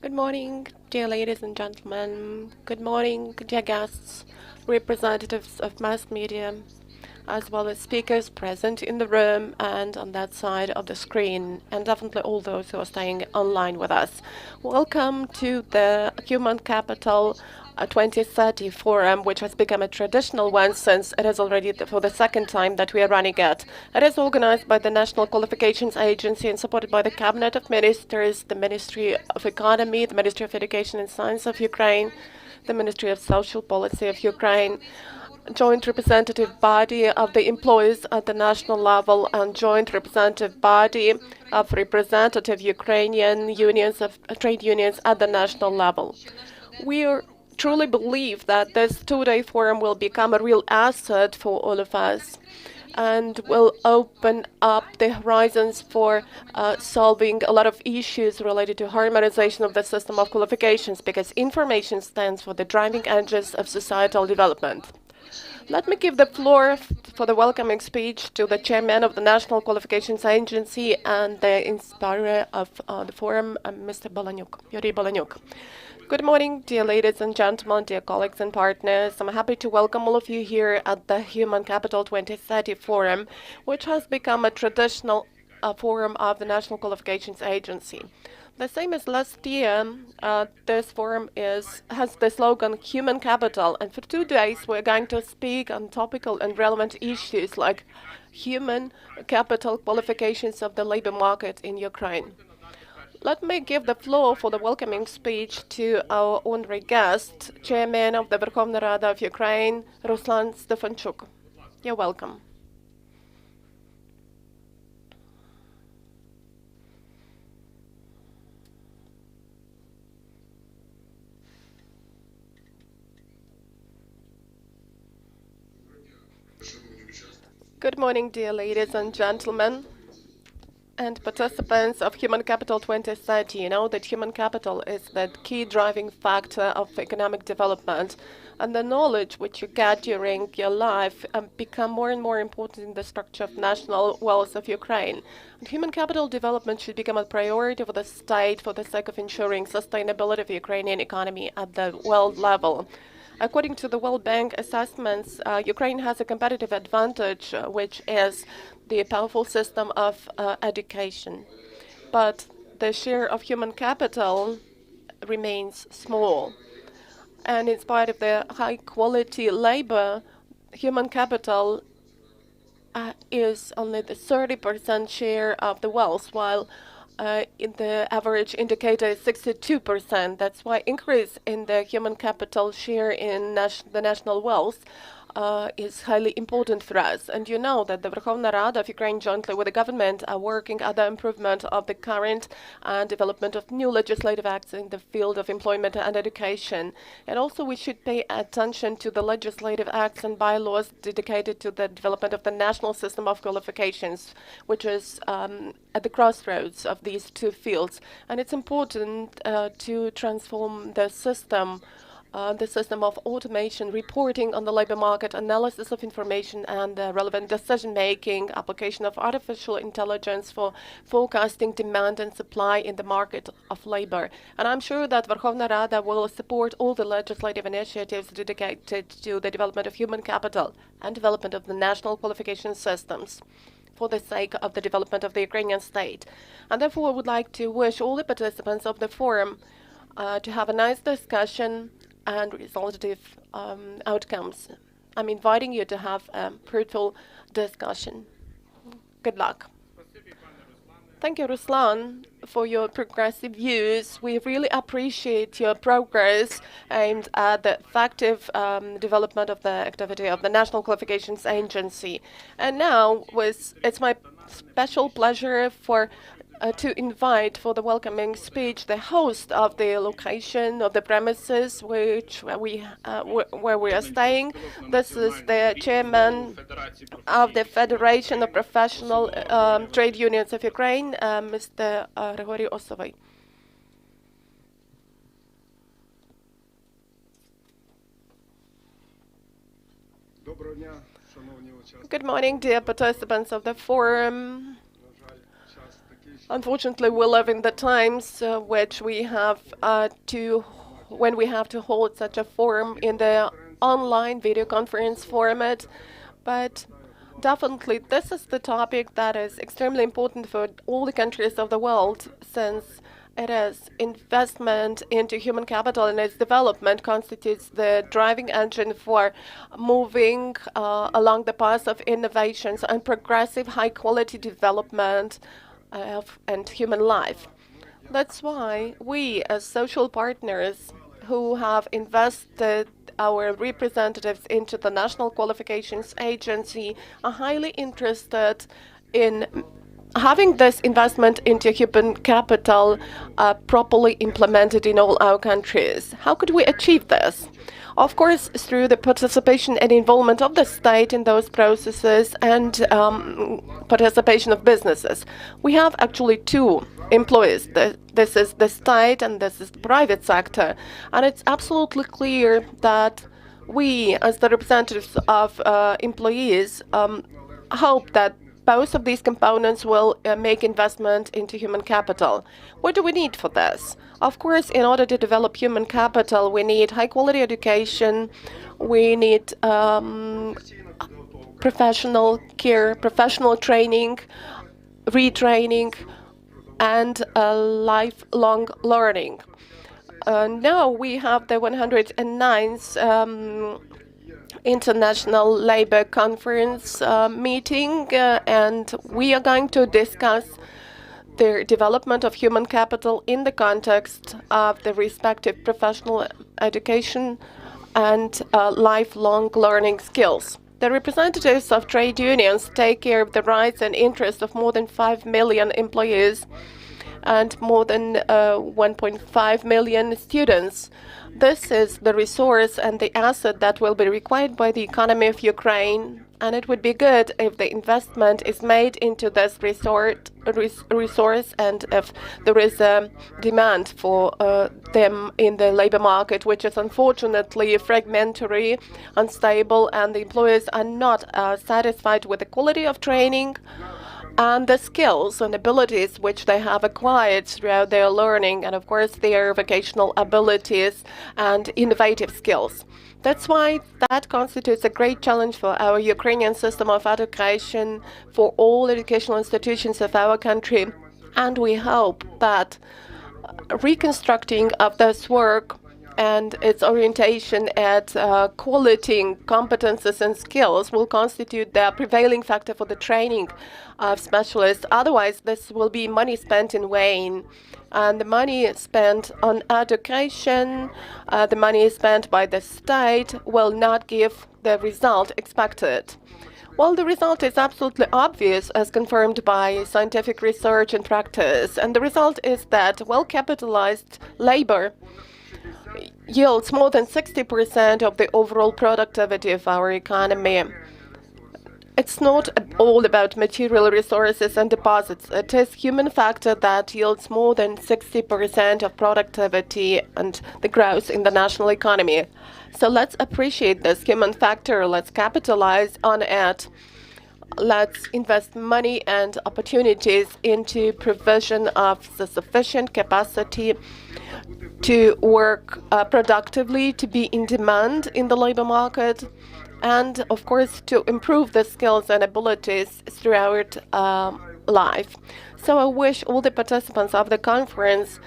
Good morning, dear ladies and gentlemen. Good morning, dear guests, representatives of mass media, as well as speakers present in the room and on that side of the screen, and definitely all those who are staying online with us. Welcome to the Human Capital 2030 Forum, which has become a traditional one since it is already for the second time that we are running it. It is organized by the National Qualifications Agency and supported by the Cabinet of Ministers, the Ministry of Economy, the Ministry of Education and Science of Ukraine, the Ministry of Social Policy of Ukraine, joint representative body of the employees at the national level, and joint representative body of representative Ukrainian unions of trade unions at the national level. We truly believe that this two-day forum will become a real asset for all of us and will open up the horizons for solving a lot of issues related to harmonization of the system of qualifications, because information stands for the driving engines of societal development. Let me give the floor for the welcoming speech to the chairman of the National Qualifications Agency and the inspirer of the forum, Mr. Balanyuk, Yuri Balanyuk. Good morning, dear ladies and gentlemen, dear colleagues and partners. I'm happy to welcome all of you here at the Human Capital 2030 Forum, which has become a traditional forum of the National Qualifications Agency. The same as last year, this forum has the slogan Human Capital, and for 2 days we're going to speak on topical and relevant issues like human capital qualifications of the labor market in Ukraine. Let me give the floor for the welcoming speech to our honorary guest, Chairman of the Verkhovna Rada of Ukraine, Ruslan Stefanchuk. You're welcome. Good morning, dear ladies and gentlemen and participants of Human Capital 2030. You know that human capital is the key driving factor of economic development, and the knowledge which you get during your life become more and more important in the structure of national wealth of Ukraine. And human capital development should become a priority for the state for the sake of ensuring sustainability of the Ukrainian economy at the world level. According to the World Bank assessments, Ukraine has a competitive advantage, which is the powerful system of education. But the share of human capital remains small. And in spite of the high quality labor, human capital is only the 30% share of the wealth, while in the average indicator is 62%. That's why increase in the human capital share in the national wealth is highly important for us. And you know that the Verkhovna Rada of Ukraine jointly with the government are working at the improvement of the current and development of new legislative acts in the field of employment and education. And also we should pay attention to the legislative acts and bylaws dedicated to the development of the national system of qualifications, which is at the crossroads of these two fields. And it's important to transform the system of automation, reporting on the labor market, analysis of information, and relevant decision-making, application of artificial intelligence for forecasting demand and supply in the market of labor. And I'm sure that Verkhovna Rada will support all the legislative initiatives dedicated to the development of human capital and development of the national qualification systems for the sake of the development of the Ukrainian state. And therefore, I would like to wish all the participants of the forum to have a nice discussion and resultative outcomes. I'm inviting you to have a fruitful discussion. Good luck. Thank you, Ruslan, for your progressive views. We really appreciate your progress aimed at the effective development of the activity of the National Qualifications Agency. And now, it's my special pleasure to invite for the welcoming speech the host of the location of the premises where we are staying. This is the chairman of the Federation of Professional Trade Unions of Ukraine, Mr. Grigory Osovy. Good morning, dear participants of the forum. Unfortunately, we live in the times which we have when we have to hold such a forum in the online video conference format. But definitely, this is the topic that is extremely important for all the countries of the world, since it is investment into human capital and its development constitutes the driving engine for moving along the path of innovations and progressive high-quality development and human life. That's why we, as social partners who have invested our representatives into the National Qualifications Agency, are highly interested in having this investment into human capital properly implemented in all our countries. How could we achieve this? Of course, through the participation and involvement of the state in those processes and participation of businesses. We have actually two employees. This is the state and this is the private sector. And it's absolutely clear that we, as the representatives of employees, hope that both of these components will make investment into human capital. What do we need for this? Of course, in order to develop human capital, we need high-quality education, we need professional care, professional training, retraining, and lifelong learning. Now we have the 109th International Labour Conference meeting, and we are going to discuss the development of human capital in the context of the respective professional education and lifelong learning skills. The representatives of trade unions take care of the rights and interests of more than 5 million employees and more than 1.5 million students. This is the resource and the asset that will be required by the economy of Ukraine, and it would be good if the investment is made into this resource and if there is a demand for them in the labor market, which is unfortunately fragmentary, unstable, and the employers are not satisfied with the quality of training and the skills and abilities which they have acquired throughout their learning, and of course their vocational abilities and innovative skills. That's why that constitutes a great challenge for our Ukrainian system of education, for all educational institutions of our country, and we hope that reconstructing of this work and its orientation at quality, competences and skills will constitute the prevailing factor for the training of specialists. Otherwise, this will be money spent in vain. And the money spent on education, the money spent by the state will not give the result expected. Well, the result is absolutely obvious as confirmed by scientific research and practice. And the result is that well-capitalized labor yields more than 60% of the overall productivity of our economy. It's not all about material resources and deposits. It is human factor that yields more than 60% of productivity and the growth in the national economy. So let's appreciate this human factor. Let's capitalize on it. Let's invest money and opportunities into provision of the sufficient capacity to work productively, to be in demand in the labor market, and of course to improve the skills and abilities throughout life. So I wish all the participants of the conference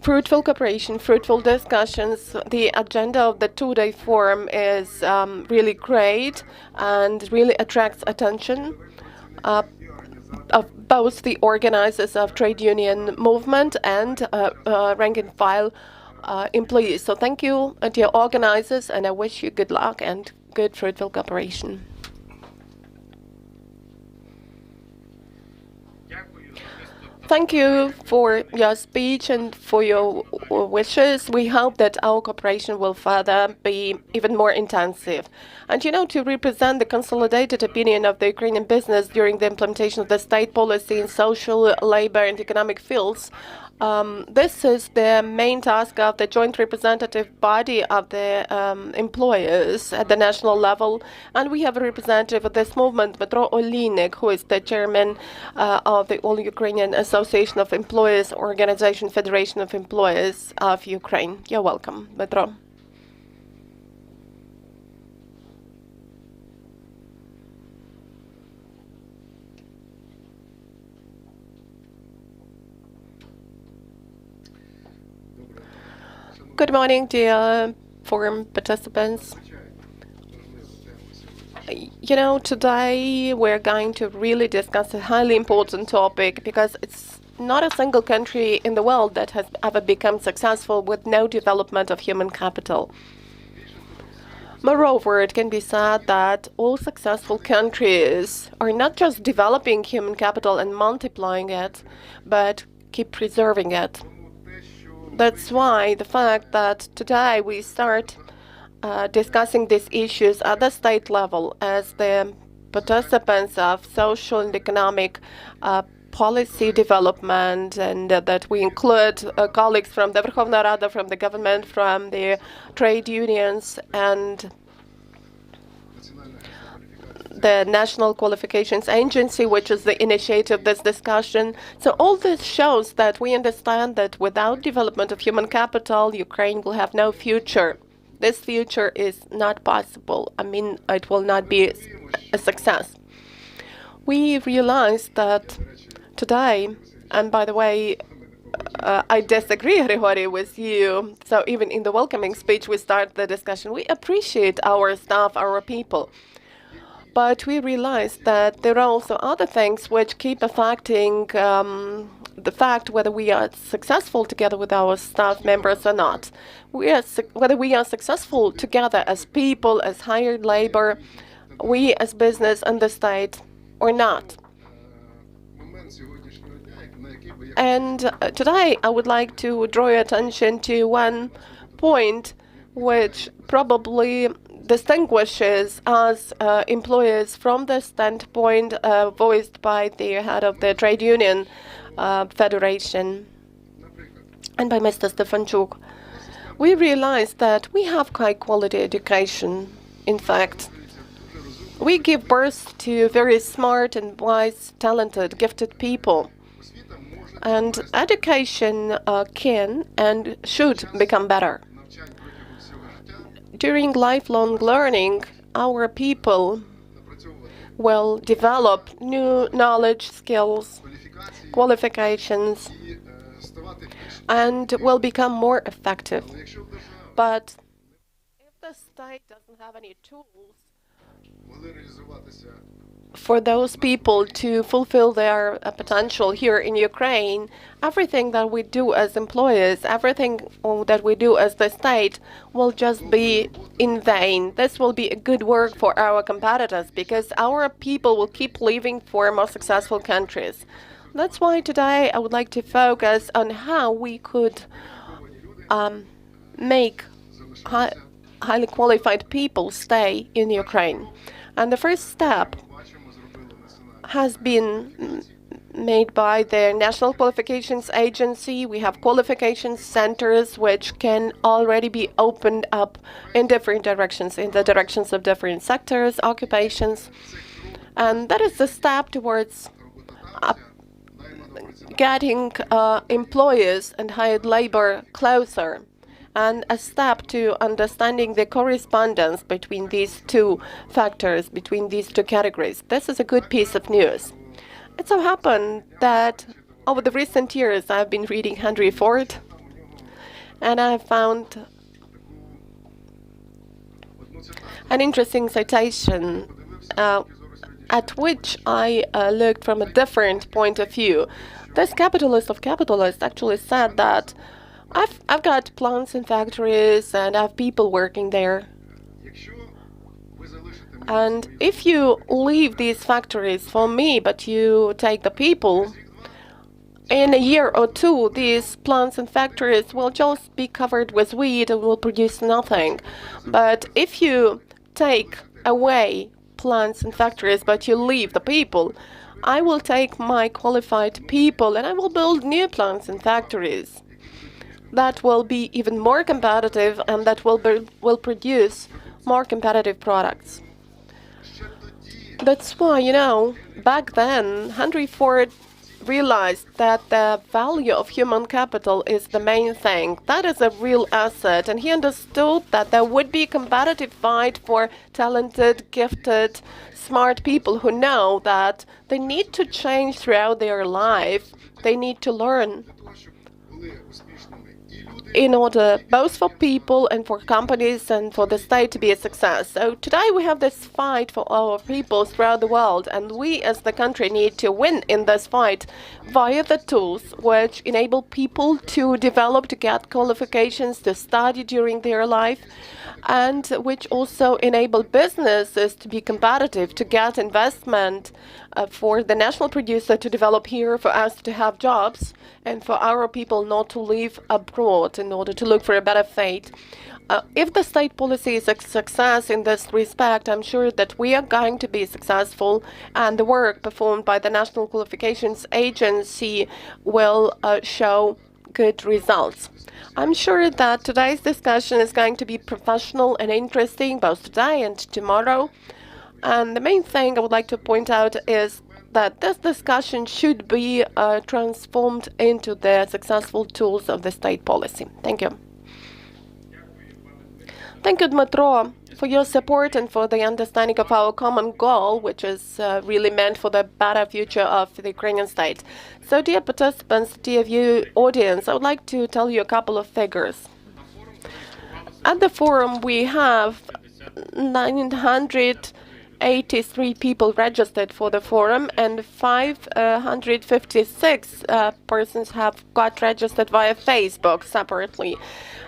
fruitful cooperation, fruitful discussions. The agenda of the two-day forum is really great and really attracts attention of both the organizers of trade union movement and rank and file employees. So thank you, dear organizers, and I wish you good luck and good fruitful cooperation. Thank you for your speech and for your wishes. We hope that our cooperation will further be even more intensive. And to represent the consolidated opinion of the Ukrainian business during the implementation of the state policy in social, labor, and economic fields, This is the main task of the joint representative body of the employers at the national level. And we have a representative of this movement, Dmytro Olinik, who is the chairman of the All Ukrainian Association of Employers Organization, Federation of Employers of Ukraine. You're welcome, Dmytro. Good morning, dear forum participants. Today we're going to really discuss a highly important topic because it's not a single country in the world that has ever become successful with no development of human capital. Moreover, it can be said that all successful countries are not just developing human capital and multiplying it, but keep preserving it. That's why the fact that today we start discussing these issues at the state level as the participants of social and economic policy development, and that we include colleagues from the Verkhovna Rada, from the government, from the trade unions, and the National Qualifications Agency, which is the initiator of this discussion. So all this shows that we understand that without development of human capital, Ukraine will have no future. This future is not possible. It will not be a success. We realized that today, and by the way, I disagree, Grigory, with you. So even in the welcoming speech, we start the discussion. We appreciate our staff, our people. But we realized that there are also other things which keep affecting the fact whether we are successful together with our staff members or not. Whether we are successful together as people, as hired labor, we as business and the state, or not. And today I would like to draw your attention to one point which probably distinguishes us employers from the standpoint voiced by the head of the trade union federation and by Mr. Stefanchuk. We realize that we have high quality education. In fact, we give birth to very smart and wise, talented, gifted people. And education can and should become better. During lifelong learning, our people will develop new knowledge, skills, qualifications, and will become more effective. But if the state doesn't have any tools for those people to fulfill their potential here in Ukraine, everything that we do as employers, everything that we do as the state will just be in vain. This will be a good work for our competitors because our people will keep leaving for more successful countries. That's why today I would like to focus on how we could make highly qualified people stay in Ukraine. And the first step has been made by the National Qualifications Agency. We have qualification centers which can already be opened up in different directions, in the directions of different sectors, occupations. And that is the step towards getting employers and hired labor closer, and a step to understanding the correspondence between these two factors, between these two categories. This is a good piece of news. It so happened that over the recent years I've been reading Henry Ford, and I found an interesting citation at which I looked from a different point of view. This capitalist of capitalists actually said that I've got plants and factories and I have people working there. And if you leave these factories for me, but you take the people, in a year or two, these plants and factories will just be covered with weed and will produce nothing. But if you take away plants and factories, but you leave the people, I will take my qualified people and I will build new plants and factories that will be even more competitive and that will produce more competitive products. That's why, back then, Henry Ford realized that the value of human capital is the main thing. That is a real asset. And he understood that there would be a competitive fight for talented, gifted, smart people who know that they need to change throughout their life. They need to learn in order both for people and for companies and for the state to be a success. So today we have this fight for our people throughout the world, and we as the country need to win in this fight via the tools which enable people to develop, to get qualifications, to study during their life, and which also enable businesses to be competitive, to get investment for the national producer to develop here, for us to have jobs, and for our people not to live abroad in order to look for a better fate. If the state policy is a success in this respect, I'm sure that we are going to be successful, and the work performed by the National Qualifications Agency will show good results. I'm sure that today's discussion is going to be professional and interesting, both today and tomorrow. And the main thing I would like to point out is that this discussion should be transformed into the successful tools of the state policy. Thank you. Thank you, Dmytro, for your support and for the understanding of our common goal, which is really meant for the better future of the Ukrainian state. So, dear participants, dear view audience, I would like to tell you a couple of figures. At the forum, we have 983 people registered for the forum, and 556 persons have got registered via Facebook separately.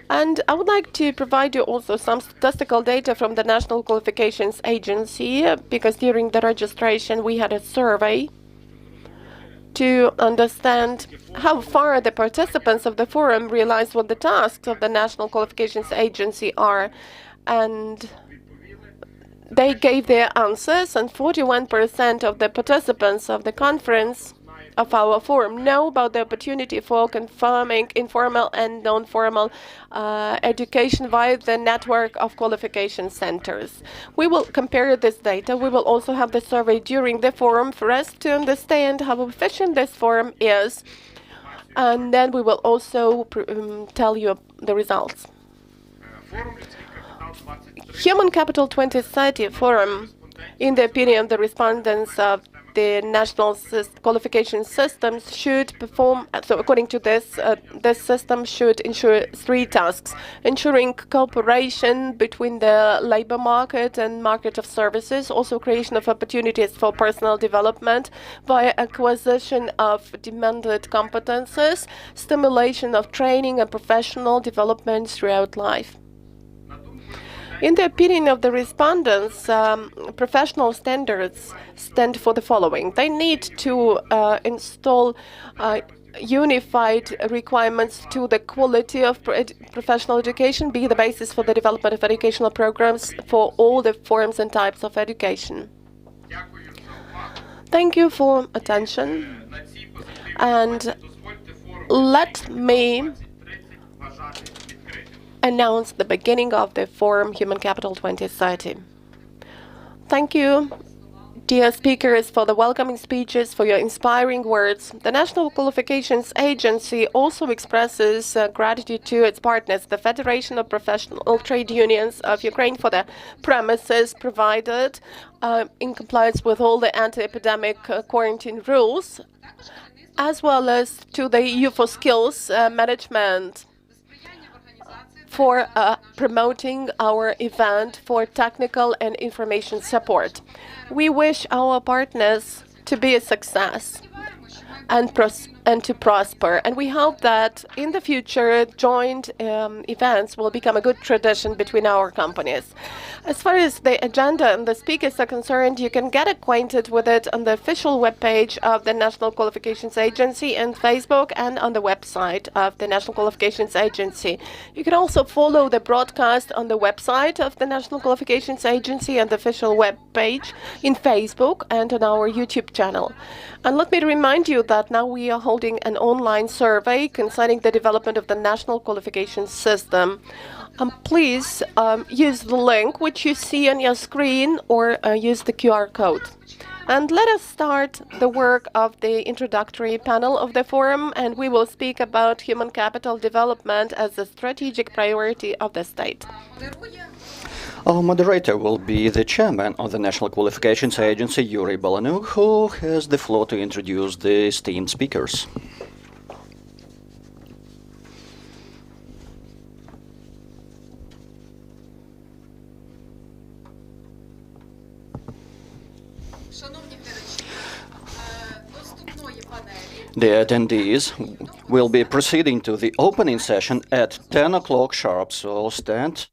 And I would like to provide you also some statistical data from the National Qualifications Agency, because during the registration we had a survey to understand how far the participants of the forum realize what the tasks of the National Qualifications Agency are. And they gave their answers, and 41% of the participants of the conference of our forum know about the opportunity for confirming informal and non-formal education via the network of qualification centers. We will compare this data. We will also have the survey during the forum for us to understand how efficient this forum is, and then we will also tell you the results. Human Capital 2030 Forum, in the opinion of the respondents of the national qualification systems, should perform, so according to this, this system should ensure three tasks: ensuring cooperation between the labor market and market of services, also creation of opportunities for personal development via acquisition of demanded competences, stimulation of training and professional development throughout life. In the opinion of the respondents, professional standards stand for the following. They need to install unified requirements to the quality of professional education, be the basis for the development of educational programs for all the forms and types of education. Thank you for attention, and let me announce the beginning of the Forum Human Capital 2030. Thank you, dear speakers, for the welcoming speeches, for your inspiring words. The National Qualifications Agency also expresses gratitude to its partners, the Federation of Professional Trade Unions of Ukraine, for the premises provided in compliance with all the anti-epidemic quarantine rules, as well as to the EU for Skills Management for promoting our event for technical and information support. We wish our partners to be a success and and to prosper. And we hope that in the future, joint events will become a good tradition between our companies. As far as the agenda and the speakers are concerned, you can get acquainted with it on the official webpage of the National Qualifications Agency and Facebook, and on the website of the National Qualifications Agency. You can also follow the broadcast on the website of the National Qualifications Agency and the official webpage in Facebook and on our YouTube channel. And let me remind you that now we are holding an online survey concerning the development of the national qualification system. Please use the link which you see on your screen, or use the QR code. And let us start the work of the introductory panel of the forum, and we will speak about human capital development as a strategic priority of the state. Our moderator will be the chairman of the National Qualifications Agency, Yuri Balanuk, who has the floor to introduce the esteemed speakers. The attendees will be proceeding to the opening session at 10 o'clock sharp, so stand.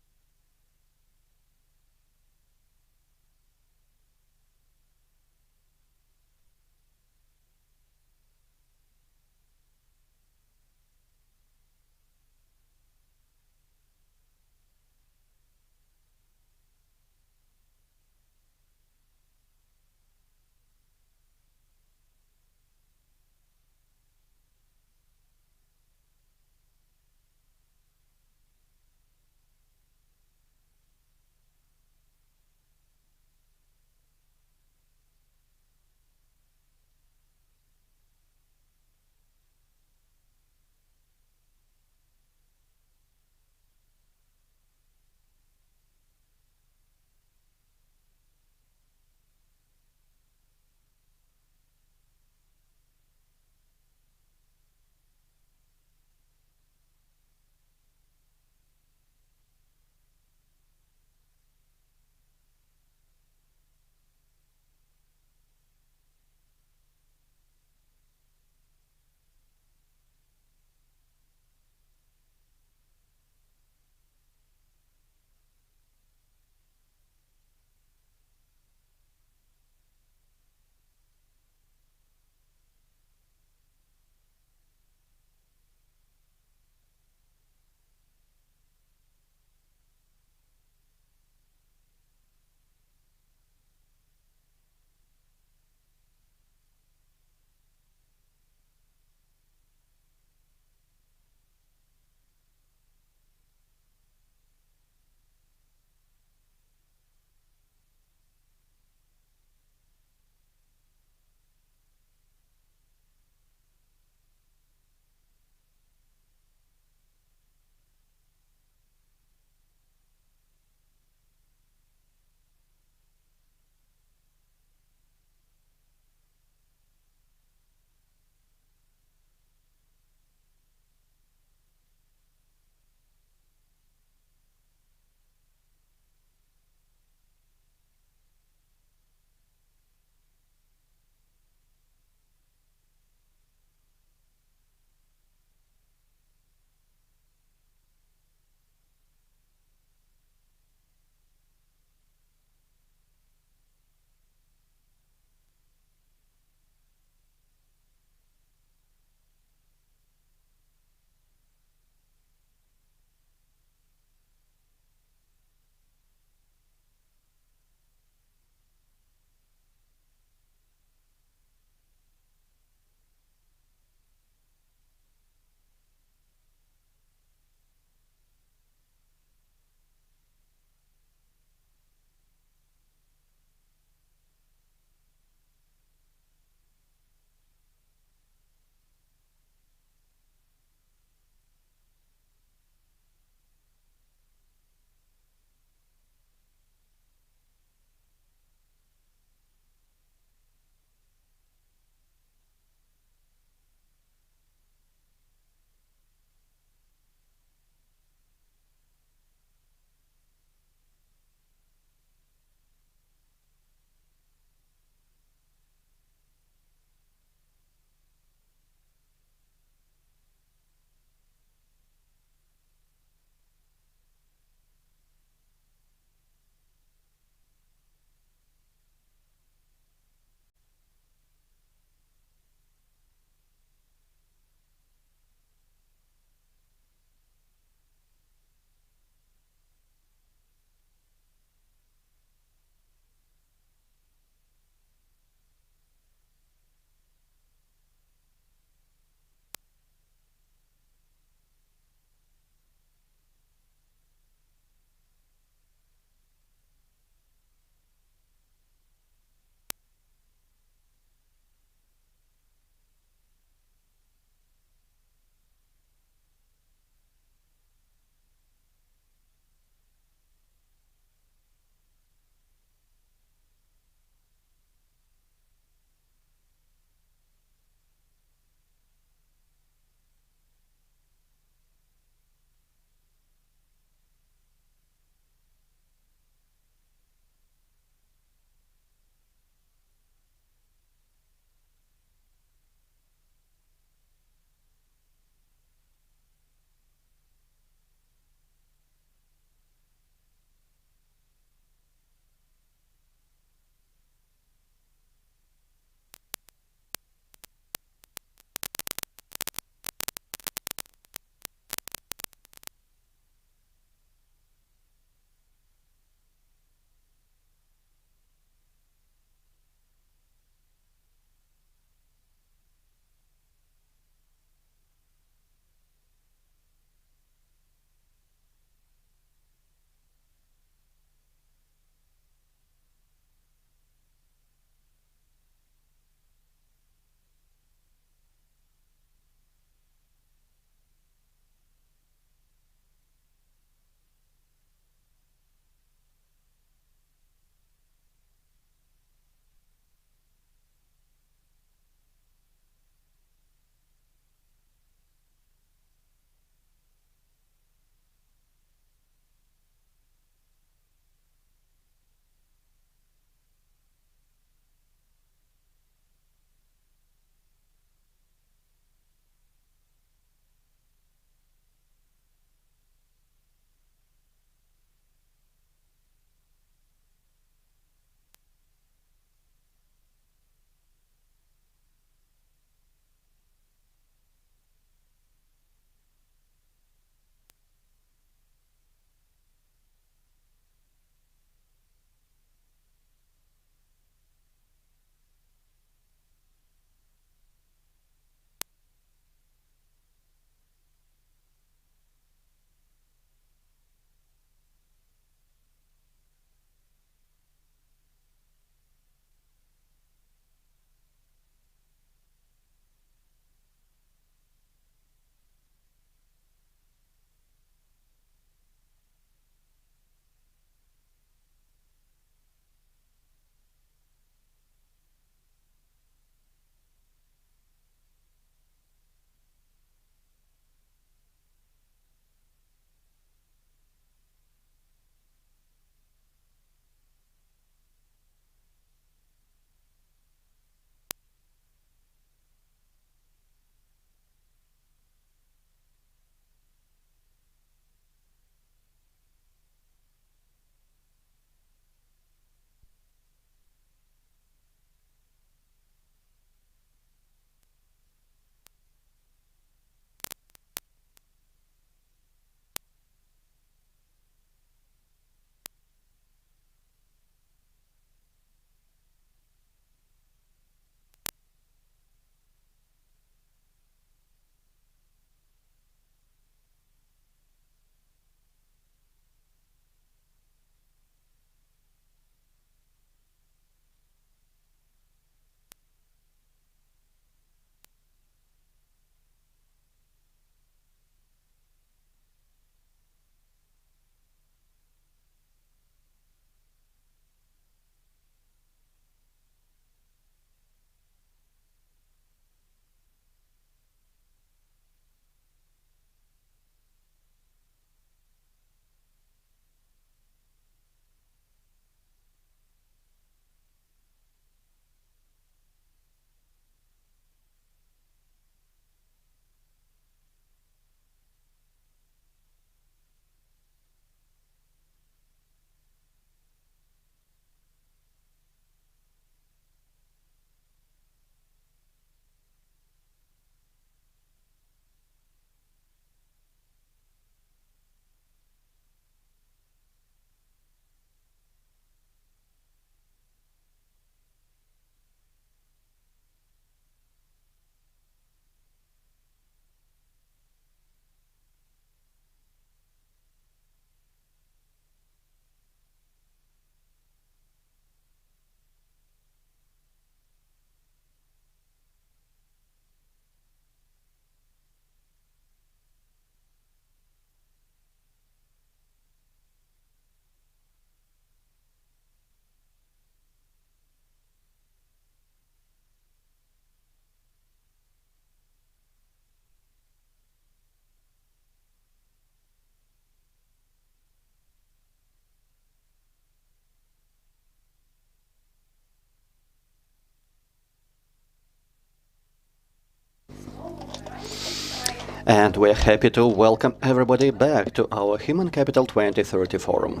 And we're happy to welcome everybody back to our Human Capital 2030 Forum.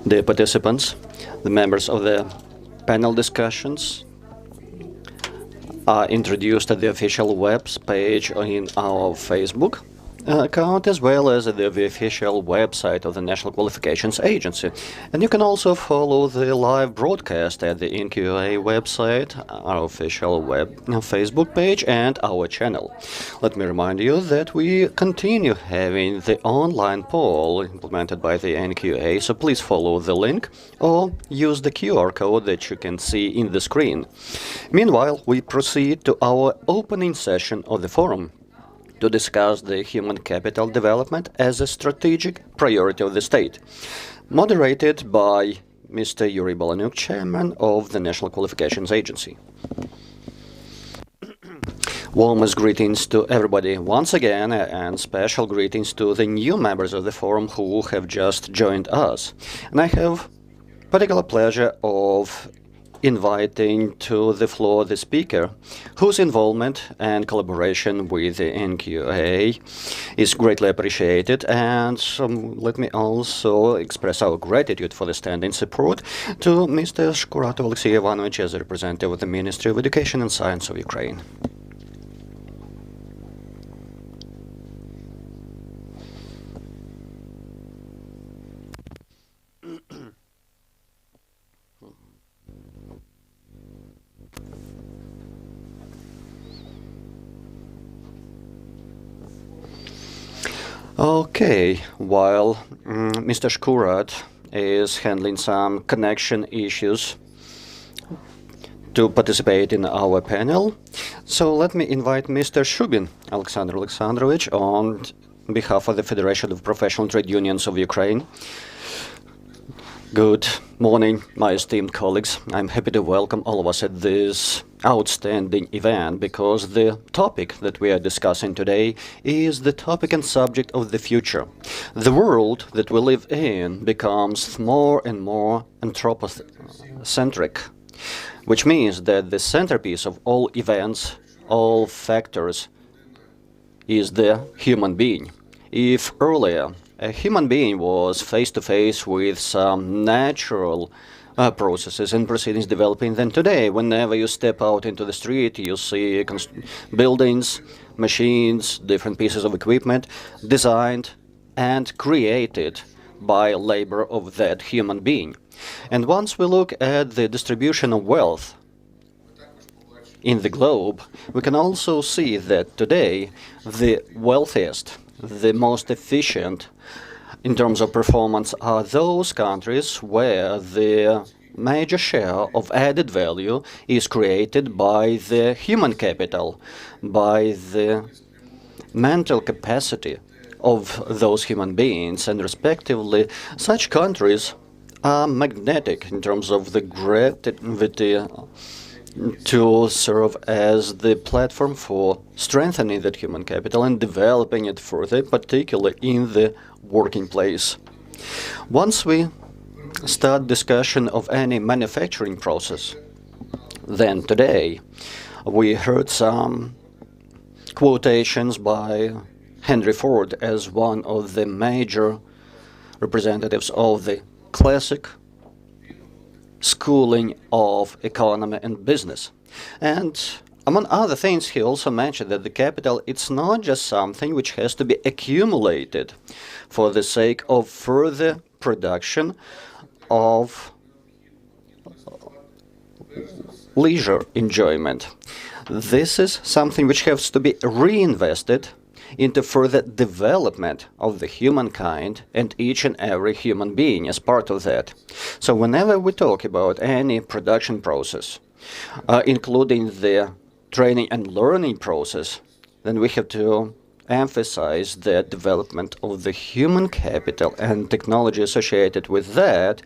The participants, the members of the panel discussions, are introduced at the official web page in our Facebook account, as well as at the official website of the National Qualifications Agency. And you can also follow the live broadcast at the NQA website, our official Facebook page, and our channel. Let me remind you that we continue having the online poll implemented by the NQA, so please follow the link or use the QR code that you can see in the screen. Meanwhile, we proceed to our opening session of the forum to discuss the human capital development as a strategic priority of the state, moderated by Mr. Yuri Balanyuk, Chairman of the National Qualifications Agency. Warmest greetings to everybody once again, and special greetings to the new members of the forum who have just joined us. And I have particular pleasure of inviting to the floor the speaker, whose involvement and collaboration with the NQA is greatly appreciated. And let me also express our gratitude for the standing support to Mr. Shkuratov Alexey Ivanovich as a representative of the Ministry of Education and Science of Ukraine. Okay, while Mr. Shkurat is handling some connection issues to participate in our panel, so let me invite Mr. Shubin Alexander Alexandrovich on behalf of the Federation of Professional Trade Unions of Ukraine. Good morning, my esteemed colleagues. I'm happy to welcome all of us at this outstanding event because the topic that we are discussing today is the topic and subject of the future. The world that we live in becomes more and more anthropocentric, which means that the centerpiece of all events, all factors, is the human being. If earlier a human being was face-to-face with some natural processes and proceedings developing, then today, whenever you step out into the street, you see buildings, machines, different pieces of equipment designed and created by labor of that human being. And once we look at the distribution of wealth in the globe, we can also see that today the wealthiest, the most efficient in terms of performance are those countries where the major share of added value is created by the human capital, by the mental capacity of those human beings, and respectively, such countries are magnetic in terms of the gravity to serve as the platform for strengthening that human capital and developing it further, particularly in the working place. Once we start discussion of any manufacturing process, then today we heard some quotations by Henry Ford as one of the major representatives of the classic schooling of economy and business. And among other things, he also mentioned that the capital, it's not just something which has to be accumulated for the sake of further production of leisure enjoyment. This is something which has to be reinvested into further development of the humankind and each and every human being as part of that. So whenever we talk about any production process, including the training and learning process, then we have to emphasize the development of the human capital and technology associated with that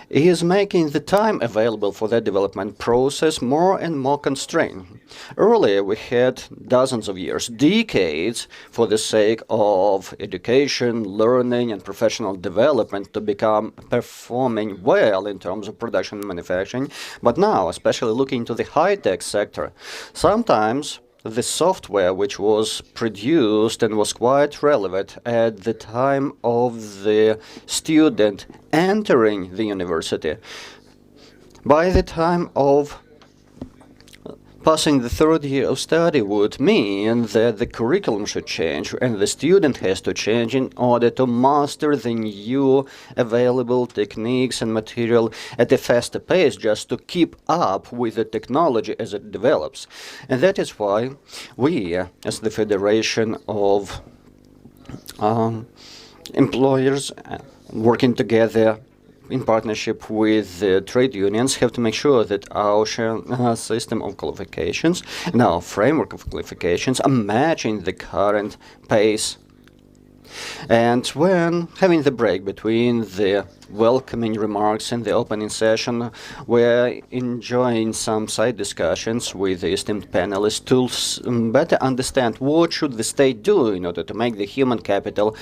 is making the time available for that development process more and more constrained. Earlier, we had dozens of years, decades, for the sake of education, learning, and professional development to become performing well in terms of production and manufacturing. But now, especially looking to the high-tech sector, sometimes the software which was produced and was quite relevant at the time of the student entering the university. By the time of passing the third year of study would mean that the curriculum should change and the student has to change in order to master the new available techniques and material at a faster pace, just to keep up with the technology as it develops. And that is why we, as the Federation of Employers working together in partnership with the trade unions, have to make sure that our system of qualifications and our framework of qualifications are matching the current pace. And when having the break between the welcoming remarks and the opening session, we're enjoying some side discussions with the esteemed panelists to better understand what should the state do in order to make the human capital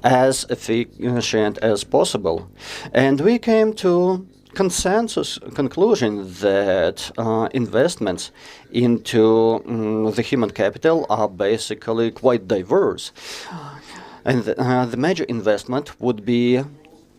as efficient as possible. And we came to consensus conclusion that investments into the human capital are basically quite diverse. And the major investment would be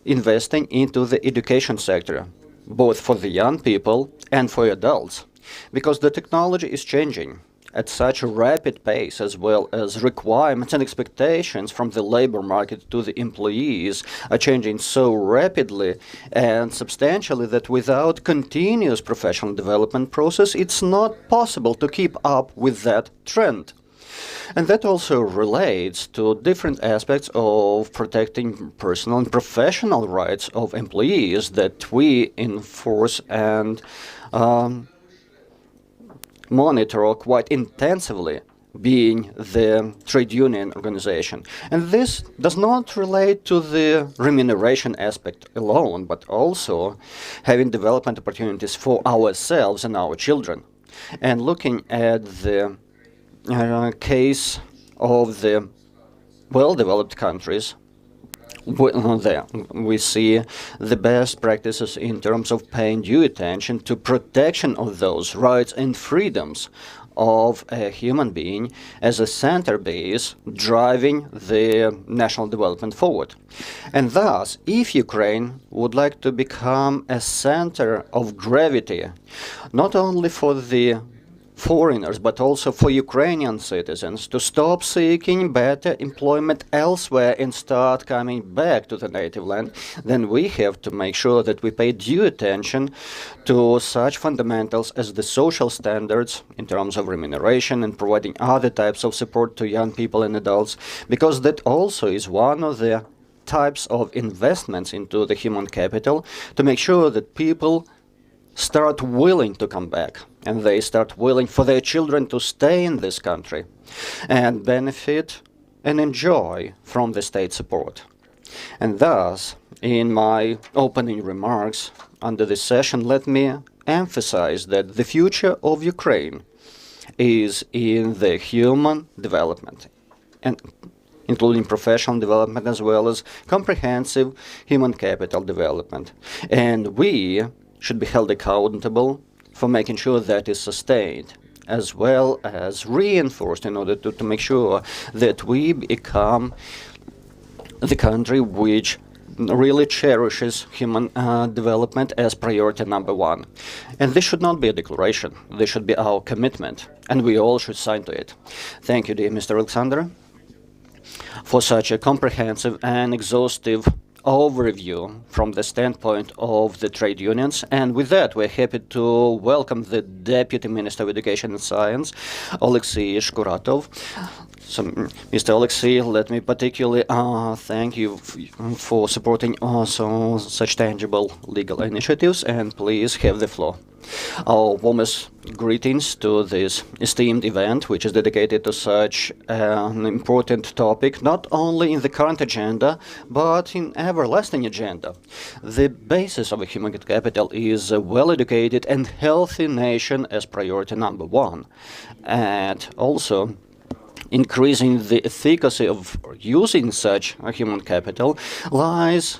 investing into the education sector, both for the young people and for adults, because the technology is changing at such a rapid pace, as well as requirements and expectations from the labor market to the employees are changing so rapidly and substantially that without continuous professional development process, it's not possible to keep up with that trend. And that also relates to different aspects of protecting personal and professional rights of employees that we enforce and monitor quite intensively, being the trade union organization. And this does not relate to the remuneration aspect alone, but also having development opportunities for ourselves and our children. And looking at the case of the well-developed countries, we see the best practices in terms of paying due attention to protection of those rights and freedoms of a human being as a center base driving the national development forward. And thus, if Ukraine would like to become a center of gravity, not only for the foreigners, but also for Ukrainian citizens to stop seeking better employment elsewhere and start coming back to the native land, then we have to make sure that we pay due attention to such fundamentals as the social standards in terms of remuneration and providing other types of support to young people and adults, because that also is one of the types of investments into the human capital to make sure that people start willing to come back, and they start willing for their children to stay in this country and benefit and enjoy from the state support. And thus, in my opening remarks under this session, let me emphasize that the future of Ukraine is in the human development, and including professional development as well as comprehensive human capital development. And we should be held accountable for making sure that is sustained, as well as reinforced in order to make sure that we become the country which really cherishes human development as priority number one. And this should not be a declaration, this should be our commitment, and we all should sign to it. Thank you, dear Mr. Alexander, for such a comprehensive and exhaustive overview from the standpoint of the trade unions. And with that, we're happy to welcome the Deputy Minister of Education and Science, Alexei Shkuratov. So, Mr. Alexei, let me particularly thank you for supporting also such tangible legal initiatives, and please have the floor. Our warmest greetings to this esteemed event, which is dedicated to such an important topic, not only in the current agenda, but in everlasting agenda. The basis of a human capital is a well-educated and healthy nation as priority number one, and also increasing the efficacy of using such a human capital lies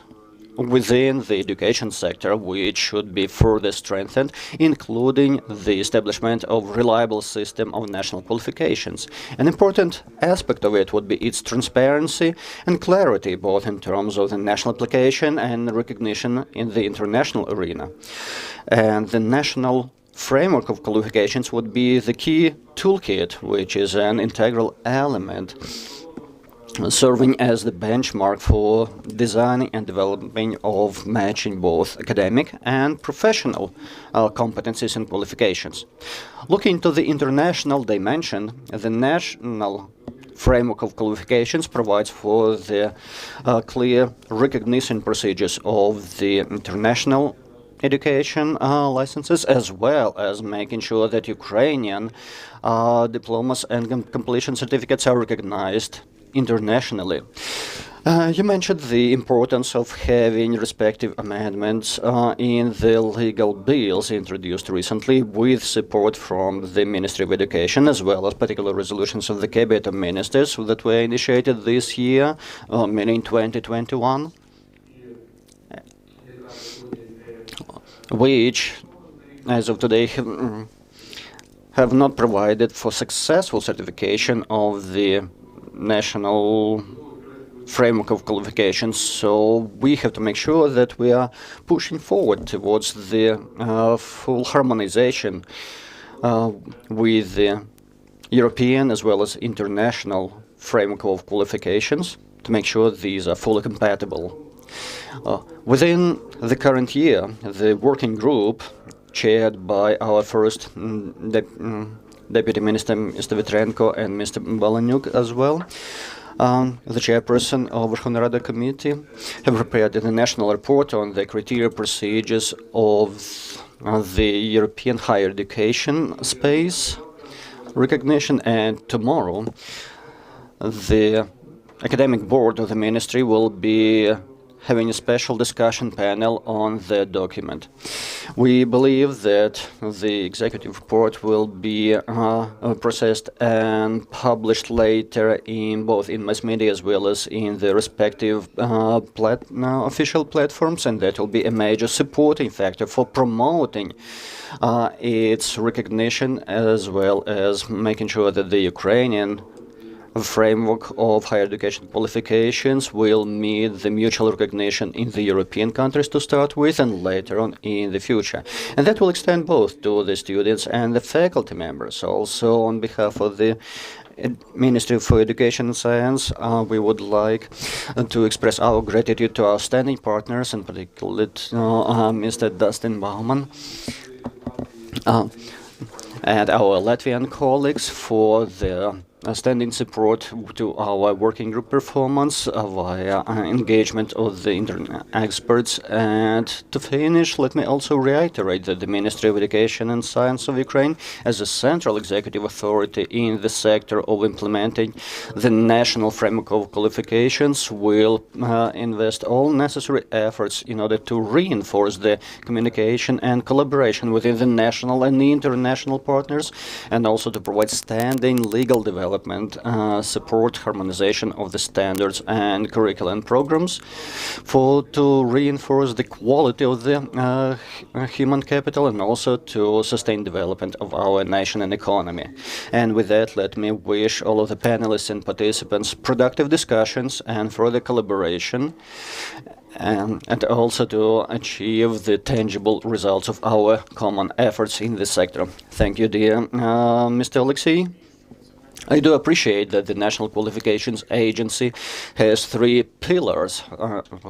within the education sector, which should be further strengthened, including the establishment of reliable system of national qualifications. An important aspect of it would be its transparency and clarity, both in terms of the national application and recognition in the international arena. And the national framework of qualifications would be the key toolkit, which is an integral element serving as the benchmark for designing and developing of matching both academic and professional competencies and qualifications. Looking to the international dimension, the national framework of qualifications provides for the clear recognition procedures of the international education licenses, as well as making sure that Ukrainian diplomas and completion certificates are recognized internationally. You mentioned the importance of having respective amendments in the legal bills introduced recently with support from the Ministry of Education, as well as particular resolutions of the Cabinet of Ministers that were initiated this year, meaning 2021, which, as of today, have not provided for successful certification of the national framework of qualifications. So we have to make sure that we are pushing forward towards the full harmonization with the European as well as international framework of qualifications to make sure these are fully compatible. Within the current year, the working group chaired by our first Deputy Minister, Mr. Vitrenko, and Mr. Balanyuk as well, the chairperson of Verkhovna Rada Committee, have prepared a national report on the criteria procedures of the European higher education space recognition, and tomorrow the academic board of the ministry will be having a special discussion panel on the document. We believe that the executive report will be processed and published later in both in mass media as well as in the respective official platforms, and that will be a major supporting factor for promoting its recognition, as well as making sure that the Ukrainian framework of higher education qualifications will meet the mutual recognition in the European countries to start with, and later on in the future. And that will extend both to the students and the faculty members. Also, on behalf of the Ministry for Education and Science, we would like to express our gratitude to our standing partners, in particular Mr. Dustin Bauman and our Latvian colleagues for their standing support to our working group performance via engagement of the experts. And to finish, let me also reiterate that the Ministry of Education and Science of Ukraine, as a central executive authority in the sector of implementing the national framework of qualifications, will invest all necessary efforts in order to reinforce the communication and collaboration within the national and the international partners, and also to provide standing legal development, support harmonization of the standards and curriculum programs, to reinforce the quality of the human capital, and also to sustain development of our nation and economy. And with that, let me wish all of the panelists and participants productive discussions and further collaboration, and also to achieve the tangible results of our common efforts in this sector. Thank you, dear Mr. Alexei. I do appreciate that the National Qualifications Agency has three pillars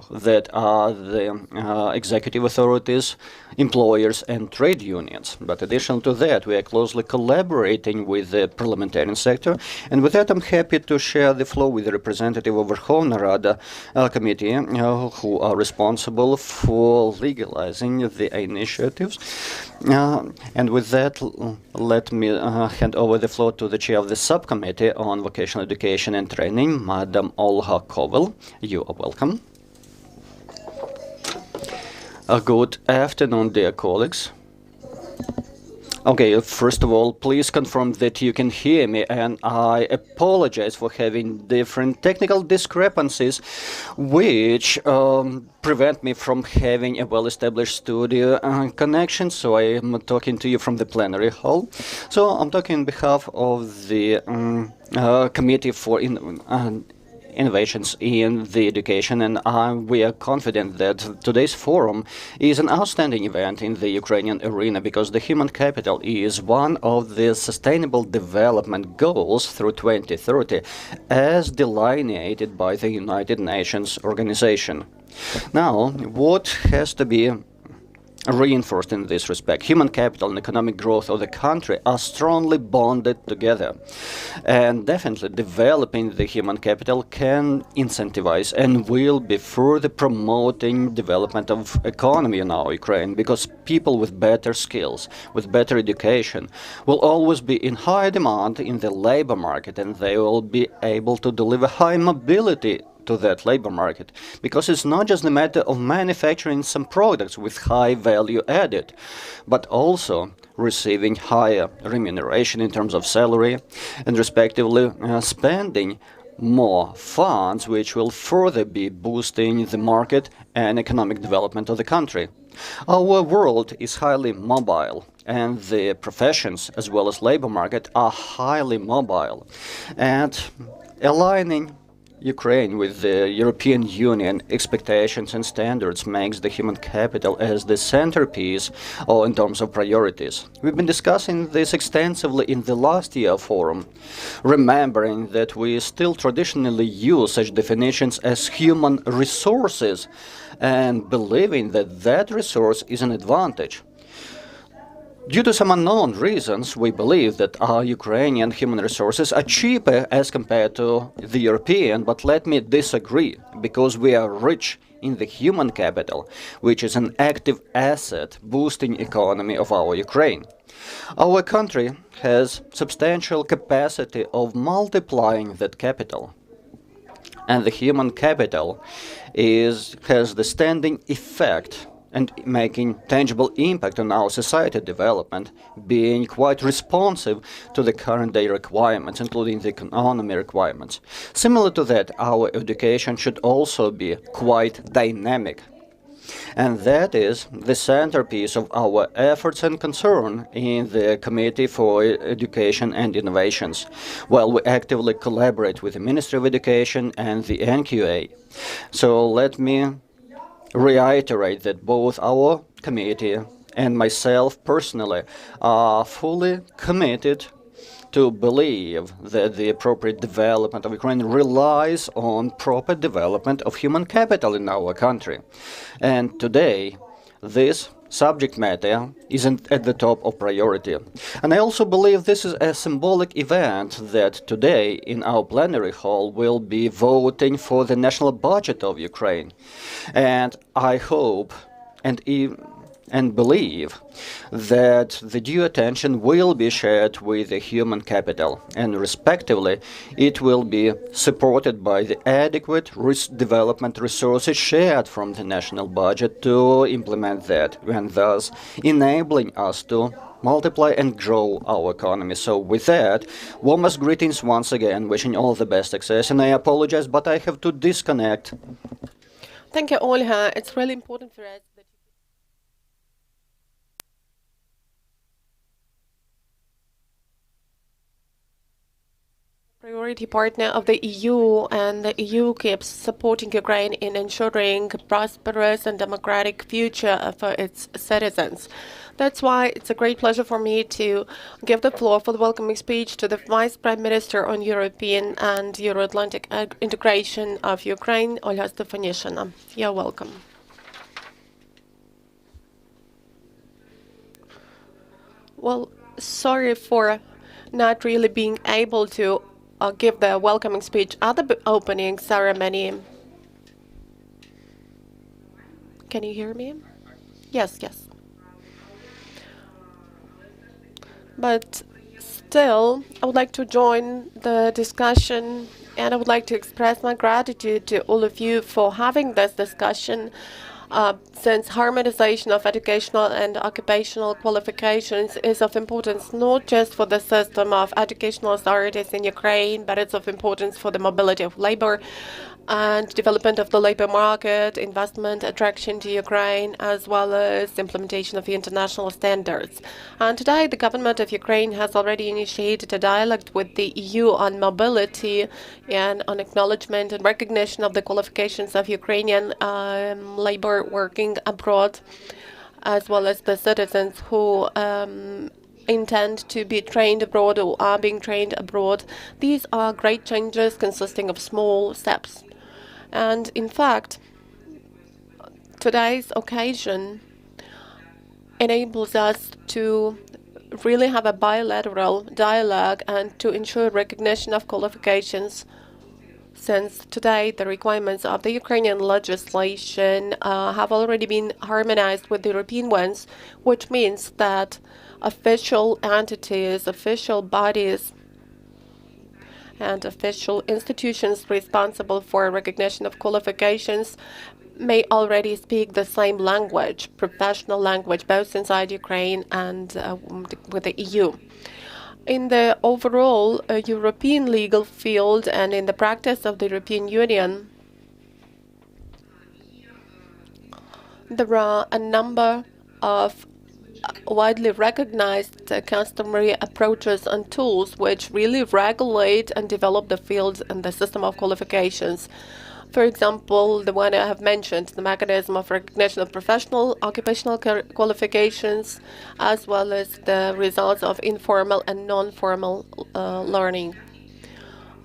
that are the executive authorities, employers, and trade unions. But additional to that, we are closely collaborating with the parliamentarian sector. And with that, I'm happy to share the floor with the representative of Verkhovna Rada Committee, who are responsible for legalizing the initiatives. And with that, let me hand over the floor to the chair of the subcommittee on vocational education and training, Madam Olha Koval. You are welcome. Good afternoon, dear colleagues. Okay, first of all, please confirm that you can hear me, and I apologize for having different technical discrepancies which prevent me from having a well-established studio connection, so I am talking to you from the plenary hall. So I'm talking on behalf of the Committee for Innovations in the Education, and we are confident that today's forum is an outstanding event in the Ukrainian arena because the human capital is one of the sustainable development goals through 2030 as delineated by the United Nations Organization. Now, what has to be reinforced in this respect? Human capital and economic growth of the country are strongly bonded together. And definitely developing the human capital can incentivize and will be further promoting development of economy in our Ukraine, because people with better skills, with better education, will always be in high demand in the labor market, and they will be able to deliver high mobility to that labor market, because it's not just a matter of manufacturing some products with high value added, but also receiving higher remuneration in terms of salary and respectively spending more funds, which will further be boosting the market and economic development of the country. Our world is highly mobile, and the professions as well as labor market are highly mobile, and aligning Ukraine with the European Union expectations and standards makes the human capital as the centerpiece or in terms of priorities. We've been discussing this extensively in the last year forum, remembering that we still traditionally use such definitions as human resources and believing that that resource is an advantage. Due to some unknown reasons, we believe that our Ukrainian human resources are cheaper as compared to the European, but let me disagree, because we are rich in the human capital, which is an active asset boosting economy of our Ukraine. Our country has substantial capacity of multiplying that capital, and the human capital has the standing effect and making tangible impact on our society development, being quite responsive to the current day requirements, including the economy requirements. Similar to that, our education should also be quite dynamic. And that is the centerpiece of our efforts and concern in the Committee for Education and Innovations, while we actively collaborate with the Ministry of Education and the NQA. So let me reiterate that both our committee and myself personally are fully committed to believe that the appropriate development of Ukraine relies on proper development of human capital in our country. And today, this subject matter isn't at the top of priority. And I also believe this is a symbolic event that today in our plenary hall will be voting for the national budget of Ukraine. And I hope and believe that the due attention will be shared with the human capital, and respectively it will be supported by the adequate development resources shared from the national budget to implement that, and thus enabling us to multiply and grow our economy. So with that, warmest greetings once again, wishing all the best success, and I apologize, but I have to disconnect. Thank you, Olga. It's really important for us that priority partner of the EU, and the EU keeps supporting Ukraine in ensuring a prosperous and democratic future for its citizens. That's why it's a great pleasure for me to give the floor for the welcoming speech to the Vice Prime Minister on European and Euro-Atlantic integration of Ukraine, Olga Stefanishyna. You're welcome. Well, sorry for not really being able to give the welcoming speech at the opening ceremony. Can you hear me? Yes, yes. But still, I would like to join the discussion, and I would like to express my gratitude to all of you for having this discussion since harmonization of educational and occupational qualifications is of importance not just for the system of educational authorities in Ukraine, but it's of importance for the mobility of labor and development of the labor market, investment attraction to Ukraine, as well as implementation of international standards. And today, the government of Ukraine has already initiated a dialogue with the EU on mobility and on acknowledgement and recognition of the qualifications of Ukrainian labor working abroad, as well as the citizens who intend to be trained abroad or are being trained abroad. These are great changes consisting of small steps. And in fact, today's occasion enables us to really have a bilateral dialogue and to ensure recognition of qualifications, since today the requirements of the Ukrainian legislation have already been harmonized with the European ones, which means that official entities, official bodies, and official institutions responsible for recognition of qualifications may already speak the same language, professional language, both inside Ukraine and with the EU. In the overall European legal field and in the practice of the European Union, there are a number of widely recognized customary approaches and tools which really regulate and develop the field and the system of qualifications. For example, the one I have mentioned, the mechanism of recognition of professional occupational qualifications, as well as the results of informal and non-formal learning.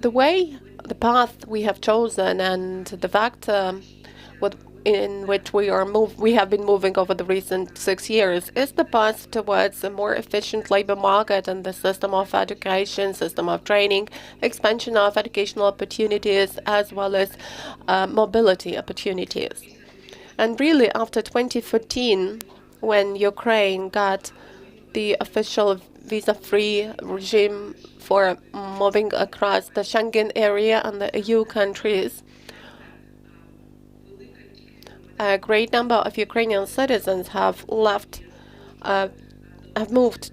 The path we have chosen and the fact in which we have been moving over the recent 6 years is the path towards a more efficient labor market and the system of education, system of training, expansion of educational opportunities, as well as mobility opportunities. And really, after 2014, when Ukraine got the official visa-free regime for moving across the Schengen area and the EU countries, a great number of Ukrainian citizens have moved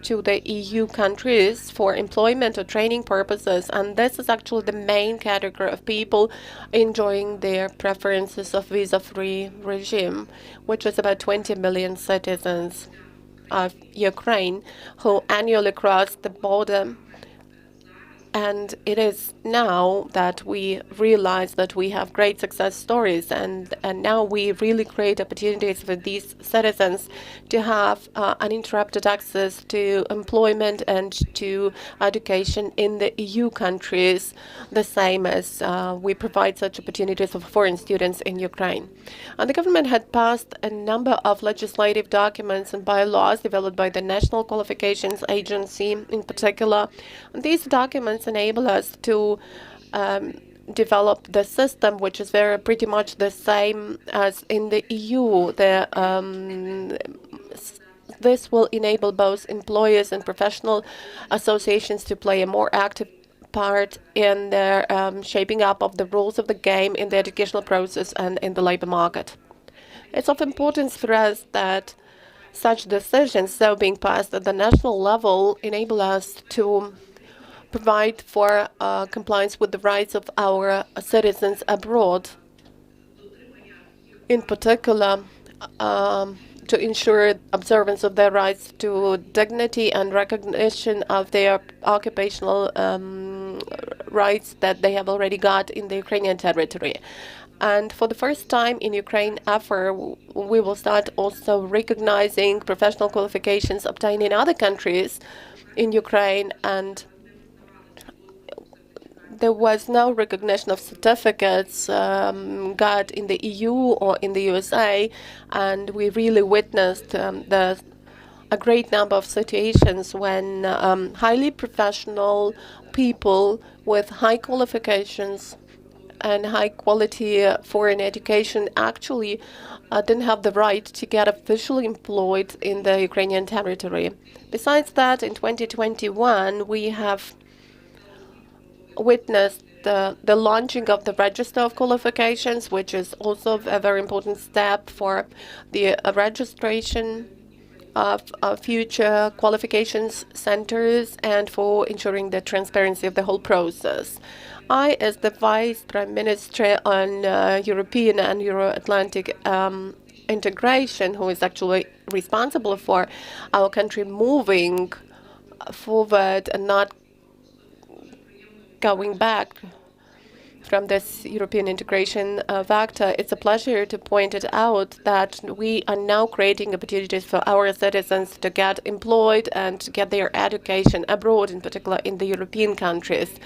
to the EU countries for employment or training purposes, and this is actually the main category of people enjoying their preferences of visa-free regime, which is about 20 million citizens of Ukraine who annually cross the border. And it is now that we realize that we have great success stories, and now we really create opportunities for these citizens to have uninterrupted access to employment and to education in the EU countries, the same as we provide such opportunities for foreign students in Ukraine. And the government had passed a number of legislative documents and bylaws developed by the National Qualifications Agency in particular. And these documents enable us to develop the system, which is pretty much the same as in the EU. This will enable both employers and professional associations to play a more active part in the shaping up of the rules of the game in the educational process and in the labor market. It's of importance for us that such decisions, though being passed at the national level, enable us to provide for compliance with the rights of our citizens abroad, in particular to ensure observance of their rights to dignity and recognition of their occupational rights that they have already got in the Ukrainian territory. And for the first time in Ukraine ever, we will start also recognizing professional qualifications obtained in other countries in Ukraine, and there was no recognition of certificates got in the EU or in the USA, and we really witnessed a great number of situations when highly professional people with high qualifications and high quality foreign education actually didn't have the right to get officially employed in the Ukrainian territory. Besides that, in 2021, we have witnessed the launching of the Register of Qualifications, which is also a very important step for the registration of future qualifications centers and for ensuring the transparency of the whole process. I, as the Vice Prime Minister on European and Euro-Atlantic integration, who is actually responsible for our country moving forward and not going back from this European integration vector, it's a pleasure to point it out that we are now creating opportunities for our citizens to get employed and to get their education abroad, in particular in the European countries.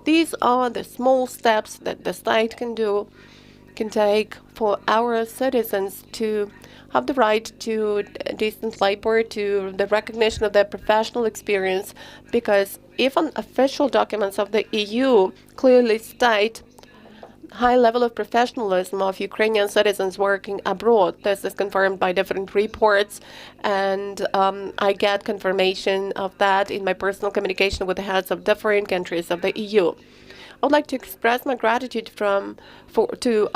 These are the small steps that the state can take for our citizens to have the right to decent labor, to the recognition of their professional experience, because even official documents of the EU clearly state high level of professionalism of Ukrainian citizens working abroad. This is confirmed by different reports, and I get confirmation of that in my personal communication with the heads of different countries of the EU. I would like to express my gratitude to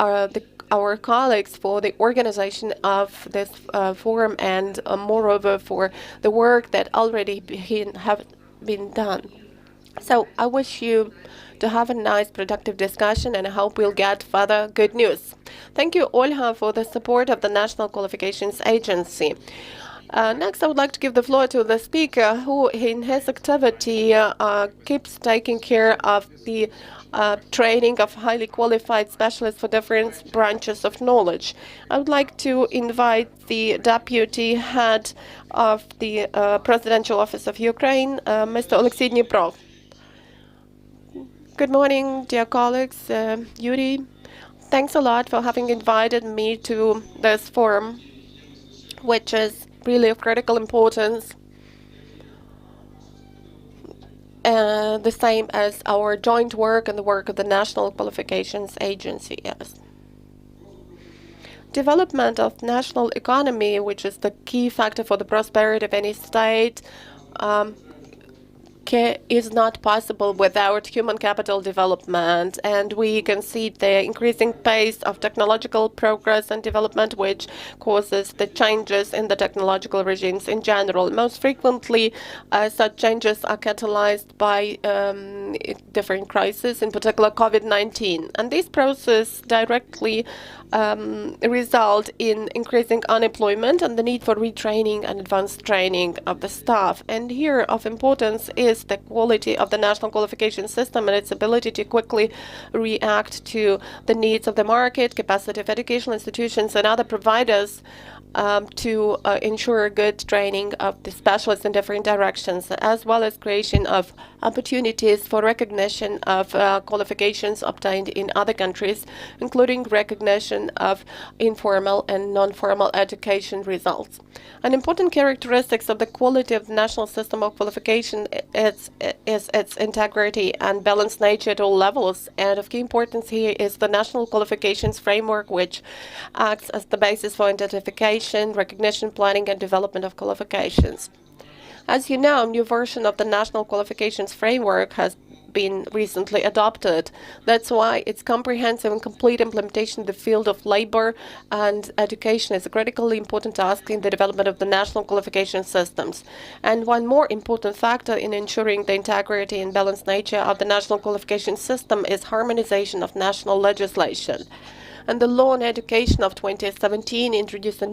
our colleagues for the organization of this forum and moreover for the work that already have been done. So I wish you to have a nice, productive discussion, and I hope we'll get further good news. Thank you, Olha, for the support of the National Qualifications Agency. Next, I would like to give the floor to the speaker who, in his activity, keeps taking care of the training of highly qualified specialists for different branches of knowledge. I would like to invite the Deputy Head of the Presidential Office of Ukraine, Mr. Alexei Dniprov. Good morning, dear colleagues. Yuri, thanks a lot for having invited me to this forum, which is really of critical importance, the same as our joint work and the work of the National Qualifications Agency. Yes. Development of national economy, which is the key factor for the prosperity of any state, is not possible without human capital development, and we can see the increasing pace of technological progress and development, which causes the changes in the technological regimes in general. Most frequently, such changes are catalyzed by different crises, in particular COVID-19, and this process directly result in increasing unemployment and the need for retraining and advanced training of the staff. And here of importance is the quality of the national qualification system and its ability to quickly react to the needs of the market, capacity of educational institutions and other providers to ensure good training of the specialists in different directions, as well as creation of opportunities for recognition of qualifications obtained in other countries, including recognition of informal and non-formal education results. An important characteristic of the quality of the national system of qualification is its integrity and balanced nature at all levels, and of key importance here is the national qualifications framework, which acts as the basis for identification, recognition, planning and development of qualifications. As you know, a new version of the National Qualifications Framework has been recently adopted. That's why its comprehensive and complete implementation in the field of labor and education is a critically important task in the development of the national qualification systems. And one more important factor in ensuring the integrity and balanced nature of the national qualification system is harmonization of national legislation. And the law on education of 2017 introduced a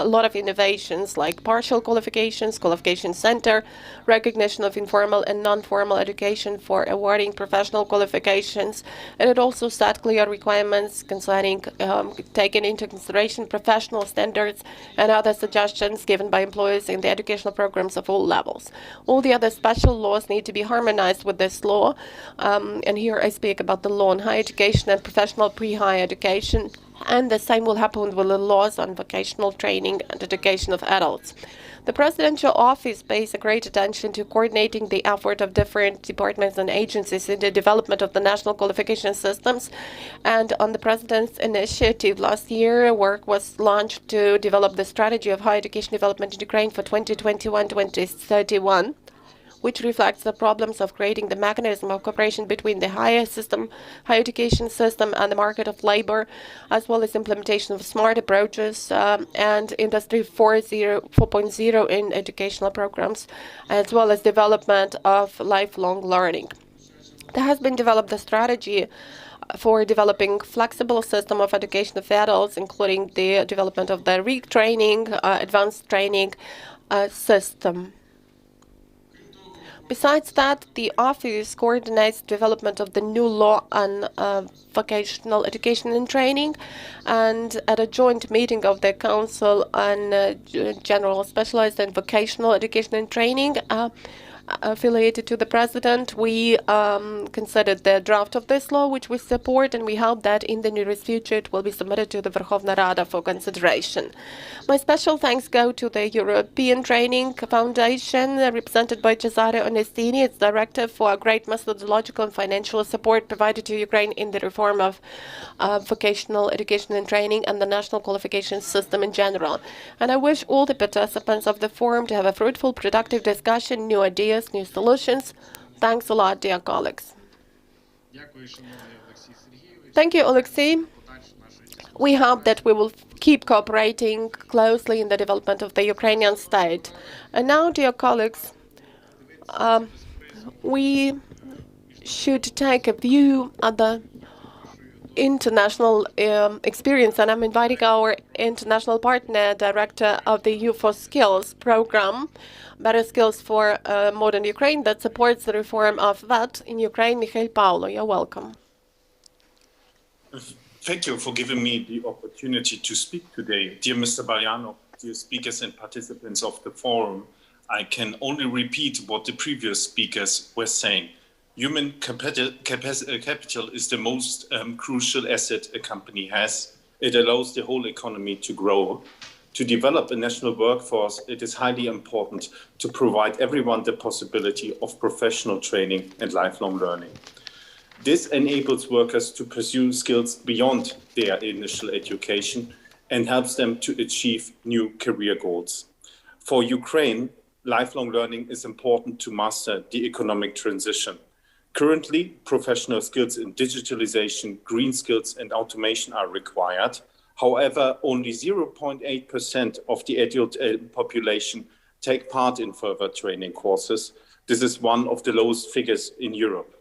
lot of innovations like partial qualifications, qualification center, recognition of informal and non-formal education for awarding professional qualifications, and it also set clear requirements concerning taking into consideration professional standards and other suggestions given by employers in the educational programs of all levels. All the other special laws need to be harmonized with this law, and here I speak about the law on higher education and professional pre-higher education, and the same will happen with the laws on vocational training and education of adults. The Presidential Office pays a great attention to coordinating the effort of different departments and agencies in the development of the national qualification systems. And on the President's initiative last year, work was launched to develop the strategy of higher education development in Ukraine for 2021-2031. which reflects the problems of creating the mechanism of cooperation between the higher education system and the market of labor, as well as implementation of smart approaches and Industry 4.0 in educational programs, as well as development of lifelong learning. There has been developed a strategy for developing flexible system of education of adults, including the development of the retraining, advanced training system. Besides that, the office coordinates development of the new law on vocational education and training, and at a joint meeting of the Council on General Specialized and Vocational Education and Training, affiliated to the President, we considered the draft of this law, which we support, and we hope that in the nearest future it will be submitted to the Verkhovna Rada for consideration. My special thanks go to the European Training Foundation, represented by Cesare Onestini, its director, for a great methodological and financial support provided to Ukraine in the reform of vocational education and training and the national qualification system in general. And I wish all the participants of the forum to have a fruitful, productive discussion, new ideas, new solutions. Thanks a lot, dear colleagues. Thank you, Alexei. We hope that we will keep cooperating closely in the development of the Ukrainian state. And now, dear colleagues, we should take a view at the international experience, and I'm inviting our international partner, director of the Youth for Skills program, Better Skills for Modern Ukraine, that supports the reform of that in Ukraine, Mikhail Paulo. You're welcome. Thank you for giving me the opportunity to speak today. Dear Mr. Baryanov, dear speakers and participants of the forum, I can only repeat what the previous speakers were saying. Human capital is the most crucial asset a company has. It allows the whole economy to grow. To develop a national workforce, it is highly important to provide everyone the possibility of professional training and lifelong learning. This enables workers to pursue skills beyond their initial education and helps them to achieve new career goals. For Ukraine, lifelong learning is important to master the economic transition. Currently, professional skills in digitalization, green skills, and automation are required. However, only 0.8% of the adult population take part in further training courses. This is one of the lowest figures in Europe.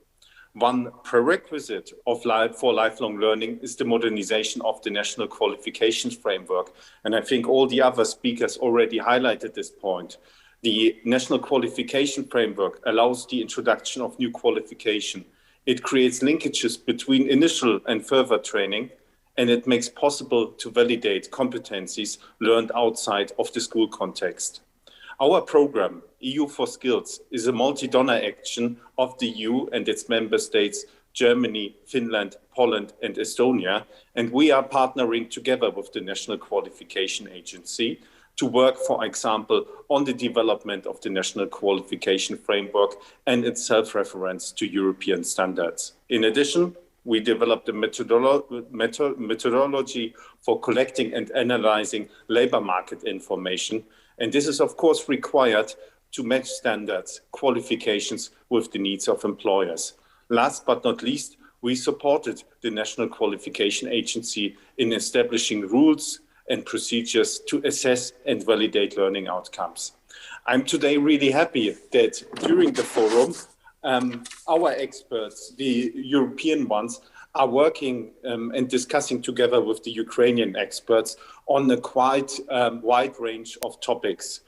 One prerequisite for lifelong learning is the modernization of the national qualifications framework. And I think all the other speakers already highlighted this point. The national qualification framework allows the introduction of new qualification. It creates linkages between initial and further training, and it makes possible to validate competencies learned outside of the school context. Our program, EU for Skills, is a multi-donor action of the EU and its member states, Germany, Finland, Poland, and Estonia, and we are partnering together with the National Qualification Agency to work, for example, on the development of the national qualification framework and its self-reference to European standards. In addition, we developed a methodology for collecting and analyzing labor market information. And this is, of course, required to match standards, qualifications with the needs of employers. Last but not least, we supported the National Qualification Agency in establishing rules and procedures to assess and validate learning outcomes. I'm today really happy that during the forum, our experts, the European ones, are working and discussing together with the Ukrainian experts on a quite wide range of topics.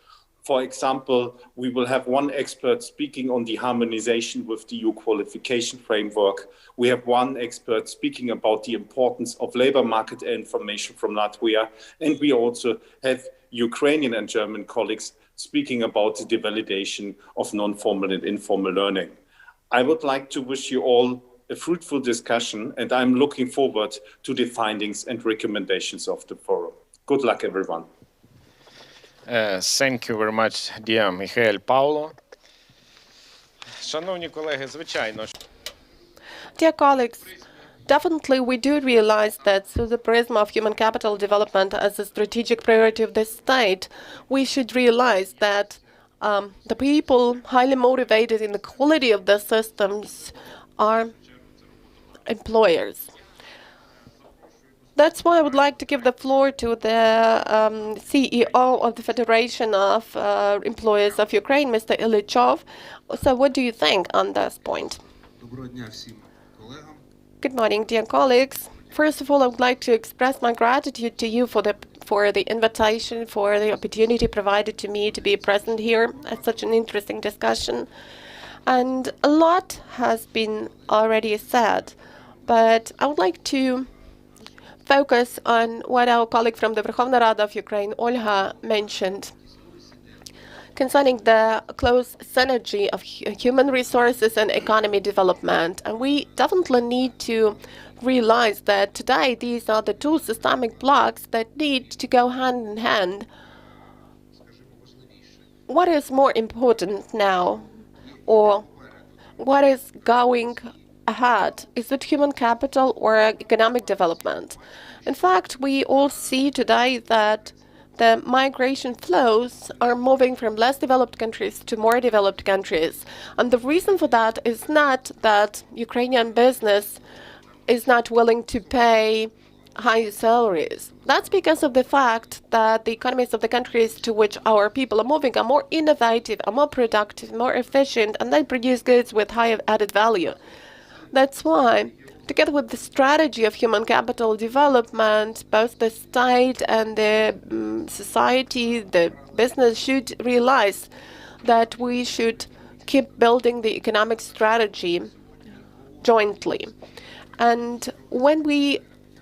For example, we will have one expert speaking on the harmonization with the EU qualification framework. We have one expert speaking about the importance of labor market information from Latvia. And we also have Ukrainian and German colleagues speaking about the validation of non-formal and informal learning. I would like to wish you all a fruitful discussion, and I'm looking forward to the findings and recommendations of the forum. Good luck, everyone. Thank you very much, dear Mikhail Paulo. Шановні колеги, звичайно. Dear colleagues, definitely we do realize that through the prism of human capital development as a strategic priority of the state, we should realize that the people highly motivated in the quality of the systems are employers. That's why I would like to give the floor to the CEO of the Federation of Employers of Ukraine, Mr. Ilichov. So what do you think on this point? Good morning, dear colleagues. First of all, I would like to express my gratitude to you for the invitation, for the opportunity provided to me to be present here at such an interesting discussion. And a lot has been already said, but I would like to focus on what our colleague from the Verkhovna Rada of Ukraine, Olga, mentioned concerning the close synergy of human resources and economy development. And we definitely need to realize that today these are the two systemic blocks that need to go hand in hand. What is more important now, or what is going ahead? Is it human capital or economic development? In fact, we all see today that the migration flows are moving from less developed countries to more developed countries. And the reason for that is not that Ukrainian business is not willing to pay high salaries. That's because of the fact that the economies of the countries to which our people are moving are more innovative, are more productive, more efficient, and they produce goods with high added value. That's why, together with the strategy of human capital development, both the state and the society, the business should realize that we should keep building the economic strategy jointly. And when we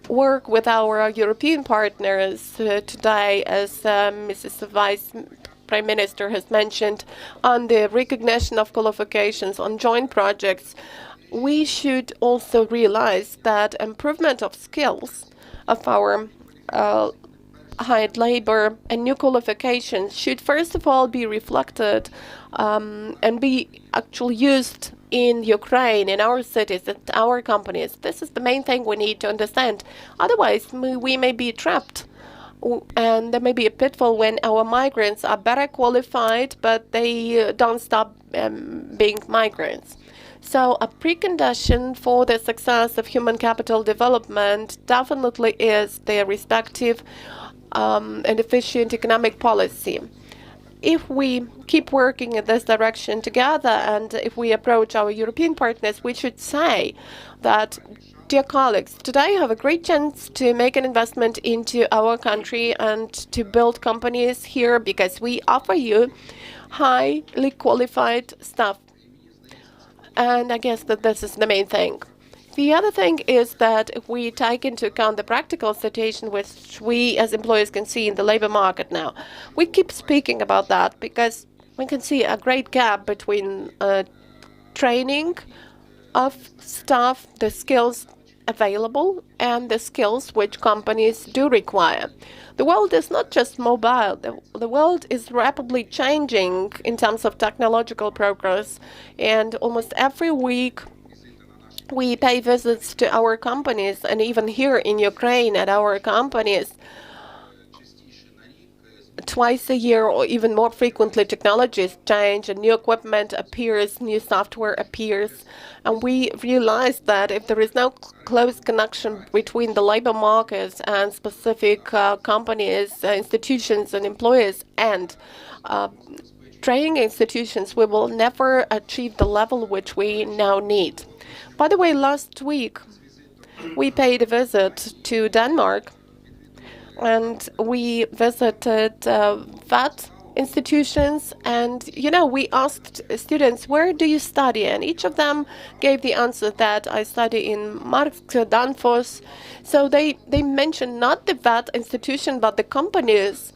work with our European partners today, as Mrs. Vice Prime Minister has mentioned, on the recognition of qualifications on joint projects, we should also realize that improvement of skills of our hired labor and new qualifications should first of all be reflected and be actually used in Ukraine, in our cities, at our companies. This is the main thing we need to understand. Otherwise, we may be trapped. And there may be a pitfall when our migrants are better qualified, but they don't stop being migrants. So a precondition for the success of human capital development definitely is their respective and efficient economic policy. If we keep working in this direction together, and if we approach our European partners, we should say that, dear colleagues, today you have a great chance to make an investment into our country and to build companies here because we offer you highly qualified staff. And I guess that this is the main thing. The other thing is that if we take into account the practical situation which we as employers can see in the labor market now, we keep speaking about that because we can see a great gap between training of staff, the skills available, and the skills which companies do require. The world is not just mobile. The world is rapidly changing in terms of technological progress, and almost every week we pay visits to our companies, and even here in Ukraine at our companies, twice a year or even more frequently, technologies change and new equipment appears, new software appears. And we realize that if there is no close connection between the labor markets and specific companies, institutions and employers and training institutions, we will never achieve the level which we now need. By the way, last week we paid a visit to Denmark, and we visited VAT institutions, and we asked students, where do you study? And each of them gave the answer that I study in Mark Danfoss. So they mentioned not the VAT institution but the companies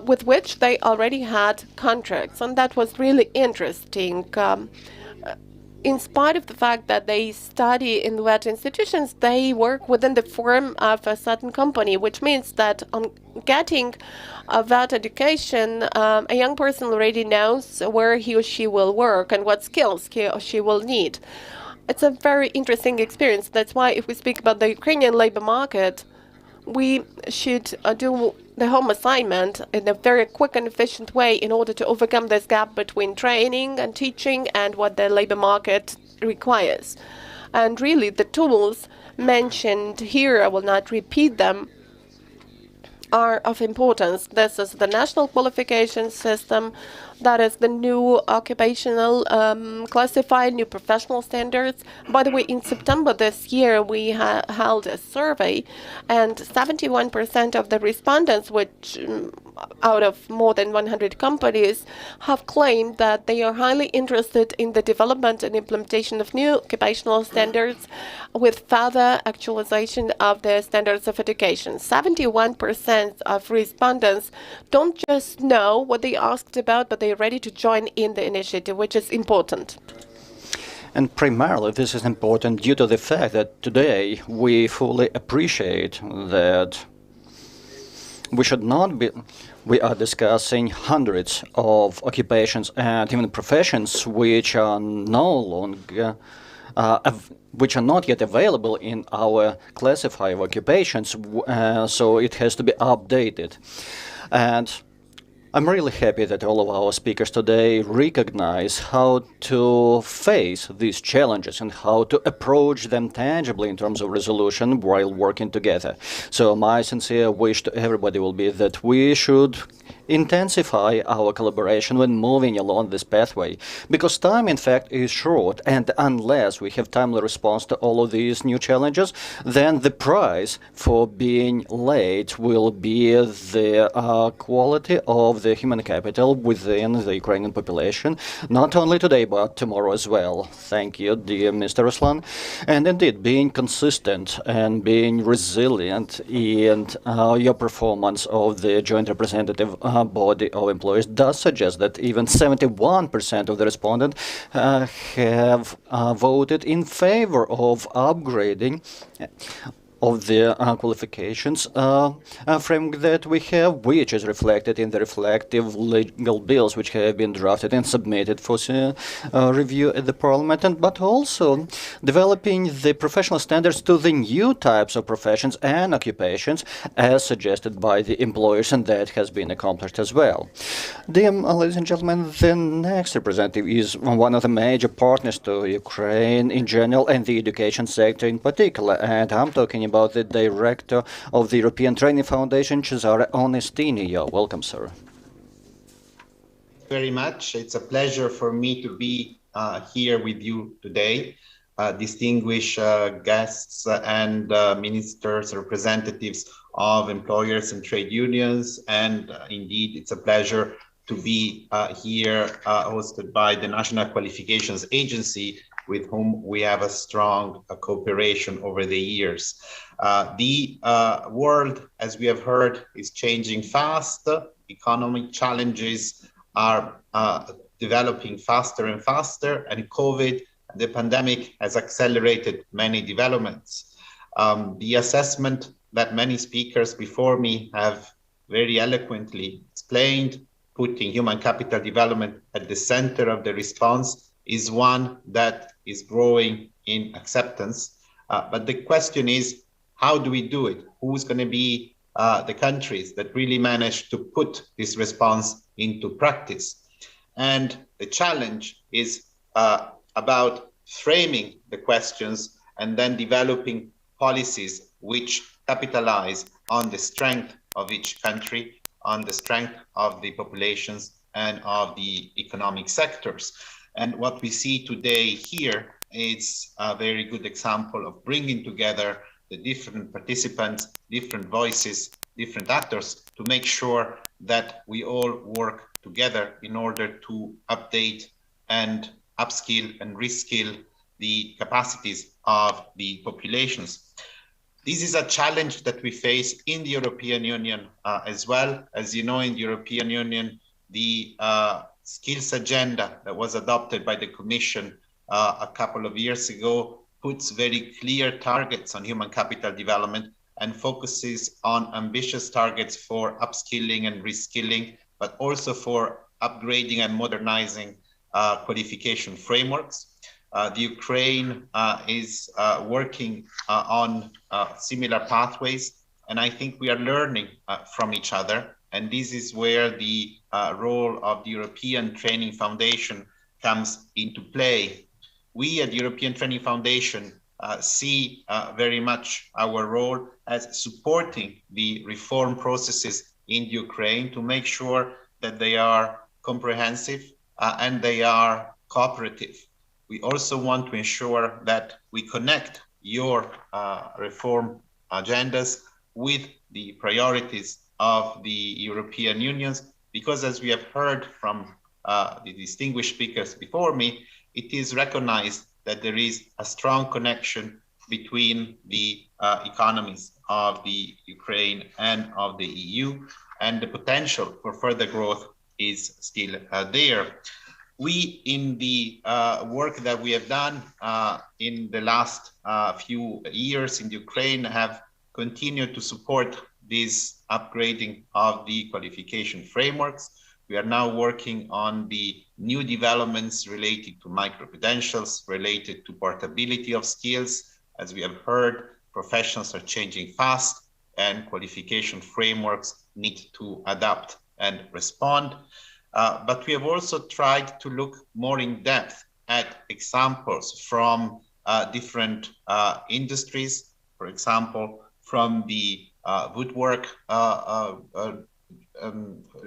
with which they already had contracts, and that was really interesting. In spite of the fact that they study in VAT institutions, they work within the firm of a certain company, which means that on getting a VAT education, a young person already knows where he or she will work and what skills he or she will need. It's a very interesting experience. That's why if we speak about the Ukrainian labor market, we should do the home assignment in a very quick and efficient way in order to overcome this gap between training and teaching and what the labor market requires. And really, the tools mentioned here, I will not repeat them, are of importance. This is the national qualification system, that is the new occupational classified new professional standards. By the way, in September this year, we held a survey, and 71% of the respondents, which out of more than 100 companies, have claimed that they are highly interested in the development and implementation of new occupational standards with further actualization of the standards of education. 71% of respondents don't just know what they asked about, but they're ready to join in the initiative, which is important. And primarily, this is important due to the fact that today we fully appreciate that we are discussing hundreds of occupations and even professions which are no longer which are not yet available in our classified occupations, so it has to be updated. And I'm really happy that all of our speakers today recognize how to face these challenges and how to approach them tangibly in terms of resolution while working together. So my sincere wish to everybody will be that we should intensify our collaboration when moving along this pathway, because time, in fact, is short, and unless we have timely response to all of these new challenges, then the price for being late will be the quality of the human capital within the Ukrainian population, not only today, but tomorrow as well. Thank you, dear Mr. Ruslan. And indeed, being consistent and being resilient in your performance of the joint representative body of employers does suggest that even 71% of the respondents have voted in favor of upgrading of the qualifications framework that we have, which is reflected in the reflective legal bills which have been drafted and submitted for review at the Parliament, but also developing the professional standards to the new types of professions and occupations as suggested by the employers, and that has been accomplished as well. Dear ladies and gentlemen, the next representative is one of the major partners to Ukraine in general and the education sector in particular, and I'm talking about the director of the European Training Foundation, Cesare Onestini. You're welcome, sir. Very much. It's a pleasure for me to be here with you today, distinguished guests and ministers, representatives of employers and trade unions, and indeed it's a pleasure to be here hosted by the National Qualifications Agency, with whom we have a strong cooperation over the years. The world, as we have heard, is changing fast. Economic challenges are developing faster and faster, and COVID, the pandemic, has accelerated many developments. The assessment that many speakers before me have very eloquently explained, putting human capital development at the center of the response, is one that is growing in acceptance. But the question is, how do we do it? Who's going to be the countries that really manage to put this response into practice? And the challenge is about framing the questions and then developing policies which capitalize on the strength of each country, on the strength of the populations and of the economic sectors. And what we see today here is a very good example of bringing together the different participants, different voices, different actors to make sure that we all work together in order to update and upskill and reskill the capacities of the populations. This is a challenge that we face in the European Union as well. As you know, in the European Union, the skills agenda that was adopted by the Commission a couple of years ago puts very clear targets on human capital development and focuses on ambitious targets for upskilling and reskilling, but also for upgrading and modernizing qualification frameworks. The Ukraine is working on similar pathways and I think we are learning from each other. And this is where the role of the European Training Foundation comes into play. We at the European Training Foundation see very much our role as supporting the reform processes in Ukraine to make sure that they are comprehensive and they are cooperative. We also want to ensure that we connect your reform agendas with the priorities of the European Union, because as we have heard from the distinguished speakers before me, it is recognized that there is a strong connection between the economies of the Ukraine and of the EU, and the potential for further growth is still there. We, in the work that we have done in the last few years in Ukraine, have continued to support this upgrading of the qualification frameworks. We are now working on the new developments related to micro-credentials, related to portability of skills. As we have heard, professions are changing fast and qualification frameworks need to adapt and respond. But we have also tried to look more in depth at examples from different industries, for example, from the woodwork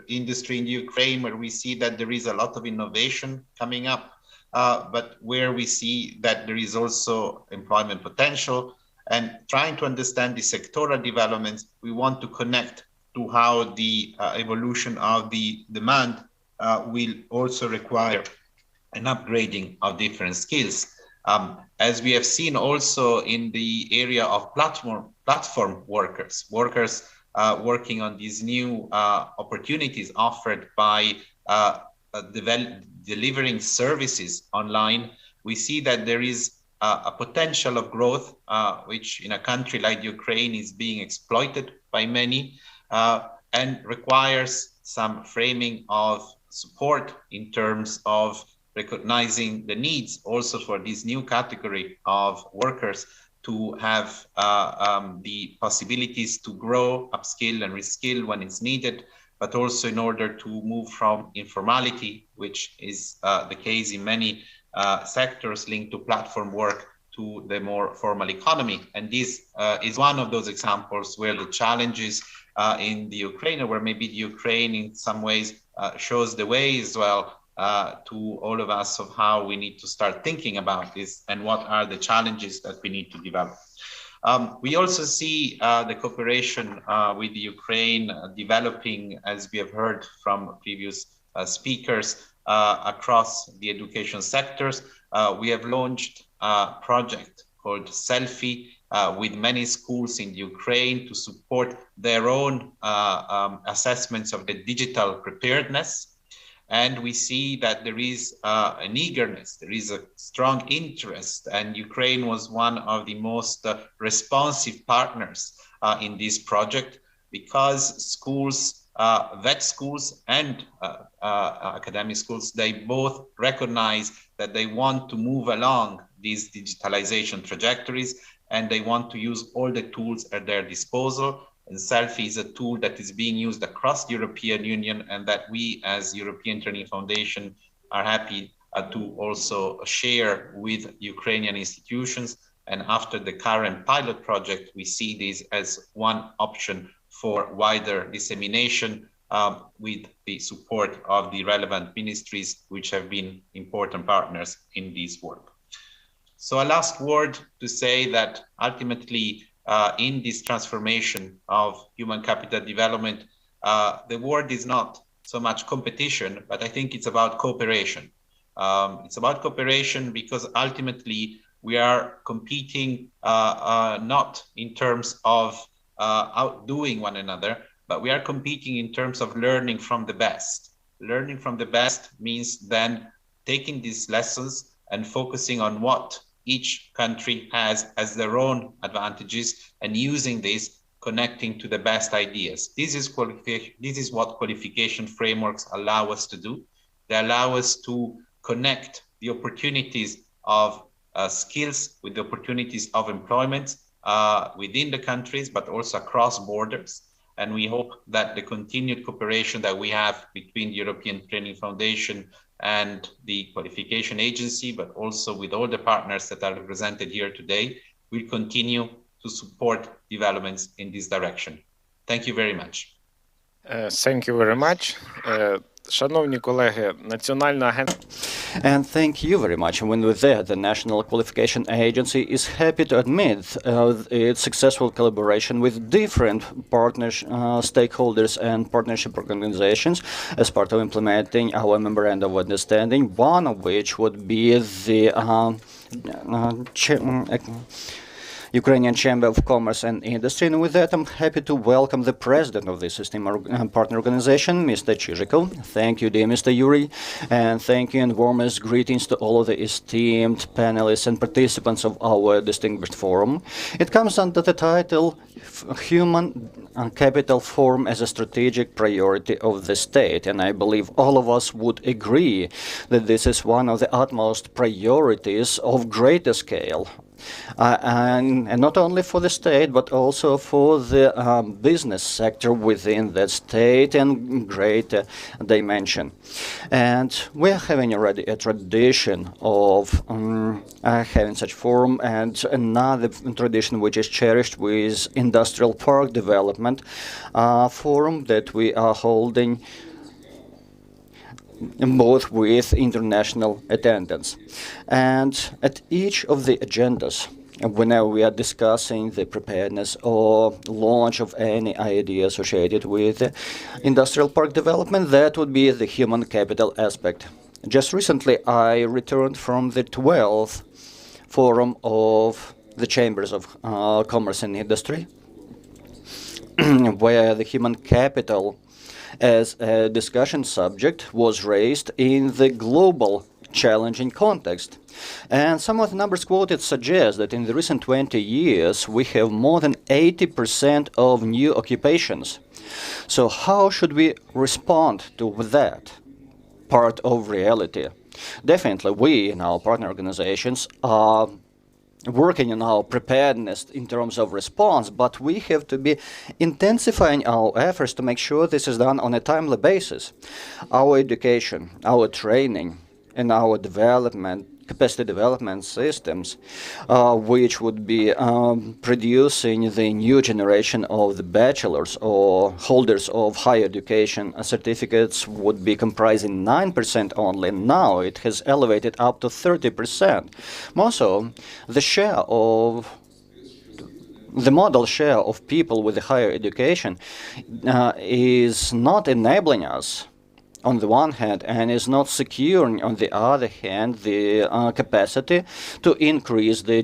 industry in Ukraine, where we see that there is a lot of innovation coming up, but where we see that there is also employment potential. And trying to understand the sectoral developments, we want to connect to how the evolution of the demand will also require an upgrading of different skills. As we have seen also in the area of platform workers working on these new opportunities offered by delivering services online, we see that there is a potential of growth, which in a country like Ukraine is being exploited by many and requires some framing of support in terms of recognizing the needs also for this new category of workers to have the possibilities to grow, upskill and reskill when it's needed, but also in order to move from informality, which is the case in many sectors linked to platform work, to the more formal economy. And this is one of those examples where the challenges in the Ukraine, or where maybe the Ukraine in some ways shows the way as well to all of us of how we need to start thinking about this and what are the challenges that we need to develop. We also see the cooperation with the Ukraine developing, as we have heard from previous speakers, across the education sectors. We have launched a project called Selfie with many schools in Ukraine to support their own assessments of the digital preparedness. And we see that there is an eagerness, there is a strong interest, and Ukraine was one of the most responsive partners in this project, because schools, vet schools and academic schools, they both recognize that they want to move along these digitalization trajectories, and they want to use all the tools at their disposal. And Selfie is a tool that is being used across the European Union, and that we as European Training Foundation are happy to also share with Ukrainian institutions. And after the current pilot project, we see this as one option for wider dissemination with the support of the relevant ministries, which have been important partners in this work. So a last word to say that ultimately, in this transformation of human capital development, the word is not so much competition, but I think it's about cooperation. It's about cooperation because ultimately we are competing not in terms of outdoing one another, but we are competing in terms of learning from the best. Learning from the best means then taking these lessons and focusing on what each country has as their own advantages and using this, connecting to the best ideas. This is what qualification frameworks allow us to do. They allow us to connect the opportunities of skills with the opportunities of employment, within the countries, but also across borders. And we hope that the continued cooperation that we have between the European Training Foundation and the Qualification Agency, but also with all the partners that are represented here today, will continue to support developments in this direction. Thank you very much. Thank you very much. Шановні колеги, Національне агентство And thank you very much. And with that, the National Qualification Agency is happy to admit its successful collaboration with different stakeholders and partnership organizations as part of implementing our memorandum of understanding, one of which would be the Ukrainian Chamber of Commerce and Industry. And with that, I'm happy to welcome the president of this system partner organization, Mr. Chizhikov. Thank you, dear Mr. Yuri, and thank you and warmest greetings to all of the esteemed panelists and participants of our distinguished forum. It comes under the title Human Capital Forum as a Strategic Priority of the State, and I believe all of us would agree that this is one of the utmost priorities of greater scale. And not only for the state, but also for the business sector within that state and greater dimension. And we're having already a tradition of having such forum, and another tradition which is cherished with Industrial Park Development Forum that we are holding both with international attendance. And at each of the agendas, whenever we are discussing the preparedness or launch of any idea associated with industrial park development, that would be the human capital aspect. Just recently, I returned from the 12th Forum of the Chambers of Commerce and Industry, where the human capital as a discussion subject was raised in the global challenging context. And some of the numbers quoted suggest that in the recent 20 years we have more than 80% of new occupations. So how should we respond to that part of reality? Definitely we in our partner organizations are working on our preparedness in terms of response, but we have to be intensifying our efforts to make sure this is done on a timely basis. Our education, our training, and our development, capacity development systems, which would be producing the new generation of the bachelors or holders of higher education certificates, would be comprising 9% only. Now it has elevated up to 30%. More so, the model share of people with a higher education is not enabling us on the one hand, and is not securing on the other hand the capacity to increase the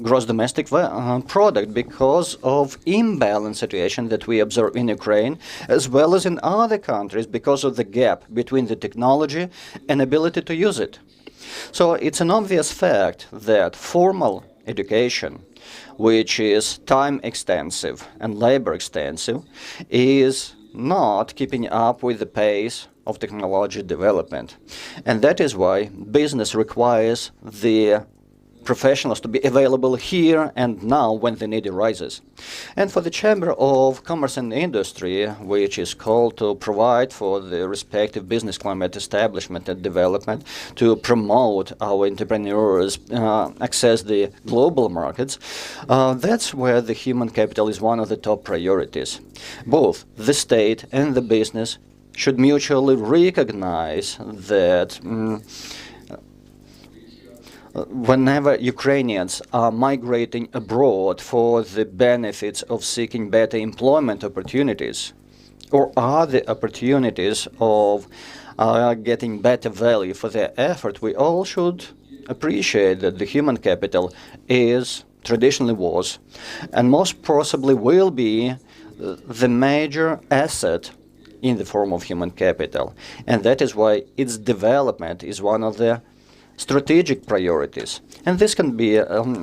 gross domestic product because of imbalance situation that we observe in Ukraine as well as in other countries because of the gap between the technology and ability to use it. So it's an obvious fact that formal education, which is time extensive and labor extensive, is not keeping up with the pace of technology development. And that is why business requires the professionals to be available here and now when the need arises. And for the Chamber of Commerce and Industry, which is called to provide for the respective business climate establishment and development, to promote our entrepreneurs, access the global markets, that's where the human capital is one of the top priorities. Both the state and the business should mutually recognize that whenever Ukrainians are migrating abroad for the benefits of seeking better employment opportunities or other opportunities of getting better value for their effort, we all should appreciate that the human capital is, traditionally was, and most possibly will be the major asset in the form of human capital. And that is why its development is one of the strategic priorities. And this can be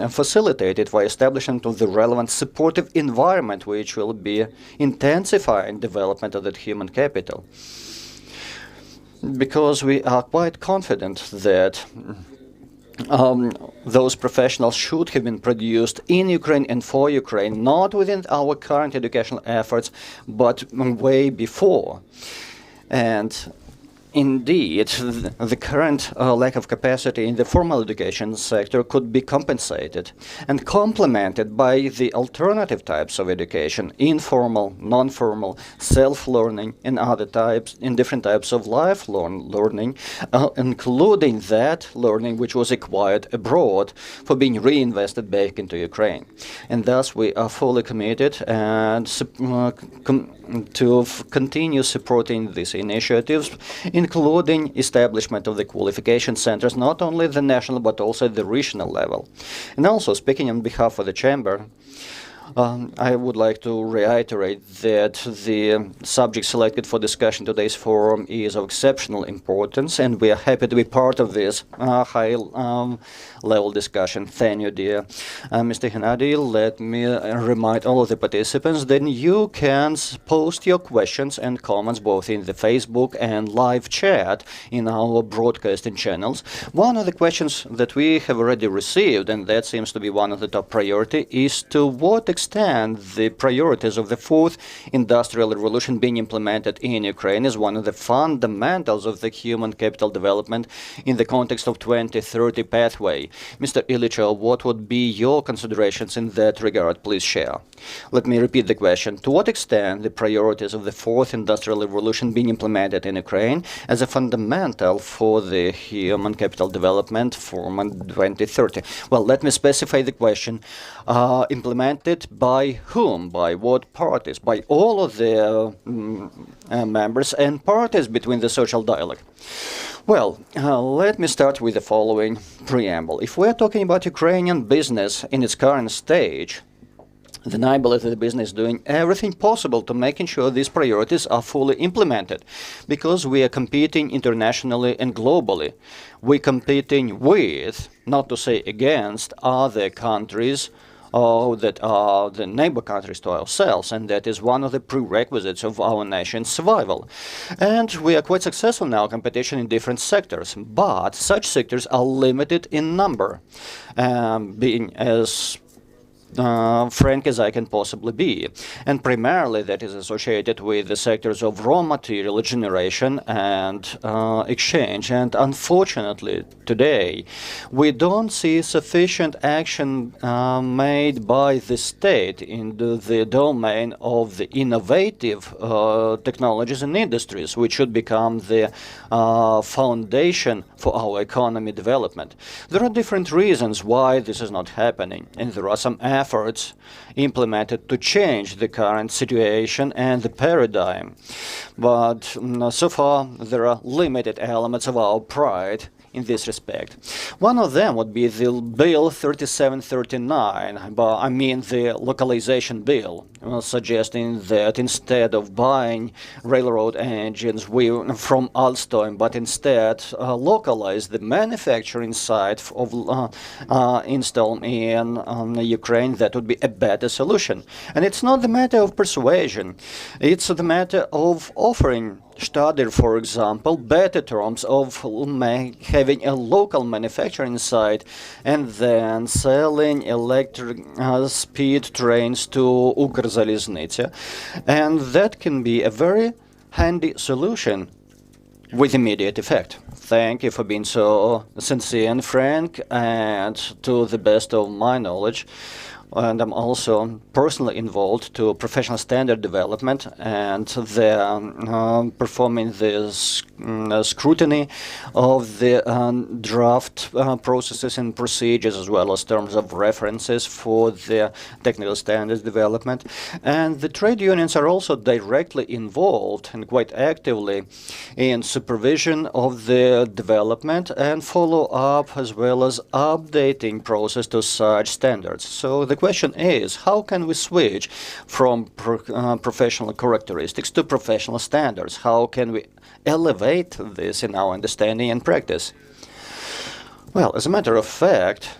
facilitated by establishment of the relevant supportive environment which will be intensifying development of that human capital. Because we are quite confident that those professionals should have been produced in Ukraine and for Ukraine, not within our current educational efforts, but way before. And indeed, the current lack of capacity in the formal education sector could be compensated and complemented by the alternative types of education, informal, non-formal, self-learning, and other types, in different types of lifelong learning, including that learning which was acquired abroad for being reinvested back into Ukraine. And thus we are fully committed and to continue supporting these initiatives, including establishment of the qualification centers, not only at the national but also at the regional level. And also, speaking on behalf of the Chamber, I would like to reiterate that the subject selected for discussion today's forum is of exceptional importance, and we are happy to be part of this high-level discussion. Thank you, dear Mr. Hennady. Let me remind all of the participants that you can post your questions and comments both in the Facebook and live chat in our broadcasting channels. One of the questions that we have already received, and that seems to be one of the top priority, is to what extent the priorities of the fourth industrial revolution being implemented in Ukraine is one of the fundamentals of the human capital development in the context of 2030 pathway. Mr. Ilitchev, what would be your considerations in that regard? Please share. Let me repeat the question. To what extent the priorities of the fourth industrial revolution being implemented in Ukraine as a fundamental for the human capital development for 2030? Well, let me specify the question. Implemented by whom? By what parties? By all of the members and parties between the social dialogue. Well, let me start with the following preamble. If we're talking about Ukrainian business in its current stage, then I believe that the business is doing everything possible to making sure these priorities are fully implemented, because we are competing internationally and globally. We're competing with, not to say against, other countries that are the neighbor countries to ourselves, and that is one of the prerequisites of our nation's survival. And we are quite successful in our competition in different sectors, but such sectors are limited in number, being as frank as I can possibly be. And primarily that is associated with the sectors of raw material generation and exchange. And unfortunately, today, we don't see sufficient action made by the state in the domain of the innovative technologies and industries, which should become the foundation for our economy development. There are different reasons why this is not happening, and there are some efforts implemented to change the current situation and the paradigm. But so far, there are limited elements of our pride in this respect. One of them would be the Bill 3739, I mean the localization bill, suggesting that instead of buying railroad engines from Alstom, but instead localize the manufacturing site of install in Ukraine. That would be a better solution. And it's not the matter of persuasion, it's the matter of offering Stadler, for example, better terms of having a local manufacturing site and then selling electric speed trains to Ukrzaliznytsia. And that can be a very handy solution with immediate effect. Thank you for being so sincere and frank, and to the best of my knowledge. And I'm also personally involved to professional standard development, and performing this scrutiny of the draft processes and procedures, as well as terms of references for the technical standards development. And the trade unions are also directly involved and quite actively in supervision of the development and follow-up, as well as updating process to such standards. So the question is, how can we switch from professional characteristics to professional standards? How can we elevate this in our understanding and practice? Well, as a matter of fact,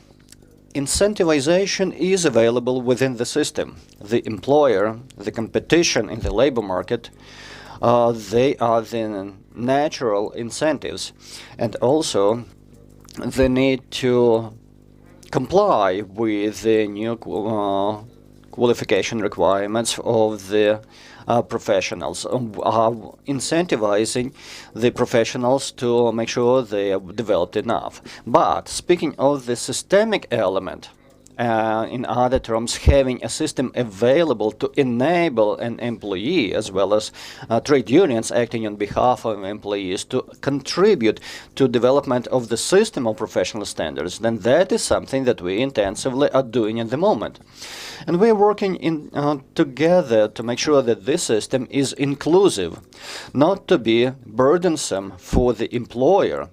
incentivization is available within the system. The employer, the competition in the labor market, they are the natural incentives, and also the need to comply with the new qualification requirements of the professionals, incentivizing the professionals to make sure they are developed enough. But speaking of the systemic element, in other terms, having a system available to enable an employee as well as trade unions acting on behalf of employees to contribute to development of the system of professional standards, then that is something that we intensively are doing at the moment. And we are working together to make sure that this system is inclusive, not to be burdensome for the employer,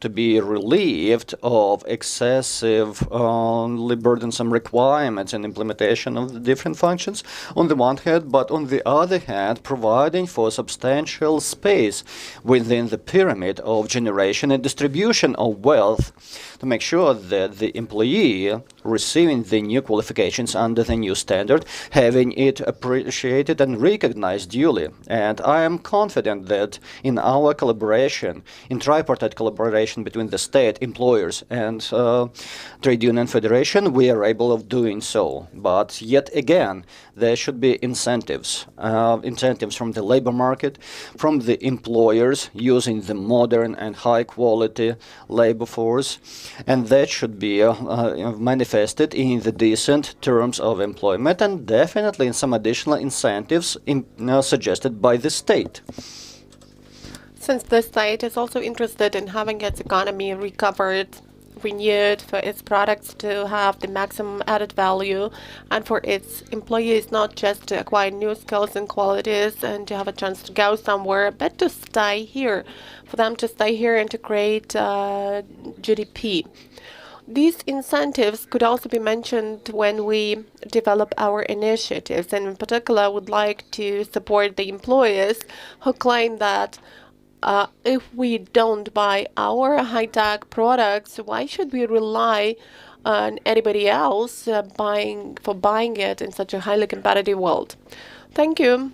to be relieved of excessive burdensome requirements and implementation of the different functions on the one hand, but on the other hand providing for substantial space within the pyramid of generation and distribution of wealth to make sure that the employee receiving the new qualifications under the new standard, having it appreciated and recognized duly. And I am confident that in our collaboration, in tripartite collaboration between the state, employers, and trade union federation, we are able of doing so. But yet again, there should be incentives from the labor market, from the employers using the modern and high-quality labor force, and that should be manifested in the decent terms of employment and definitely in some additional incentives suggested by the state. Since the state is also interested in having its economy recovered, renewed, for its products to have the maximum added value, and for its employees not just to acquire new skills and qualities and to have a chance to go somewhere, but to stay here, for them to stay here and to create GDP. These incentives could also be mentioned when we develop our initiatives, and in particular, I would like to support the employers who claim that if we don't buy our high-tech products, why should we rely on anybody else buying it in such a highly competitive world? Thank you.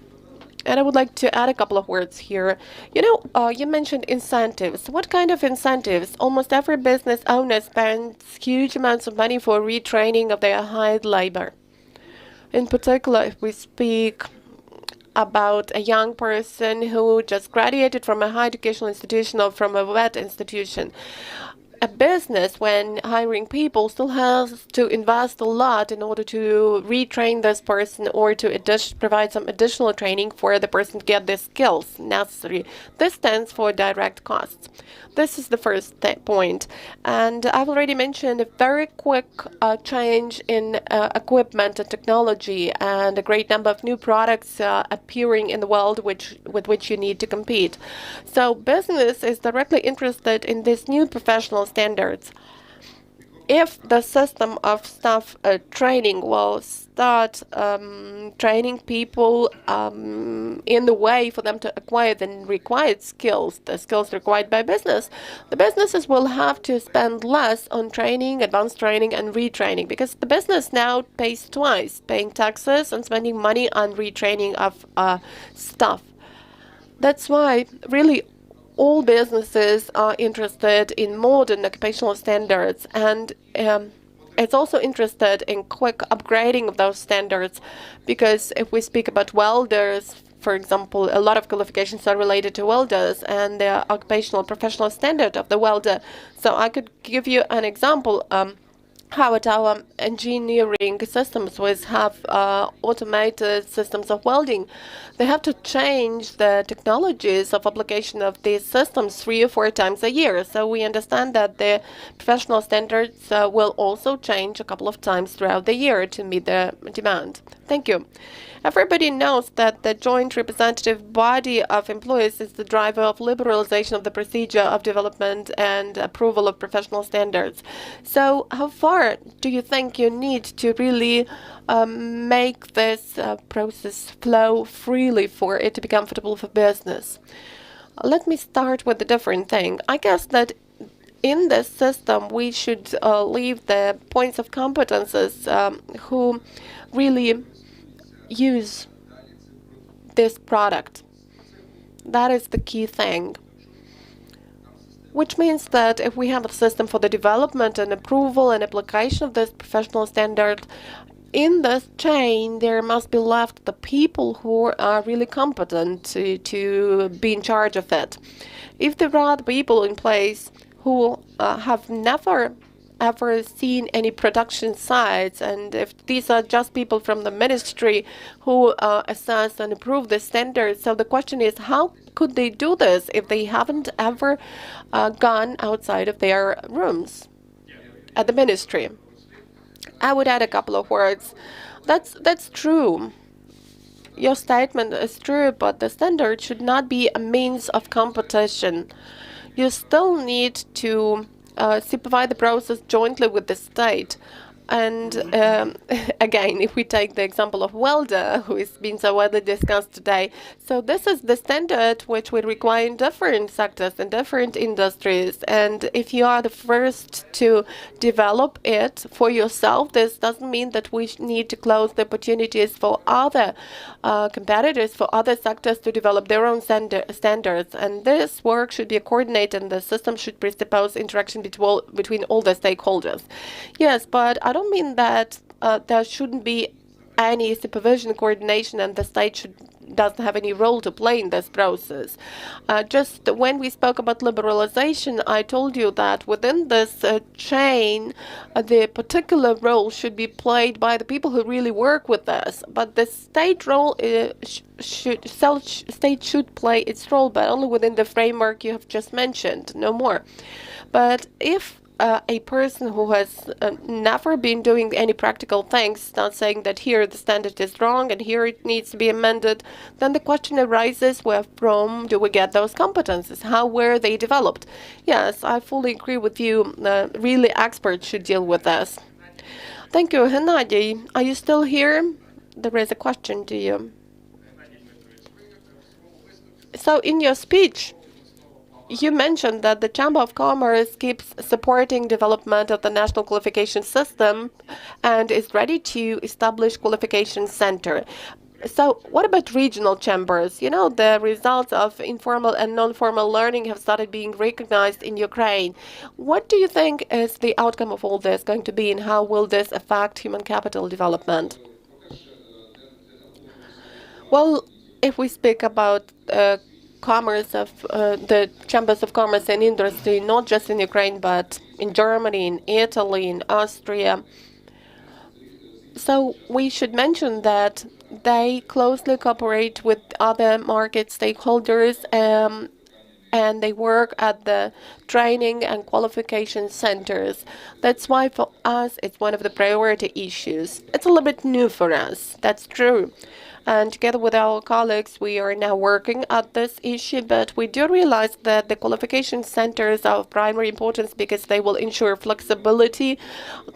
And I would like to add a couple of words here. You mentioned incentives. What kind of incentives? Almost every business owner spends huge amounts of money for retraining of their hired labor. In particular, if we speak about a young person who just graduated from a higher educational institution or from a VET institution. A business, when hiring people, still has to invest a lot in order to retrain this person or to provide some additional training for the person to get the skills necessary. This stands for direct costs. This is the first point. And I've already mentioned a very quick change in equipment and technology and a great number of new products appearing in the world with which you need to compete. So business is directly interested in these new professional standards. If the system of staff training will start training people in the way for them to acquire the required skills, the skills required by business, the businesses will have to spend less on training, advanced training, and retraining, because the business now pays twice, paying taxes and spending money on retraining of staff. That's why really all businesses are interested in modern occupational standards, and it's also interested in quick upgrading of those standards, because if we speak about welders, for example, a lot of qualifications are related to welders and the occupational professional standard of the welder. So I could give you an example. How at our engineering systems have automated systems of welding, they have to change the technologies of application of these systems 3 or 4 times a year. So we understand that the professional standards will also change a couple of times throughout the year to meet the demand. Thank you. Everybody knows that the joint representative body of employees is the driver of liberalization of the procedure of development and approval of professional standards. So how far do you think you need to really make this process flow freely for it to be comfortable for business? Let me start with a different thing. I guess that in this system, we should leave the points of competences who really use this product. That is the key thing. which means that if we have a system for the development and approval and application of this professional standard, in this chain, there must be left the people who are really competent to be in charge of it. If there are the people in place who have never ever seen any production sites, and if these are just people from the ministry who assess and approve the standards, so the question is, how could they do this if they haven't ever gone outside of their rooms at the ministry? I would add a couple of words. That's true. Your statement is true, but the standard should not be a means of competition. You still need to supervise the process jointly with the state. And again, if we take the example of welder, who is being so widely discussed today, so this is the standard which we require in different sectors and different industries. And if you are the first to develop it for yourself, this doesn't mean that we need to close the opportunities for other competitors, for other sectors to develop their own standards. And this work should be coordinated, and the system should presuppose interaction between all the stakeholders. Yes, but I don't mean that there shouldn't be any supervision, coordination, and the state doesn't have any role to play in this process. Just when we spoke about liberalization, I told you that within this chain, the particular role should be played by the people who really work with us. But the state role state should play its role, but only within the framework you have just mentioned, no more. But if a person who has never been doing any practical things, not saying that here the standard is wrong and here it needs to be amended, then the question arises, where from do we get those competences? How were they developed? Yes, I fully agree with you. Really, experts should deal with this. Thank you. Hennady, are you still here? There is a question to you. So in your speech, you mentioned that the Chamber of Commerce keeps supporting development of the national qualification system and is ready to establish qualification center. So what about regional chambers? You know, the results of informal and non-formal learning have started being recognized in Ukraine. What do you think is the outcome of all this going to be, and how will this affect human capital development? Well, if we speak about commerce of the chambers of commerce and industry, not just in Ukraine, but in Germany, in Italy, in Austria. So we should mention that they closely cooperate with other market stakeholders and they work at the training and qualification centers. That's why for us it's one of the priority issues. It's a little bit new for us, that's true. And together with our colleagues, we are now working at this issue, but we do realize that the qualification centers are of primary importance because they will ensure flexibility,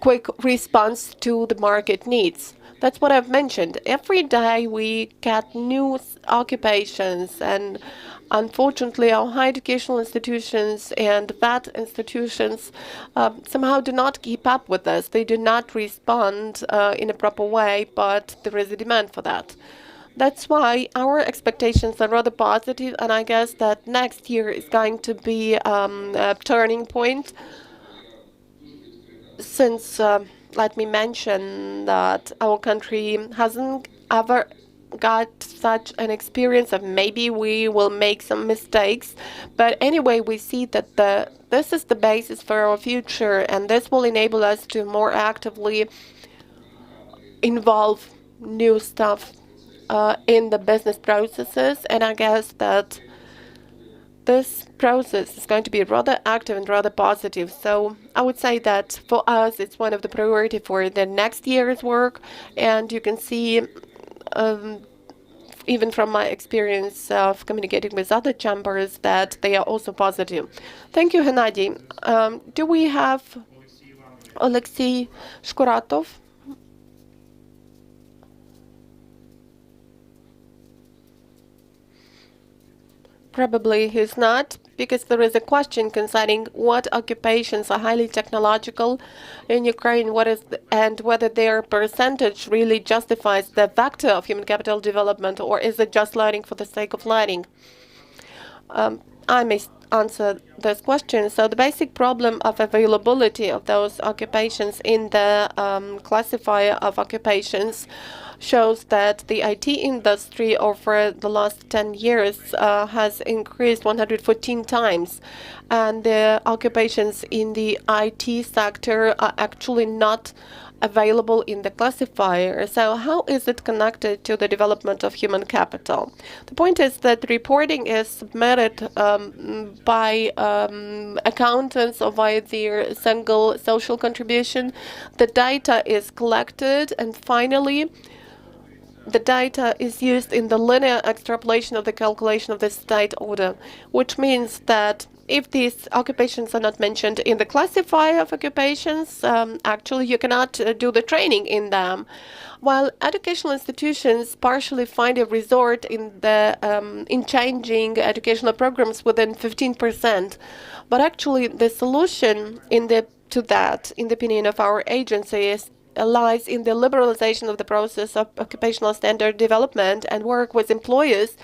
quick response to the market needs. That's what I've mentioned. Every day we get new occupations, and unfortunately our higher educational institutions and vet institutions somehow do not keep up with this. They do not respond in a proper way, but there is a demand for that. That's why our expectations are rather positive, and I guess that next year is going to be a turning point, since let me mention that our country hasn't ever got such an experience of maybe we will make some mistakes. But anyway, we see that this is the basis for our future, and this will enable us to more actively involve new stuff in the business processes. And I guess that this process is going to be rather active and rather positive. So I would say that for us, it's one of the priority for the next year's work. And you can see, even from my experience of communicating with other chambers, that they are also positive. Thank you, Hennady. Do we have Alexei Shkuratov? Probably he's not, because there is a question concerning what occupations are highly technological in Ukraine, and whether their percentage really justifies the vector of human capital development, or is it just learning for the sake of learning? I may answer this question. So the basic problem of availability of those occupations in the classifier of occupations shows that the IT industry over the last 10 years has increased 114 times, and the occupations in the IT sector are actually not available in the classifier. So how is it connected to the development of human capital? The point is that reporting is submitted by accountants or via their single social contribution. The data is collected, and finally the data is used in the linear extrapolation of the calculation of the state order, which means that if these occupations are not mentioned in the classifier of occupations, actually you cannot do the training in them. While educational institutions partially find a resort in changing educational programs within 15%, but actually the solution to that, in the opinion of our agency, lies in the liberalization of the process of occupational standard development and work with employers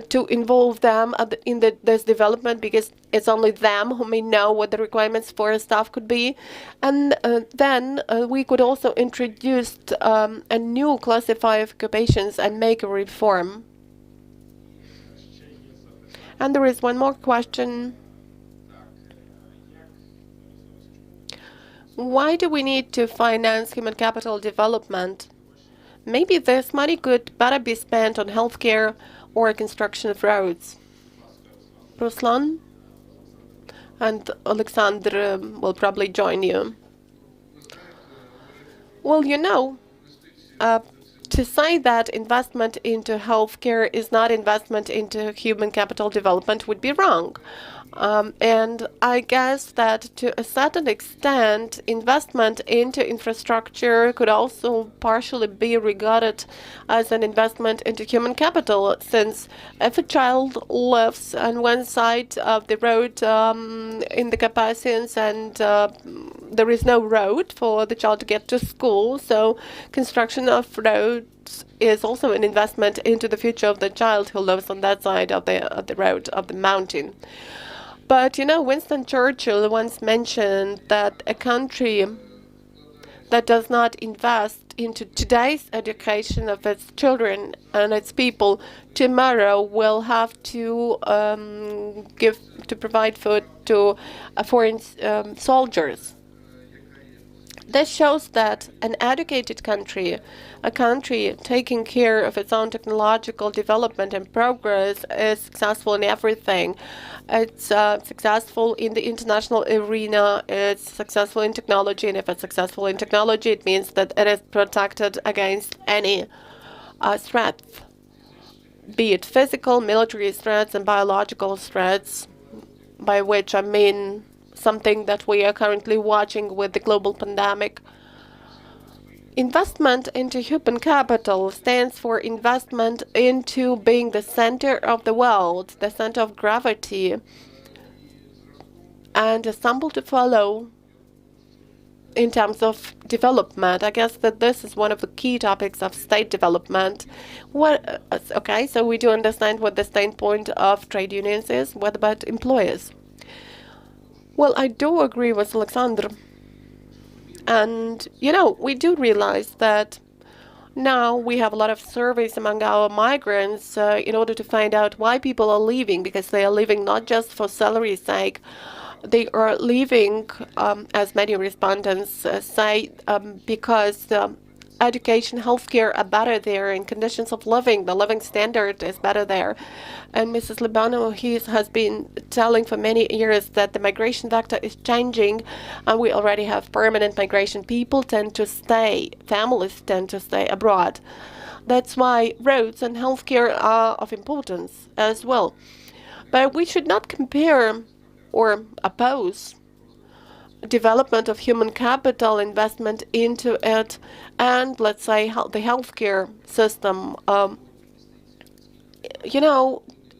to involve them in this development, because it's only them who may know what the requirements for staff could be. And then we could also introduce a new classifier of occupations and make a reform. And there is one more question. Why do we need to finance human capital development? Maybe this money could better be spent on healthcare or construction of roads. Ruslan and Alexander will probably join you. Well, to say that investment into healthcare is not investment into human capital development would be wrong. And I guess that to a certain extent, investment into infrastructure could also partially be regarded as an investment into human capital, since if a child lives on one side of the road in the Carpathians and there is no road for the child to get to school, so construction of roads is also an investment into the future of the child who lives on that side of the road, of the mountain. But Winston Churchill once mentioned that a country that does not invest into today's education of its children and its people tomorrow will have to provide food to foreign soldiers. This shows that an educated country, a country taking care of its own technological development and progress, is successful in everything. It's successful in the international arena, it's successful in technology, and if it's successful in technology, it means that it is protected against any threat, be it physical, military threats, and biological threats, by which I mean something that we are currently watching with the global pandemic. Investment into human capital stands for investment into being the center of the world, the center of gravity, and a sample to follow in terms of development. I guess that this is one of the key topics of state development. Okay, so we do understand what the standpoint of trade unions is. What about employers? Well, I do agree with Alexander. And, we do realize that now we have a lot of surveys among our migrants in order to find out why people are leaving, because they are leaving not just for salary's sake. They are leaving, as many respondents say, because education, healthcare are better there, and conditions of living, the living standard is better there. And Mrs. Libano, has been telling for many years that the migration vector is changing, and we already have permanent migration. People tend to stay, families tend to stay abroad. That's why roads and healthcare are of importance as well. But we should not compare or oppose development of human capital investment into it and, let's say, the healthcare system.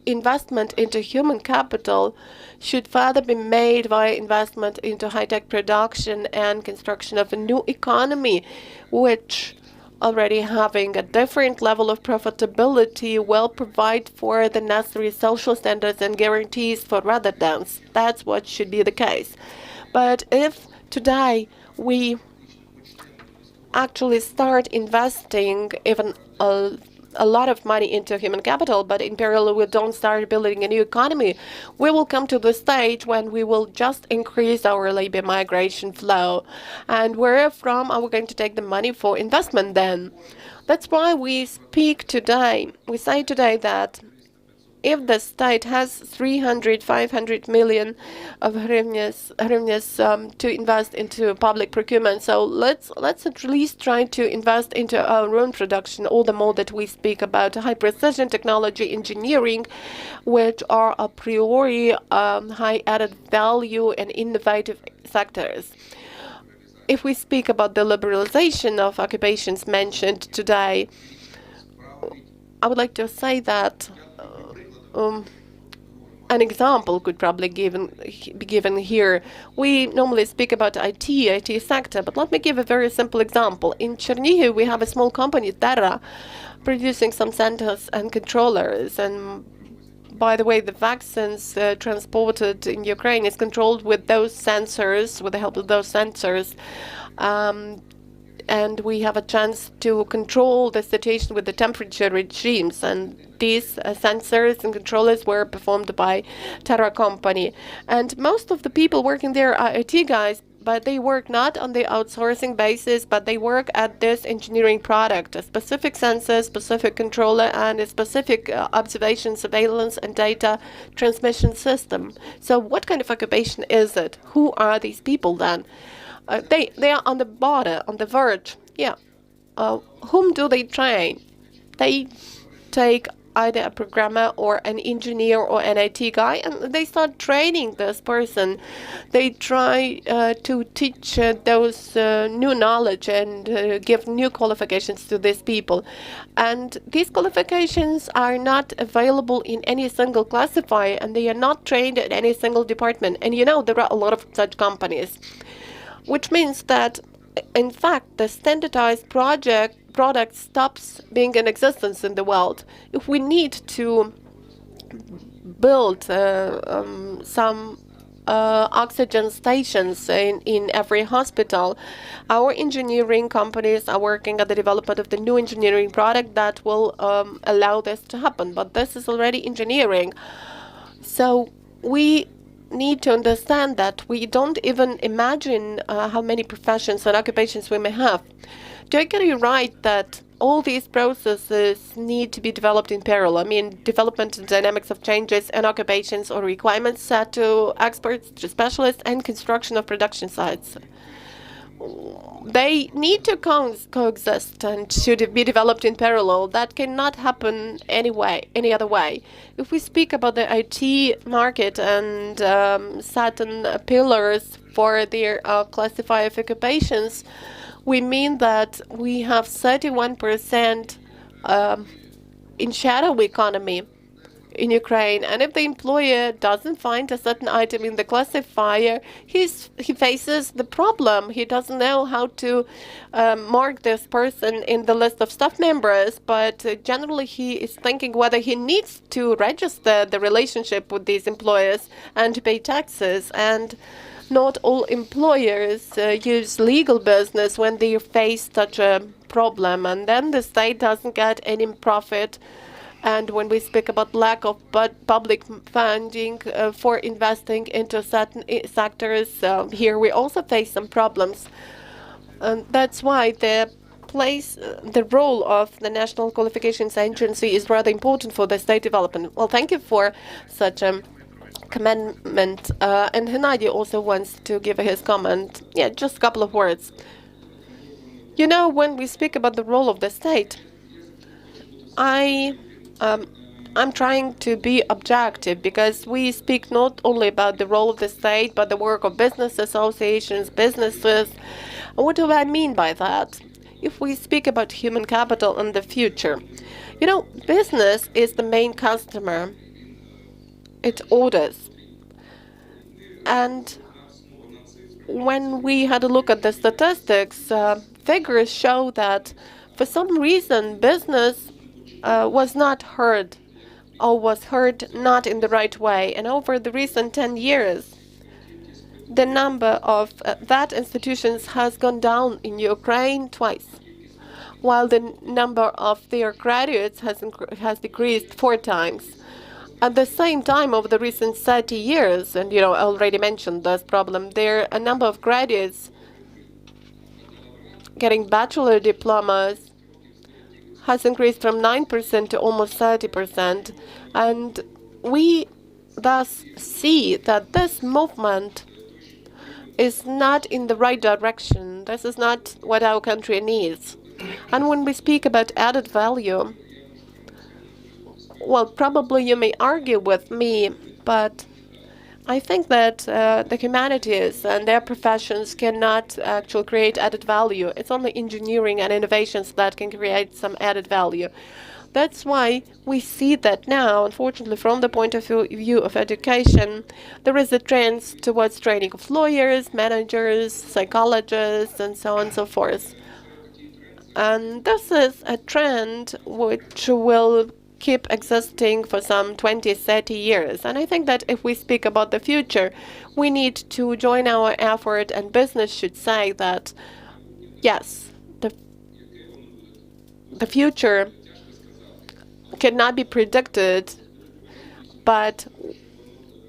Investment into human capital should further be made via investment into high-tech production and construction of a new economy, which already having a different level of profitability will provide for the necessary social standards and guarantees for rather dance. That's what should be the case. But if today we actually start investing even a lot of money into human capital, but in parallel we don't start building a new economy, we will come to the stage when we will just increase our labor migration flow. And where from are we going to take the money for investment then? That's why we speak today. We say today that if the state has 300-500 million of hryvnias to invest into public procurement, so let's at least try to invest into our own production, all the more that we speak about high precision technology engineering, which are a priori high added value and innovative sectors. If we speak about the liberalization of occupations mentioned today, I would like to say that an example could probably be given here. We normally speak about IT sector, but let me give a very simple example. In Chernihiv, we have a small company, Terra, producing some sensors and controllers. And by the way, the vaccines transported in Ukraine is controlled with those sensors, with the help of those sensors. And we have a chance to control the situation with the temperature regimes. And these sensors and controllers were performed by Terra company. And most of the people working there are IT guys, but they work not on the outsourcing basis, but they work at this engineering product, a specific sensor, specific controller, and a specific observation, surveillance, and data transmission system. So what kind of occupation is it? Who are these people then? They are on the border, on the verge. Yeah. Whom do they train? They take either a programmer or an engineer or an IT guy, and they start training this person. They try to teach those new knowledge and give new qualifications to these people. And these qualifications are not available in any single classifier, and they are not trained in any single department. And you know, there are a lot of such companies. Which means that, in fact, the standardized product stops being in existence in the world. If we need to build some oxygen stations in every hospital, our engineering companies are working at the development of the new engineering product that will allow this to happen. But this is already engineering. So we need to understand that we don't even imagine how many professions and occupations we may have. Do I get you right that all these processes need to be developed in parallel? I mean, development and dynamics of changes and occupations or requirements set to experts, to specialists, and construction of production sites. They need to coexist and should be developed in parallel. That cannot happen any other way. If we speak about the IT market and certain pillars for their classifier of occupations, we mean that we have 31% in shadow economy in Ukraine, and if the employer doesn't find a certain item in the classifier, he faces the problem. He doesn't know how to mark this person in the list of staff members, but generally he is thinking whether he needs to register the relationship with these employers and to pay taxes. And not all employers use legal business when they face such a problem, and then the state doesn't get any profit. And when we speak about lack of public funding for investing into certain sectors, here we also face some problems. And that's why the role of the National Qualifications Agency is rather important for the state development. Well, thank you for such a commandment. And Hennady also wants to give his comment. Yeah, just a couple of words. You know, when we speak about the role of the state, I'm trying to be objective, because we speak not only about the role of the state, but the work of business associations, businesses. What do I mean by that? If we speak about human capital in the future, you know, business is the main customer. It orders. And when we had a look at the statistics, figures show that For some reason, business was not heard, or was heard not in the right way. And over the recent 10 years, the number of that institutions has gone down in Ukraine twice, while the number of their graduates has decreased 4 times. At the same time, over the recent 30 years, and I already mentioned this problem, a number of graduates getting bachelor diplomas has increased from 9% to almost 30%. And we thus see that this movement is not in the right direction. This is not what our country needs. And when we speak about added value, well, probably you may argue with me, but I think that the humanities and their professions cannot actually create added value. It's only engineering and innovations that can create some added value. That's why we see that now, unfortunately, from the point of view of education, there is a trend towards training of lawyers, managers, psychologists, and so on and so forth. And this is a trend which will keep existing for some 20, 30 years. And I think that if we speak about the future, we need to join our effort, and business should say that, yes, the future cannot be predicted, but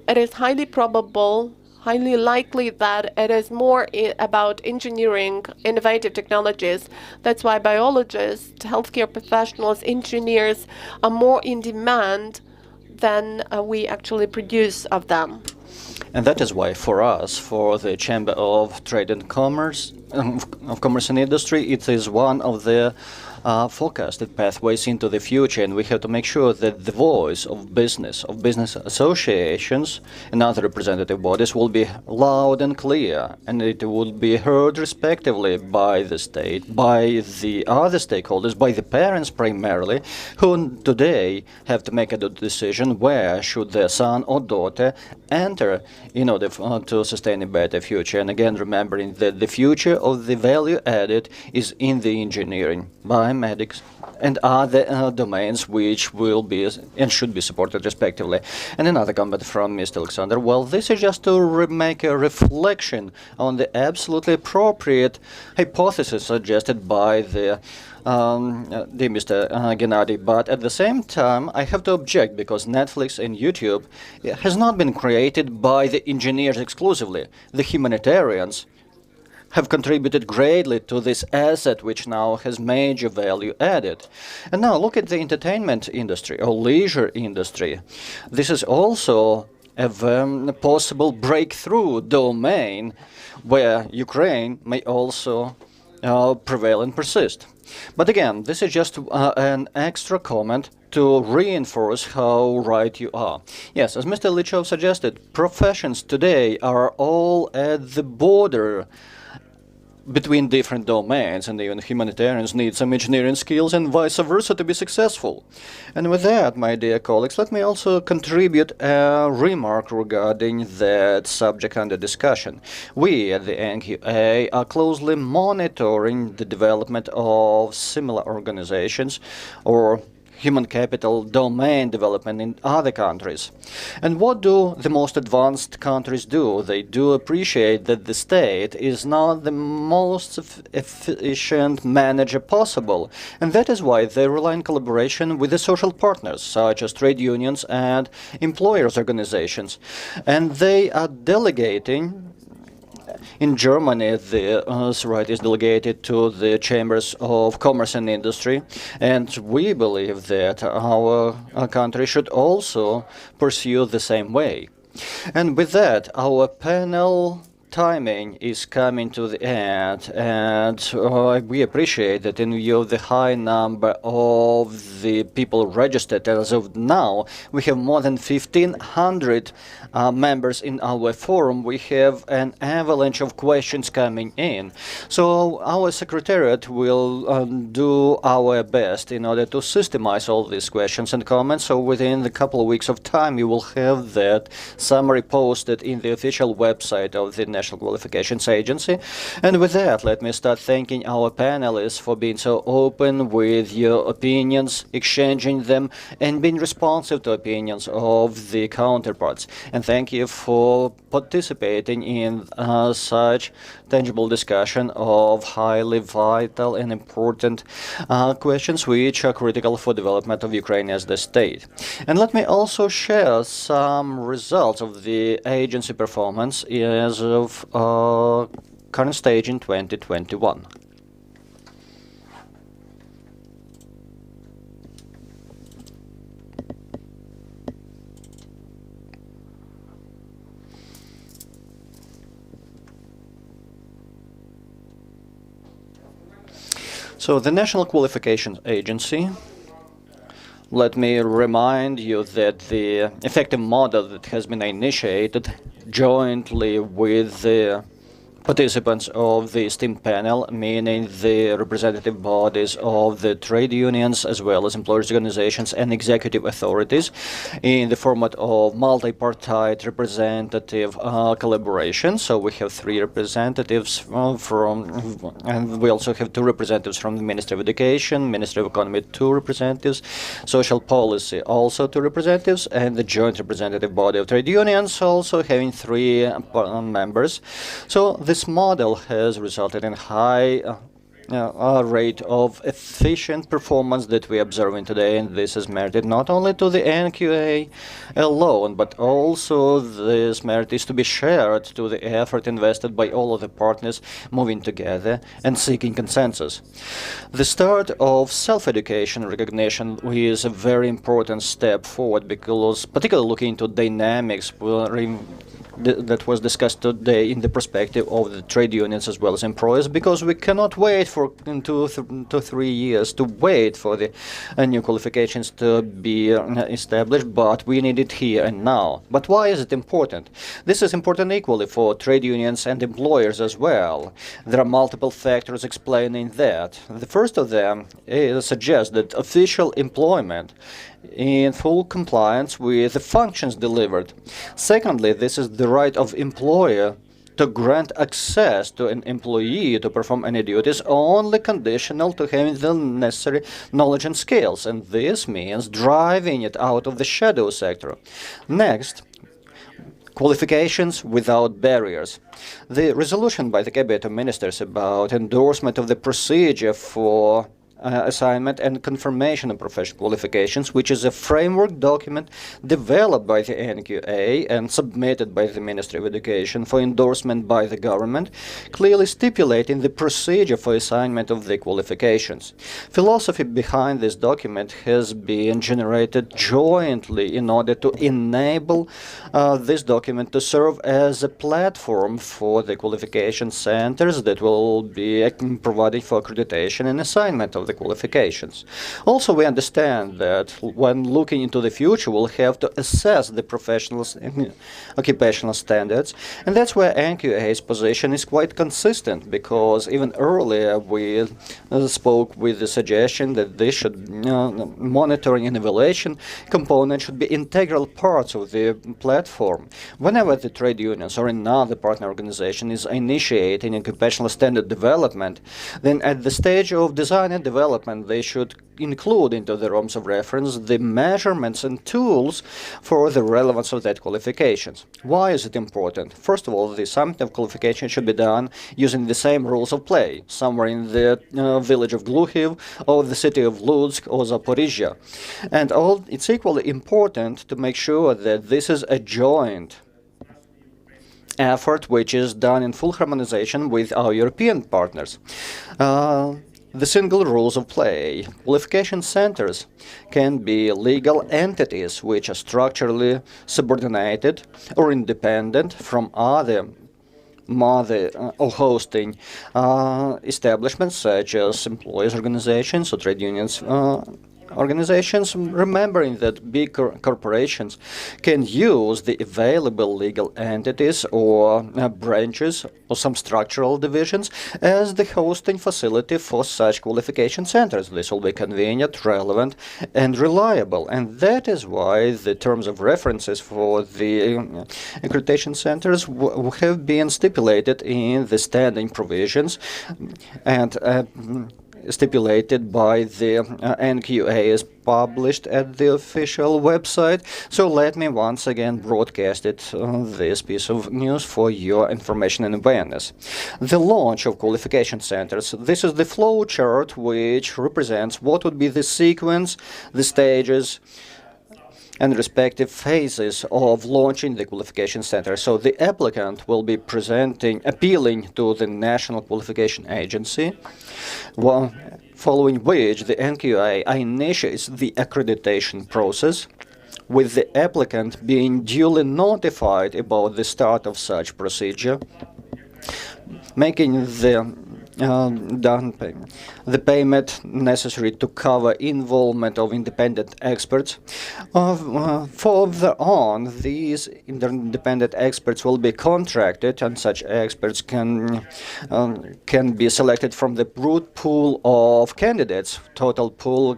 it is highly probable, highly likely that it is more about engineering, innovative technologies. That's why biologists, healthcare professionals, engineers are more in demand than we actually produce of them. And that is why for us, for the Chamber of Trade and Commerce, of Commerce and Industry, it is one of the forecasted pathways into the future, and we have to make sure that the voice of business associations and other representative bodies will be loud and clear, and it will be heard respectively by the state, by the other stakeholders, by the parents primarily, who today have to make a decision where should their son or daughter enter in order to sustain a better future. And again, remembering that the future of the value added is in the engineering, biomedics, and other domains which will be and should be supported respectively. And another comment from Mr. Alexander. Well, this is just to make a reflection on the absolutely appropriate hypothesis suggested by the Mr. Gennady, but at the same time I have to object, because Netflix and YouTube has not been created by the engineers exclusively. The humanitarians have contributed greatly to this asset, which now has major value added. And now look at the entertainment industry or leisure industry. This is also a possible breakthrough domain where Ukraine may also prevail and persist. But again, this is just an extra comment to reinforce how right you are. Yes, as Mr. Lichov suggested, professions today are all at the border between different domains, and even humanitarians need some engineering skills and vice versa to be successful. And with that, my dear colleagues, let me also contribute a remark regarding that subject under discussion. We at the NQA are closely monitoring the development of similar organizations or human capital domain development in other countries. And what do the most advanced countries do? They do appreciate that the state is not the most efficient manager possible, and that is why they rely on collaboration with the social partners, such as trade unions and employers' organizations. And they are delegating. In Germany, the right is delegated to the chambers of commerce and industry, and we believe that our country should also pursue the same way. And with that, our panel timing is coming to the end, and we appreciate that in view of the high number of the people registered as of now, we have more than 1,500 members in our forum. We have an avalanche of questions coming in. So our secretariat will do our best in order to systemize all these questions and comments. So within a couple of weeks of time, you will have that summary posted in the official website of the National Qualifications Agency. And with that, let me start thanking our panelists for being so open with your opinions, exchanging them, and being responsive to opinions of the counterparts. And thank you for participating in such tangible discussion of highly vital and important questions which are critical for development of Ukraine as the state. And let me also share some results of the agency performance as of current stage in 2021. So the National Qualifications Agency, let me remind you that the effective model that has been initiated jointly with the participants of the esteemed panel, meaning the representative bodies of the trade unions as well as employers' organizations and executive authorities, in the format of multi-party representative collaboration. So we have 3 representatives and we also have 2 representatives from the Ministry of Education, Ministry of Economy 2 representatives, Social Policy also 2 representatives, and the joint representative body of trade unions also having 3 members. So this model has resulted in high rate of efficient performance that we are observing today, and this is merited not only to the NQA alone, but also this merit is to be shared to the effort invested by all of the partners moving together and seeking consensus. The start of self-education recognition is a very important step forward, because particularly looking into dynamics that was discussed today in the perspective of the trade unions as well as employers, because we cannot wait for 2 to 3 years to wait for the new qualifications to be established, but we need it here and now. But why is it important? This is important equally for trade unions and employers as well. There are multiple factors explaining that. The first of them suggests that official employment in full compliance with the functions delivered. Secondly, this is the right of employer to grant access to an employee to perform any duties only conditional to having the necessary knowledge and skills, and this means driving it out of the shadow sector. Next, qualifications without barriers. The resolution by the Cabinet of Ministers about endorsement of the procedure for assignment and confirmation of professional qualifications, which is a framework document developed by the NQA and submitted by the Ministry of Education for endorsement by the government, clearly stipulating the procedure for assignment of the qualifications. Philosophy behind this document has been generated jointly in order to enable this document to serve as a platform for the qualification centers that will be provided for accreditation and assignment of the qualifications. Also, we understand that when looking into the future, we'll have to assess the professional occupational standards, and that's where NQA's position is quite consistent, because even earlier we spoke with the suggestion that this should monitoring and evaluation component should be integral parts of the platform. Whenever the trade unions or another partner organization is initiating occupational standard development, then at the stage of design and development, they should include into the ROMs of reference the measurements and tools for the relevance of that qualifications. Why is it important? First of all, the assignment of qualification should be done using the same rules of play, somewhere in the village of Gluchiv or the city of Lutsk or Zaporizhia. And it's equally important to make sure that this is a joint effort which is done in full harmonization with our European partners. The single rules of play. Qualification centers can be legal entities which are structurally subordinated or independent from other or hosting establishments such as employers' organizations or trade unions organizations, remembering that big corporations can use the available legal entities or branches or some structural divisions as the hosting facility for such qualification centers. This will be convenient, relevant, and reliable. And that is why the terms of references for the accreditation centers have been stipulated in the standing provisions and stipulated by the NQA is published at the official website. So let me once again broadcast this piece of news for your information and awareness. The launch of qualification centers. This is the flow chart which represents what would be the sequence, the stages, and respective phases of launching the qualification center. So the applicant will be appealing to the National Qualification Agency, following which the NQA initiates the accreditation process, with the applicant being duly notified about the start of such procedure, making the payment necessary to cover involvement of independent experts. Further on, these independent experts will be contracted, and such experts can be selected from the broad pool of candidates. Total pool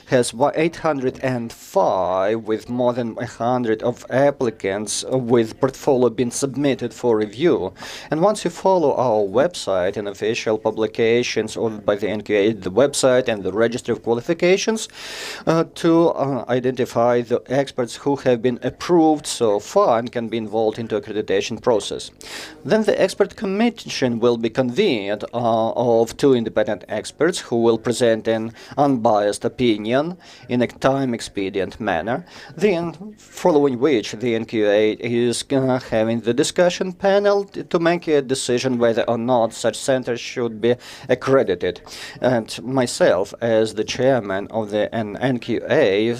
has 805, with more than 100 of applicants with portfolio being submitted for review. And once you follow our website and official publications or by the NQA, the website and the registry of qualifications, to identify the experts who have been approved so far and can be involved into accreditation process. Then the expert commission will be convened of 2 independent experts who will present an unbiased opinion in a time-expedient manner. Then, following which the NQA is having the discussion panel to make a decision whether or not such centers should be accredited. And myself, as the chairman of the NQA,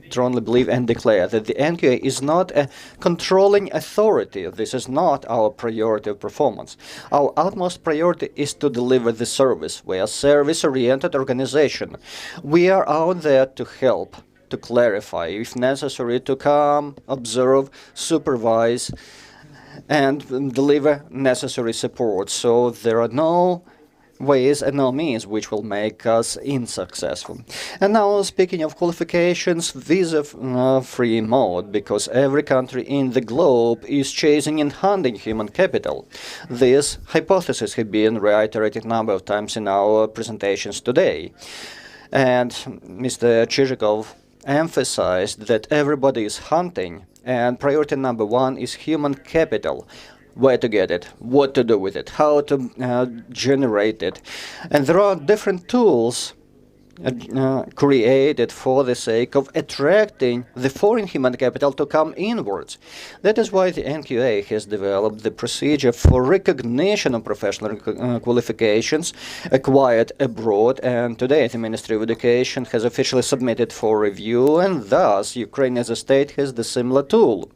strongly believe and declare that the NQA is not a controlling authority. This is not our priority of performance. Our utmost priority is to deliver the service. We are a service-oriented organization. We are out there to help, to clarify, if necessary, to come, observe, supervise, and deliver necessary support. So there are no ways and no means which will make us unsuccessful. And now, speaking of qualifications, visa-free mode, because every country in the globe is chasing and hunting human capital. This hypothesis has been reiterated a number of times in our presentations today. And Mr. Chizhikov emphasized that everybody is hunting, and priority number 1 is human capital. Where to get it, what to do with it, how to generate it. And there are different tools created for the sake of attracting the foreign human capital to come inwards. That is why the NQA has developed the procedure for recognition of professional qualifications acquired abroad, and today the Ministry of Education has officially submitted for review, and thus Ukraine as a state has the similar tool.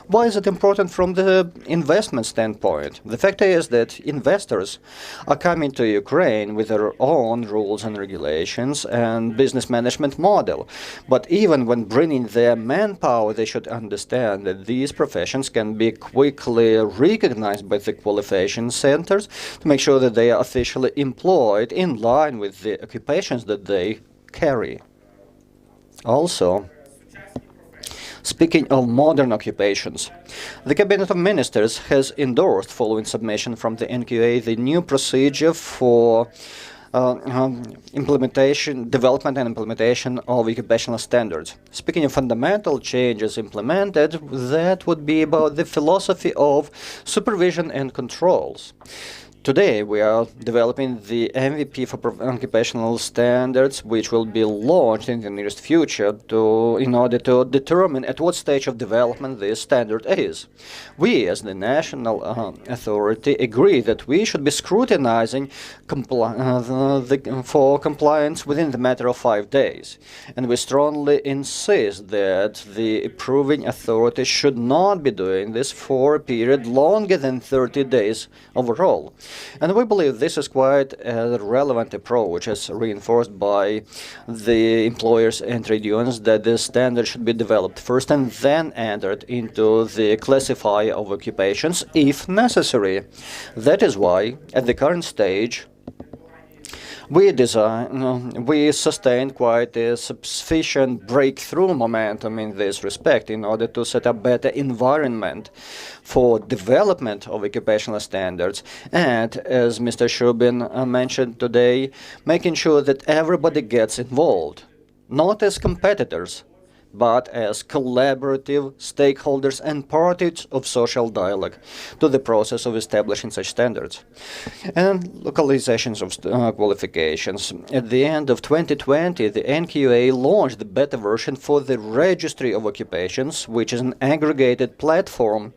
Why is it important from the investment standpoint? The fact is that investors are coming to Ukraine with their own rules and regulations and business management model. But even when bringing their manpower, they should understand that these professions can be quickly recognized by the qualification centers to make sure that they are officially employed in line with the occupations that they carry. Also, speaking of modern occupations, the Cabinet of Ministers has endorsed, following submission from the NQA, the new procedure for development and implementation of occupational standards. Speaking of fundamental changes implemented, that would be about the philosophy of supervision and controls. Today, we are developing the MVP for occupational standards, which will be launched in the nearest future in order to determine at what stage of development this standard is. We, as the national authority, agree that we should be scrutinizing for compliance within the matter of 5 days. And we strongly insist that the approving authority should not be doing this for a period longer than 30 days overall. And we believe this is quite a relevant approach, as reinforced by the employers and trade unions, that the standard should be developed first and then entered into the classifier of occupations if necessary. That is why, at the current stage, we sustained quite a sufficient breakthrough momentum in this respect in order to set up better environment for development of occupational standards and, as Mr. Shubin mentioned today, making sure that everybody gets involved, not as competitors, but as collaborative stakeholders and parties of social dialogue to the process of establishing such standards. And localizations of qualifications. At the end of 2020, the NQA launched the beta version for the Registry of Occupations, which is an aggregated platform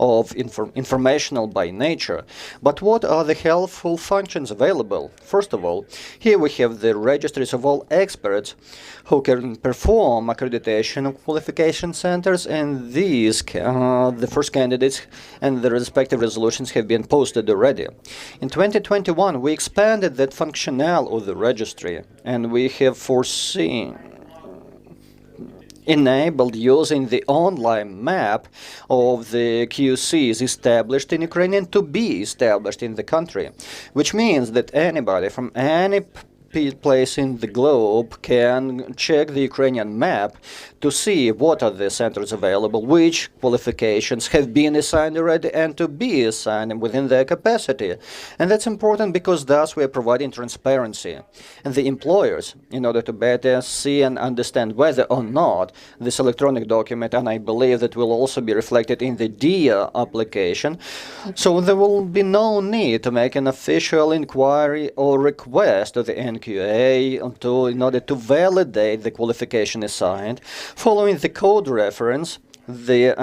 of informational by nature. But what are the helpful functions available? First of all, here we have the registries of all experts who can perform accreditation of qualification centers, and these, the first candidates and the respective resolutions have been posted already. In 2021, we expanded that functionality of the registry, and we have enabled using the online map of the QCs established in Ukraine to be established in the country, which means that anybody from any place in the globe can check the Ukrainian map to see what are the centers available, which qualifications have been assigned already and to be assigned within their capacity. And that's important because thus we are providing transparency. And the employers, in order to better see and understand whether or not this electronic document, and I believe that will also be reflected in the DIA application, so there will be no need to make an official inquiry or request to the NQA in order to validate the qualification assigned. Following the code reference, the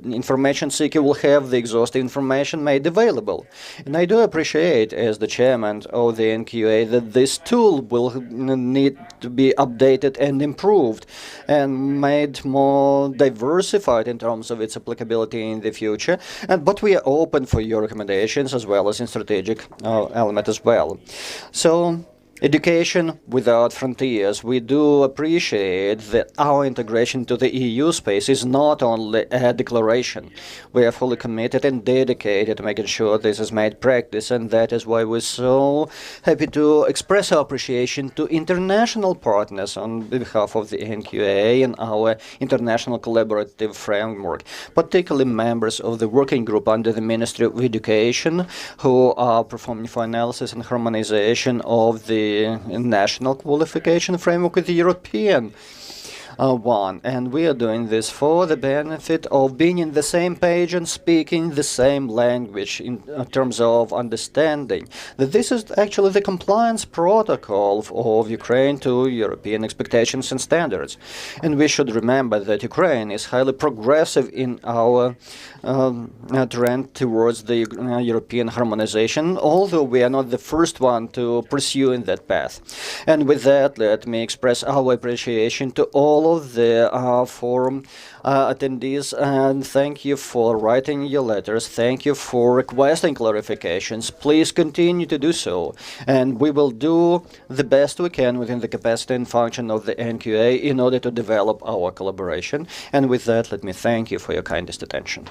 information seeker will have the exhaustive information made available. And I do appreciate, as the chairman of the NQA, that this tool will need to be updated and improved and made more diversified in terms of its applicability in the future. But we are open for your recommendations as well as in strategic element as well. So, education without frontiers. We do appreciate that our integration to the EU space is not only a declaration. We are fully committed and dedicated to making sure this is made practice, and that is why we're so happy to express our appreciation to international partners on behalf of the NQA and our international collaborative framework, particularly members of the working group under the Ministry of Education who are performing for analysis and harmonization of the national qualification framework with the European one. And we are doing this for the benefit of being in the same page and speaking the same language in terms of understanding that this is actually the compliance protocol of Ukraine to European expectations and standards. And we should remember that Ukraine is highly progressive in our trend towards the European harmonization, although we are not the first one to pursue in that path. And with that, let me express our appreciation to all of the forum attendees, and thank you for writing your letters. Thank you for requesting clarifications. Please continue to do so, and we will do the best we can within the capacity and function of the NQA in order to develop our collaboration. And with that, let me thank you for your kindest attention.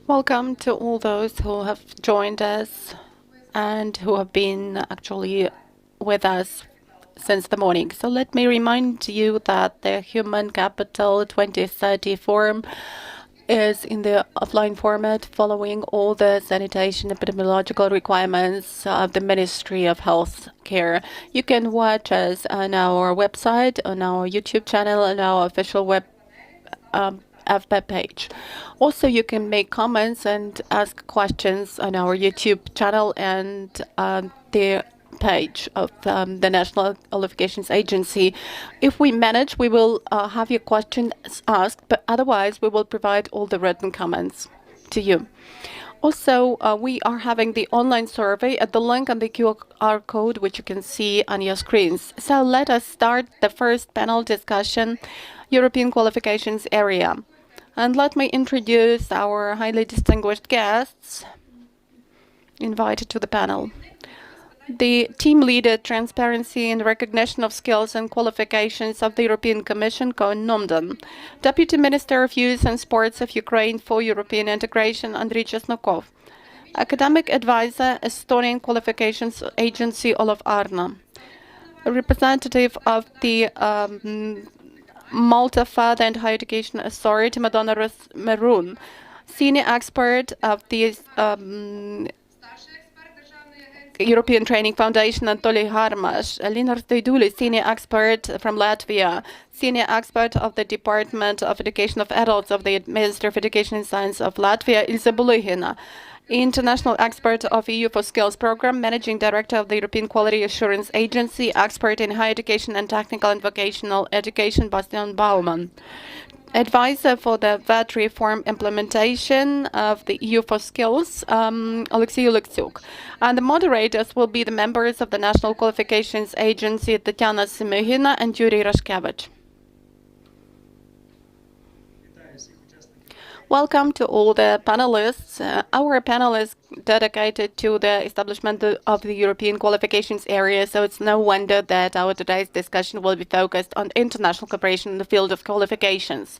Welcome to all those who have joined us and who have been actually with us since the morning. So let me remind you that the Human Capital 2030 Forum is in the offline format, following all the sanitation epidemiological requirements of the Ministry of Health Care. You can watch us on our website, on our YouTube channel, on our official FB page. Also, you can make comments and ask questions on our YouTube channel and the page of the National Qualifications Agency. If we manage, we will have your questions asked, but otherwise we will provide all the written comments to you. Also, we are having the online survey at the link on the QR code, which you can see on your screens. So let us start the first panel discussion, European Qualifications Area. And let me introduce our highly distinguished guests invited to the panel. The team leader, Transparency and Recognition of Skills and Qualifications of the European Commission, Koen Nomdan. Deputy Minister of Youth and Sports of Ukraine for European Integration, Andriy Chesnokov. Academic Advisor, Estonian Qualifications Agency, Olav Arna. A representative of the Malta Further and Higher Education Authority, Madonna Maroon. Senior expert of the European Training Foundation, Anatoly Harmash. Linar Stoiduli, senior expert from Latvia, senior expert of the Department of Education of Adults of the Ministry of Education and Science of Latvia, Ilse Bulihina. International expert of EU for Skills Program, managing director of the European Quality Assurance Agency, expert in higher education and technical and vocational education, Bastian Baumann. Advisor for the VAT reform implementation of the EU for Skills, Alexei Oleksiuk. And the moderators will be the members of the National Qualifications Agency, Tatiana Semyhina and Yuri Rashkevich. Welcome to all the panelists. Our panel is dedicated to the establishment of the European Qualifications Area, so it's no wonder that our today's discussion will be focused on international cooperation in the field of qualifications,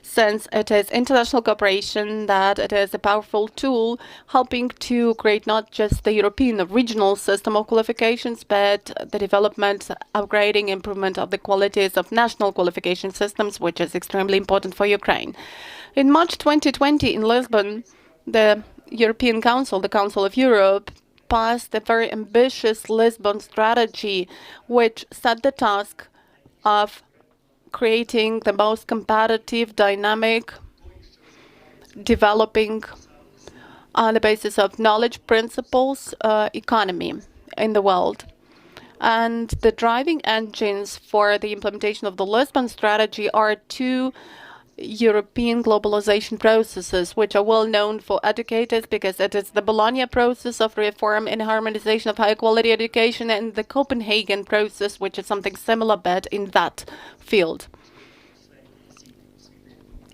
since it is international cooperation that it is a powerful tool helping to create not just the European regional system of qualifications, but the development, upgrading, improvement of the qualities of national qualification systems, which is extremely important for Ukraine. In March 2020 in Lisbon, the European Council, the Council of Europe, passed a very ambitious Lisbon strategy, which set the task of creating the most competitive, dynamic, developing on the basis of knowledge principles economy in the world. And the driving engines for the implementation of the Lisbon strategy are two European globalization processes, which are well known for educators because it is the Bologna process of reform and harmonization of high quality education and the Copenhagen process, which is something similar but in that field.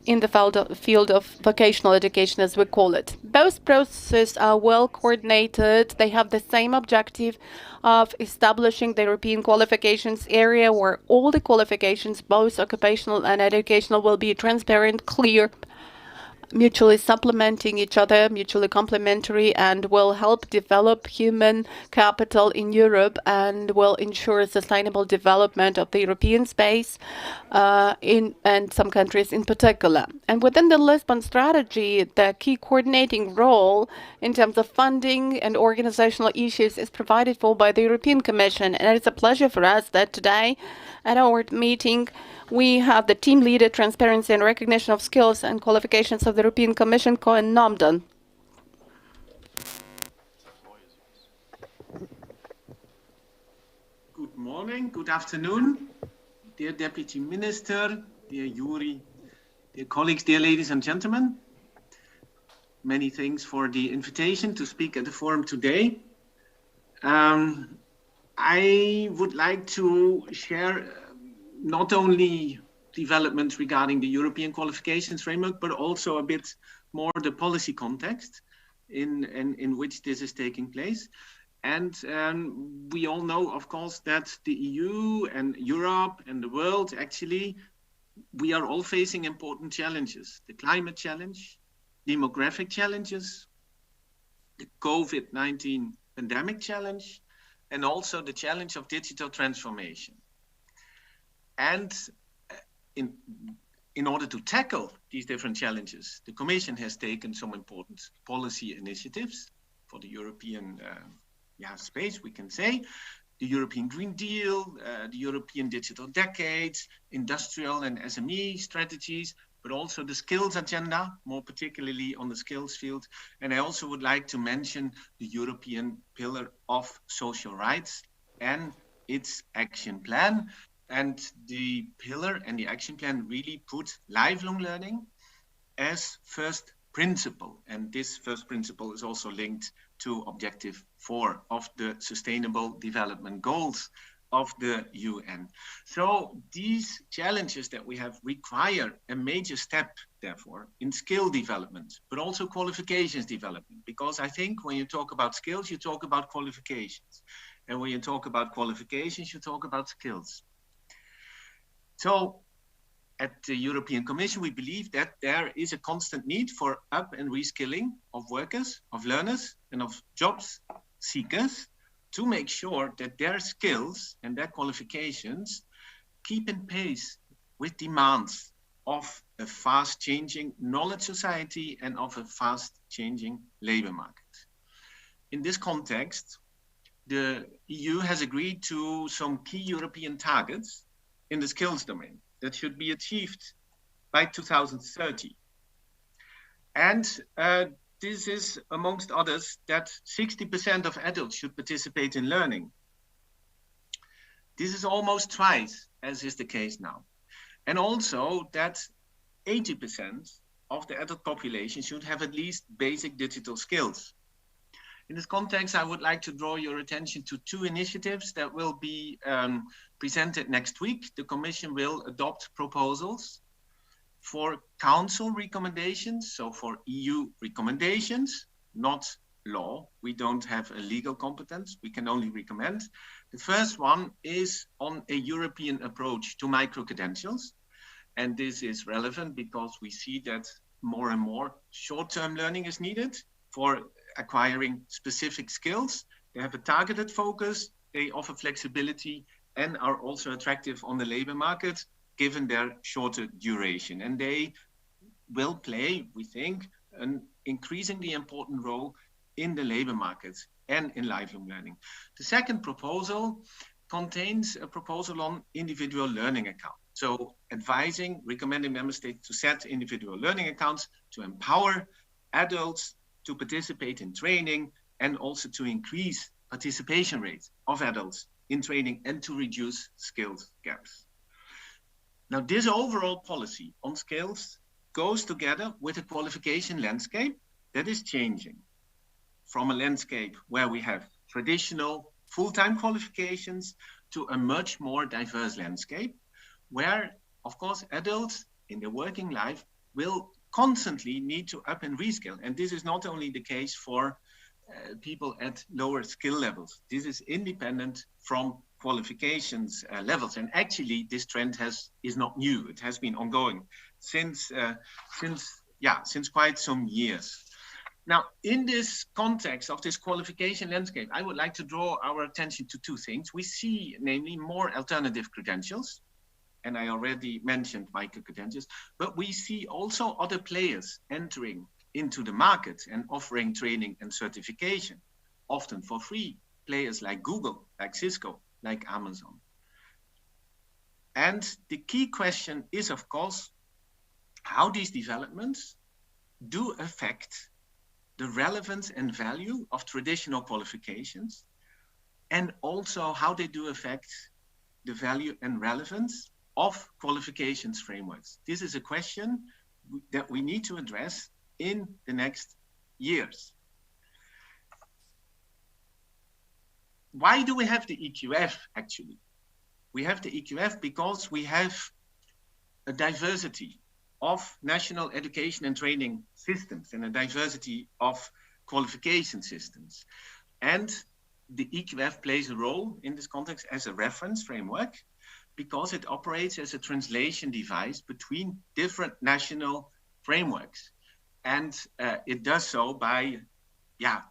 In the field of vocational education, as we call it. Both processes are well coordinated. They have the same objective of establishing the European Qualifications Area where all the qualifications, both occupational and educational, will be transparent, clear, mutually supplementing each other, mutually complementary, and will help develop human capital in Europe and will ensure sustainable development of the European space and some countries in particular. And within the Lisbon strategy, the key coordinating role in terms of funding and organizational issues is provided for by the European Commission. And it's a pleasure for us that today at our meeting we have the team leader, Transparency and Recognition of Skills and Qualifications of the European Commission, Koen Nomdan. Good morning, good afternoon, dear Deputy Minister, dear Yuri, dear colleagues, dear ladies and gentlemen. Many thanks for the invitation to speak at the forum today. I would like to share not only developments regarding the European qualifications framework, but also a bit more the policy context in which this is taking place. And we all know, of course, that the EU and Europe and the world, actually, we are all facing important challenges. The climate challenge, demographic challenges, the COVID-19 pandemic challenge, and also the challenge of digital transformation. And in order to tackle these different challenges, the Commission has taken some important policy initiatives for the European space, we can say. The European Green Deal, the European Digital Decade, industrial and SME strategies, but also the skills agenda, more particularly on the skills field. And I also would like to mention the European Pillar of Social Rights and its action plan. And the pillar and the action plan really put lifelong learning as first principle. And this first principle is also linked to Objective 4 of the Sustainable Development Goals of the UN. So these challenges that we have require a major step, therefore, in skill development, but also qualifications development. Because I think when you talk about skills, you talk about qualifications. And when you talk about qualifications, you talk about skills. So at the European Commission, we believe that there is a constant need for up and reskilling of workers, of learners, and of jobs seekers to make sure that their skills and their qualifications keep in pace with demands of a fast-changing knowledge society and of a fast-changing labor market. In this context, the EU has agreed to some key European targets in the skills domain that should be achieved by 2030. And this is, amongst others, that 60% of adults should participate in learning. This is almost twice as is the case now. And also that 80% of the adult population should have at least basic digital skills. In this context, I would like to draw your attention to two initiatives that will be presented next week. The Commission will adopt proposals for Council recommendations, so for EU recommendations, not law. We don't have a legal competence, we can only recommend. The first one is on a European approach to micro-credentials. And this is relevant because we see that more and more short-term learning is needed for acquiring specific skills. They have a targeted focus, they offer flexibility, and are also attractive on the labor market, given their shorter duration. And they will play, we think, an increasingly important role in the labor market and in lifelong learning. The second proposal contains a proposal on individual learning accounts. So advising, recommending member states to set individual learning accounts to empower adults to participate in training and also to increase participation rates of adults in training and to reduce skills gaps. Now, this overall policy on skills goes together with a qualification landscape that is changing from a landscape where we have traditional full-time qualifications to a much more diverse landscape where, of course, adults in their working life will constantly need to up and reskill. And this is not only the case for people at lower skill levels. This is independent from qualifications levels. And actually, this trend is not new. It has been ongoing since quite some years. Now, in this context of this qualification landscape, I would like to draw our attention to two things. We see, namely, more alternative credentials, and I already mentioned micro-credentials, but we see also other players entering into the market and offering training and certification, often for free, players like Google, like Cisco, like Amazon. And the key question is, of course, how these developments do affect the relevance and value of traditional qualifications, and also how they do affect the value and relevance of qualifications frameworks. This is a question that we need to address in the next years. Why do we have the EQF, actually? We have the EQF because we have a diversity of national education and training systems and a diversity of qualification systems. And the EQF plays a role in this context as a reference framework because it operates as a translation device between different national frameworks. And it does so by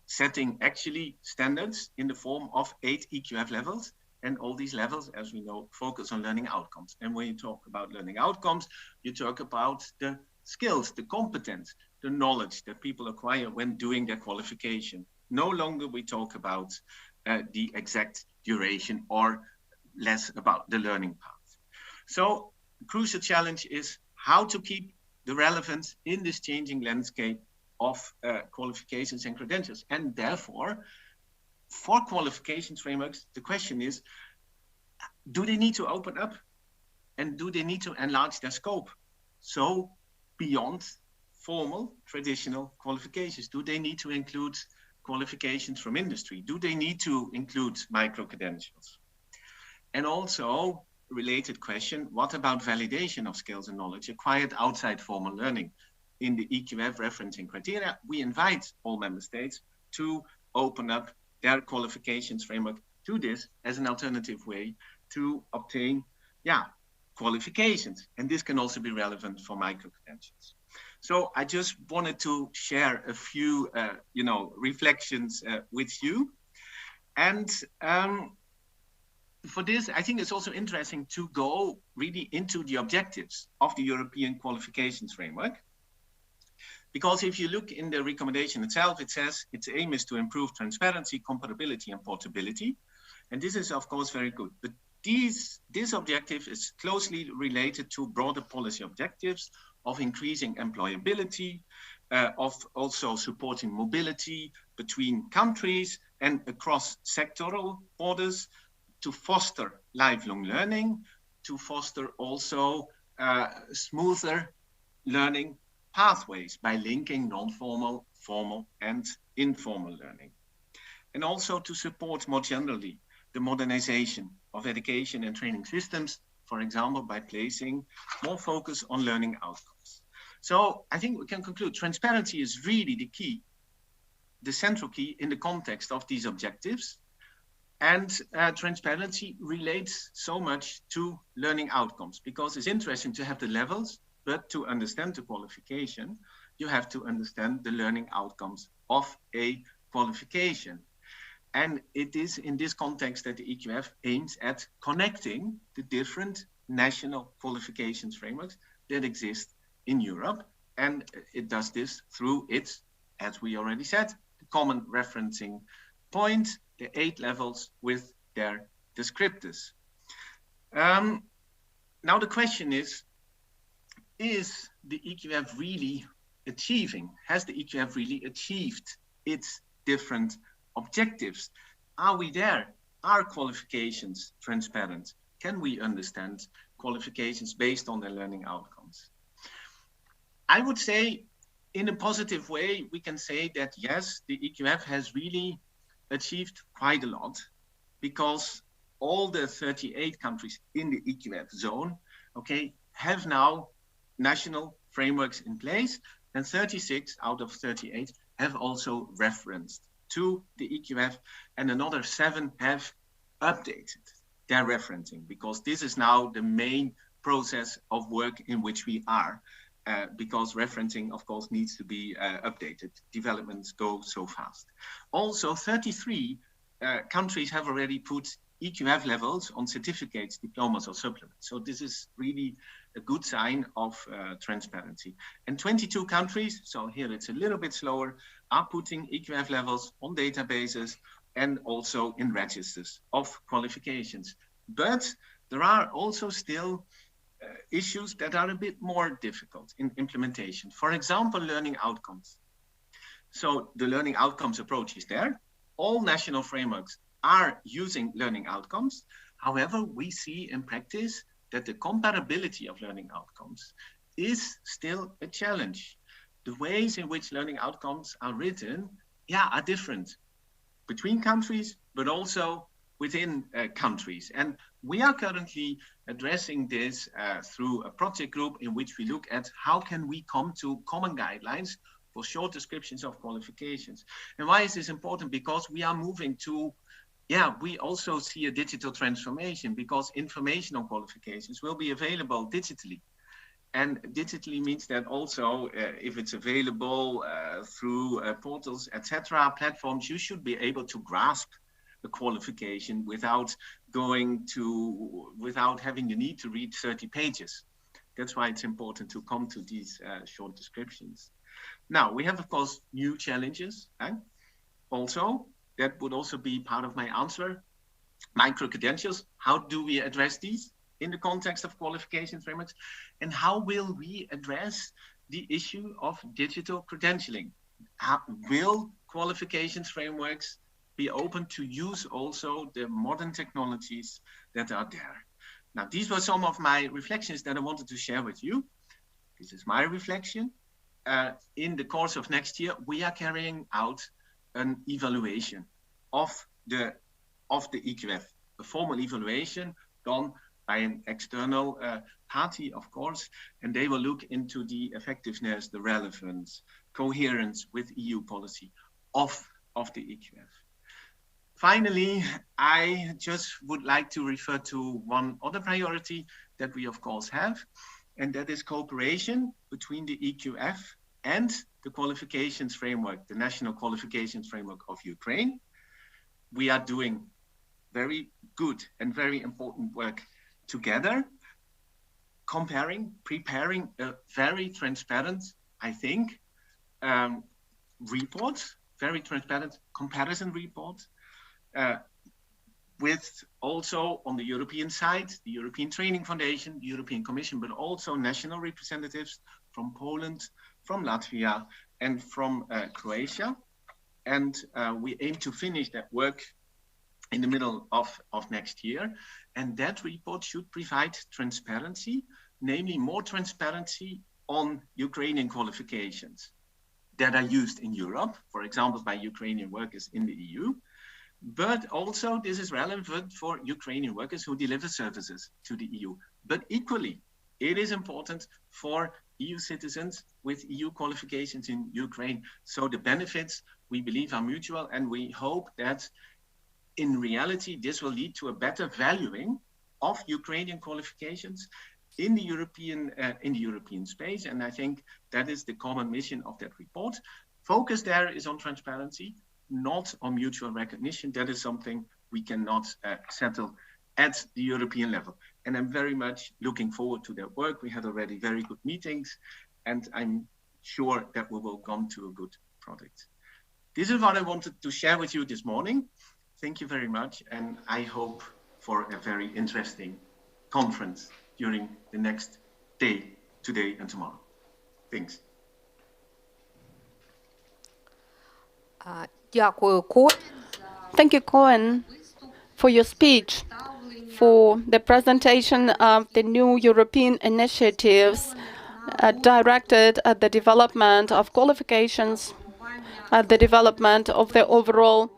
setting actually standards in the form of 8 EQF levels. And all these levels, as we know, focus on learning outcomes. And when you talk about learning outcomes, you talk about the skills, the competence, the knowledge that people acquire when doing their qualification. No longer we talk about the exact duration or less about the learning path. So the crucial challenge is how to keep the relevance in this changing landscape of qualifications and credentials. And therefore, for qualifications frameworks, the question is, do they need to open up and do they need to enlarge their scope? So beyond formal, traditional qualifications, do they need to include qualifications from industry? Do they need to include micro-credentials? And also, related question, what about validation of skills and knowledge acquired outside formal learning? In the EQF referencing criteria, we invite all member states to open up their qualifications framework to this as an alternative way to obtain qualifications. And this can also be relevant for micro-credentials. So I just wanted to share a few reflections with you. And for this, I think it's also interesting to go really into the objectives of the European qualifications framework. Because if you look in the recommendation itself, it says its aim is to improve transparency, comparability, and portability. And this is, of course, very good. But this objective is closely related to broader policy objectives of increasing employability, of also supporting mobility between countries and across sectoral borders, to foster lifelong learning, to foster also smoother learning pathways by linking non-formal, formal, and informal learning. And also to support more generally the modernization of education and training systems, for example, by placing more focus on learning outcomes. So I think we can conclude transparency is really the key, the central key in the context of these objectives. And transparency relates so much to learning outcomes, because it's interesting to have the levels, but to understand the qualification, you have to understand the learning outcomes of a qualification. And it is in this context that the EQF aims at connecting the different national qualifications frameworks that exist in Europe. And it does this through its, as we already said, the common referencing point, the 8 levels with their descriptors. Now the question is the EQF really achieving? Has the EQF really achieved its different objectives? Are we there? Are qualifications transparent? Can we understand qualifications based on their learning outcomes? I would say in a positive way, we can say that yes, the EQF has really achieved quite a lot, because all the 38 countries in the EQF zone, have now national frameworks in place, and 36 out of 38 have also referenced to the EQF, and another 7 have updated their referencing, because this is now the main process of work in which we are, because referencing, of course, needs to be updated. Developments go so fast. Also, 33 countries have already put EQF levels on certificates, diplomas, or supplements. So this is really a good sign of transparency. And 22 countries, so here it's a little bit slower, are putting EQF levels on databases and also in registers of qualifications. But there are also still issues that are a bit more difficult in implementation. For example, learning outcomes. So the learning outcomes approach is there. All national frameworks are using learning outcomes. However, we see in practice that the comparability of learning outcomes is still a challenge. The ways in which learning outcomes are written, are different between countries, but also within countries. And we are currently addressing this through a project group in which we look at how can we come to common guidelines for short descriptions of qualifications. And why is this important? Because we are moving to, we also see a digital transformation, because information on qualifications will be available digitally. And digitally means that also, if it's available through portals, etc., platforms, you should be able to grasp a qualification without having the need to read 30 pages. That's why it's important to come to these short descriptions. Now, we have, of course, new challenges. Also, that would also be part of my answer. Micro-credentials, how do we address these in the context of qualification frameworks? And how will we address the issue of digital credentialing? Will qualifications frameworks be open to use also the modern technologies that are there? Now, these were some of my reflections that I wanted to share with you. This is my reflection. In the course of next year, we are carrying out an evaluation of the EQF, a formal evaluation done by an external party, of course, and they will look into the effectiveness, the relevance, coherence with EU policy of the EQF. Finally, I just would like to refer to one other priority that we, of course, have, and that is cooperation between the EQF and the qualifications framework, the National Qualifications Framework of Ukraine. We are doing very good and very important work together, preparing a very transparent, I think, report, very transparent comparison report, with also on the European side, the European Training Foundation, the European Commission, but also national representatives from Poland, from Latvia, and from Croatia. And we aim to finish that work in the middle of next year. And that report should provide transparency, namely more transparency on Ukrainian qualifications that are used in Europe, for example, by Ukrainian workers in the EU. But also this is relevant for Ukrainian workers who deliver services to the EU. But equally, it is important for EU citizens with EU qualifications in Ukraine. So the benefits, we believe, are mutual, and we hope that in reality, this will lead to a better valuing of Ukrainian qualifications in the European space. And I think that is the common mission of that report. Focus there is on transparency, not on mutual recognition. That is something we cannot settle at the European level. And I'm very much looking forward to that work. We had already very good meetings, and I'm sure that we will come to a good product. This is what I wanted to share with you this morning. Thank you very much, and I hope for a very interesting conference during the next day, today and tomorrow. Thanks. Thank you, Cohen, for your speech, for the presentation of the new European initiatives directed at the development of qualifications, at the development of the overall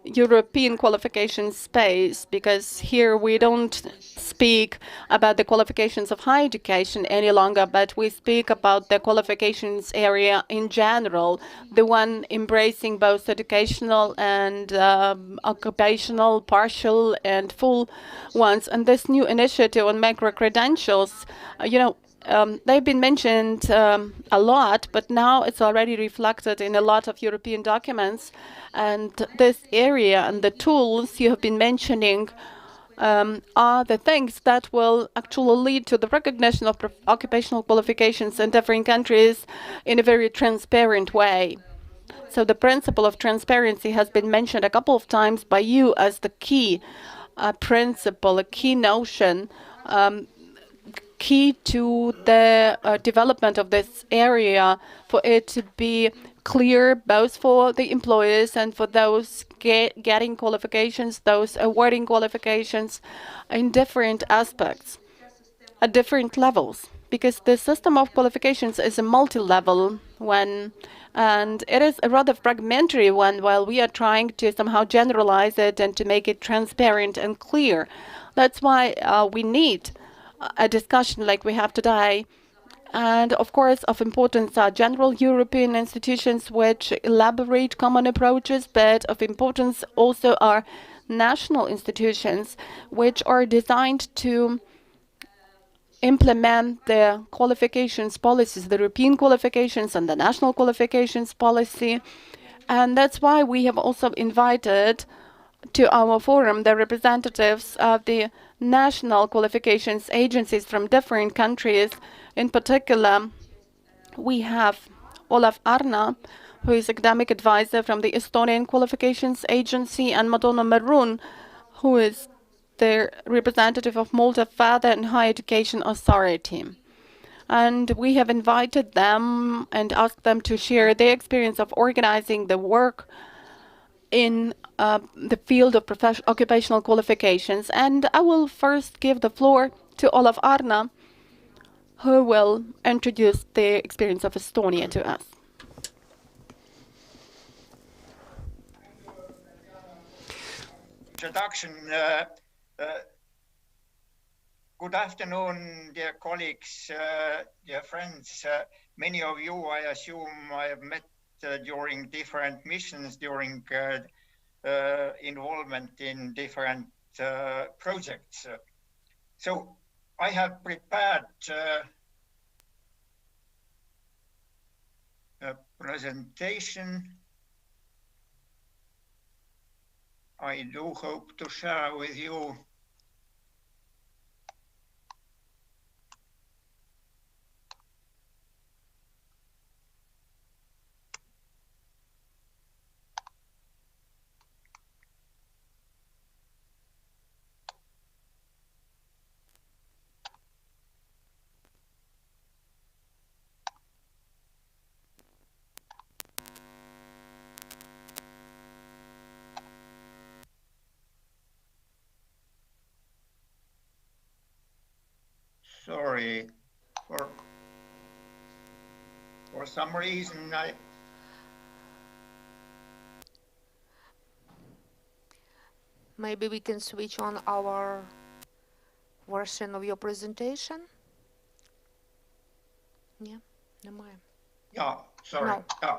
European qualification space, because here we don't speak about the qualifications of higher education any longer, but we speak about the qualifications area in general, the one embracing both educational and occupational, partial and full ones. And this new initiative on micro-credentials, they've been mentioned a lot, but now it's already reflected in a lot of European documents. And this area and the tools you have been mentioning are the things that will actually lead to the recognition of occupational qualifications in different countries in a very transparent way. So the principle of transparency has been mentioned a couple of times by you as the key principle, a key notion, key to the development of this area, for it to be clear both for the employers and for those getting qualifications, those awarding qualifications in different aspects, at different levels. Because the system of qualifications is a multi-level one, and it is a rather fragmentary one, while we are trying to somehow generalize it and to make it transparent and clear. That's why we need a discussion like we have today. And of course, of importance are general European institutions which elaborate common approaches, but of importance also are national institutions which are designed to implement the qualifications policies, the European qualifications and the national qualifications policy. And that's why we have also invited to our forum the representatives of the national qualifications agencies from different countries. In particular, we have Olaf Arna, who is academic advisor from the Estonian Qualifications Agency, and Madonna Maroon, who is the representative of Malta Further and Higher Education Authority. And we have invited them and asked them to share their experience of organizing the work in the field of occupational qualifications. And I will first give the floor to Olaf Arna, who will introduce the experience of Estonia to us. Introduction. Good afternoon, dear colleagues, dear friends. Many of you, I assume, I have met during different missions, during involvement in different projects. So I have prepared a presentation. I do hope to share with you sorry, for some reason Maybe we can switch on our version of your presentation. Yeah, немає. Yeah, sorry. No. Yeah.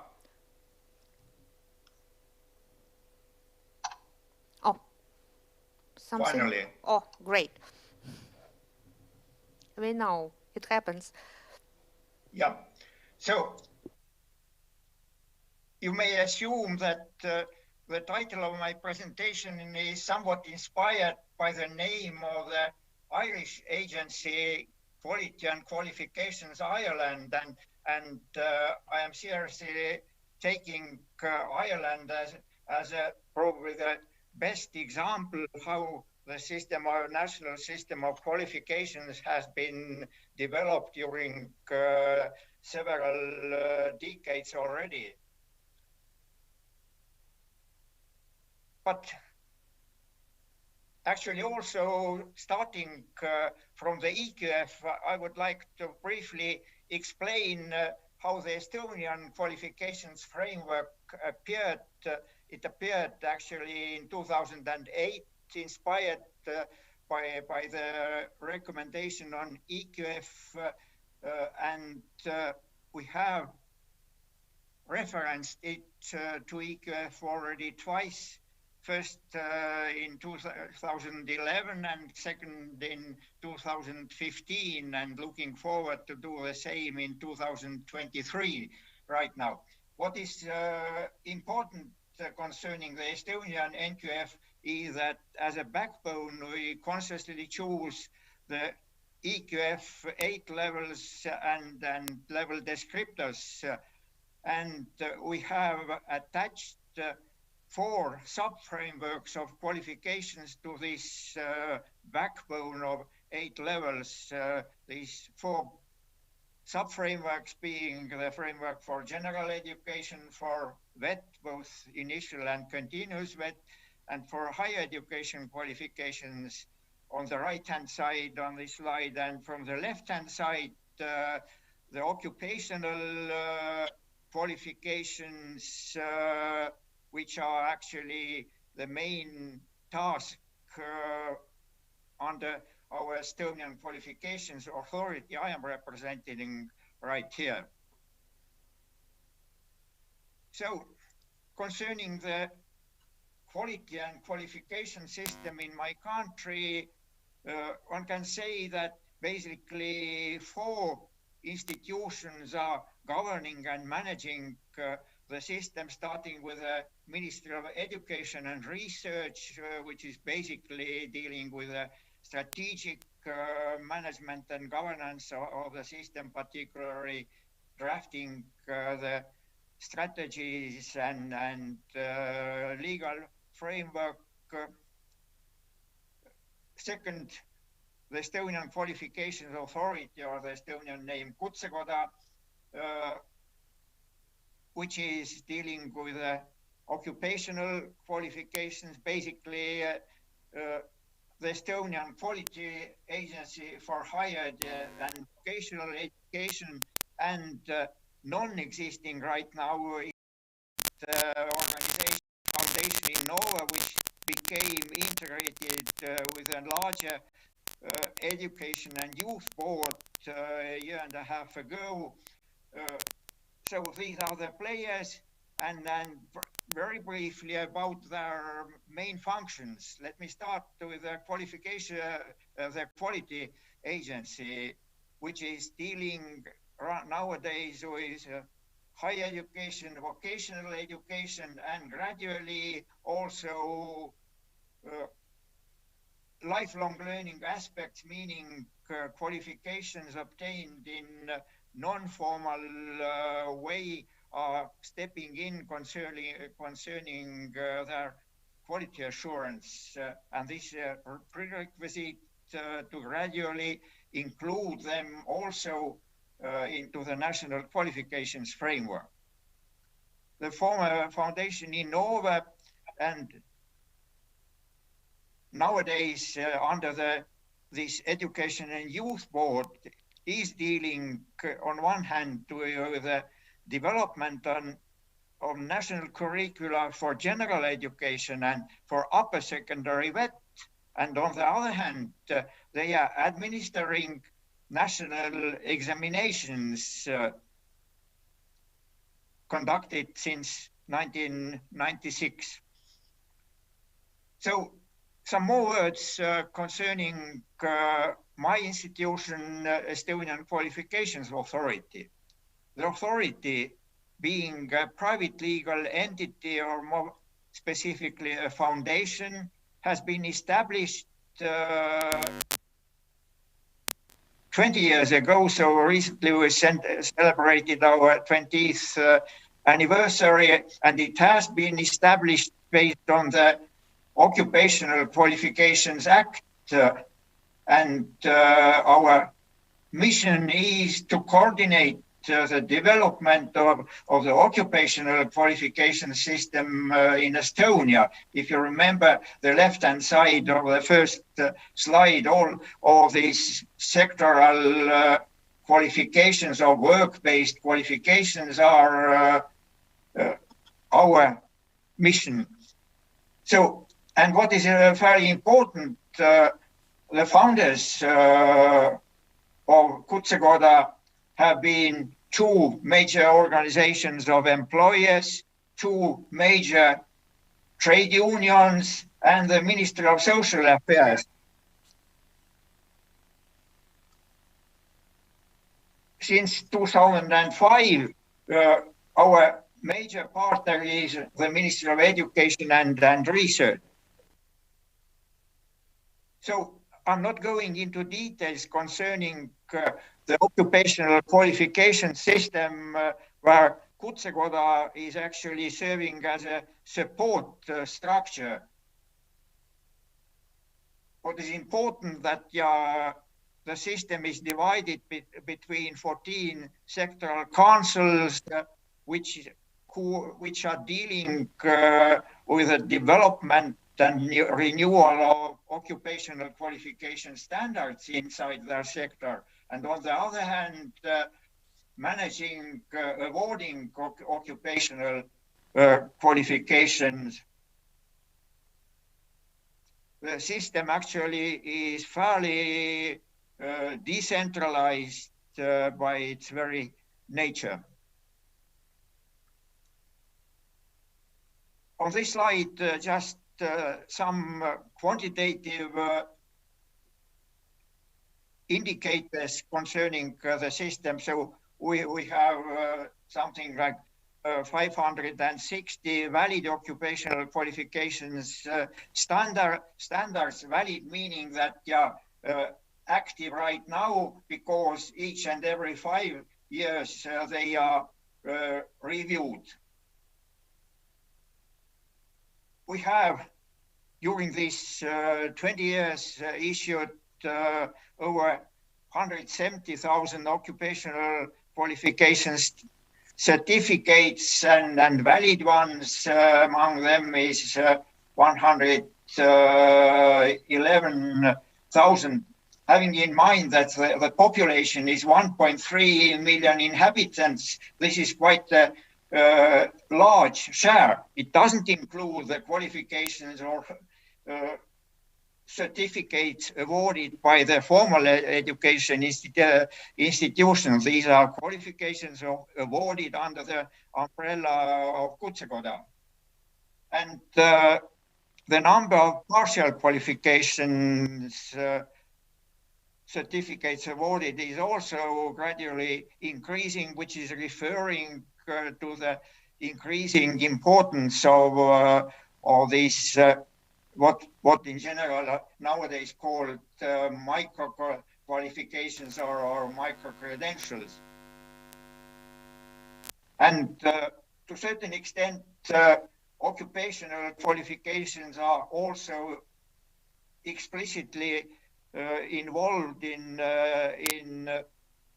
Oh, something. Finally. Oh, great. We know it happens. Yeah. So you may assume that the title of my presentation is somewhat inspired by the name of the Irish agency Quality and Qualifications Ireland, and I am seriously taking Ireland as probably the best example of how the system, our national system of qualifications, has been developed during several decades already. But actually also starting from the EQF, I would like to briefly explain how the Estonian qualifications framework appeared. It appeared actually in 2008, inspired by the recommendation on EQF, and we have referenced it to EQF already twice. First in 2011 and second in 2015, and looking forward to do the same in 2023 right now. What is important concerning the Estonian NQF is that as a backbone, we consciously choose the EQF 8 levels and level descriptors. And we have attached 4 sub-frameworks of qualifications to this backbone of 8 levels. These 4 sub-frameworks being the framework for general education, for VET, both initial and continuous VET, and for higher education qualifications on the right-hand side on this slide. And from the left-hand side, the occupational qualifications, which are actually the main task under our Estonian Qualifications Authority I am representing right here. So, concerning the quality and qualification system in my country, one can say that basically 4 institutions are governing and managing the system, starting with the Ministry of Education and Research, which is basically dealing with strategic management and governance of the system, particularly drafting the strategies and legal framework. Second, the Estonian Qualifications Authority, or the Estonian name Kutsekoda, which is dealing with occupational qualifications, basically the Estonian Quality Agency for Higher and Vocational Education, and non-existing right now is the organization Foundation Innova, which became integrated with a larger Education and Youth Board a year and a half ago. So these are the players, and then very briefly about their main functions. Let me start with the qualification, the Quality Agency, which is dealing nowadays with higher education, vocational education, and gradually also lifelong learning aspects, meaning qualifications obtained in non-formal way are stepping in concerning their quality assurance, and this prerequisite to gradually include them also into the national qualifications framework. The former Foundation Innova, and nowadays under this Education and Youth Board, is dealing on one hand with the development of national curricula for general education and for upper secondary VET, and on the other hand they are administering national examinations conducted since 1996. So some more words concerning my institution, Estonian Qualifications Authority. The authority, being a private legal entity, or more specifically a foundation, has been established 20 years ago. So recently we celebrated our 20th anniversary, and it has been established based on the Occupational Qualifications Act, and our mission is to coordinate the development of the occupational qualification system in Estonia. If you remember the left-hand side of the first slide, all these sectoral qualifications or work-based qualifications are our mission. So, and what is very important, the founders of Kutsekoda have been 2 major organizations of employers, 2 major trade unions, and the Ministry of Social Affairs. Since 2005, our major partner is the Ministry of Education and Research. So I'm not going into details concerning the occupational qualification system, where Kutsekoda is actually serving as a support structure. What is important that the system is divided between 14 sectoral councils, which are dealing with the development and renewal of occupational qualification standards inside their sector, and on the other hand, managing awarding occupational qualifications. The system actually is fairly decentralized by its very nature. On this slide, just some quantitative indicators concerning the system. So we have something like 560 valid occupational qualifications standards, valid meaning that active right now, because each and every 5 years they are reviewed. We have during these 20 years issued over 170,000 occupational qualifications certificates, and valid ones among them is 111,000. Having in mind that the population is 1.3 million inhabitants, this is quite a large share. It doesn't include the qualifications or certificates awarded by the formal education institutions. These are qualifications awarded under the umbrella of Kutsekoda. And the number of partial qualifications certificates awarded is also gradually increasing, which is referring to the increasing importance of these what in general nowadays called micro qualifications or micro credentials. And to a certain extent, occupational qualifications are also explicitly involved in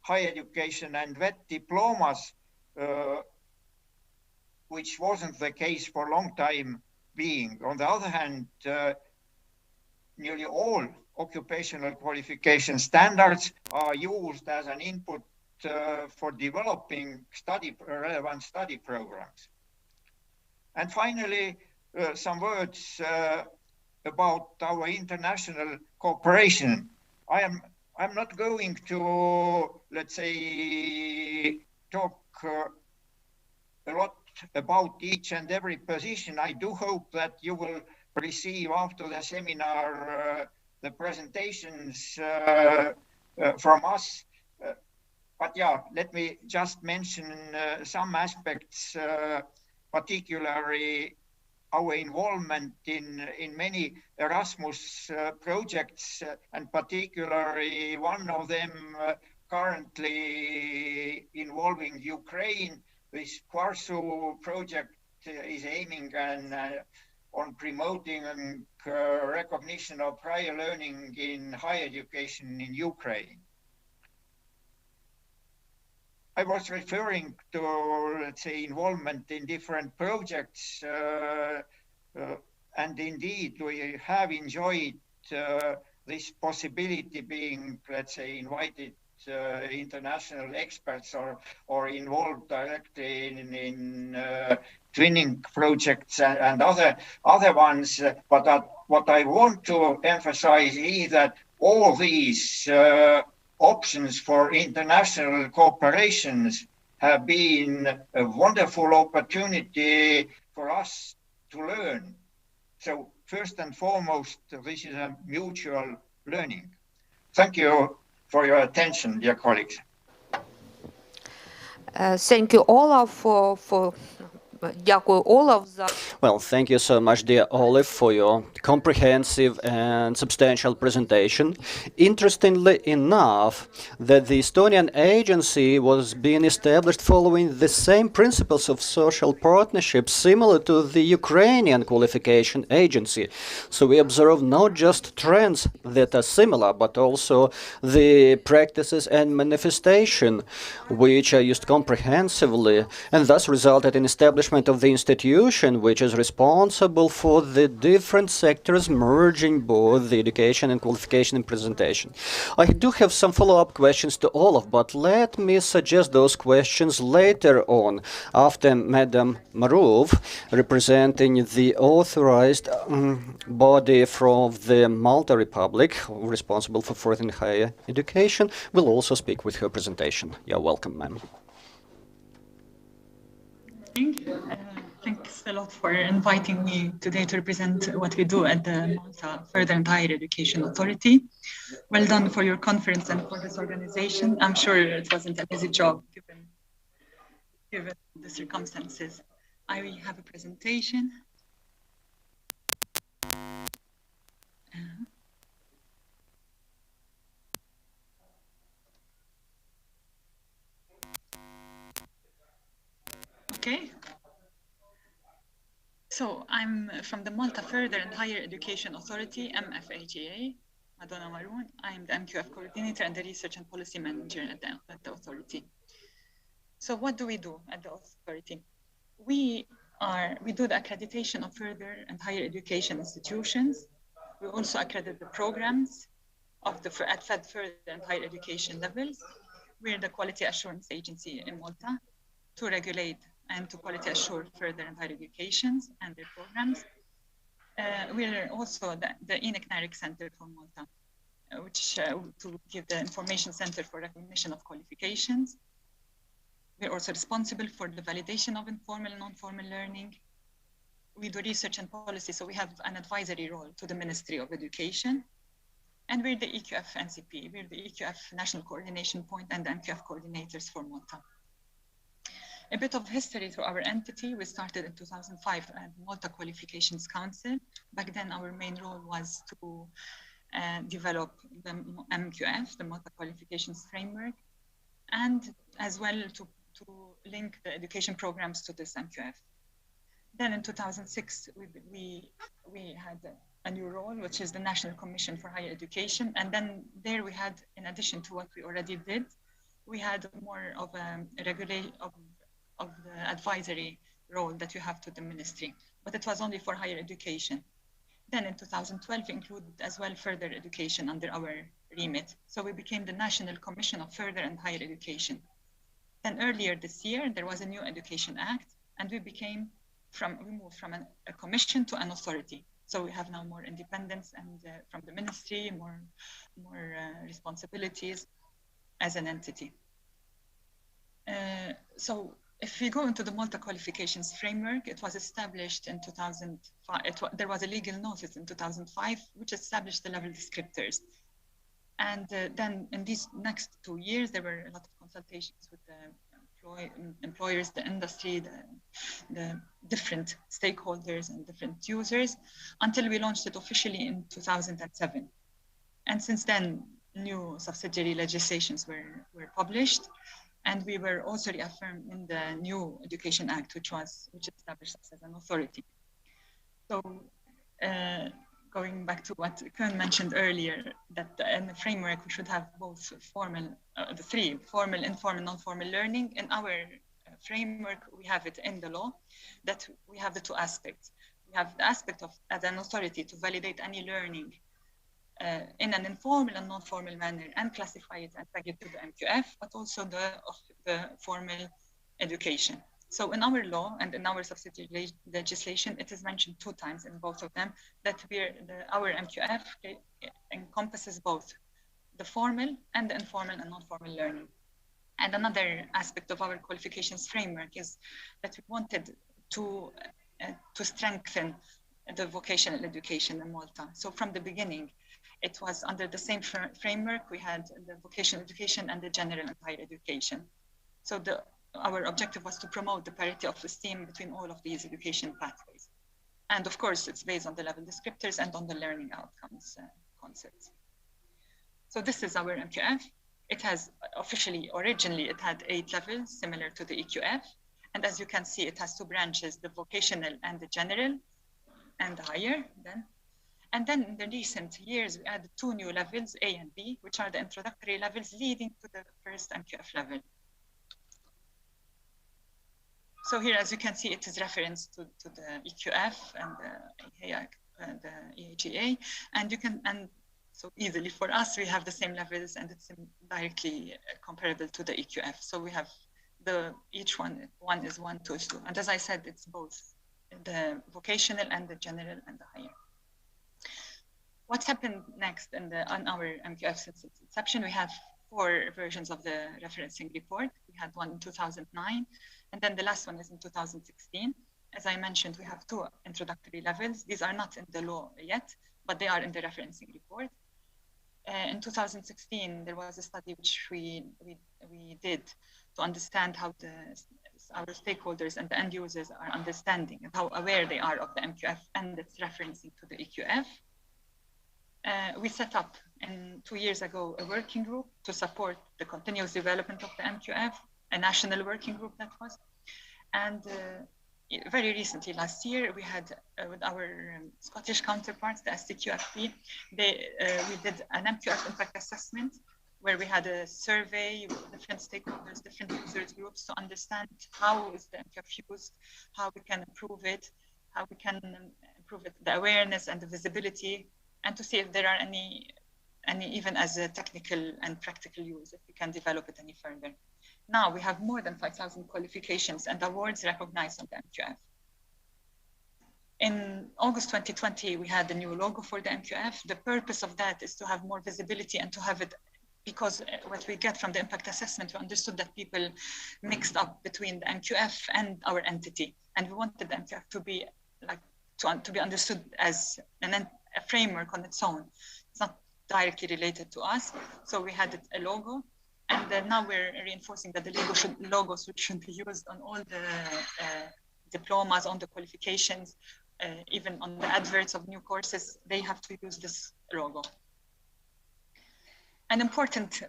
higher education and VET diplomas, which wasn't the case for a long time being. On the other hand, nearly all occupational qualification standards are used as an input for developing relevant study programs. And finally, some words about our international cooperation. I'm not going to, let's say, talk a lot about each and every position. I do hope that you will receive after the seminar the presentations from us. But yeah, let me just mention some aspects, particularly our involvement in many Erasmus projects, and particularly one of them currently involving Ukraine. This QARSU project is aiming on promoting recognition of prior learning in higher education in Ukraine. I was referring to, let's say, involvement in different projects, and indeed we have enjoyed this possibility being, let's say, invited international experts or involved directly in twinning projects and other ones. But what I want to emphasize is that all these options for international cooperations have been a wonderful opportunity for us to learn. So first and foremost, this is a mutual learning. Thank you for your attention, dear colleagues. Thank you, Olaf, for Дякую, Olaf, за... Well, thank you so much, dear Olaf, for your comprehensive and substantial presentation. Interestingly enough, that the Estonian agency was being established following the same principles of social partnership similar to the Ukrainian qualification agency. So we observe not just trends that are similar, but also the practices and manifestation which are used comprehensively, and thus resulted in establishment of the institution which is responsible for the different sectors merging both the education and qualification and presentation. I do have some follow-up questions to Olaf, but let me suggest those questions later on after Madam Marov, representing the authorized body from the Malta Republic responsible for fourth and higher education, will also speak with her presentation. You're welcome, ma'am. Thank Thanks a lot for inviting me today to represent what we do at the Malta Further and Higher Education Authority. Well done for your conference and for this organization. I'm sure it wasn't an easy job given the circumstances. I will have a presentation. Okay. So I'm from the Malta Further and Higher Education Authority, MFHEA, Madonna Maroon. I'm the MQF coordinator and the research and policy manager at the authority. So what do we do at the authority? We do the accreditation of further and higher education institutions. We also accredit the programs at further and higher education levels. We're the quality assurance agency in Malta to regulate and to quality assure further and higher educations and their programs. We're also the ENIC-NARIC Center for Malta, which to give the information center for recognition of qualifications. We're also responsible for the validation of informal and non-formal learning. We do research and policy, so we have an advisory role to the Ministry of Education. And we're the EQF NCP, we're the EQF National Coordination Point and the MQF coordinators for Malta. A bit of history through our entity. We started in 2005 at Malta Qualifications Council. Back then, our main role was to develop the MQF, the Malta Qualifications Framework, and as well to link the education programs to this MQF. Then in 2006, we had a new role, which is the National Commission for Higher Education. And then there we had, in addition to what we already did, we had more of a of the advisory role that you have to the ministry, but it was only for higher education. Then in 2012, we included as well further education under our remit. So we became the National Commission of Further and Higher Education. Then earlier this year, there was a new Education Act, and we moved from a commission to an authority. So we have now more independence and from the ministry, more responsibilities as an entity. So if we go into the Malta Qualifications Framework, it was established in 2005. There was a legal notice in 2005, which established the level descriptors. And then in these next 2 years, there were a lot of consultations with the employers, the industry, the different stakeholders and different users, until we launched it officially in 2007. And since then, new subsidiary legislations were published. And we were also reaffirmed in the new Education Act, which established us as an authority. So going back to what Koen mentioned earlier, that in the framework, we should have both formal, the three, formal, informal, non-formal learning. In our framework, we have it in the law, that we have the two aspects. We have the aspect of, as an authority, to validate any learning in an informal and non-formal manner and classify it and tag it to the MQF, but also the formal education. So in our law and in our subsidiary legislation, it is mentioned 2 times in both of them that our MQF encompasses both the formal and the informal and non-formal learning. And another aspect of our qualifications framework is that we wanted to strengthen the vocational education in Malta. So from the beginning, it was under the same framework. We had the vocational education and the general and higher education. So our objective was to promote the parity of esteem between all of these education pathways. And of course, it's based on the level descriptors and on the learning outcomes concepts. So this is our MQF. It has originally, it had 8 levels, similar to the EQF. And as you can see, it has 2 branches, the vocational and the general and the higher then. And then in the recent years, we added 2 new levels, A and B, which are the introductory levels leading to the first MQF level. So here, as you can see, it is reference to the EQF and the EHEA. And so easily for us, we have the same levels and it's directly comparable to the EQF. So we have each one is 1, 2, 2. And as I said, it's both the vocational and the general and the higher. What happened next on our MQF since its inception? We have 4 versions of the referencing report. We had one in 2009, and then the last one is in 2016. As I mentioned, we have 2 introductory levels. These are not in the law yet, but they are in the referencing report. In 2016, there was a study which we did to understand how our stakeholders and the end users are understanding and how aware they are of the MQF and its referencing to the EQF. We set up 2 years ago a working group to support the continuous development of the MQF, a national working group that was. And very recently, last year, we had with our Scottish counterparts, the STQFP, we did an MQF impact assessment where we had a survey with different stakeholders, different users groups to understand how is the MQF used, how we can improve it, how we can improve it, the awareness and the visibility, and to see if there are any even as a technical and practical use, if we can develop it any further. Now we have more than 5,000 qualifications and awards recognized on the MQF. In August 2020, we had a new logo for the MQF. The purpose of that is to have more visibility and to have it, because what we get from the impact assessment, we understood that people mixed up between the MQF and our entity. And we wanted the MQF to be to be understood as a framework on its own. It's not directly related to us. So we had a logo. And then now we're reinforcing that the logos should be used on all the diplomas, on the qualifications, even on the adverts of new courses, they have to use this logo. An important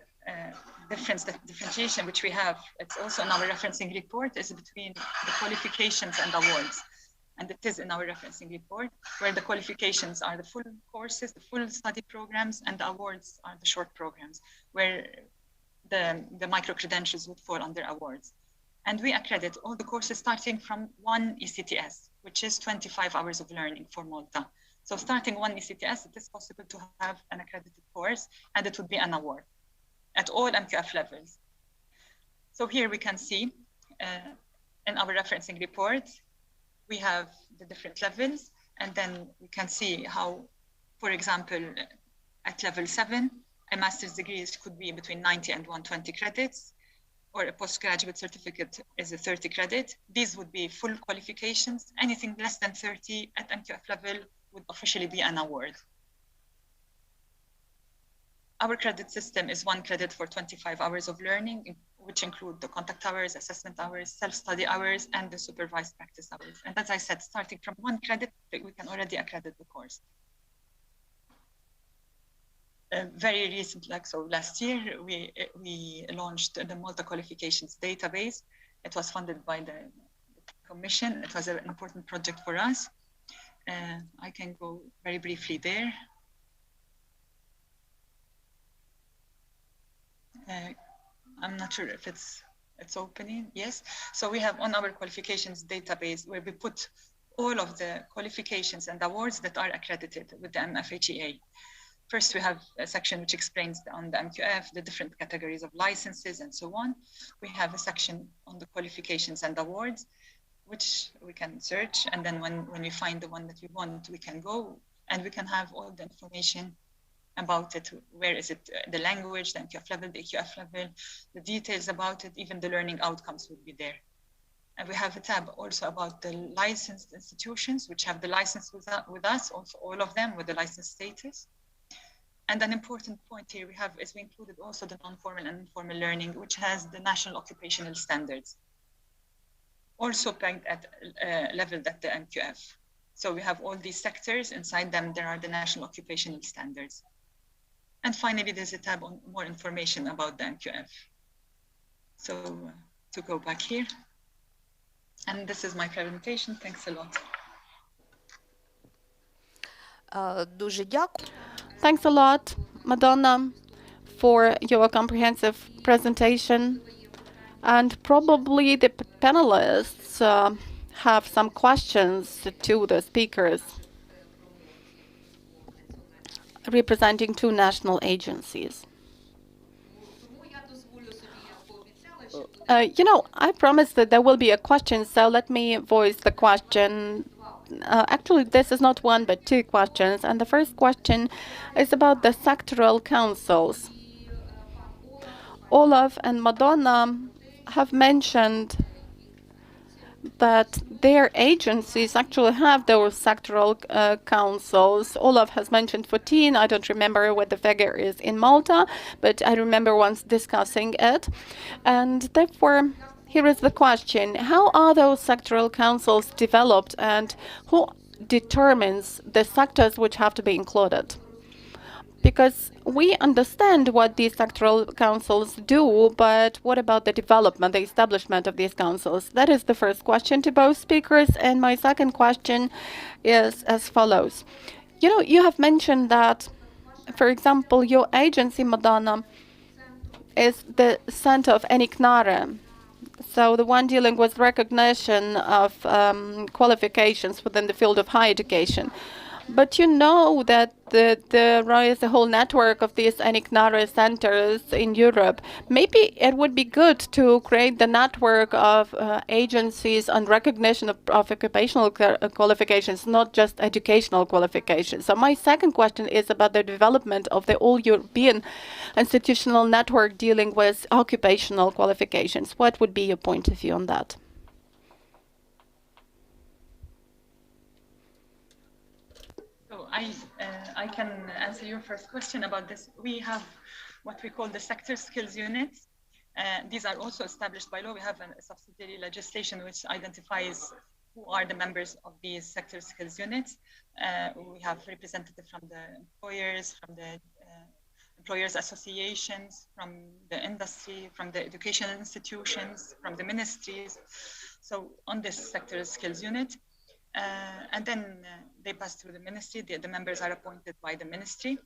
differentiation which we have, it's also in our referencing report, is between the qualifications and awards. And it is in our referencing report, where the qualifications are the full courses, the full study programs, and the awards are the short programs, where the micro-credentials would fall under awards. And we accredit all the courses starting from 1 ECTS, which is 25 hours of learning for Malta. So starting 1 ECTS, it is possible to have an accredited course, and it would be an award at all MQF levels. So here we can see in our referencing report, we have the different levels, and then we can see how, for example, at level 7, a master's degree could be between 90 and 120 credits, or a postgraduate certificate is a 30 credit. These would be full qualifications. Anything less than 30 at MQF level would officially be an award. Our credit system is 1 credit for 25 hours of learning, which include the contact hours, assessment hours, self-study hours, and the supervised practice hours. And as I said, starting from 1 credit, we can already accredit the course. Very recent, last year, we launched the Malta Qualifications Database. It was funded by the Commission. It was an important project for us. I can go very briefly there. I'm not sure if it's opening. Yes. So we have on our qualifications database where we put all of the qualifications and awards that are accredited with the MFHEA. First, we have a section which explains on the MQF, the different categories of licenses and so on. We have a section on the qualifications and awards, which we can search. And then when we find the one that we want, we can go and we can have all the information about it. Where is it, the language, the MQF level, the EQF level, the details about it, even the learning outcomes would be there. And we have a tab also about the licensed institutions, which have the license with us, also all of them with the license status. And an important point here we have is we included also the non-formal and informal learning, which has the national occupational standards, also pegged at leveled at the MQF. So we have all these sectors, inside them there are the national occupational standards. And finally, there's a tab on more information about the MQF. So to go back here, and this is my presentation. Thanks a lot. Дуже дякую. Thanks a lot, Madonna, for your comprehensive presentation. And probably the panelists have some questions to the speakers representing 2 national agencies. I promised that there will be a question, so let me voice the question. Actually, this is not 1, but 2 questions. And the first question is about the sectoral councils. Olaf and Madonna have mentioned that their agencies actually have those sectoral councils. Olaf has mentioned 14. I don't remember what the figure is in Malta, but I remember once discussing it. And therefore, here is the question: how are those sectoral councils developed, and who determines the sectors which have to be included? Because we understand what these sectoral councils do, but what about the development, the establishment of these councils? That is the first question to both speakers. And my second question is as follows. You know, you have mentioned that, for example, your agency, Madonna, is the center of ENICNARE. So the one dealing with recognition of qualifications within the field of higher education. But you know that there is a whole network of these ENICNARE centers in Europe. Maybe it would be good to create the network of agencies on recognition of occupational qualifications, not just educational qualifications. So my second question is about the development of the all-European institutional network dealing with occupational qualifications. What would be your point of view on that? I can answer your first question about this. We have what we call the sector skills units. These are also established by law. We have a subsidiary legislation which identifies who are the members of these sector skills units. We have representatives from the employers, from the employers associations, from the industry, from the educational institutions, from the ministries. So on this sector skills unit, and then they pass through the ministry. The members are appointed by the ministry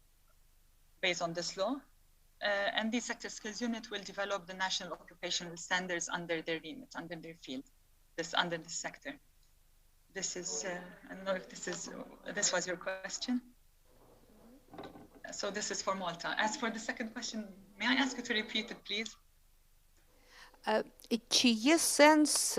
based on this law. And the sector skills unit will develop the national occupational standards under their remit, under their field, under this sector. This is, I don't know if this was your question. So this is for Malta. As for the second question, may I ask you to repeat it, please? Чи є сенс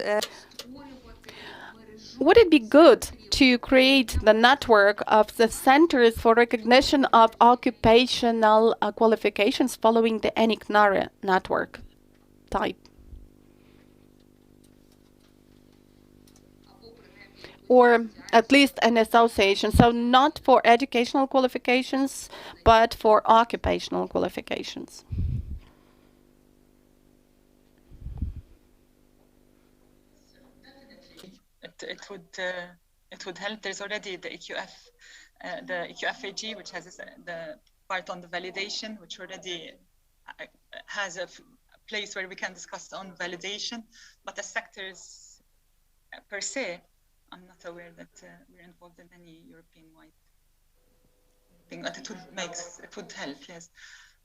Would it be good to create the network of the centers for recognition of occupational qualifications following the ENICNARE network type? Or at least an association, so not for educational qualifications, but for occupational qualifications. It would help. There's already the EQFAG, which has the part on the validation, which already has a place where we can discuss on validation. But the sectors per se, I'm not aware that we're involved in any European-wide thing. But it would help, yes.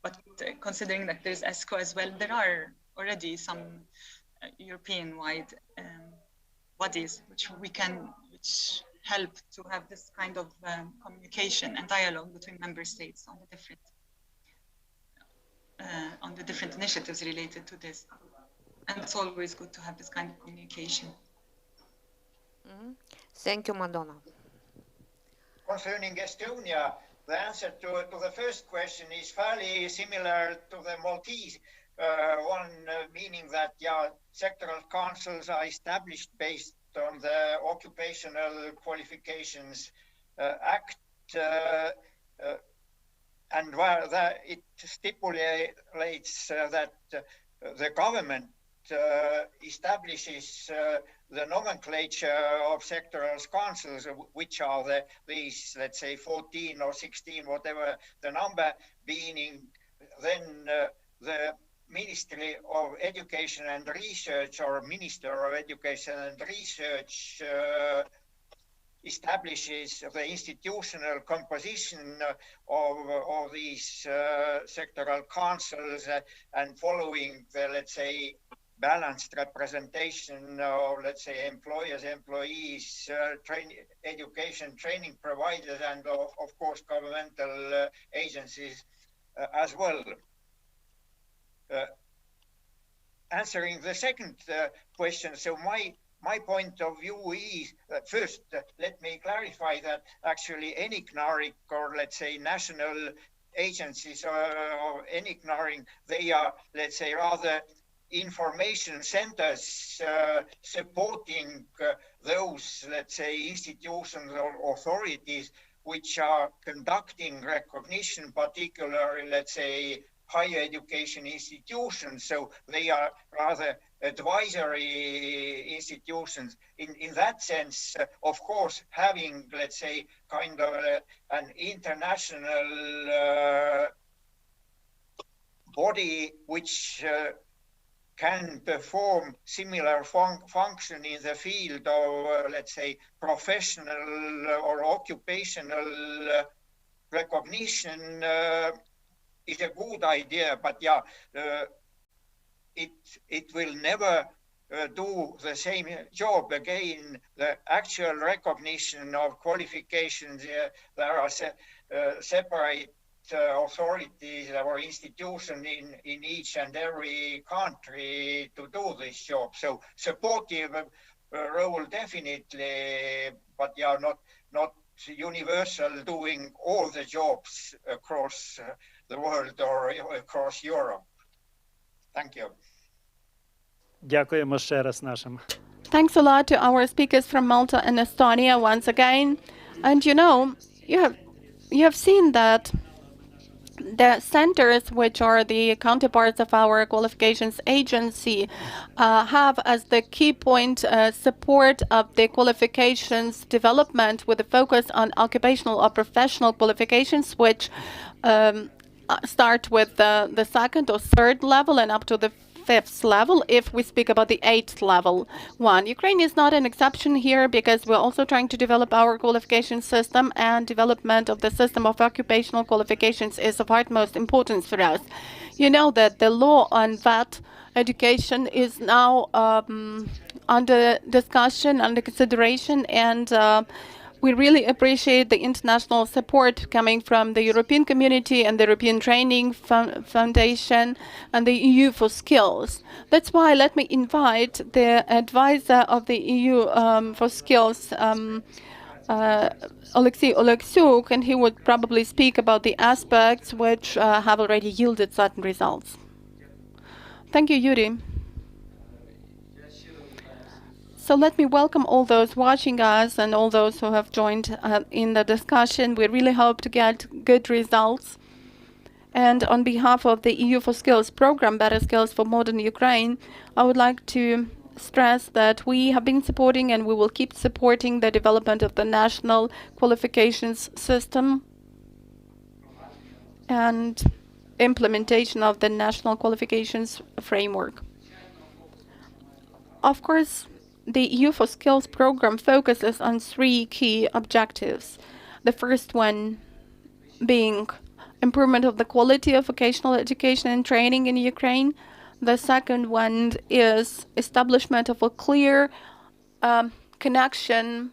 But considering that there's ESCO as well, there are already some European-wide bodies which help to have this kind of communication and dialogue between member states on the different initiatives related to this. And it's always good to have this kind of communication. Thank you, Madonna. Concerning Estonia, the answer to the first question is fairly similar to the Maltese one, meaning that sectoral councils are established based on the Occupational Qualifications Act, and where it stipulates that the government establishes the nomenclature of sectoral councils, which are these, let's say, 14 or 16, whatever the number, being then the Ministry of Education and Research or Minister of Education and Research establishes the institutional composition of these sectoral councils and following the, let's say, balanced representation of, let's say, employers, employees, education, training providers, and of course, governmental agencies as well. Answering the second question, so my point of view is that first, let me clarify that actually ENICNARE, or let's say national agencies or ENICNARE, they are, let's say, rather information centers supporting those, let's say, institutions or authorities which are conducting recognition, particularly, let's say, higher education institutions. So they are rather advisory institutions. In that sense, of course, having, let's say, kind of an international body which can perform similar function in the field of, let's say, professional or occupational recognition is a good idea. But yeah, it will never do the same job again. The actual recognition of qualifications, there are separate authorities or institutions in each and every country to do this job. So supportive role definitely, but yeah, not universal doing all the jobs across the world or across Europe. Thank you. Дякуємо ще раз нашим. Thanks a lot to our speakers from Malta and Estonia once again. And you know, you have seen that the centers, which are the counterparts of our qualifications agency, have as the key point support of the qualifications development with a focus on occupational or professional qualifications, which start with the second or third level and up to the fifth level if we speak about the 8th level one. Ukraine is not an exception here because we're also trying to develop our qualification system, and development of the system of occupational qualifications is of utmost importance for us. You know that the law on that education is now under discussion, under consideration, and we really appreciate the international support coming from the European Community and the European Training Foundation and the EU for Skills. That's why let me invite the advisor of the EU for Skills, Alexei Oleksiuk, and he would probably speak about the aspects which have already yielded certain results. Thank you, Yuri. So let me welcome all those watching us and all those who have joined in the discussion. We really hope to get good results. And on behalf of the EU for Skills program, Better Skills for Modern Ukraine, I would like to stress that we have been supporting and we will keep supporting the development of the national qualifications system and implementation of the national qualifications framework. Of course, the EU for Skills program focuses on 3 key objectives. The first one being improvement of the quality of vocational education and training in Ukraine. The second one is establishment of a clear connection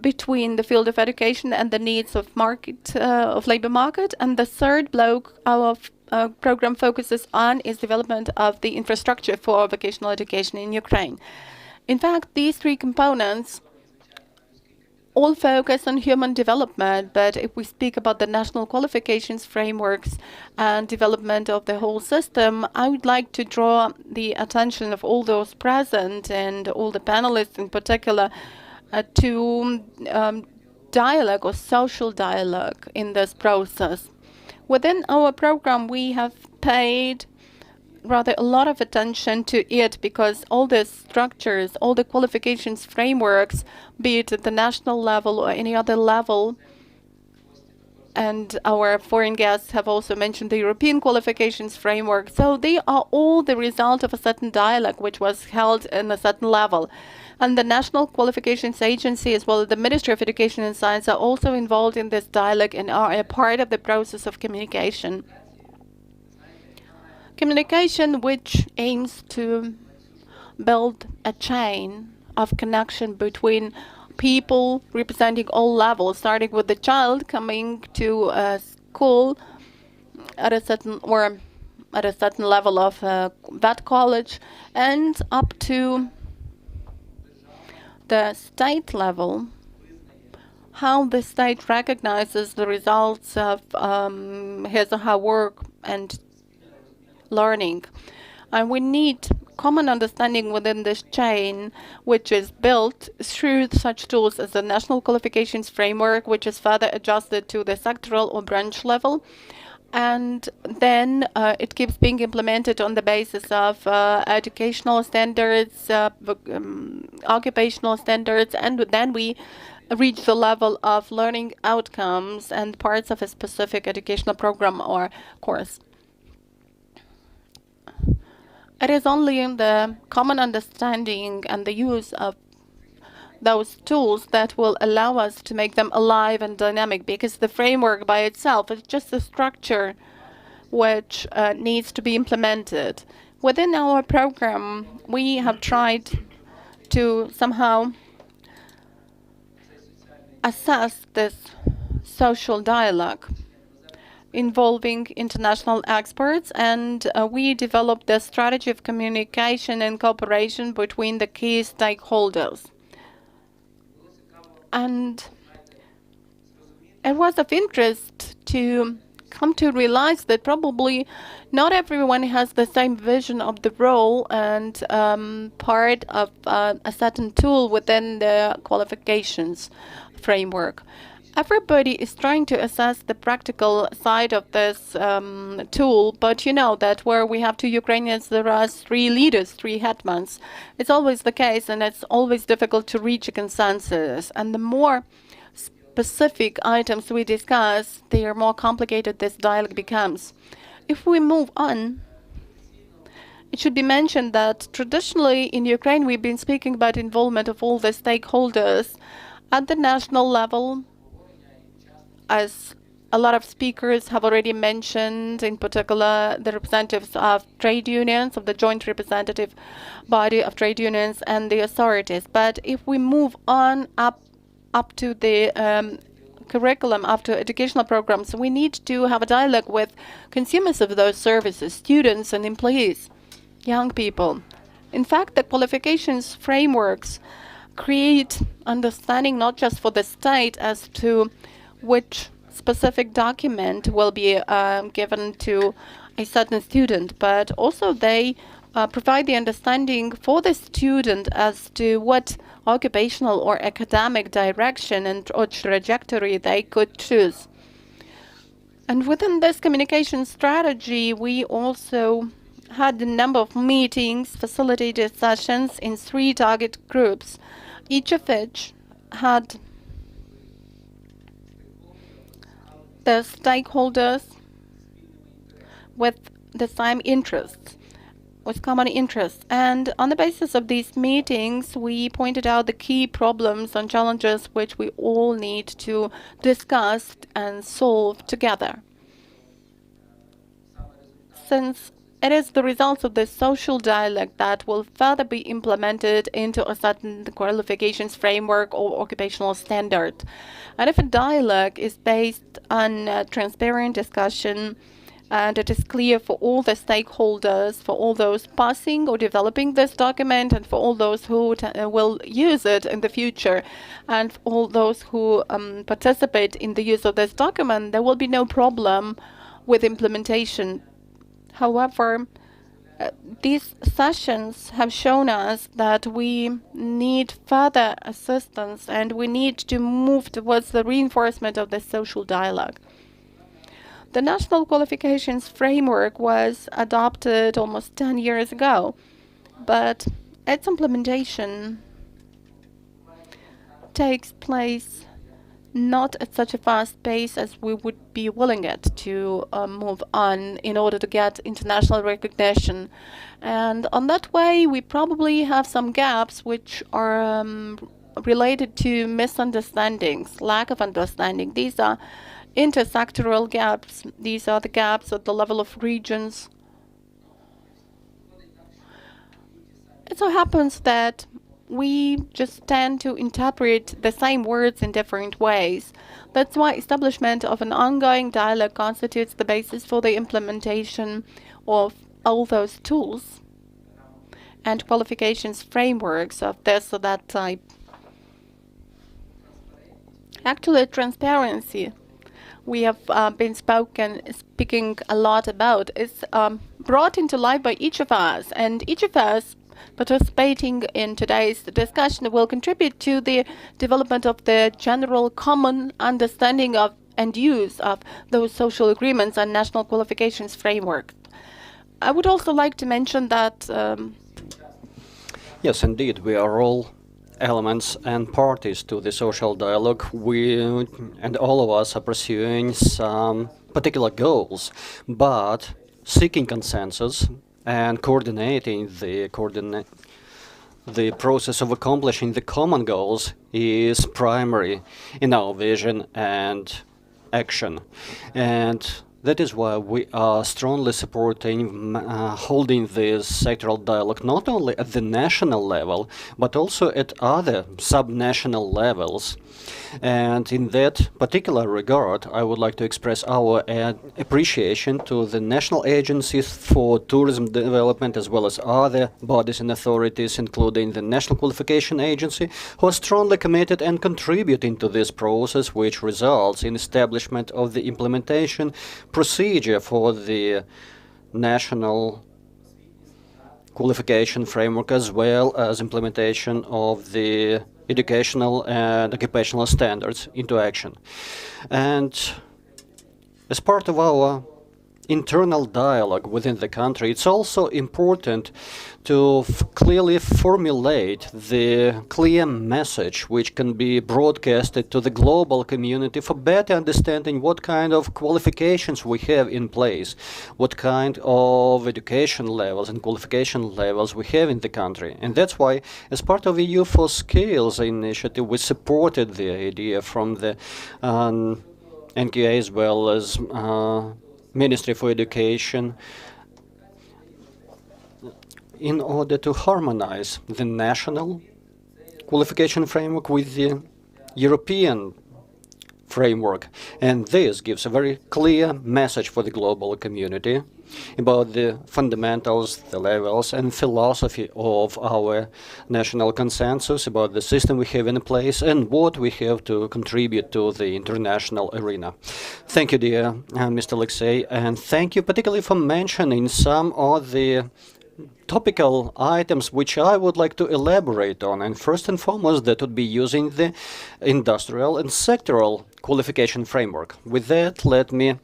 between the field of education and the needs of labor market. And the third block of program focuses on is development of the infrastructure for vocational education in Ukraine. In fact, these 3 components all focus on human development, but if we speak about the national qualifications frameworks and development of the whole system, I would like to draw the attention of all those present and all the panelists in particular to dialogue or social dialogue in this process. Within our program, we have paid rather a lot of attention to it because all the structures, all the qualifications frameworks, be it at the national level or any other level, and our foreign guests have also mentioned the European qualifications framework, so they are all the result of a certain dialogue which was held in a certain level. And the National Qualifications Agency, as well as the Ministry of Education and Science, are also involved in this dialogue and are a part of the process of communication. Communication which aims to build a chain of connection between people representing all levels, starting with the child coming to a school at a certain level of that college, and up to the state level, how the state recognizes the results of his or her work and learning. And we need common understanding within this chain, which is built through such tools as the National Qualifications Framework, which is further adjusted to the sectoral or branch level. And then it keeps being implemented on the basis of educational standards, occupational standards, and then we reach the level of learning outcomes and parts of a specific educational program or course. It is only in the common understanding and the use of those tools that will allow us to make them alive and dynamic, because the framework by itself is just a structure which needs to be implemented. Within our program, we have tried to somehow assess this social dialogue involving international experts, and we developed the strategy of communication and cooperation between the key stakeholders. And it was of interest to come to realize that probably not everyone has the same vision of the role and part of a certain tool within the qualifications framework. Everybody is trying to assess the practical side of this tool, but you know that where we have two Ukrainians, there are three leaders, three hetmans. It's always the case, and it's always difficult to reach a consensus. And the more specific items we discuss, the more complicated this dialogue becomes. If we move on, it should be mentioned that traditionally in Ukraine we've been speaking about involvement of all the stakeholders at the national level, as a lot of speakers have already mentioned, in particular the representatives of trade unions, of the joint representative body of trade unions and the authorities. But if we move on up to the curriculum, after educational programs, we need to have a dialogue with consumers of those services, students and employees, young people. In fact, the qualifications frameworks create understanding not just for the state as to which specific document will be given to a certain student, but also they provide the understanding for the student as to what occupational or academic direction and or trajectory they could choose. And within this communication strategy, we also had a number of meetings, facilitated sessions in 3 target groups, each of which had the stakeholders with the same interests, with common interests. And on the basis of these meetings, we pointed out the key problems and challenges which we all need to discuss and solve together. Since it is the results of this social dialogue that will further be implemented into a certain qualifications framework or occupational standard. And if a dialogue is based on transparent discussion, and it is clear for all the stakeholders, for all those passing or developing this document, and for all those who will use it in the future, and for all those who participate in the use of this document, there will be no problem with implementation. However, these sessions have shown us that we need further assistance and we need to move towards the reinforcement of the social dialogue. The National Qualifications Framework was adopted almost 10 years ago, but its implementation takes place not at such a fast pace as we would be willing it to move on in order to get international recognition. And on that way, we probably have some gaps which are related to misunderstandings, lack of understanding. These are intersectoral gaps. These are the gaps at the level of regions. It so happens that we just tend to interpret the same words in different ways. That's why establishment of an ongoing dialogue constitutes the basis for the implementation of all those tools and qualifications frameworks of this or that type. Actually, transparency we have been speaking a lot about is brought into life by each of us, and each of us participating in today's discussion will contribute to the development of the general common understanding of and use of those social agreements and national qualifications framework. I would also like to mention that Yes, indeed, we are all elements and parties to the social dialogue. And all of us are pursuing some particular goals, but seeking consensus and coordinating the process of accomplishing the common goals is primary in our vision and action. And that is why we are strongly supporting holding this sectoral dialogue not only at the national level, but also at other subnational levels. And in that particular regard, I would like to express our appreciation to the national agencies for tourism development, as well as other bodies and authorities, including the National Qualification Agency, who are strongly committed and contributing to this process, which results in establishment of the implementation procedure for the national qualification framework, as well as implementation of the educational and occupational standards into action. And as part of our internal dialogue within the country, it's also important to clearly formulate the clear message which can be broadcasted to the global community for better understanding what kind of qualifications we have in place, what kind of education levels and qualification levels we have in the country. And that's why, as part of the Youth for Skills initiative, we supported the idea from the NQA as well as Ministry for Education in order to harmonize the national qualification framework with the European framework. And this gives a very clear message for the global community about the fundamentals, the levels and philosophy of our national consensus, about the system we have in place and what we have to contribute to the international arena. Thank you, dear Mr. Alexei, and thank you particularly for mentioning some of the topical items which I would like to elaborate on. And first and foremost, that would be using the industrial and sectoral qualification framework. With that, let me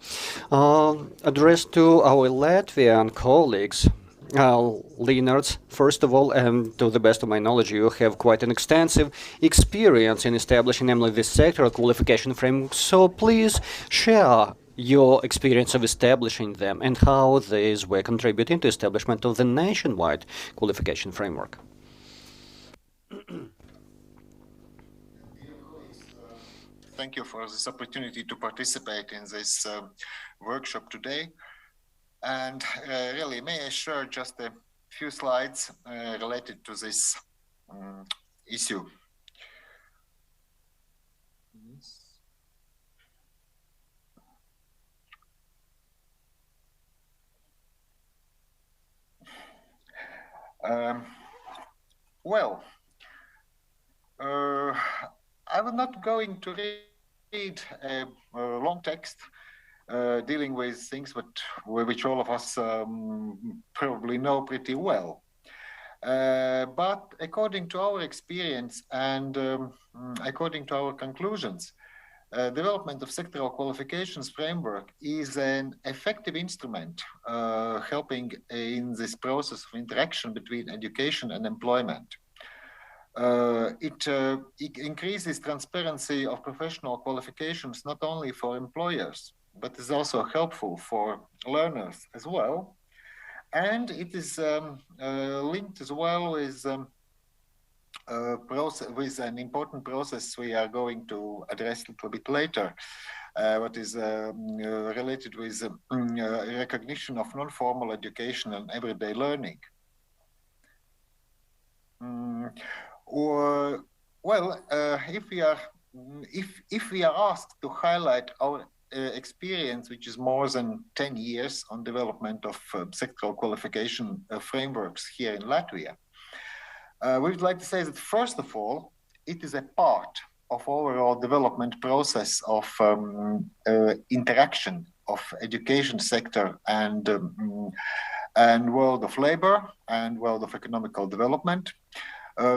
address to our Latvian colleagues. Leonards, first of all, and to the best of my knowledge, you have quite an extensive experience in establishing namely the sectoral qualification framework. So please share your experience of establishing them and how these were contributing to establishment of the nationwide qualification framework. Thank you for this opportunity to participate in this workshop today. And really, may I share just a few slides related to this issue. I'm not going to read a long text dealing with things which all of us probably know pretty well. But according to our experience and according to our conclusions, development of sectoral qualifications framework is an effective instrument helping in this process of interaction between education and employment. It increases transparency of professional qualifications not only for employers, but is also helpful for learners as well. And it is linked as well with with an important process we are going to address a little bit later, what is related with recognition of non-formal education and everyday learning. If we are asked to highlight our experience, which is more than 10 years on development of sectoral qualification frameworks here in Latvia, we would like to say that first of all, it is a part of overall development process of interaction of education sector and world of labor and world of economical development,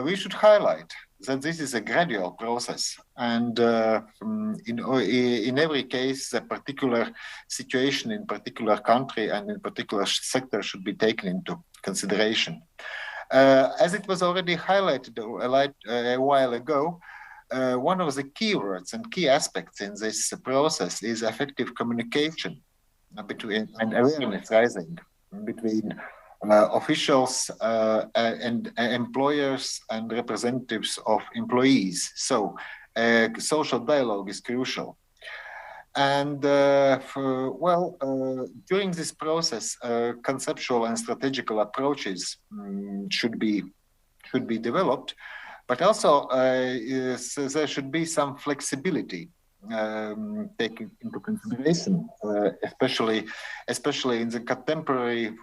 we should highlight that this is a gradual process, and in every case, a particular situation in particular country and in particular sector should be taken into consideration. As it was already highlighted a while ago, one of the keywords and key aspects in this process is effective communication between and awareness raising between officials and employers and representatives of employees. So social dialogue is crucial. And during this process, conceptual and strategical approaches should be developed, but also there should be some flexibility taken into consideration, especially in the contemporary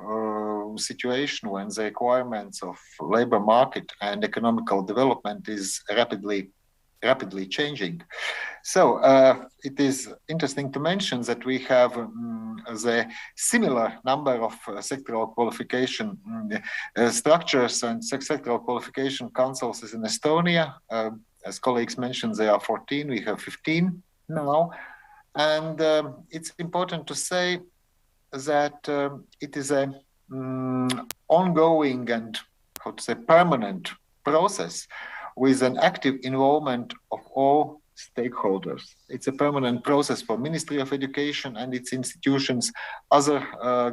situation when the requirements of labor market and economical development is rapidly changing. So it is interesting to mention that we have the similar number of sectoral qualification structures and sectoral qualification councils as in Estonia. As colleagues mentioned, there are 14, we have 15 now. And it's important to say that it is a ongoing and, how to say, permanent process with an active involvement of all stakeholders. It's a permanent process for Ministry of Education and its institutions, other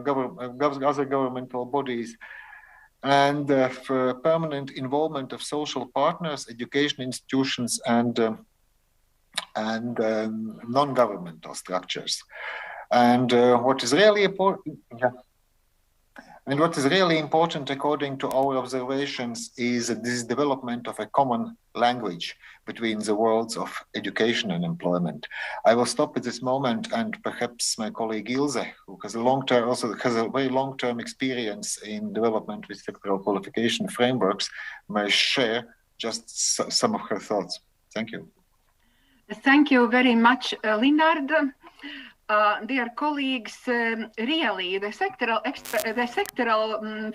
governmental bodies, and for permanent involvement of social partners, education institutions, and non-governmental structures. And what is really important, according to our observations, is this development of a common language between the worlds of education and employment. I will stop at this moment, and perhaps my colleague Ilse, who has a very long-term experience in development with sectoral qualification frameworks, may share just some of her thoughts. Thank you. Thank you very much, Linnard. Dear colleagues, really, the sectoral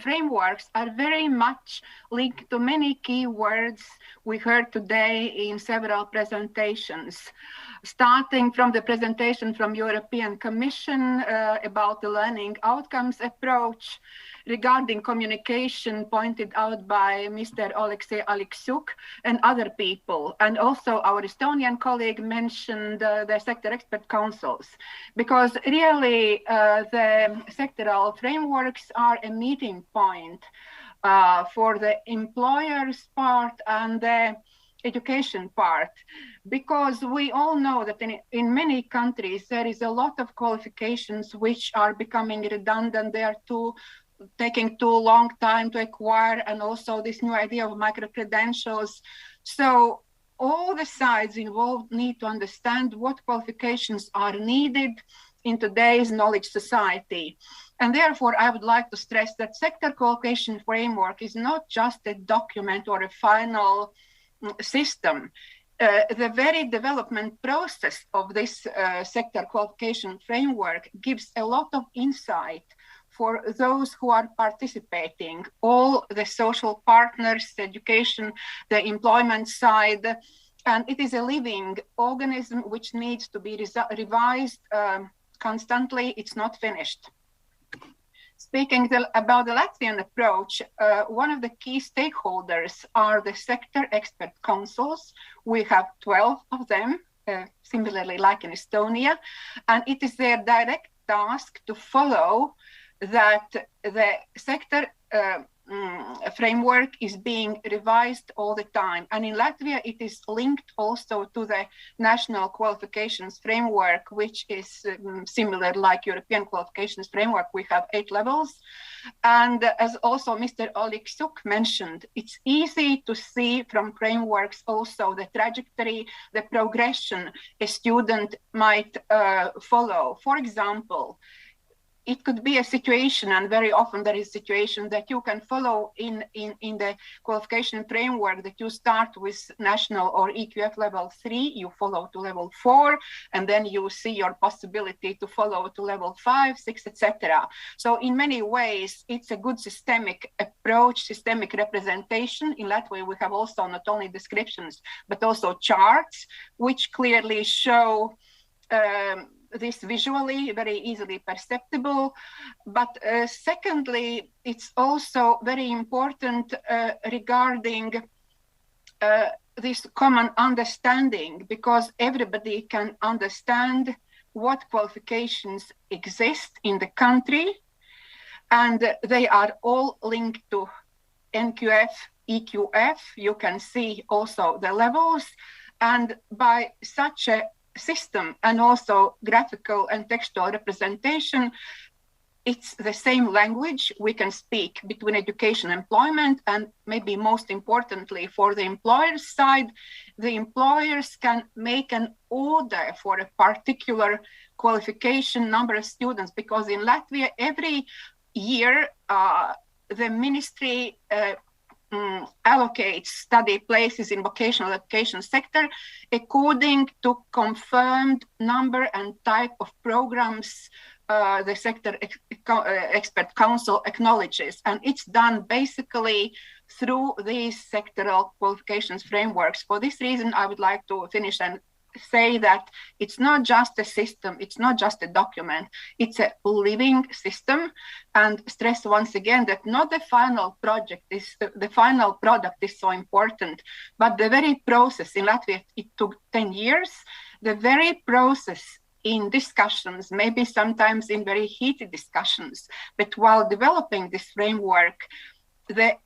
frameworks are very much linked to many key words we heard today in several presentations, starting from the presentation from European Commission about the learning outcomes approach, regarding communication pointed out by Mr. Oleksiy Aleksiuk and other people. And also our Estonian colleague mentioned the sector expert councils, because really the sectoral frameworks are a meeting point for the employers part and the education part, because we all know that in many countries there is a lot of qualifications which are becoming redundant. They are taking too long time to acquire, and also this new idea of micro-credentials. So all the sides involved need to understand what qualifications are needed in today's knowledge society. And therefore, I would like to stress that sector qualification framework is not just a document or a final system. The very development process of this sector qualification framework gives a lot of insight for those who are participating, all the social partners, the education, the employment side. And it is a living organism which needs to be revised constantly. It's not finished. Speaking about the Latvian approach, one of the key stakeholders are the sector expert councils. We have 12 of them, similarly like in Estonia, and it is their direct task to follow that the sector framework is being revised all the time. And in Latvia, it is linked also to the national qualifications framework, which is similar like European qualifications framework. We have 8 levels. And as also Mr. Aleksiuk mentioned, it's easy to see from frameworks also the trajectory, the progression a student might follow. For example, it could be a situation, and very often there is a situation that you can follow in the qualification framework, that you start with national or EQF level 3, you follow to level 4, and then you see your possibility to follow to level 5, 6, etc. So in many ways, it's a good systemic approach, systemic representation. In Latvia, we have also not only descriptions, but also charts, which clearly show this visually, very easily perceptible. But secondly, it's also very important regarding this common understanding, because everybody can understand what qualifications exist in the country, and they are all linked to NQF, EQF. You can see also the levels, and by such a system and also graphical and textual representation, it's the same language we can speak between education and employment. And maybe most importantly, for the employer's side, the employers can make an order for a particular qualification number of students, because in Latvia, every year, the ministry allocates study places in vocational education sector according to confirmed number and type of programs the sector expert council acknowledges. And it's done basically through these sectoral qualifications frameworks. For this reason, I would like to finish and say that it's not just a system, it's not just a document, it's a living system. And stress once again that not the final project is the final product is so important, but the very process. In Latvia it took 10 years. The very process in discussions, maybe sometimes in very heated discussions, but while developing this framework, the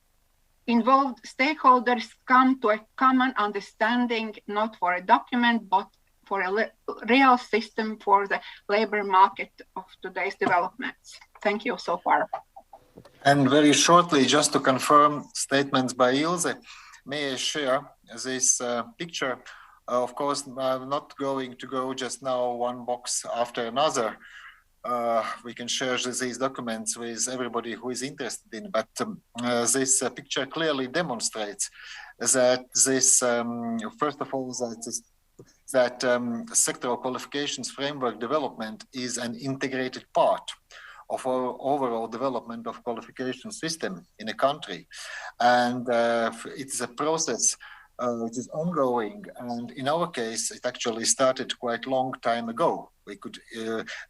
involved stakeholders come to a common understanding, not for a document, but for a real system for the labor market of today's developments. Thank you so far. And very shortly, just to confirm statements by Ilse, may I share this picture? Of course, I'm not going to go just now one box after another. We can share these documents with everybody who is interested in, but this picture clearly demonstrates that this, first of all, that sectoral qualifications framework development is an integrated part of our overall development of qualification system in a country. And it's a process which is ongoing, and in our case, it actually started quite long time ago. We could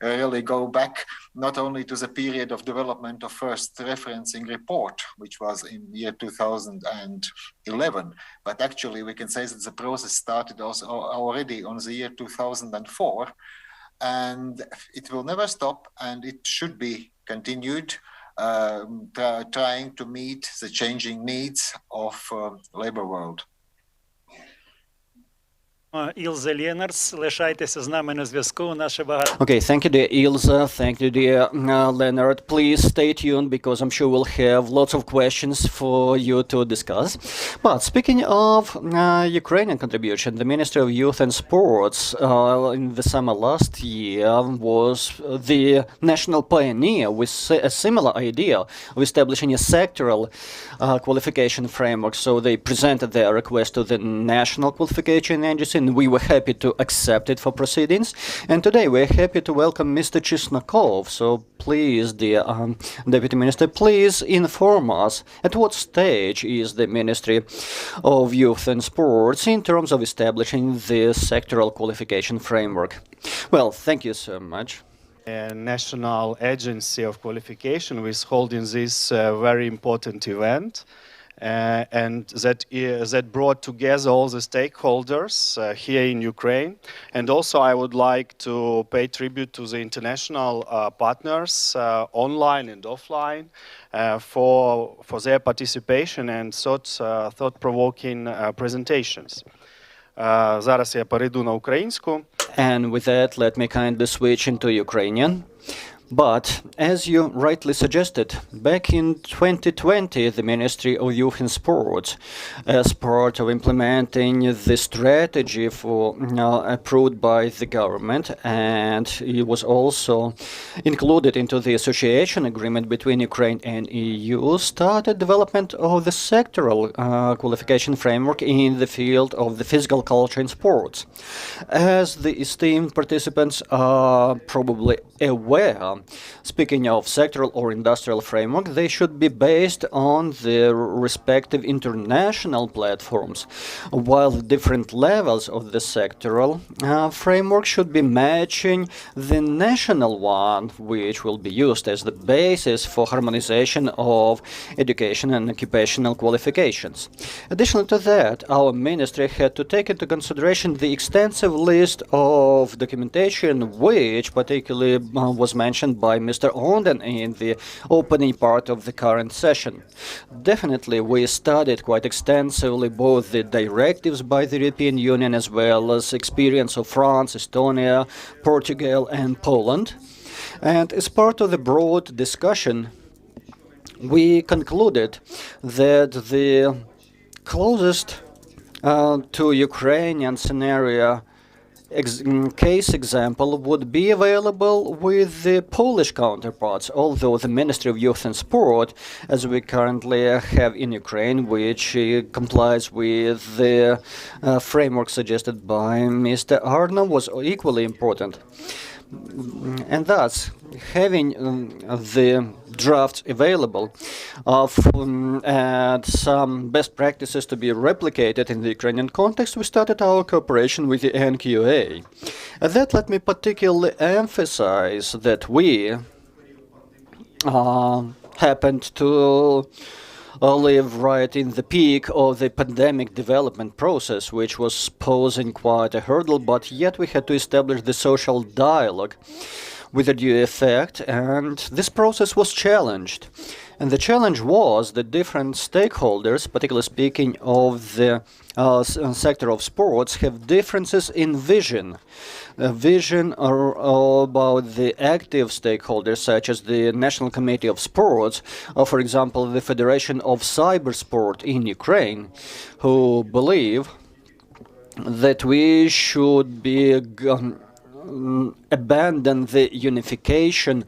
really go back not only to the period of development of first referencing report, which was in year 2011, but actually we can say that the process started also already on the year 2004, and it will never stop, and it should be continued, trying to meet the changing needs of labor world. Ілза Ленарс, лишайтеся з нами на зв'язку. Наше багато. Okay, thank you, dear Ilse. Thank you, dear Leonard. Please stay tuned, because I'm sure we'll have lots of questions for you to discuss. But speaking of Ukrainian contribution, the Ministry of Youth and Sports in the summer last year was the national pioneer with a similar idea of establishing a sectoral qualification framework. So they presented their request to the National Qualification Agency, and we were happy to accept it for proceedings. And today we're happy to welcome Mr. Chesnokov. So please, dear Deputy Minister, please inform us at what stage is the Ministry of Youth and Sports in terms of establishing the sectoral qualification framework. Well, thank you so much. National Agency of Qualification is holding this very important event. And that brought together all the stakeholders here in Ukraine. And also I would like to pay tribute to the international partners, online and offline, for their participation and thought-provoking presentations. Зараз я перейду на українську. And with that, let me kindly switch into Ukrainian. But, as you rightly suggested, back in 2020, the Ministry of Youth and Sports, as part of implementing the strategy approved by the government, and it was also included into the association agreement between Ukraine and EU, started development of the sectoral qualification framework in the field of the physical culture in sports. As the esteemed participants are probably aware, speaking of sectoral or industrial framework, they should be based on the respective international platforms, while the different levels of the sectoral framework should be matching the national one, which will be used as the basis for harmonization of education and occupational qualifications. Additionally to that, our ministry had to take into consideration the extensive list of documentation which particularly was mentioned by Mr. Onden in the opening part of the current session. Definitely, we studied quite extensively both the directives by the European Union as well as experience of France, Estonia, Portugal and Poland. And as part of the broad discussion, we concluded that the closest to Ukrainian scenario case example would be available with the Polish counterparts, although the Ministry of Youth and Sport, as we currently have in Ukraine, which complies with the framework suggested by Mr. Arno, was equally important. And thus, having the drafts available and some best practices to be replicated in the Ukrainian context, we started our cooperation with the NQA. And that let me particularly emphasize that we happened to live right in the peak of the pandemic development process, which was posing quite a hurdle, but yet we had to establish the social dialogue with a due effect, and this process was challenged. And the challenge was that different stakeholders, particularly speaking of the sector of sports, have differences in vision. Vision about the active stakeholders, such as the National Committee of Sports, or for example, the Federation of Cybersport in Ukraine, who believe that we should be abandon the unification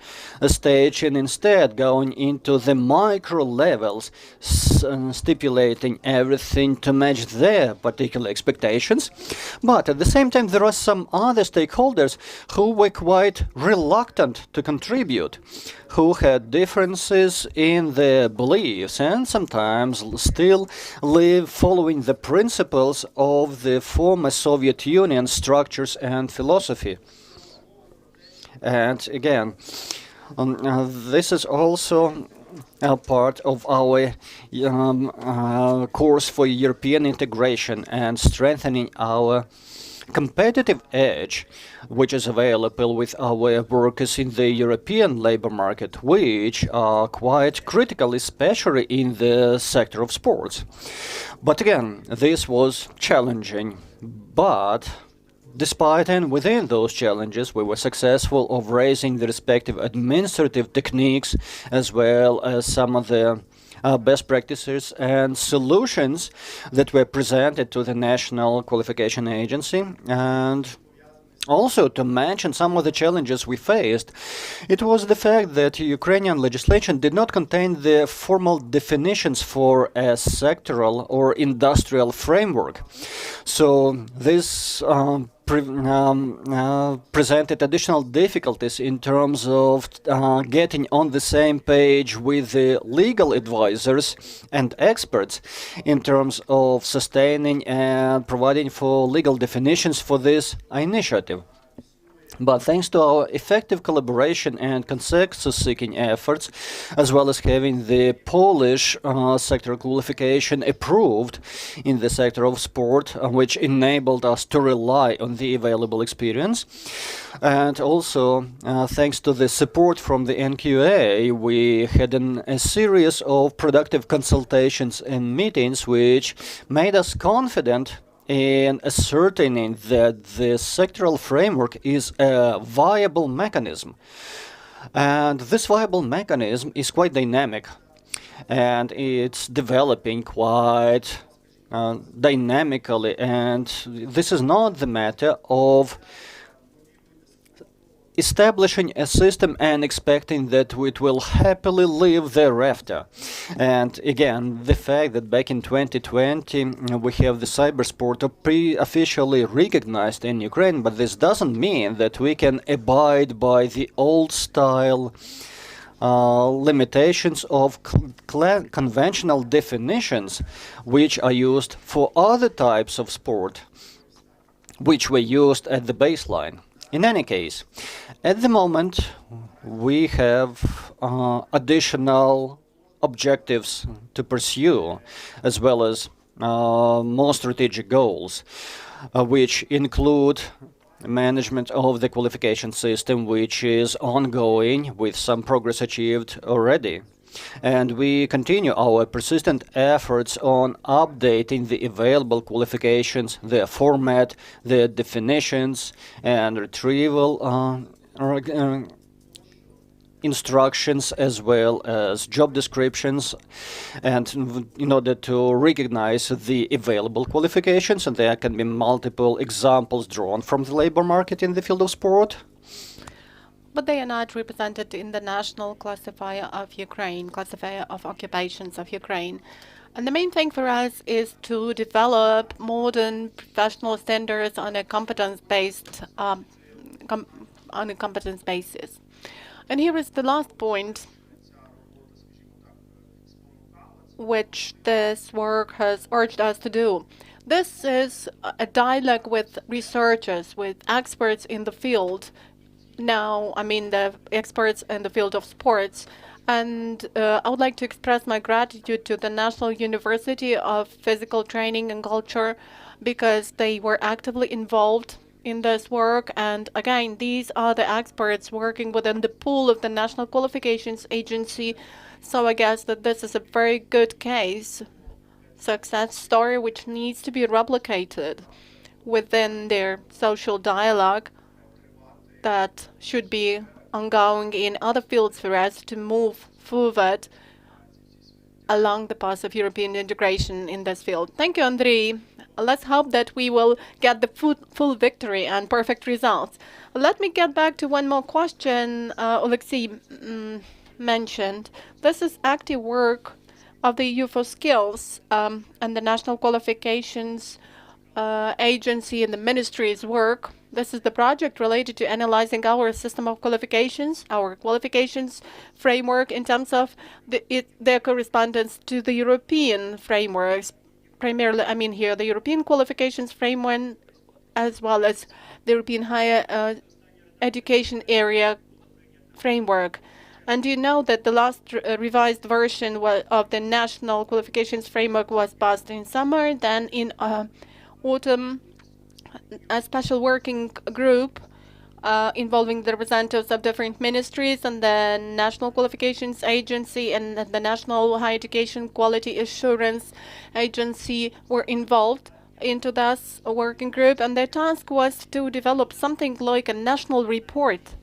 stage and instead going into the micro levels, stipulating everything to match their particular expectations. But at the same time, there are some other stakeholders who were quite reluctant to contribute, who had differences in their beliefs and sometimes still live following the principles of the former Soviet Union structures and philosophy. And again, this is also a part of our course for European integration and strengthening our competitive edge, which is available with our workers in the European labor market, which are quite critical, especially in the sector of sports. But again, this was challenging, but despite and within those challenges, we were successful of raising the respective administrative techniques as well as some of the best practices and solutions that were presented to the National Qualification Agency. And also, to mention some of the challenges we faced, it was the fact that Ukrainian legislation did not contain the formal definitions for a sectoral or industrial framework. So this presented additional difficulties in terms of getting on the same page with the legal advisors and experts in terms of sustaining and providing for legal definitions for this initiative. But thanks to our effective collaboration and consensus-seeking efforts, as well as having the Polish sector qualification approved in the sector of sport, which enabled us to rely on the available experience, and also thanks to the support from the NQA, we had a series of productive consultations and meetings which made us confident in ascertaining that the sectoral framework is a viable mechanism. And this viable mechanism is quite dynamic, and it's developing quite dynamically. And this is not the matter of establishing a system and expecting that it will happily live thereafter. And again, the fact that back in 2020 we have the cybersport pre-officially recognized in Ukraine, but this doesn't mean that we can abide by the old style limitations of conventional definitions which are used for other types of sport, which were used at the baseline. In any case, at the moment, we have additional objectives to pursue, as well as more strategic goals, which include management of the qualification system, which is ongoing with some progress achieved already. And we continue our persistent efforts on updating the available qualifications, their format, their definitions, and retrieval instructions, as well as job descriptions, and in order to recognize the available qualifications. And there can be multiple examples drawn from the labor market in the field of sport. But they are not represented in the national classifier of Ukraine, classifier of occupations of Ukraine. And the main thing for us is to develop modern professional standards on a competence-based, on a competence basis. And here is the last point, which this work has urged us to do. This is a dialogue with researchers, with experts in the field. Now, I mean the experts in the field of sports. And I would like to express my gratitude to the National University of Physical Training and Culture, because they were actively involved in this work. And again, these are the experts working within the pool of the National Qualifications Agency. So I guess that this is a very good case, success story, which needs to be replicated within their social dialogue that should be ongoing in other fields for us to move forward along the path of European integration in this field. Thank you, Andrei. Let's hope that we will get the full victory and perfect results. Let me get back to one more question Alexei mentioned. This is active work of the EU for Skills and the National Qualifications Agency and the Ministry's work. This is the project related to analyzing our system of qualifications, our qualifications framework in terms of their correspondence to the European frameworks. Primarily, I mean here, the European qualifications framework, as well as the European higher education area framework. And you know that the last revised version of the national qualifications framework was passed in summer. Then in autumn, a special working group involving the representatives of different ministries and the National Qualifications Agency and the National Higher Education Quality Assurance Agency were involved into this working group, and their task was to develop something like a national report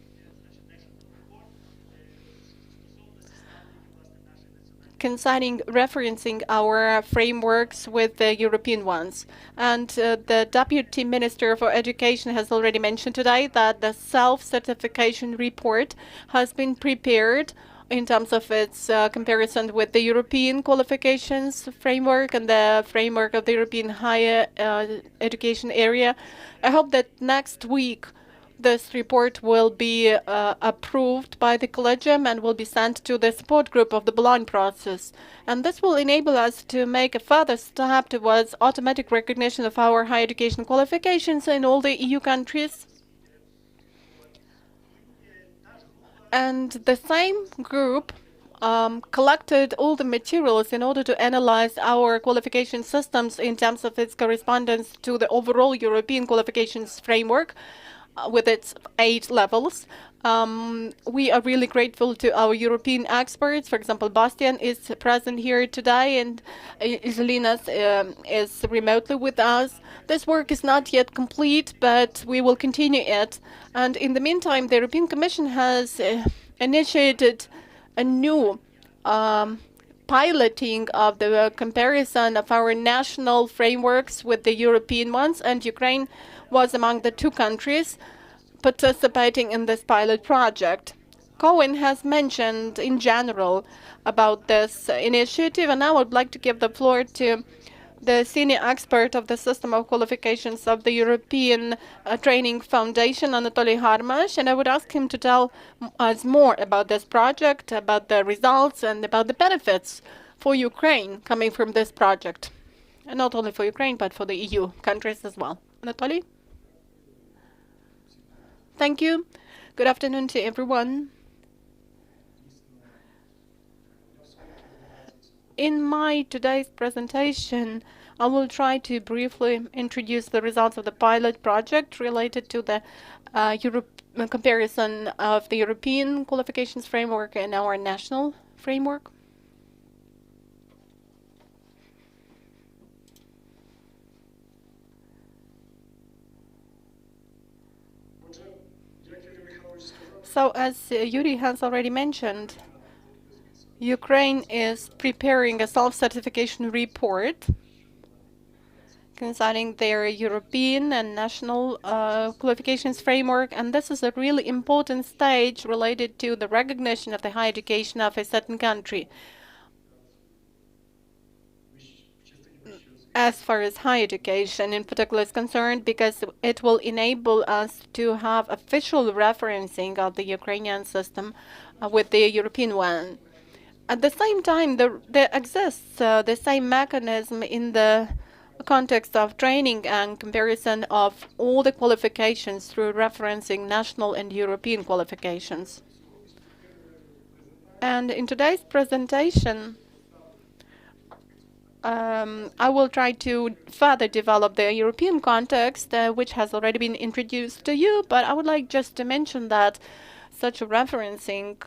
concerning referencing our frameworks with the European ones. And the Deputy Minister for Education has already mentioned today that the self-certification report has been prepared in terms of its comparison with the European qualifications framework and the framework of the European higher education area. I hope that next week this report will be approved by the Collegium and will be sent to the support group of the Bologna process. And this will enable us to make a further step towards automatic recognition of our higher education qualifications in all the EU countries. And the same group collected all the materials in order to analyze our qualification systems in terms of its correspondence to the overall European qualifications framework with its 8 levels. We are really grateful to our European experts. For example, Bastian is present here today, and Iselinas is remotely with us. This work is not yet complete, but we will continue it. And in the meantime, the European Commission has initiated a new piloting of the comparison of our national frameworks with the European ones, and Ukraine was among the 2 countries participating in this pilot project. Cohen has mentioned in general about this initiative, and now I would like to give the floor to the senior expert of the system of qualifications of the European Training Foundation, Anatoly Harmash, and I would ask him to tell us more about this project, about the results, and about the benefits for Ukraine coming from this project. And not only for Ukraine, but for the EU countries as well. Anatoly? Thank you. Good afternoon to everyone. In my today's presentation, I will try to briefly introduce the results of the pilot project related to the comparison of the European qualifications framework and our national framework. So, as Yuri has already mentioned, Ukraine is preparing a self-certification report concerning their European and national qualifications framework, and this is a really important stage related to the recognition of the higher education of a certain country. As far as higher education in particular is concerned, because it will enable us to have official referencing of the Ukrainian system with the European one. At the same time, there exists the same mechanism in the context of training and comparison of all the qualifications through referencing national and European qualifications. And in today's presentation, I will try to further develop the European context, which has already been introduced to you, but I would like just to mention that such a referencing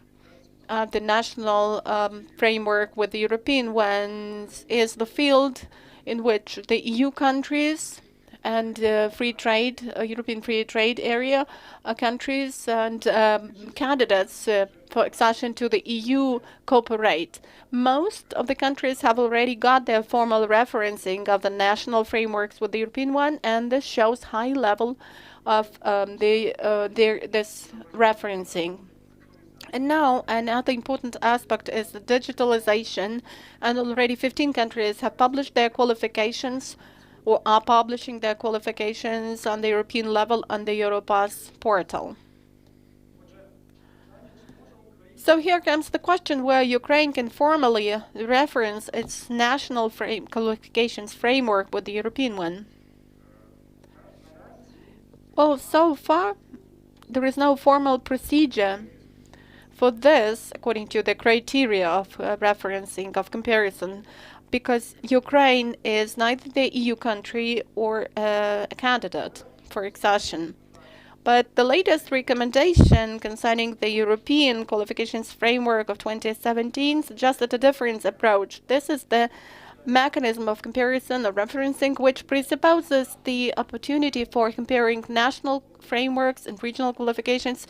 the national framework with the European ones is the field in which the EU countries and free trade, European free trade area countries and candidates for accession to the EU cooperate. Most of the countries have already got their formal referencing of the national frameworks with the European one, and this shows high level of this referencing. And now another important aspect is the digitalization, and already 15 countries have published their qualifications or are publishing their qualifications on the European level on the Europass portal. So here comes the question where Ukraine can formally reference its national qualifications framework with the European one. Well, so far there is no formal procedure for this, according to the criteria of referencing, of comparison, because Ukraine is neither the EU country or a candidate for accession. But the latest recommendation concerning the European qualifications framework of 2017 suggested a different approach. This is the mechanism of comparison or referencing, which presupposes the opportunity for comparing national frameworks and regional qualifications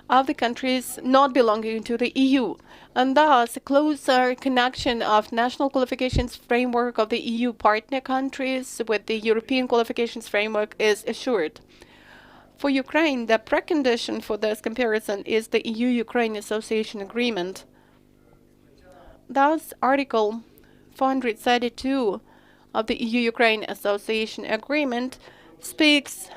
of the countries not belonging to the EU, and thus a closer connection of national qualifications framework of the EU partner countries with the European qualifications framework is assured. For Ukraine, the precondition for this comparison is the EU-Ukraine Association Agreement. Thus, Article 432 of the EU-Ukraine Association Agreement speaks,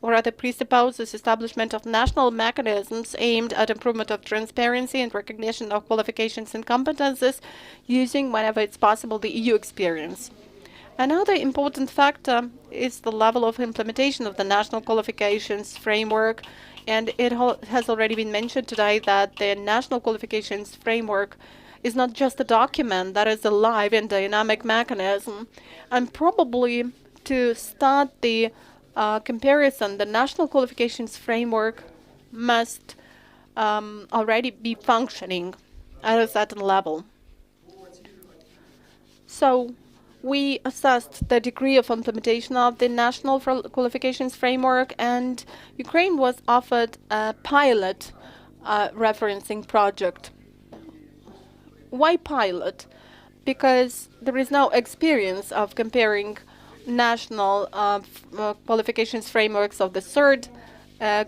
or rather presupposes, establishment of national mechanisms aimed at improvement of transparency and recognition of qualifications and competences using, whenever it's possible, the EU experience. Another important factor is the level of implementation of the national qualifications framework, and it has already been mentioned today that the national qualifications framework is not just a document, that is a live and dynamic mechanism. And probably to start the comparison, the national qualifications framework must already be functioning at a certain level. So we assessed the degree of implementation of the national qualifications framework, and Ukraine was offered a pilot referencing project. Why pilot? Because there is no experience of comparing national qualifications frameworks of the third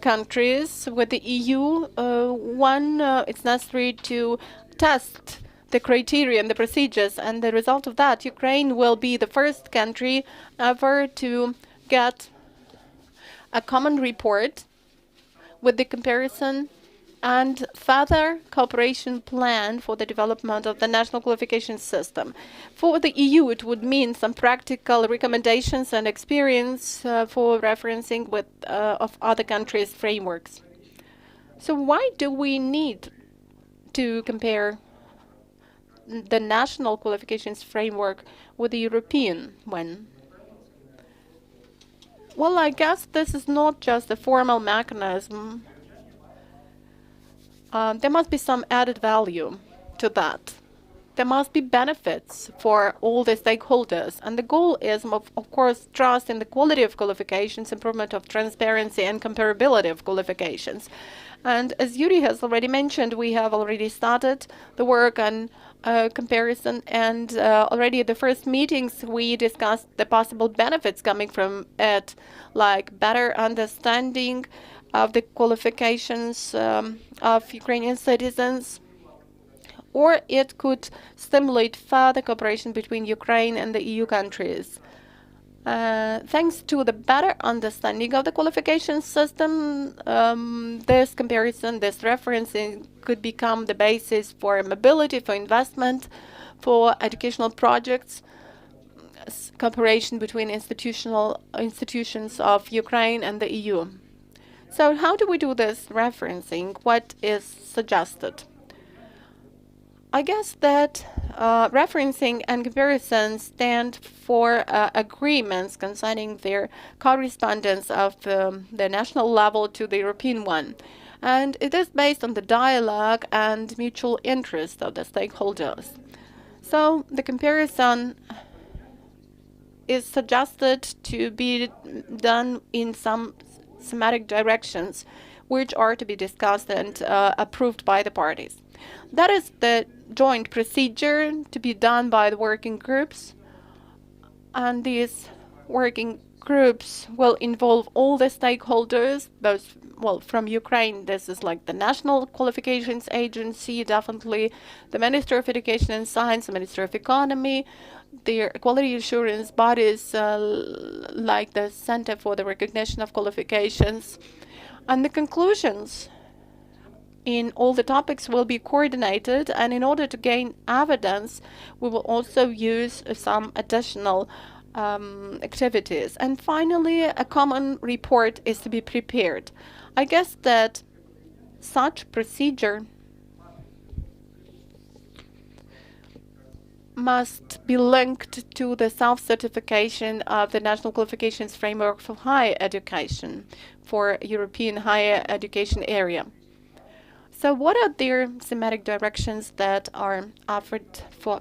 countries with the EU. It's necessary to test the criteria and the procedures, and the result of that, Ukraine will be the first country ever to get a common report with the comparison and further cooperation plan for the development of the national qualification system. For the EU, it would mean some practical recommendations and experience for referencing with of other countries' frameworks. So why do we need to compare the national qualifications framework with the European one? Well, I guess this is not just a formal mechanism. There must be some added value to that. There must be benefits for all the stakeholders. And the goal is, of course, trust in the quality of qualifications, improvement of transparency and comparability of qualifications. And as Yuri has already mentioned, we have already started the work on comparison, and already at the first meetings we discussed the possible benefits coming from it, like better understanding of the qualifications of Ukrainian citizens, or it could stimulate further cooperation between Ukraine and the EU countries. Thanks to the better understanding of the qualification system, this comparison, this referencing could become the basis for mobility, for investment, for educational projects, cooperation between institutions of Ukraine and the EU. So how do we do this referencing? What is suggested? I guess that referencing and comparison stand for agreements concerning their correspondence of the national level to the European one. And it is based on the dialogue and mutual interest of the stakeholders. So the comparison is suggested to be done in some thematic directions, which are to be discussed and approved by the parties. That is the joint procedure to be done by the working groups, and these working groups will involve all the stakeholders, both, well, from Ukraine, this is like the National Qualifications Agency, definitely the Minister of Education and Science, the Minister of Economy, the quality assurance bodies like the Center for the Recognition of Qualifications, and the conclusions in all the topics will be coordinated, and in order to gain evidence, we will also use some additional activities. And finally, a common report is to be prepared. I guess that such procedure must be linked to the self-certification of the National Qualifications Framework for Higher Education for European higher education area. So what are their thematic directions that are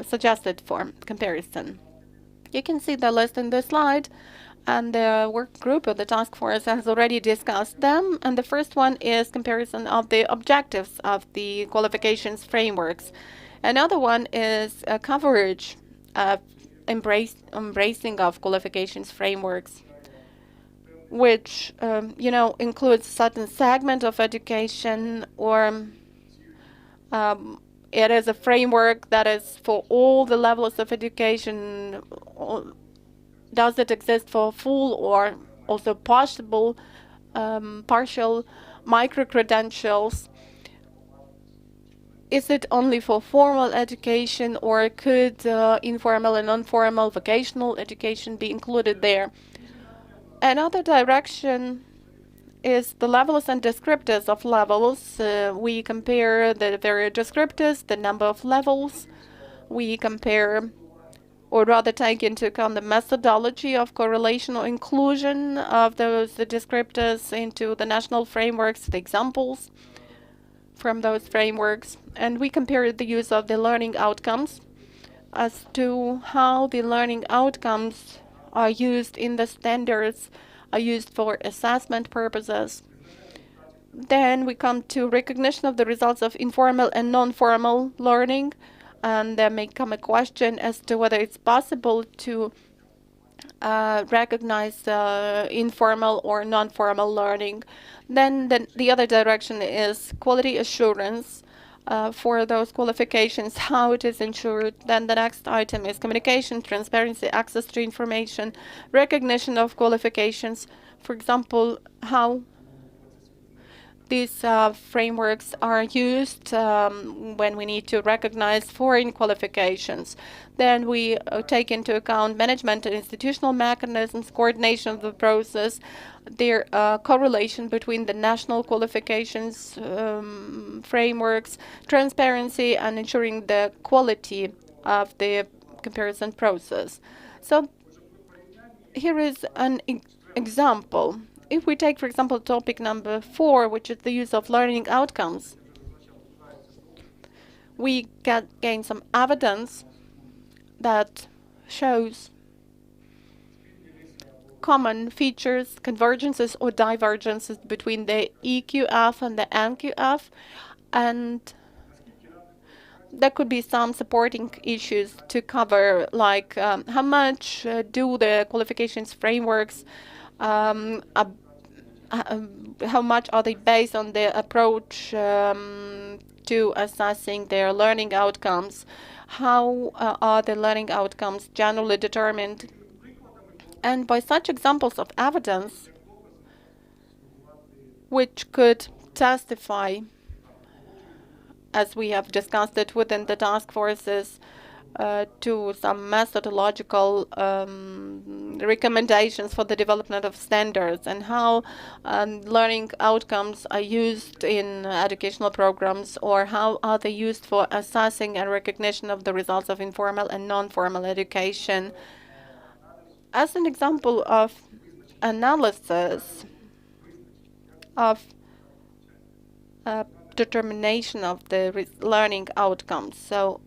suggested for comparison? You can see the list in the slide, and the work group or the task force has already discussed them. And the first one is comparison of the objectives of the qualifications frameworks. Another one is coverage of embracing of qualifications frameworks, which includes certain segment of education, or it is a framework that is for all the levels of education. Does it exist for full or also partial micro-credentials? Is it only for formal education, or could informal and non-formal vocational education be included there? Another direction is the levels and descriptors of levels. We compare the various descriptors, the number of levels. We compare, or rather take into account, the methodology of correlation or inclusion of those descriptors into the national frameworks, the examples from those frameworks. And we compare the use of the learning outcomes as to how the learning outcomes are used in the standards, are used for assessment purposes. Then we come to recognition of the results of informal and non-formal learning. And there may come a question as to whether it's possible to recognize informal or non-formal learning. Then the other direction is quality assurance for those qualifications, how it is ensured. Then the next item is communication, transparency, access to information, recognition of qualifications. For example, how these frameworks are used when we need to recognize foreign qualifications. Then we take into account management and institutional mechanisms, coordination of the process, their correlation between the national qualifications frameworks, transparency, and ensuring the quality of the comparison process. So here is an example. If we take, for example, topic number 4, which is the use of learning outcomes, we gain some evidence that shows common features, convergences or divergences between the EQF and the NQF, and there could be some supporting issues to cover, like how much do the qualifications frameworks how much are they based on the approach to assessing their learning outcomes? How are the learning outcomes generally determined? And by such examples of evidence, which could testify, as we have discussed it within the task forces, to some methodological recommendations for the development of standards and how learning outcomes are used in educational programs, or how are they used for assessing and recognition of the results of informal and non-formal education. As an example of analysis of determination of the learning outcomes. So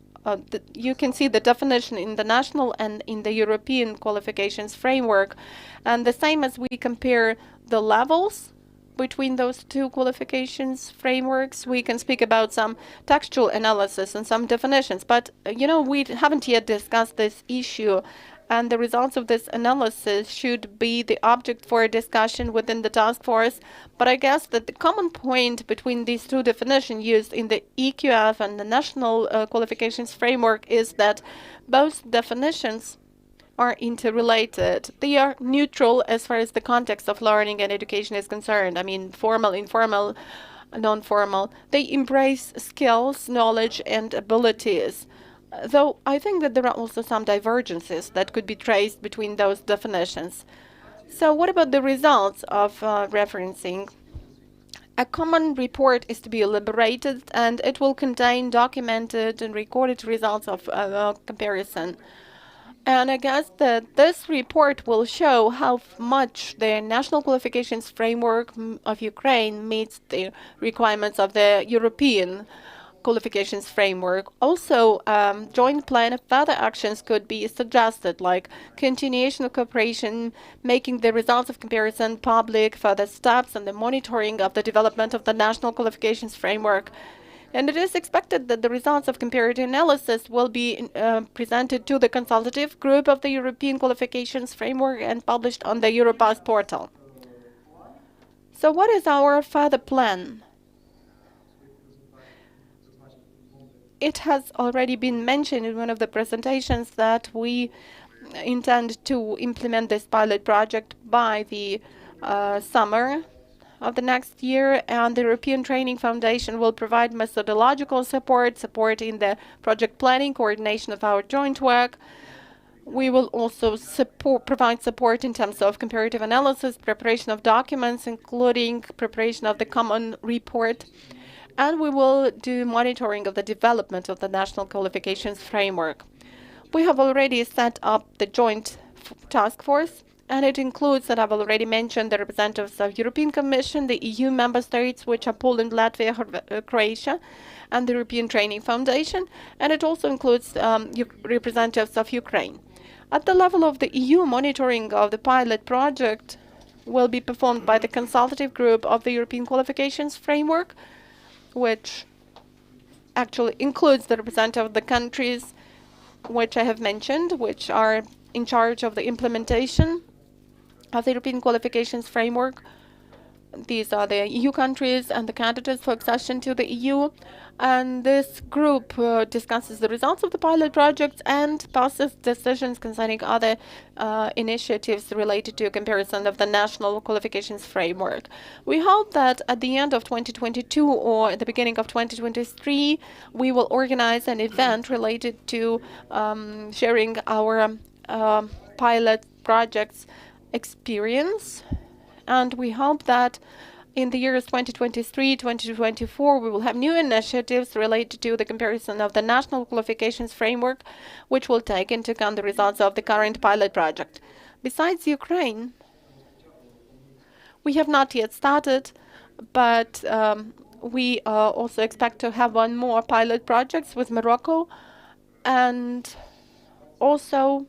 you can see the definition in the national and in the European qualifications framework. And the same as we compare the levels between those two qualifications frameworks, we can speak about some textual analysis and some definitions. But, we haven't yet discussed this issue. And the results of this analysis should be the object for a discussion within the task force. But I guess that the common point between these two definitions used in the EQF and the national qualifications framework is that both definitions are interrelated. They are neutral as far as the context of learning and education is concerned. I mean, formal, informal, non-formal. They embrace skills, knowledge, and abilities. Though I think that there are also some divergences that could be traced between those definitions. So what about the results of referencing? A common report is to be elaborated, and it will contain documented and recorded results of comparison. And I guess that this report will show how much the National Qualifications Framework of Ukraine meets the requirements of the European Qualifications Framework. Also, joint plan of further actions could be suggested, like continuation of cooperation, making the results of comparison public, further steps, and the monitoring of the development of the National Qualifications Framework. And it is expected that the results of comparative analysis will be presented to the consultative group of the European Qualifications Framework and published on the Europass portal. So what is our further plan? It has already been mentioned in one of the presentations that we intend to implement this pilot project by the summer of the next year, and the European Training Foundation will provide methodological support in the project planning, coordination of our joint work. We will also provide support in terms of comparative analysis, preparation of documents, including preparation of the common report. And we will do monitoring of the development of the National Qualifications Framework. We have already set up the joint task force, and it includes, that I've already mentioned, the representatives of European Commission, the EU member states, which are Poland, Latvia, Croatia, and the European Training Foundation, and it also includes representatives of Ukraine. At the level of the EU, monitoring of the pilot project will be performed by the consultative group of the European Qualifications Framework, which actually includes the representative of the countries which I have mentioned, which are in charge of the implementation of the European Qualifications Framework. These are the EU countries and the candidates for accession to the EU. And this group discusses the results of the pilot projects and passes decisions concerning other initiatives related to a comparison of the national qualifications framework. We hope that at the end of 2022 or at the beginning of 2023, we will organize an event related to sharing our pilot projects experience. And we hope that in the years 2023, 2024, we will have new initiatives related to the comparison of the national qualifications framework, which will take into account the results of the current pilot project. Besides Ukraine, we have not yet started, but we also expect to have one more pilot project with Morocco, and also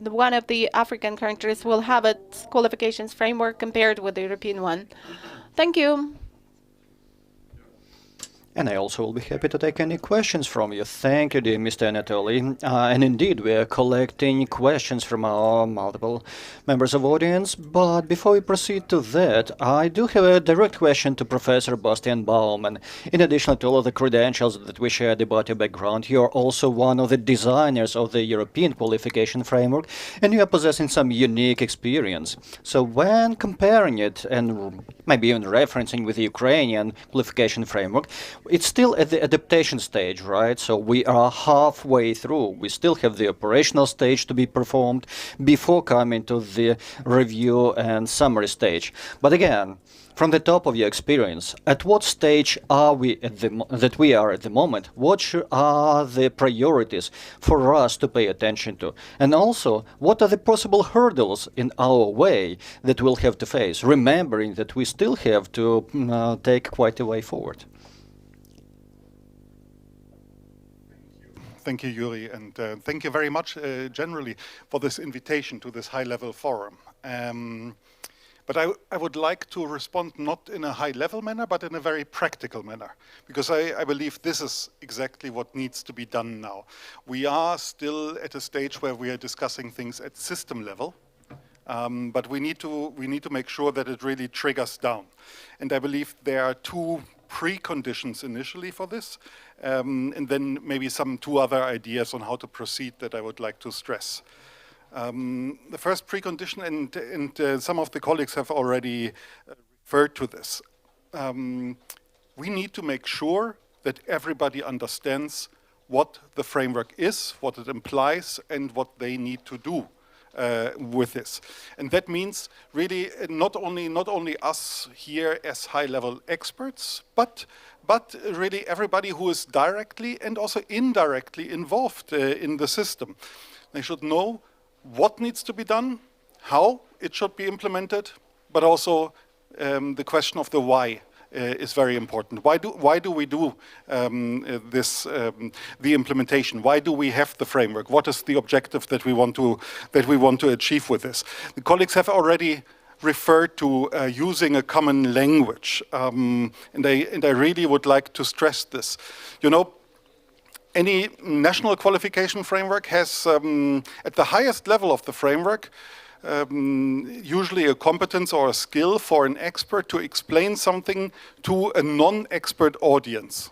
one of the African countries will have its qualifications framework compared with the European one. Thank you. And I also will be happy to take any questions from you. Thank you, dear Mr. Anatoly. And indeed, we are collecting questions from our multiple members of audience. But before we proceed to that, I do have a direct question to Professor Bastian Baumann. In addition to all of the credentials that we shared about your background, you are also one of the designers of the European Qualification Framework, and you are possessing some unique experience. So when comparing it, and maybe even referencing with the Ukrainian Qualification Framework, it's still at the adaptation stage, right? So we are halfway through. We still have the operational stage to be performed before coming to the review and summary stage. But again, from the top of your experience, at what stage are we at the moment? What are the priorities for us to pay attention to? And also, what are the possible hurdles in our way that we'll have to face, remembering that we still have to take quite a way forward? Thank you, Yuri, and thank you very much generally for this invitation to this high-level forum. But I would like to respond not in a high-level manner, but in a very practical manner, because I believe this is exactly what needs to be done now. We are still at a stage where we are discussing things at system level, but we need to make sure that it really triggers down. And I believe there are two preconditions initially for this, and then maybe two other ideas on how to proceed that I would like to stress. The first precondition, and some of the colleagues have already referred to this, we need to make sure that everybody understands what the framework is, what it implies, and what they need to do with this. And that means really not only us here as high-level experts, but really everybody who is directly and also indirectly involved in the system. They should know what needs to be done, how it should be implemented, but also the question of the why is very important. Why do we do the implementation? Why do we have the framework? What is the objective that we want to achieve with this? The colleagues have already referred to using a common language, and I really would like to stress this. You know, any national qualification framework has, at the highest level of the framework, usually a competence or a skill for an expert to explain something to a non-expert audience.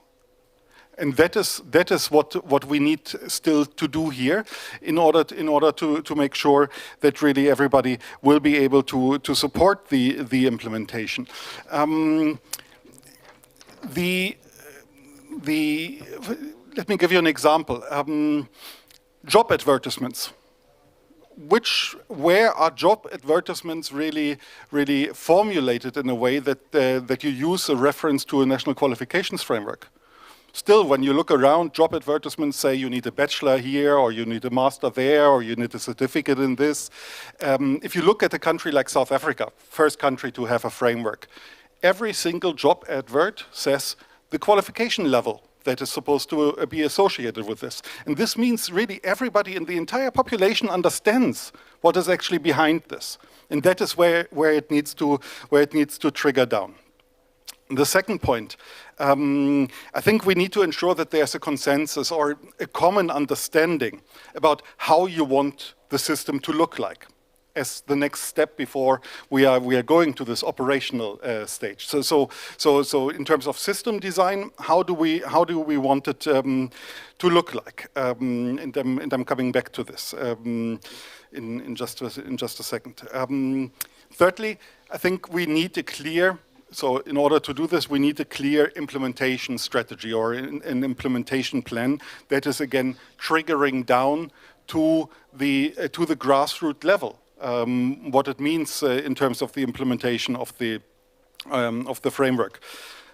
And that is what we need still to do here in order to make sure that really everybody will be able to support the implementation. Let me give you an example. Job advertisements. Where are job advertisements really formulated in a way that you use a reference to a national qualifications framework? Still, when you look around, job advertisements say you need a bachelor here, or you need a master there, or you need a certificate in this. If you look at a country like South Africa, first country to have a framework, every single job advert says the qualification level that is supposed to be associated with this. And this means really everybody in the entire population understands what is actually behind this. And that is where it needs to trigger down. The second point, I think we need to ensure that there's a consensus or a common understanding about how you want the system to look like as the next step before we are going to this operational stage. So in terms of system design, how do we want it to look like? And I'm coming back to this in just a second. Thirdly, I think we need a clear. So in order to do this, we need a clear implementation strategy or an implementation plan that is again triggering down to the grassroots level. What it means in terms of the implementation of the framework.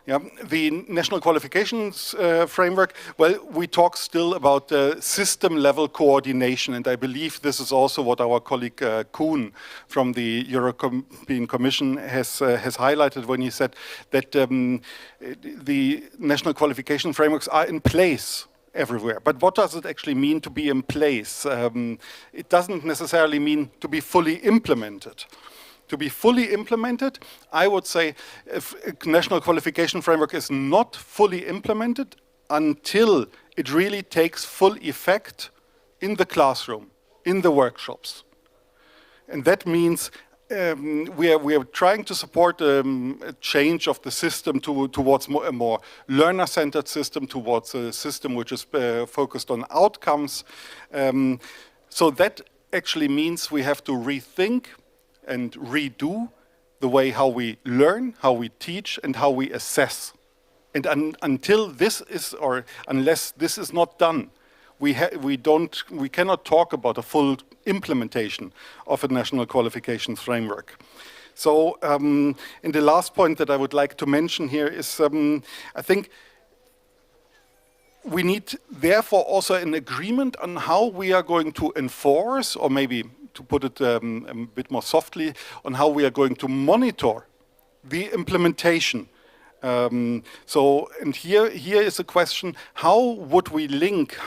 Yeah, the national qualifications framework, well, we talk still about system-level coordination, and I believe this is also what our colleague Kuhn from the European Commission has highlighted when he said that the national qualification frameworks are in place everywhere. But what does it actually mean to be in place? It doesn't necessarily mean to be fully implemented. To be fully implemented, I would say if a national qualification framework is not fully implemented until it really takes full effect in the classroom, in the workshops. And that means we are trying to support a change of the system towards a more learner-centered system, towards a system which is focused on outcomes. So that actually means we have to rethink and redo the way how we learn, how we teach, and how we assess. And until this is, or unless this is not done, we cannot talk about a full implementation of a national qualifications framework. So, and the last point that I would like to mention here is, I think we need therefore also an agreement on how we are going to enforce, or maybe to put it a bit more softly, on how we are going to monitor the implementation. So, and here is a question: how will we link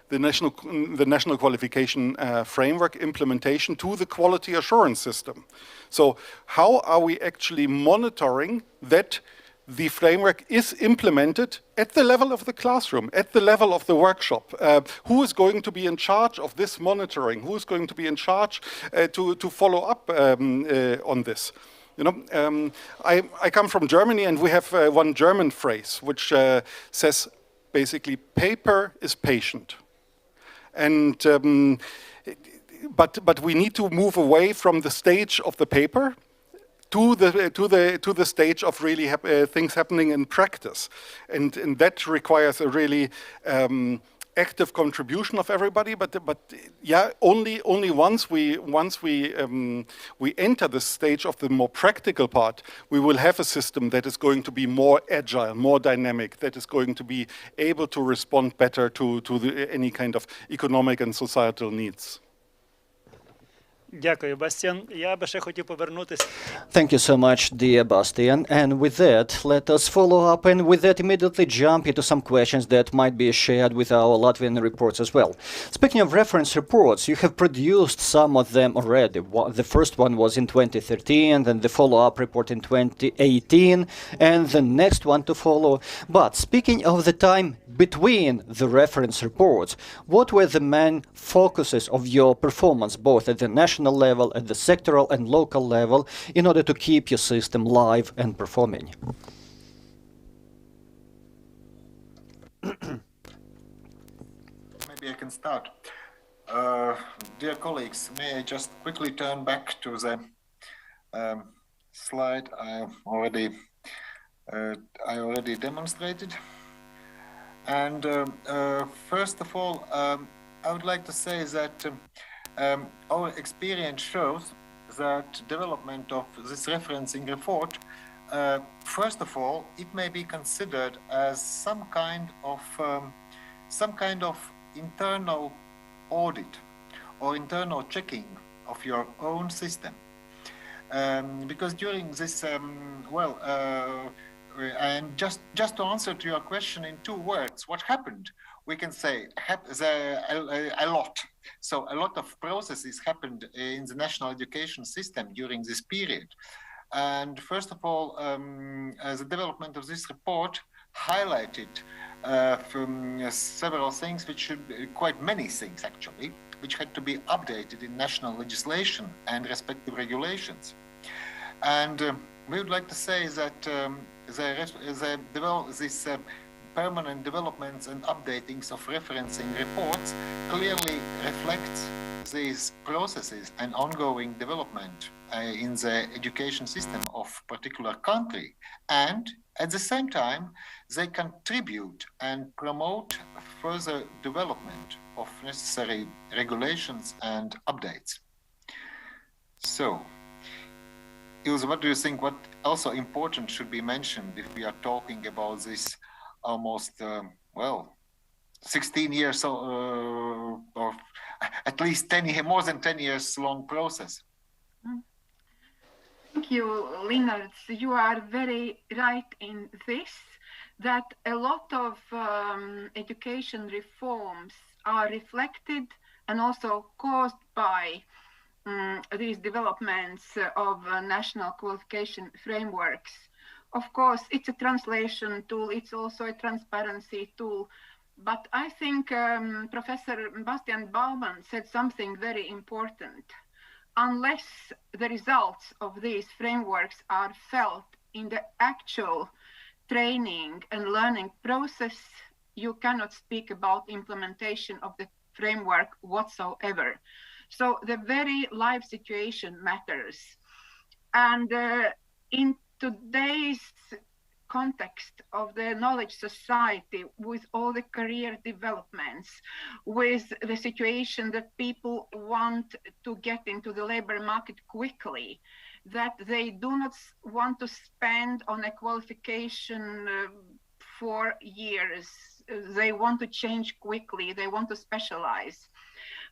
the national qualification framework implementation to the quality assurance system? So, how are we actually monitoring that the framework is implemented at the level of the classroom, at the level of the workshop? Who is going to be in charge of this monitoring? Who is going to be in charge to follow up on this? You know, I come from Germany, and we have one German phrase which says basically, paper is patient. And but we need to move away from the stage of the paper to the stage of really things happening in practice, and that requires a really active contribution of everybody. But yeah, only once we enter the stage of the more practical part, we will have a system that is going to be more agile, more dynamic, that is going to be able to respond better to any kind of economic and societal needs. Дякую, Бастіан. Я би ще хотів повернутися. Thank you so much, dear Bastian. And with that, let us follow up and with that immediately jump into some questions that might be shared with our Latvian reports as well. Speaking of reference reports, you have produced some of them already. The first one was in 2013, then the follow-up report in 2018, and the next one to follow. But speaking of the time between the reference reports, what were the main focuses of your performance, both at the national level, at the sectoral and local level, in order to keep your system live and performing? Maybe I can start. Dear colleagues, may I just quickly turn back to the slide I already demonstrated. And first of all, I would like to say that our experience shows that development of this referencing report, first of all, it may be considered as some kind of internal audit or internal checking of your own system, because during this And just to answer to your question in 2 words, what happened? We can say a lot. So a lot of processes happened in the national education system during this period. And first of all, the development of this report highlighted from several things, which should be quite many things actually, which had to be updated in national legislation and respective regulations. And we would like to say that this permanent developments and updatings of referencing reports clearly reflects these processes and ongoing development in the education system of particular country, and at the same time they contribute and promote further development of necessary regulations and updates. So, Ilse, what do you think, what also important should be mentioned if we are talking about this almost, 16 years or at least 10 years, more than 10 years long process? Thank you, Leonard. You are very right in this, that a lot of education reforms are reflected and also caused by these developments of national qualification frameworks. Of course, it's a translation tool, it's also a transparency tool, but I think Professor Bastian Baumann said something very important. Unless the results of these frameworks are felt in the actual training and learning process, you cannot speak about implementation of the framework whatsoever. So the very live situation matters. And in today's context of the knowledge society, with all the career developments, with the situation that people want to get into the labor market quickly, that they do not want to spend on a qualification for years. They want to change quickly, they want to specialize.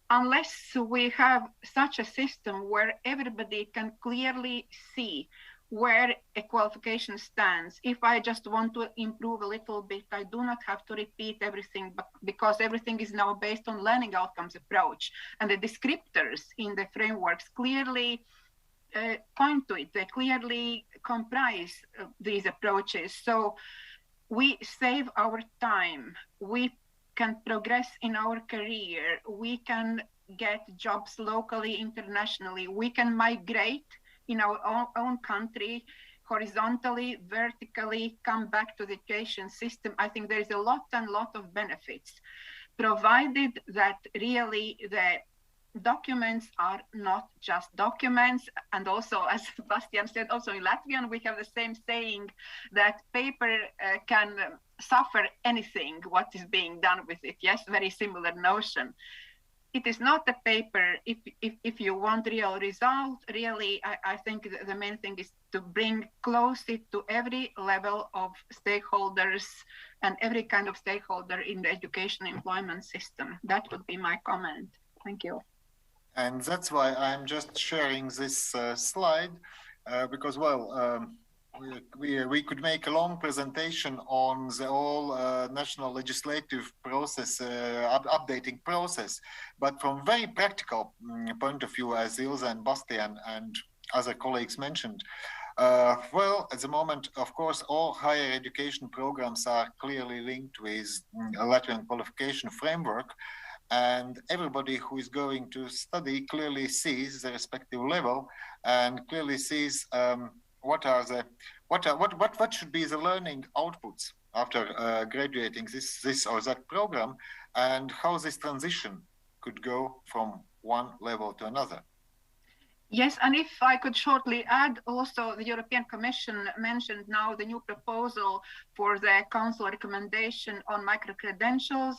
Unless we have such a system where everybody can clearly see where a qualification stands. If I just want to improve a little bit, I do not have to repeat everything, but because everything is now based on learning outcomes approach, and the descriptors in the frameworks clearly point to it. They clearly comprise these approaches. So we save our time, we can progress in our career, we can get jobs locally, internationally, we can migrate in our own country, horizontally, vertically, come back to the education system. I think there is a lot of benefits, provided that really the documents are not just documents. And also, as Bastian said, also in Latvian, we have the same saying that paper can suffer anything, what is being done with it. Yes, very similar notion. It is not a paper. If you want real result, really, I think the main thing is to bring closely to every level of stakeholders and every kind of stakeholder in the education employment system. That would be my comment. Thank you. And that's why I'm just sharing this slide, because, well, we could make a long presentation on the whole national legislative process, updating process, but from very practical point of view, as Ilse and Bastian and other colleagues mentioned, well, at the moment, of course, all higher education programs are clearly linked with a Latvian qualification framework, and everybody who is going to study clearly sees the respective level and clearly sees what should be the learning outputs after graduating this or that program, and how this transition could go from one level to another. Yes, and if I could shortly add, also the European Commission mentioned now the new proposal for the Council recommendation on micro-credentials.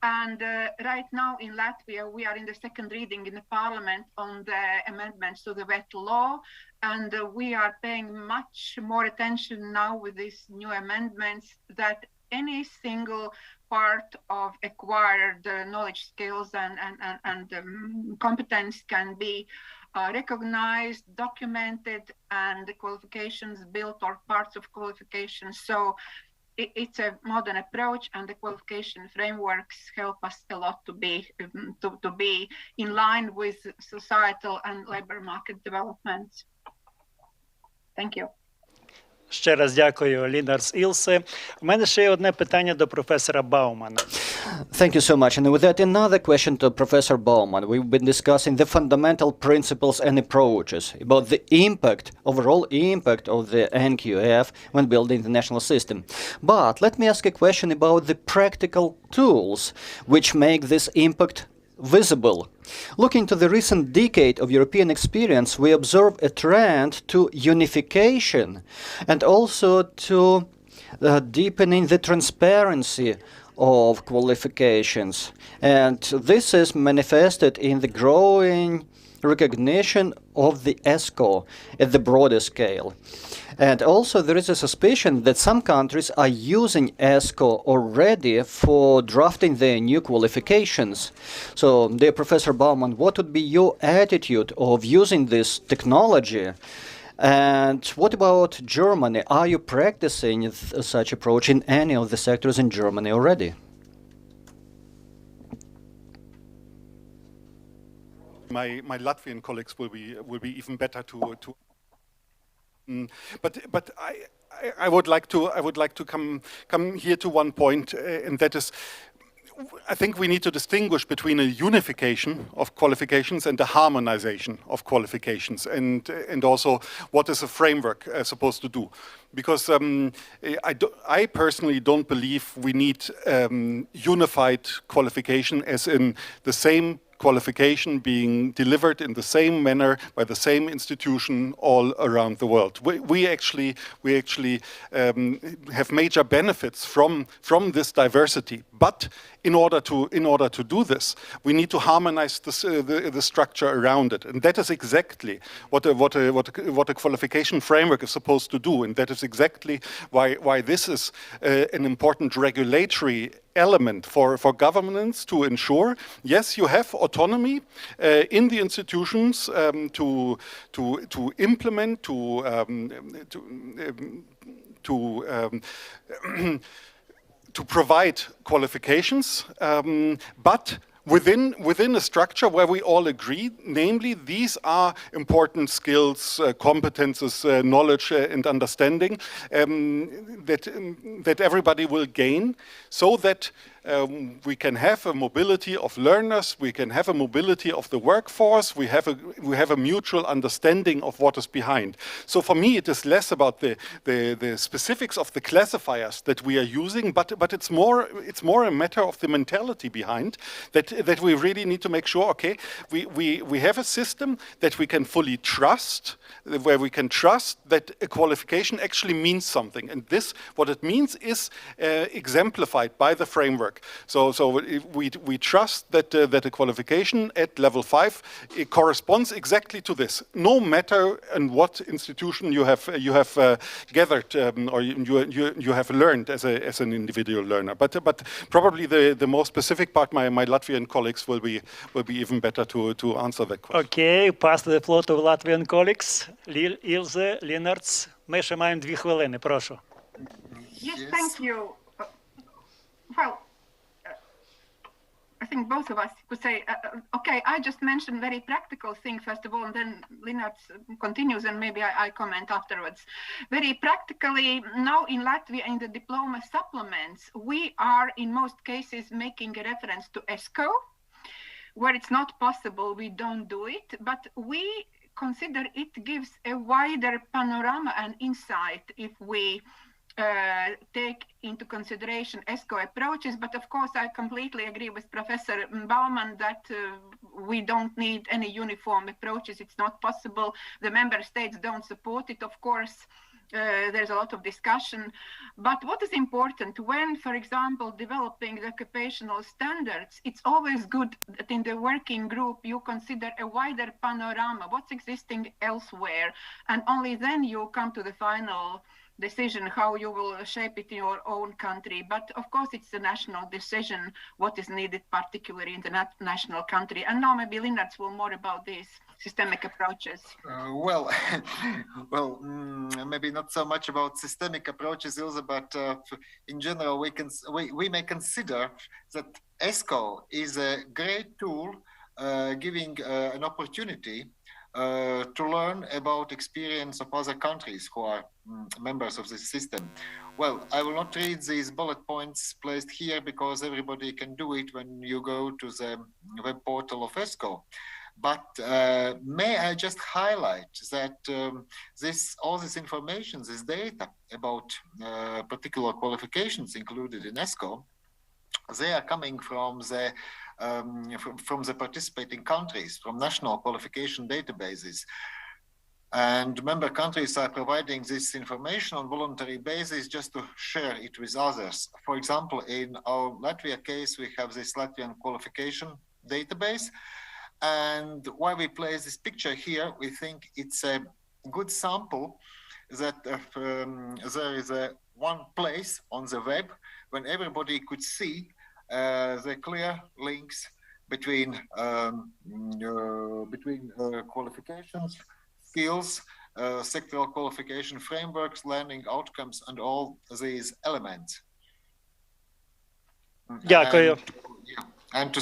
And right now in Latvia, we are in the second reading in the Parliament on the amendments to the VET law. And we are paying much more attention now with these new amendments that any single part of acquired knowledge, skills, and competence can be recognized, documented, and the qualifications built or parts of qualifications. So it's a modern approach, and the qualification frameworks help us a lot to be in line with societal and labor market developments. Thank you. Ще раз дякую, Лінарс Ілсе. У мене ще є одне питання до професора Баумана. Thank you so much. And with that, another question to Professor Baumann. We've been discussing the fundamental principles and approaches about the impact, overall impact of the NQF when building the national system. But let me ask a question about the practical tools which make this impact visible. Looking to the recent decade of European experience, we observe a trend to unification and also to deepening the transparency of qualifications. And this is manifested in the growing recognition of the ESCO at the broader scale. And also there is a suspicion that some countries are using ESCO already for drafting their new qualifications. So, dear Professor Baumann, what would be your attitude of using this technology? And what about Germany? Are you practicing such approach in any of the sectors in Germany already? My Latvian colleagues will be even better to but I would like to come here to one point, and that is, I think we need to distinguish between a unification of qualifications and a harmonization of qualifications, and also what is a framework supposed to do. Because I personally don't believe we need unified qualification as in the same qualification being delivered in the same manner by the same institution all around the world. We actually have major benefits from this diversity, but in order to do this, we need to harmonize the structure around it, and that is exactly what a qualification framework is supposed to do, and that is exactly why this is an important regulatory element for governments to ensure, yes, you have autonomy in the institutions to implement, to provide qualifications, but within a structure where we all agree, namely these are important skills, competences, knowledge and understanding that everybody will gain, so that we can have a mobility of learners, we can have a mobility of the workforce, we have a mutual understanding of what is behind. So for me, it is less about the specifics of the classifiers that we are using, but it's more a matter of the mentality behind that we really need to make sure, okay, we have a system that we can fully trust, where we can trust that a qualification actually means something, and this, what it means, is exemplified by the framework. So we trust that a qualification at level 5 it corresponds exactly to this, no matter in what institution you have gathered or you have learned as an individual learner. But probably the more specific part, my Latvian colleagues will be even better to answer that question. Okay, pass the floor to Latvian colleagues. Ilse, Leenarts, ми ще маємо 2 хвилини, прошу. Yes, thank you. Well, I think both of us could say, okay, I just mentioned very practical thing first of all, and then Leenarts continues, and maybe I comment afterwards. Very practically, now in Latvia, in the diploma supplements, we are in most cases making a reference to ESCO. Where it's not possible, we don't do it, but we consider it gives a wider panorama and insight if we take into consideration ESCO approaches. But of course, I completely agree with Professor Baumann that we don't need any uniform approaches. It's not possible. The member states don't support it, of course. There's a lot of discussion. But what is important when, for example, developing the occupational standards, it's always good that in the working group you consider a wider panorama, what's existing elsewhere, and only then you come to the final decision how you will shape it in your own country. But of course, it's a national decision what is needed, particularly in the national country. And now maybe Linnarts will more about these systemic approaches. Well, maybe not so much about systemic approaches, Ilse, but in general, we may consider that ESCO is a great tool giving an opportunity to learn about experience of other countries who are members of this system. Well, I will not read these bullet points placed here because everybody can do it when you go to the web portal of ESCO. But may I just highlight that all this information, this data about particular qualifications included in ESCO, they are coming from the participating countries, from national qualification databases. And member countries are providing this information on voluntary basis just to share it with others. For example, in our Latvia case, we have this Latvian qualification database. And why we place this picture here, we think it's a good sample that there is one place on the web when everybody could see the clear links between qualifications, skills, sectoral qualification frameworks, learning outcomes, and all these elements. Дякую. And to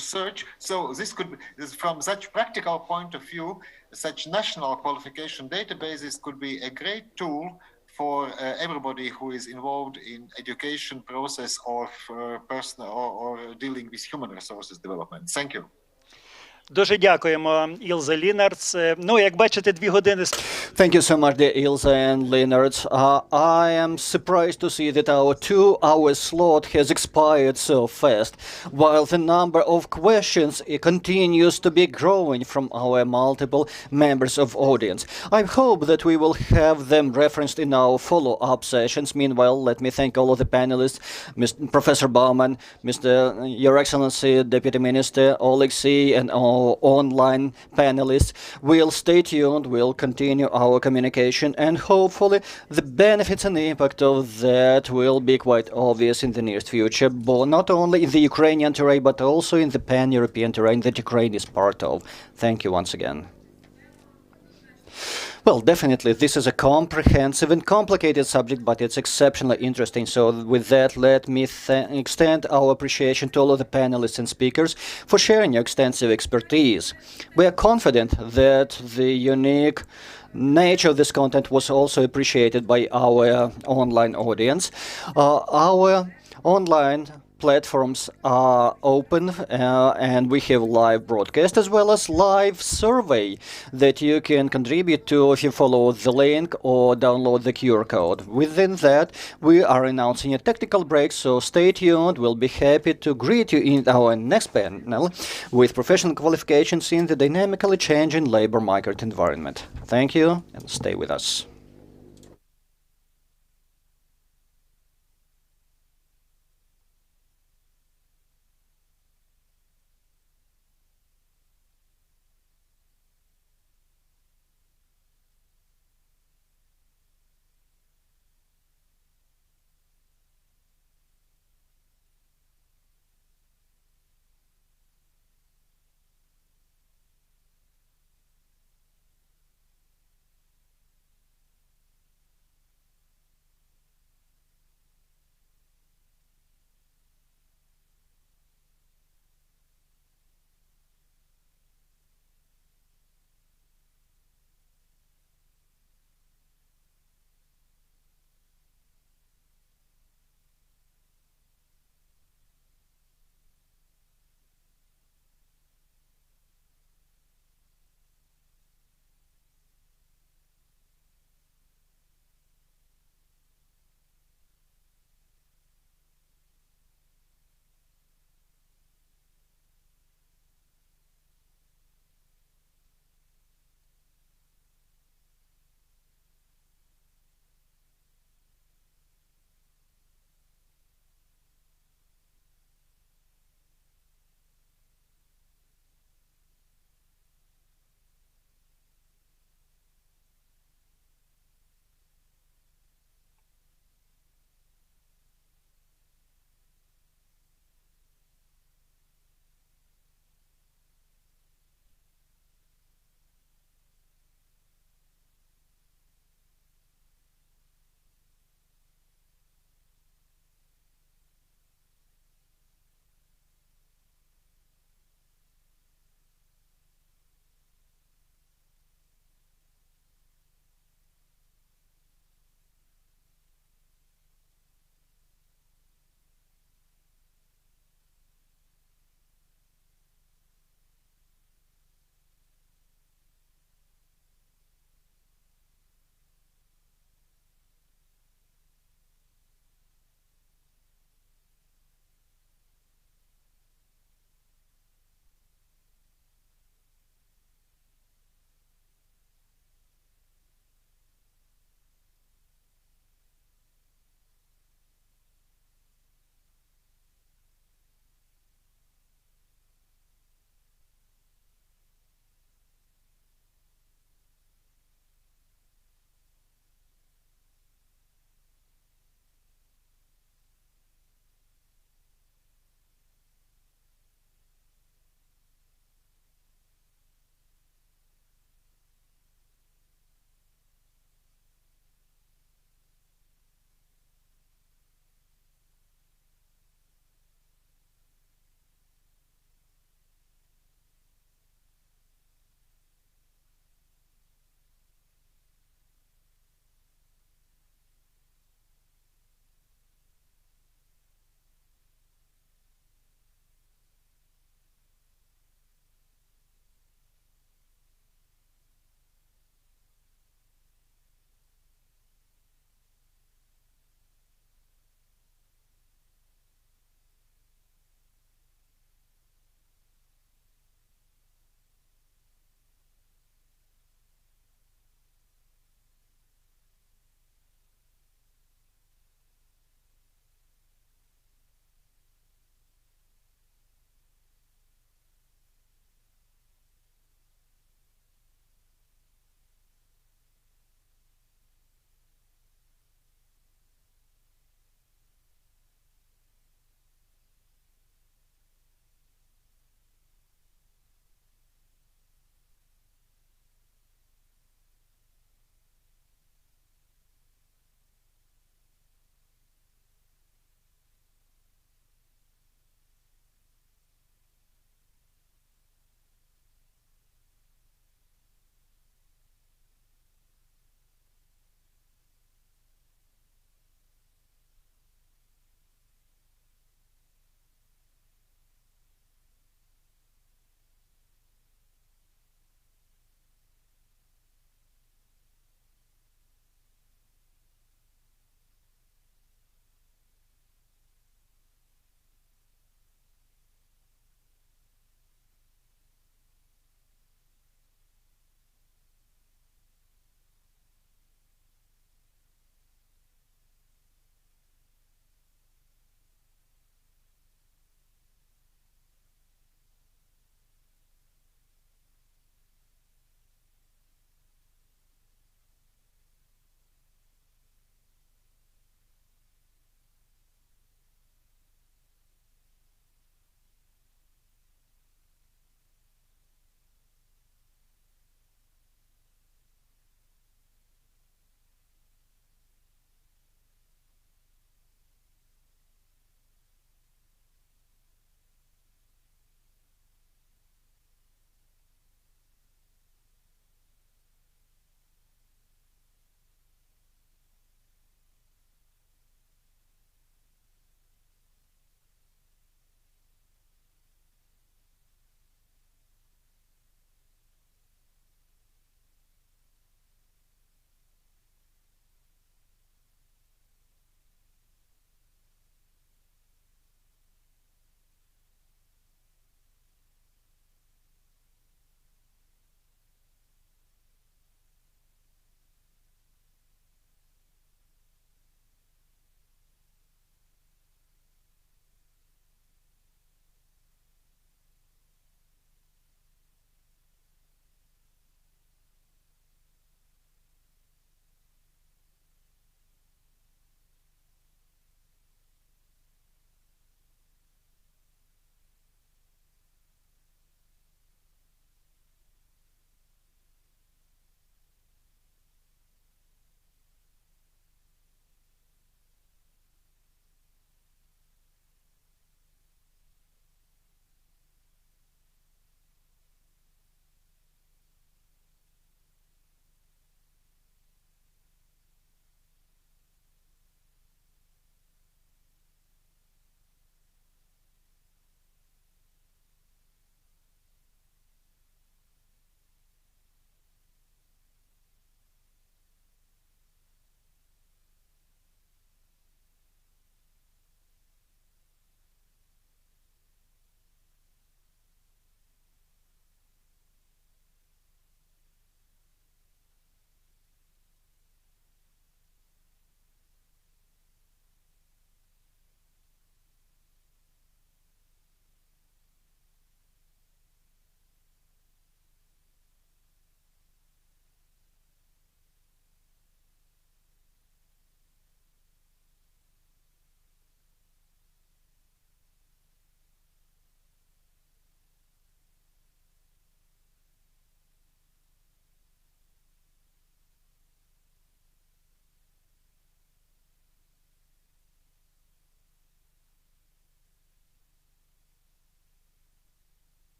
search. So this could, from such practical point of view, such national qualification databases could be a great tool for everybody who is involved in education process or or dealing with human resources development. Thank you. Дуже дякуємо, Ілза Лінартс. Ну, як бачите, 2 години... Thank you so much, dear Ilse and Linnarts. I am surprised to see that our 2-hour slot has expired so fast, while the number of questions continues to be growing from our multiple members of audience. I hope that we will have them referenced in our follow-up sessions. Meanwhile, let me thank all of the panelists, Mr. Professor Bauman, Your Excellency, Deputy Minister Oleksiy, and all online panelists. We'll stay tuned, we'll continue our communication, and hopefully the benefits and the impact of that will be quite obvious in the near future, but not only in the Ukrainian terrain, but also in the pan-European terrain that Ukraine is part of. Thank you once again. Well, definitely, this is a comprehensive and complicated subject, but it's exceptionally interesting. So with that, let me extend our appreciation to all of the panelists and speakers for sharing your extensive expertise. We are confident that the unique nature of this content was also appreciated by our online audience. Our online platforms are open and we have live broadcast as well as live survey that you can contribute to if you follow the link or download the QR code. Within that, we are announcing a technical break, so stay tuned. We'll be happy to greet you in our next panel with professional qualifications in the dynamically changing labor market environment. Thank you and stay with us.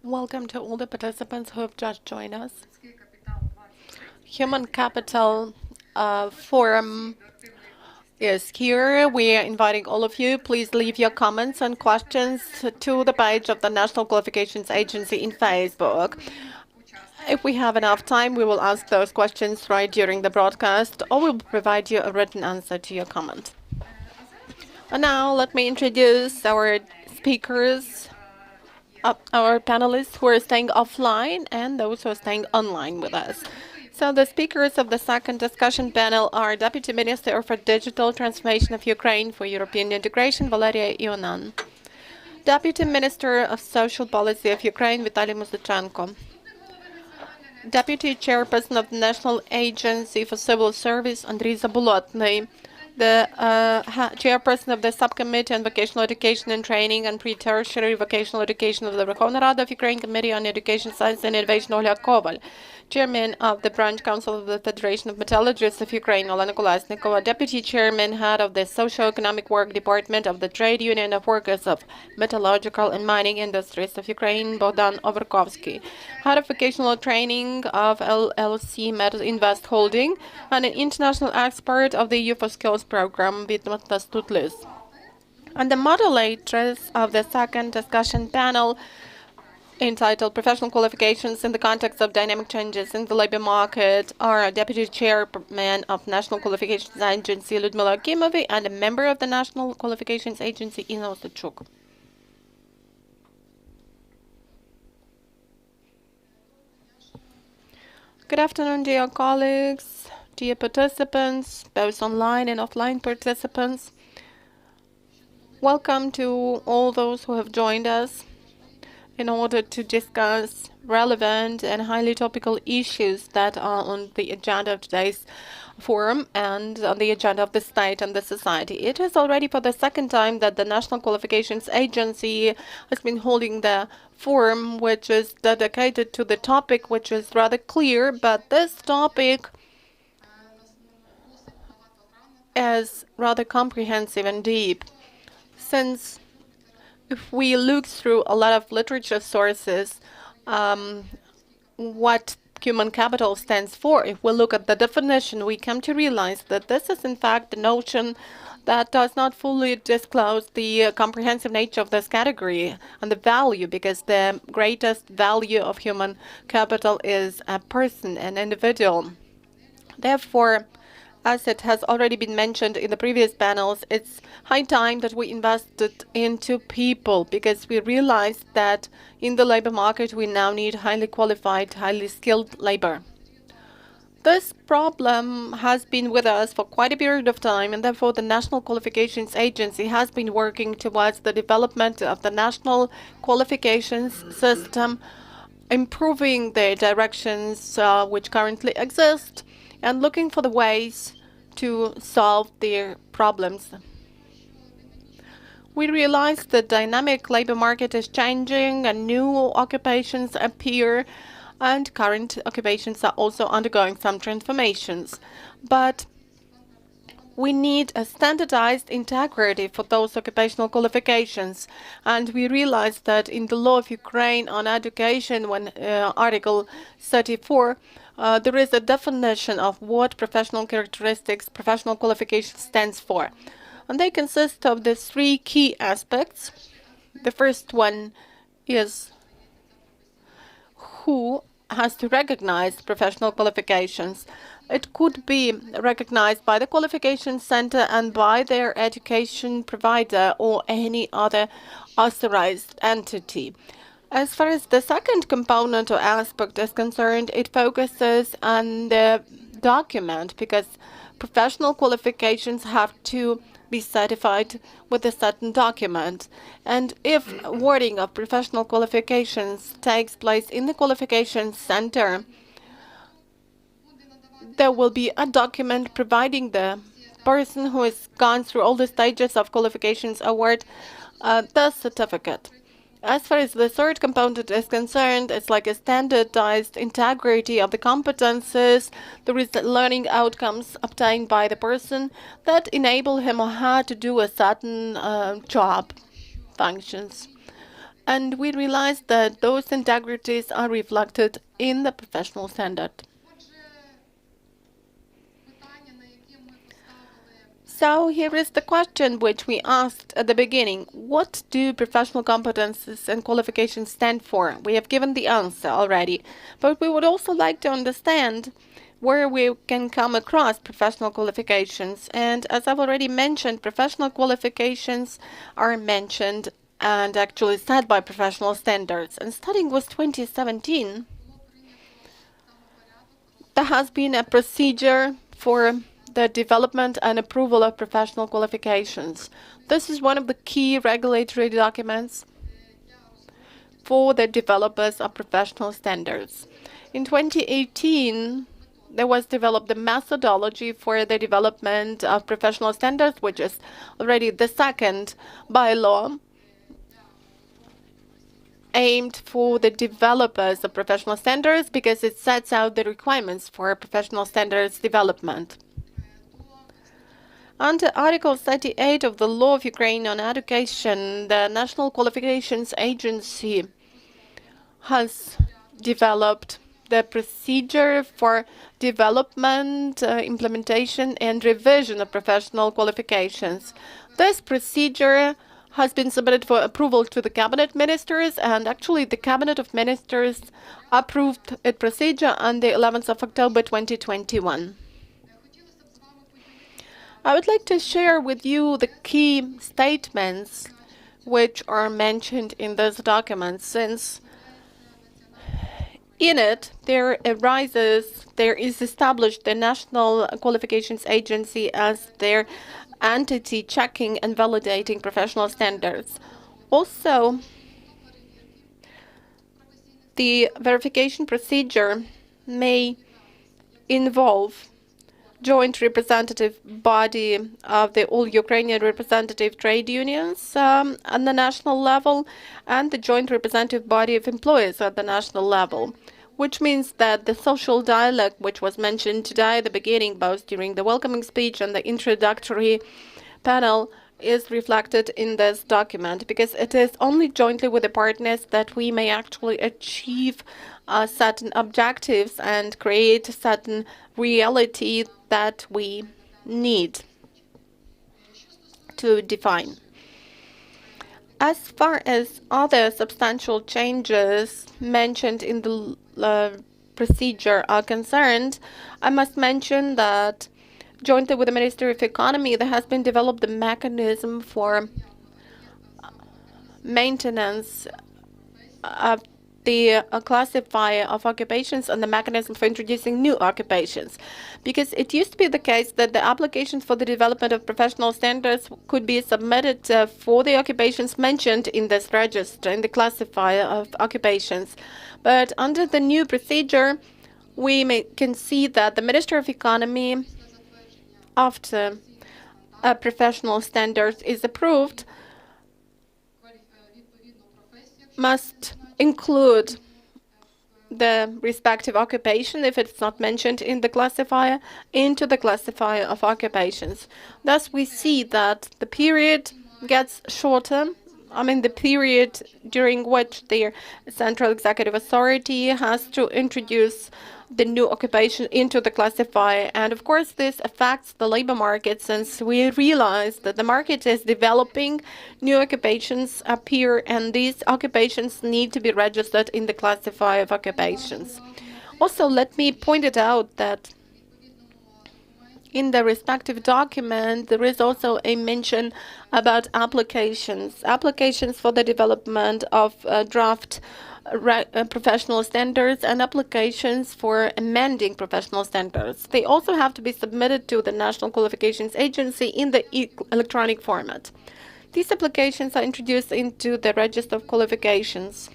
Welcome to all the participants who have just joined us. Human Capital Forum is here. We are inviting all of you. Please leave your comments and questions to the page of the National Qualifications Agency in Facebook. If we have enough time, we will ask those questions right during the broadcast, or we'll provide you a written answer to your comment. And now let me introduce our speakers, our panelists who are staying offline and those who are staying online with us. So the speakers of the second discussion panel are Deputy Minister for Digital Transformation of Ukraine for European Integration, Valeria Ionan. Deputy Minister of Social Policy of Ukraine, Vitaly Muzyczenko. Deputy Chairperson of the National Agency for Civil Service, Andriy Zabulotny. The Chairperson of the Subcommittee on Vocational Education and Training and Pre-Tertiary Vocational Education of the Verkhovna Rada of Ukraine Committee on Education, Science and Innovation, Olya Koval. Chairman of the Branch Council of the Federation of Metallurgists of Ukraine, Olena Kolesnikova. Deputy Chairman, Head of the Socio-Economic Work Department of the Trade Union of Workers of Metallurgical and Mining Industries of Ukraine, Bogdan Overkovsky. Head of Vocational Training of LLC Metal Invest Holding, and an international expert of the Youth for Skills program, Vytautas Tutlis. And the moderators of the second discussion panel, entitled Professional Qualifications in the Context of Dynamic Changes in the Labor Market, are Deputy Chairman of National Qualifications Agency, Lyudmila Akimovy, and a member of the National Qualifications Agency, Inna Osachuk. Good afternoon, dear colleagues, dear participants, both online and offline participants. Welcome to all those who have joined us in order to discuss relevant and highly topical issues that are on the agenda of today's forum and on the agenda of the state and the society. It is already for the second time that the National Qualifications Agency has been holding the forum, which is dedicated to the topic, which is rather clear, but this topic is rather comprehensive and deep, since if we look through a lot of literature sources, what human capital stands for, if we look at the definition, we come to realize that this is in fact the notion that does not fully disclose the comprehensive nature of this category and the value, because the greatest value of human capital is a person, an individual. Therefore, as it has already been mentioned in the previous panels, it's high time that we invested into people, because we realized that in the labor market we now need highly qualified, highly skilled labor. This problem has been with us for quite a period of time, and therefore the National Qualifications Agency has been working towards the development of the national qualifications system, improving the directions which currently exist, and looking for the ways to solve their problems. We realize the dynamic labor market is changing and new occupations appear, and current occupations are also undergoing some transformations. But we need a standardized integrity for those occupational qualifications. And we realize that in the law of Ukraine on education, when Article 34, there is a definition of what professional characteristics, professional qualification stands for. And they consist of the three key aspects. The first one is who has to recognize professional qualifications. It could be recognized by the qualification center and by their education provider or any other authorized entity. As far as the second component or aspect is concerned, it focuses on the document, because professional qualifications have to be certified with a certain document. And if awarding of professional qualifications takes place in the qualification center, there will be a document providing the person who has gone through all the stages of qualifications award the certificate. As far as the third component is concerned, it's like a standardized integrity of the competences. There is the learning outcomes obtained by the person that enable him or her to do a certain job functions. And we realized that those integrities are reflected in the professional standard. So here is the question which we asked at the beginning. What do professional competences and qualifications stand for? We have given the answer already, but we would also like to understand where we can come across professional qualifications. And as I've already mentioned, professional qualifications are mentioned and actually set by professional standards. And starting with 2017, there has been a procedure for the development and approval of professional qualifications. This is one of the key regulatory documents for the developers of professional standards. In 2018, there was developed the methodology for the development of professional standards, which is already the second bylaw aimed for the developers of professional standards because it sets out the requirements for professional standards development. Under Article 38 of the Law of Ukraine on Education, the National Qualifications Agency has developed the procedure for development, implementation, and revision of professional qualifications. This procedure has been submitted for approval to the Cabinet Ministers, and actually the Cabinet of Ministers approved its procedure on the 11th of October 2021. I would like to share with you the key statements which are mentioned in this document, since in it there is established the National Qualifications Agency as their entity checking and validating professional standards. Also, the verification procedure may involve joint representative body of the all Ukrainian representative trade unions at the national level and the joint representative body of employers at the national level, which means that the social dialogue, which was mentioned today at the beginning, both during the welcoming speech and the introductory panel, is reflected in this document, because it is only jointly with the partners that we may actually achieve certain objectives and create certain reality that we need to define. As far as other substantial changes mentioned in the procedure are concerned, I must mention that jointly with the Ministry of Economy, there has been developed a mechanism for maintenance of the classifier of occupations and the mechanism for introducing new occupations. Because it used to be the case that the applications for the development of professional standards could be submitted for the occupations mentioned in this register, in the classifier of occupations. But under the new procedure, we can see that the Minister of Economy, after a professional standard is approved, must include the respective occupation, if it's not mentioned in the classifier, into the classifier of occupations. Thus, we see that the period gets shorter. I mean, the period during which the Central Executive Authority has to introduce the new occupation into the classifier. And of course, this affects the labor market, since we realize that the market is developing, new occupations appear, and these occupations need to be registered in the classifier of occupations. Also, let me point it out that in the respective document, there is also a mention about applications for the development of draft professional standards and applications for amending professional standards. They also have to be submitted to the National Qualifications Agency in the electronic format. These applications are introduced into the Register of Qualifications.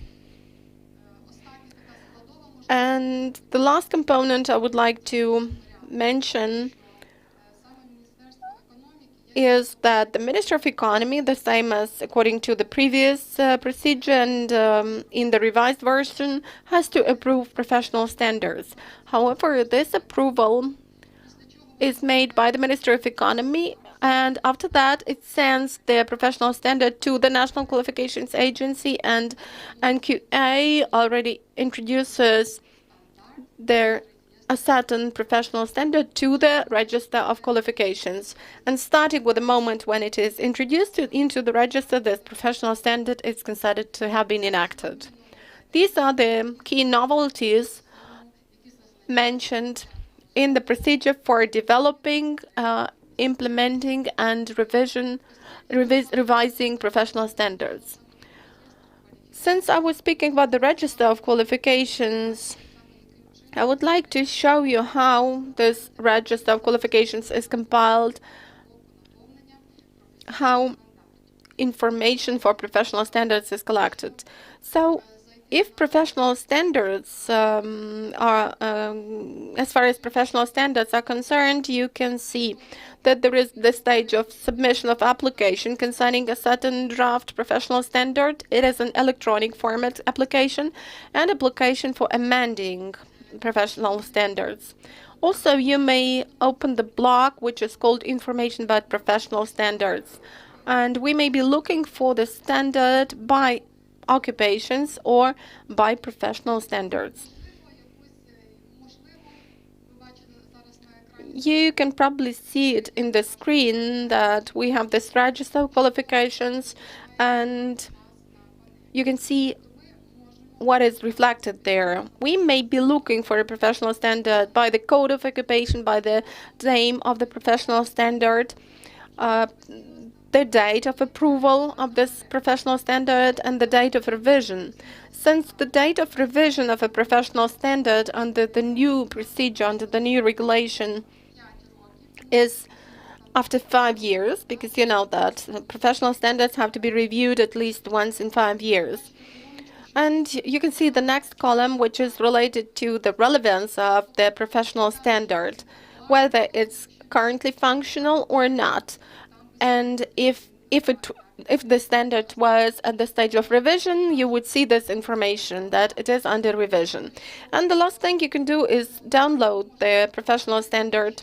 And the last component I would like to mention is that the Minister of Economy, the same as according to the previous procedure and in the revised version, has to approve professional standards. However, this approval is made by the Minister of Economy and after that it sends the professional standard to the National Qualifications Agency, and NQA already introduces a certain professional standard to the Register of Qualifications. And starting with the moment when it is introduced into the register, this professional standard is considered to have been enacted. These are the key novelties mentioned in the procedure for developing, implementing, and revising professional standards. Since I was speaking about the Register of Qualifications, I would like to show you how this Register of Qualifications is compiled, how information for professional standards is collected. So, if professional standards as far as professional standards are concerned, you can see that there is the stage of submission of application concerning a certain draft professional standard. It is an electronic format application and application for amending professional standards. Also, you may open the block which is called Information about Professional Standards, and we may be looking for the standard by occupations or by professional standards. You can probably see it in the screen that we have this Register of Qualifications, and you can see what is reflected there. We may be looking for a professional standard by the code of occupation, by the name of the professional standard, the date of approval of this professional standard, and the date of revision. Since the date of revision of a professional standard under the new procedure, under the new regulation, is after 5 years, because you know that professional standards have to be reviewed at least once in 5 years. And you can see the next column, which is related to the relevance of the professional standard, whether it's currently functional or not. And if the standard was at the stage of revision, you would see this information that it is under revision. And the last thing you can do is download the professional standard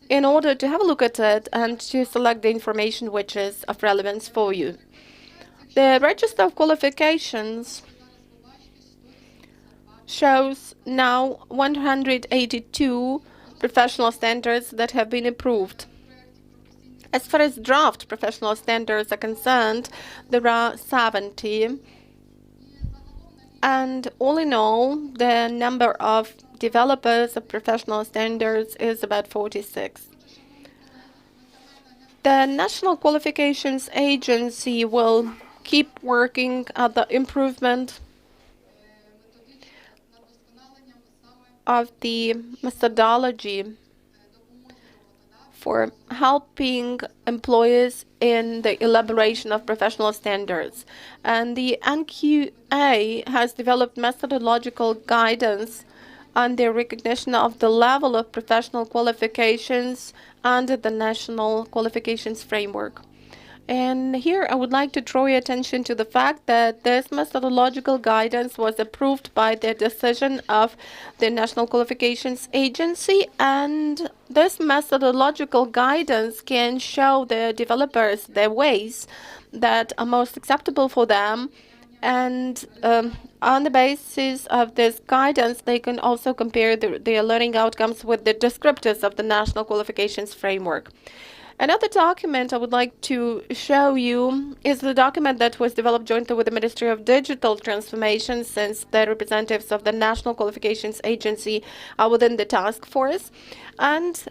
in order to have a look at it and to select the information which is of relevance for you. The Register of Qualifications shows now 182 professional standards that have been approved. As far as draft professional standards are concerned, there are 70. And all in all, the number of developers of professional standards is about 46. The National Qualifications Agency will keep working at the improvement of the methodology for helping employers in the elaboration of professional standards. And the NQA has developed methodological guidance on the recognition of the level of professional qualifications under the National Qualifications Framework. And here I would like to draw your attention to the fact that this methodological guidance was approved by the decision of the National Qualifications Agency, and this methodological guidance can show the developers the ways that are most acceptable for them, and on the basis of this guidance they can also compare their learning outcomes with the descriptors of the National Qualifications Framework. Another document I would like to show you is the document that was developed jointly with the Ministry of Digital Transformation, since the representatives of the National Qualifications Agency are within the task force. And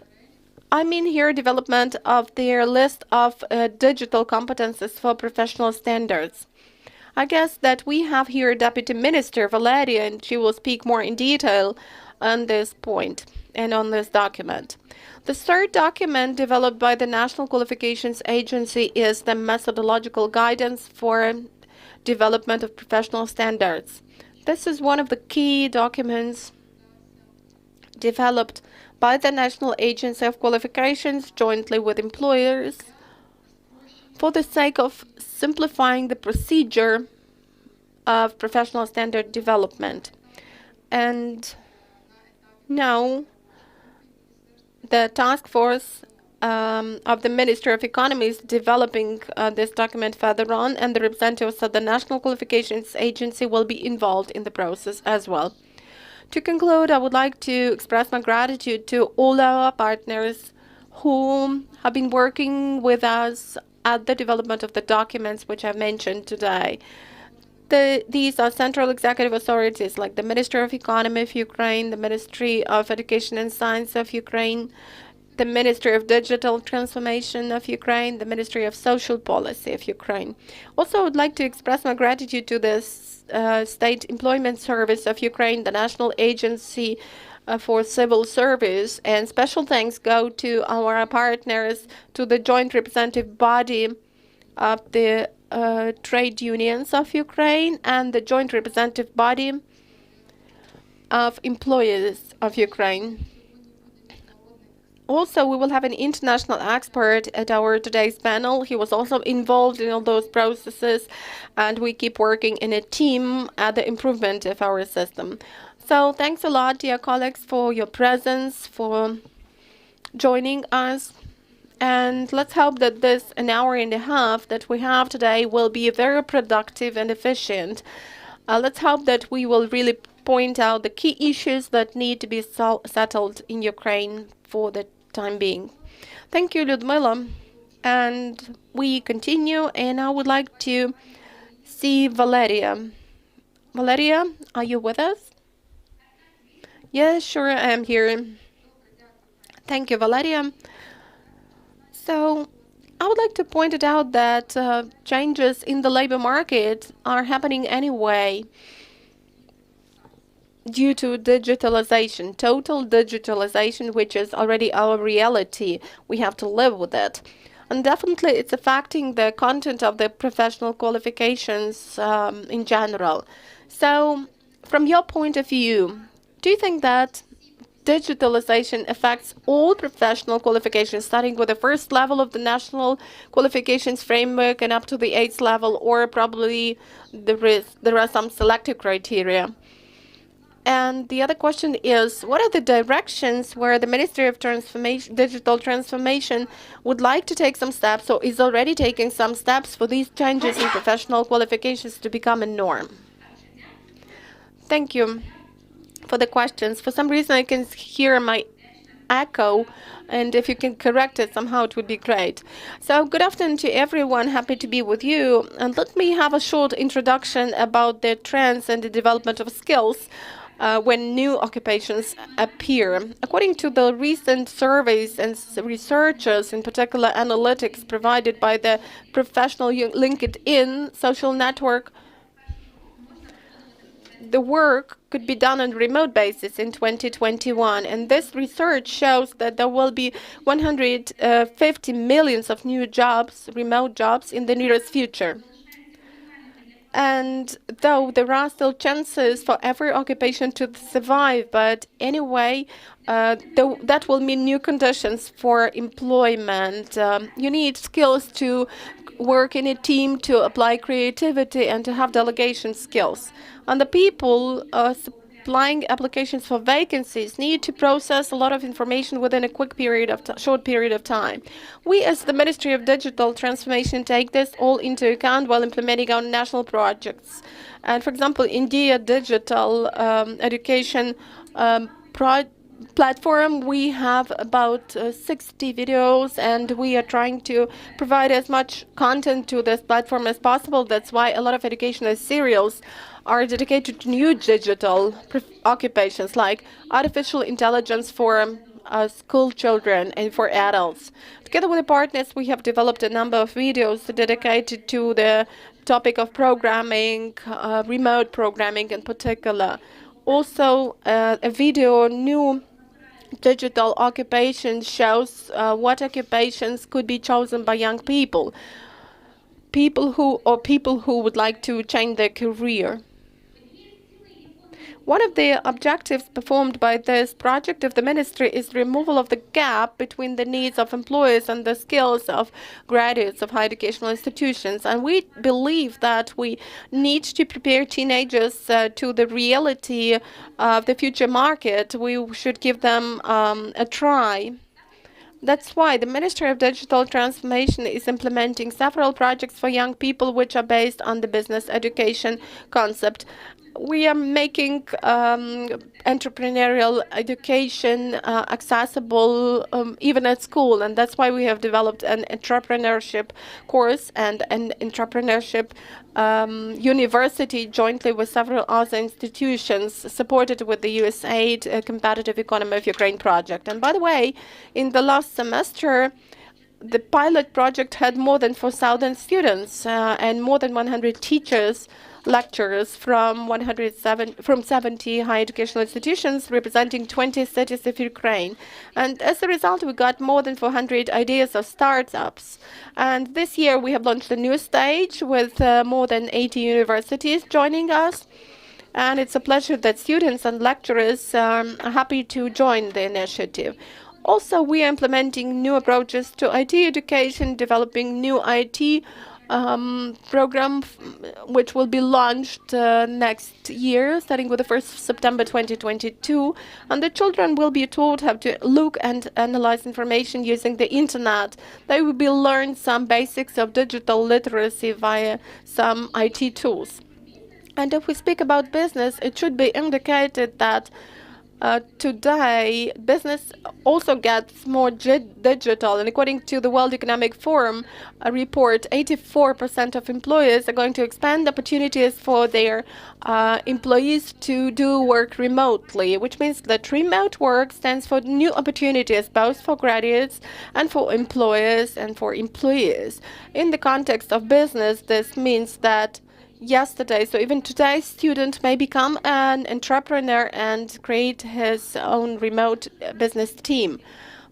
I mean here development of their list of digital competences for professional standards. I guess that we have here Deputy Minister Valeria, and she will speak more in detail on this point and on this document. The third document developed by the National Qualifications Agency is the methodological guidance for development of professional standards. This is one of the key documents developed by the National Agency of Qualifications jointly with employers for the sake of simplifying the procedure of professional standard development. And now the task force of the Ministry of Economy is developing this document further on, and the representatives of the National Qualifications Agency will be involved in the process as well. To conclude, I would like to express my gratitude to all our partners who have been working with us at the development of the documents which I've mentioned today. These are central executive authorities like the Ministry of Economy of Ukraine, the Ministry of Education and Science of Ukraine, the Ministry of Digital Transformation of Ukraine, the Ministry of Social Policy of Ukraine. Also, I would like to express my gratitude to the State Employment Service of Ukraine, the National Agency for Civil Service, and special thanks go to our partners, to the Joint Representative Body of the Trade Unions of Ukraine and the Joint Representative Body of Employers of Ukraine. Also, we will have an international expert at our today's panel. He was also involved in all those processes, and we keep working in a team at the improvement of our system. So thanks a lot, dear colleagues, for your presence, for joining us. And let's hope that this an hour and a half that we have today will be very productive and efficient. Let's hope that we will really point out the key issues that need to be settled in Ukraine for the time being. Thank you, Lyudmila. And we continue, and I would like to see Valeria. Valeria, are you with us? Yes, sure, I am here. Thank you, Valeria. So, I would like to point it out that changes in the labor market are happening anyway due to digitalization, total digitalization, which is already our reality. We have to live with it. And definitely it's affecting the content of the professional qualifications in general. So, from your point of view, do you think that digitalization affects all professional qualifications, starting with the first level of the national qualifications framework and up to the 8th level, or probably there are some selective criteria? And the other question is, what are the directions where the Ministry of Digital Transformation would like to take some steps, or is already taking some steps for these changes in professional qualifications to become a norm? Thank you for the questions. For some reason, I can hear my echo, and if you can correct it somehow, it would be great. So, good afternoon to everyone. Happy to be with you. And let me have a short introduction about the trends and the development of skills when new occupations appear. According to the recent surveys and researchers, in particular analytics provided by the professional LinkedIn social network, the work could be done on a remote basis in 2021. And this research shows that there will be 150 million of new jobs, remote jobs, in the nearest future. And though there are still chances for every occupation to survive, but anyway, that will mean new conditions for employment. You need skills to work in a team, to apply creativity, and to have delegation skills. And the people applying applications for vacancies need to process a lot of information within a short period of time. We, as the Ministry of Digital Transformation, take this all into account while implementing our national projects. And for example, India Digital Education platform, we have about 60 videos, and we are trying to provide as much content to this platform as possible. That's why a lot of educational serials are dedicated to new digital occupations like artificial intelligence for school children and for adults. Together with the partners, we have developed a number of videos dedicated to the topic of programming, remote programming in particular. Also, a video on new digital occupations shows what occupations could be chosen by young people, people who would like to change their career. One of the objectives performed by this project of the ministry is removal of the gap between the needs of employers and the skills of graduates of higher educational institutions. And we believe that we need to prepare teenagers to the reality of the future market. We should give them a try. That's why the Ministry of Digital Transformation is implementing several projects for young people which are based on the business education concept. We are making entrepreneurial education accessible even at school, and that's why we have developed an entrepreneurship course and an entrepreneurship university jointly with several other institutions, supported with the USAID Competitive Economy of Ukraine project. And by the way, in the last semester, the pilot project had more than 4,000 students and more than 100 teachers, lecturers from 70 higher educational institutions representing 20 cities of Ukraine. And as a result, we got more than 400 ideas of startups. And this year we have launched a new stage with more than 80 universities joining us. And it's a pleasure that students and lecturers are happy to join the initiative. Also, we are implementing new approaches to IT education, developing new IT program which will be launched next year, starting with the 1st of September 2022. And the children will be taught how to look and analyze information using the internet. They will be learned some basics of digital literacy via some IT tools. And if we speak about business, it should be indicated that today, business also gets more digital, and according to the World Economic Forum report, 84% of employers are going to expand opportunities for their employees to do work remotely, which means that remote work stands for new opportunities, both for graduates and for employers and for employees. In the context of business, this means that yesterday, so even today's student may become an entrepreneur and create his own remote business team.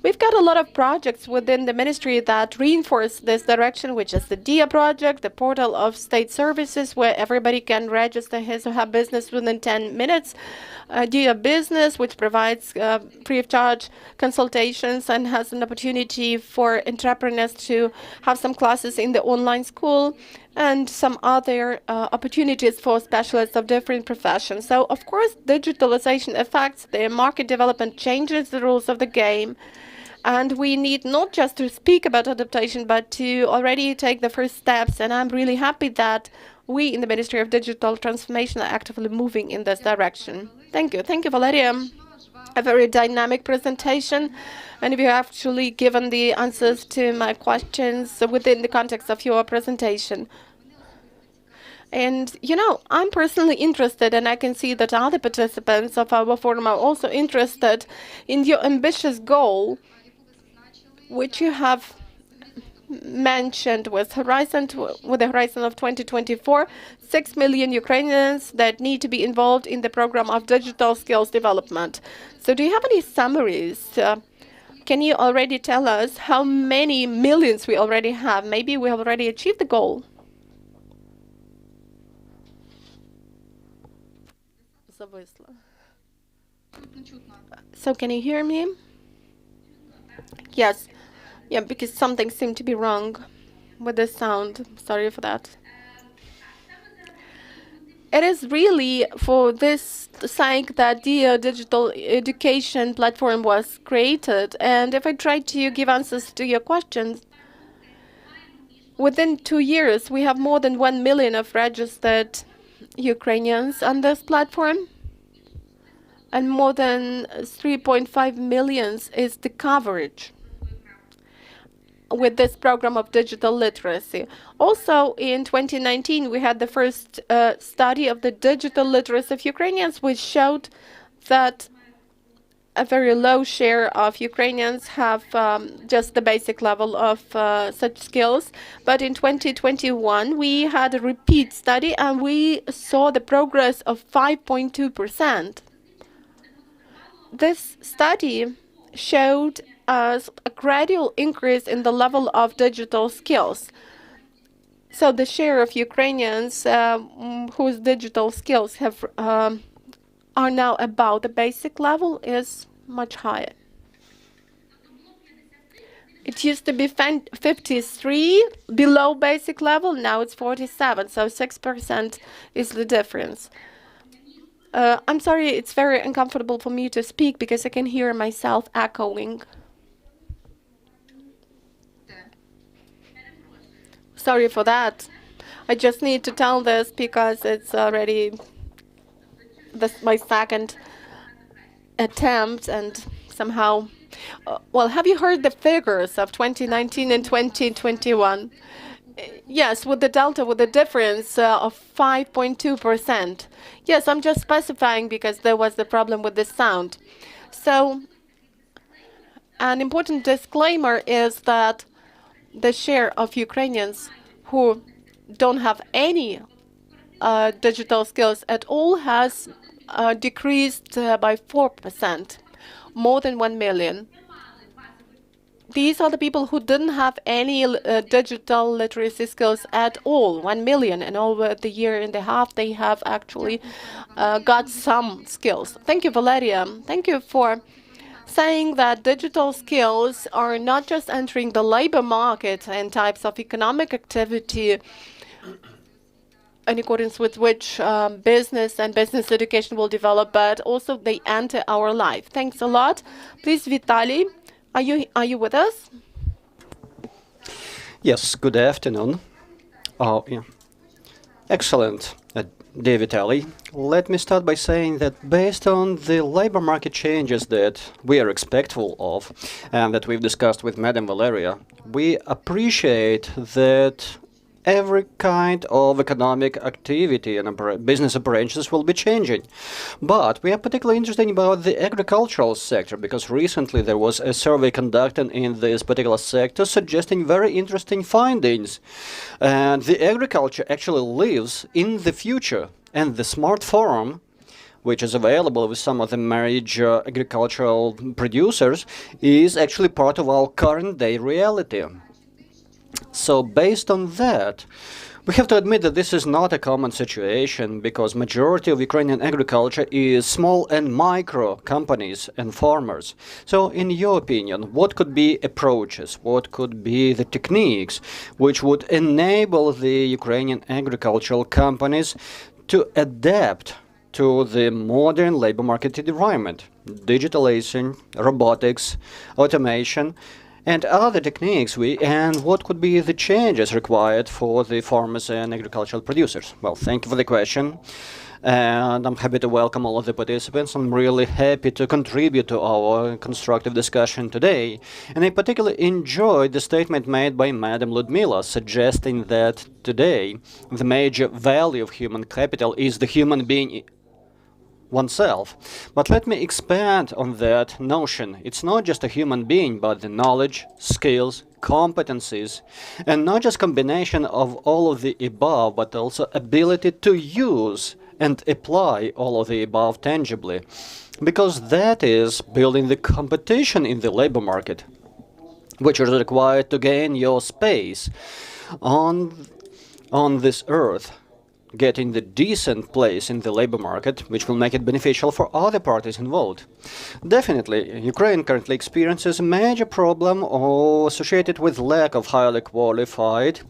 We've got a lot of projects within the ministry that reinforce this direction, which is the DIA project, the portal of state services, where everybody can register his or her business within 10 minutes. DIA Business, which provides free of charge consultations and has an opportunity for entrepreneurs to have some classes in the online school, and some other opportunities for specialists of different professions. So, of course, digitalization affects the market development, changes the rules of the game. And we need not just to speak about adaptation, but to already take the first steps. And I'm really happy that we in the Ministry of Digital Transformation are actively moving in this direction. Thank you. Thank you, Valeria. A very dynamic presentation. And you have actually given the answers to my questions within the context of your presentation. And, you know, I'm personally interested, and I can see that other participants of our forum are also interested in your ambitious goal, which you have mentioned with the horizon of 2024, 6 million Ukrainians that need to be involved in the program of digital skills development. So do you have any summaries? Can you already tell us how many millions we already have? Maybe we have already achieved the goal. So can you hear me? Yes. Yeah, because something seemed to be wrong with the sound. Sorry for that. It is really for this sake that the digital education platform was created. And if I try to give answers to your questions, within 2 years, we have more than 1 million of registered Ukrainians on this platform. And more than 3.5 million is the coverage with this program of digital literacy. Also, in 2019, we had the first study of the digital literacy of Ukrainians, which showed that a very low share of Ukrainians have just the basic level of such skills. But in 2021, we had a repeat study, and we saw the progress of 5.2%. This study showed us a gradual increase in the level of digital skills. So the share of Ukrainians whose digital skills have are now about the basic level is much higher. It used to be 53 below basic level, now it's 47, so 6% is the difference. I'm sorry, it's very uncomfortable for me to speak because I can hear myself echoing. Sorry for that. I just need to tell this because it's already my second attempt and somehow... well, have you heard the figures of 2019 and 2021? Yes, with the delta, with the difference of 5.2%. Yes, I'm just specifying because there was the problem with the sound. So, an important disclaimer is that the share of Ukrainians who don't have any digital skills at all has decreased by 4%, more than 1 million. These are the people who didn't have any digital literacy skills at all, 1 million, and over the year and a half they have actually got some skills. Thank you, Valeria. Thank you for saying that digital skills are not just entering the labor market and types of economic activity in accordance with which business and business education will develop, but also they enter our life. Thanks a lot. Please, Vitaly, are you with us? Yes, good afternoon. Oh, yeah. Excellent, dear Vitaly. Let me start by saying that based on the labor market changes that we are expectful of and that we've discussed with Madam Valeria, we appreciate that every kind of economic activity and business operations will be changing. But we are particularly interested about the agricultural sector because recently there was a survey conducted in this particular sector suggesting very interesting findings. And the agriculture actually lives in the future. And the Smart Forum, which is available with some of the major agricultural producers, is actually part of our current day reality. So based on that, we have to admit that this is not a common situation because majority of Ukrainian agriculture is small and micro companies and farmers. So in your opinion, what could be approaches, what could be the techniques which would enable the Ukrainian agricultural companies to adapt to the modern labor market environment, digitalization, robotics, automation, and other techniques, and what could be the changes required for the farmers and agricultural producers? Well, thank you for the question, and I'm happy to welcome all of the participants. I'm really happy to contribute to our constructive discussion today, and I particularly enjoyed the statement made by Madam Ludmila, suggesting that today the major value of human capital is the human being oneself. But let me expand on that notion. It's not just a human being, but the knowledge, skills, competencies, and not just combination of all of the above, but also ability to use and apply all of the above tangibly. Because that is building the competition in the labor market, which is required to gain your space on this earth, getting the decent place in the labor market, which will make it beneficial for other parties involved. Definitely, Ukraine currently experiences a major problem associated with lack of highly qualified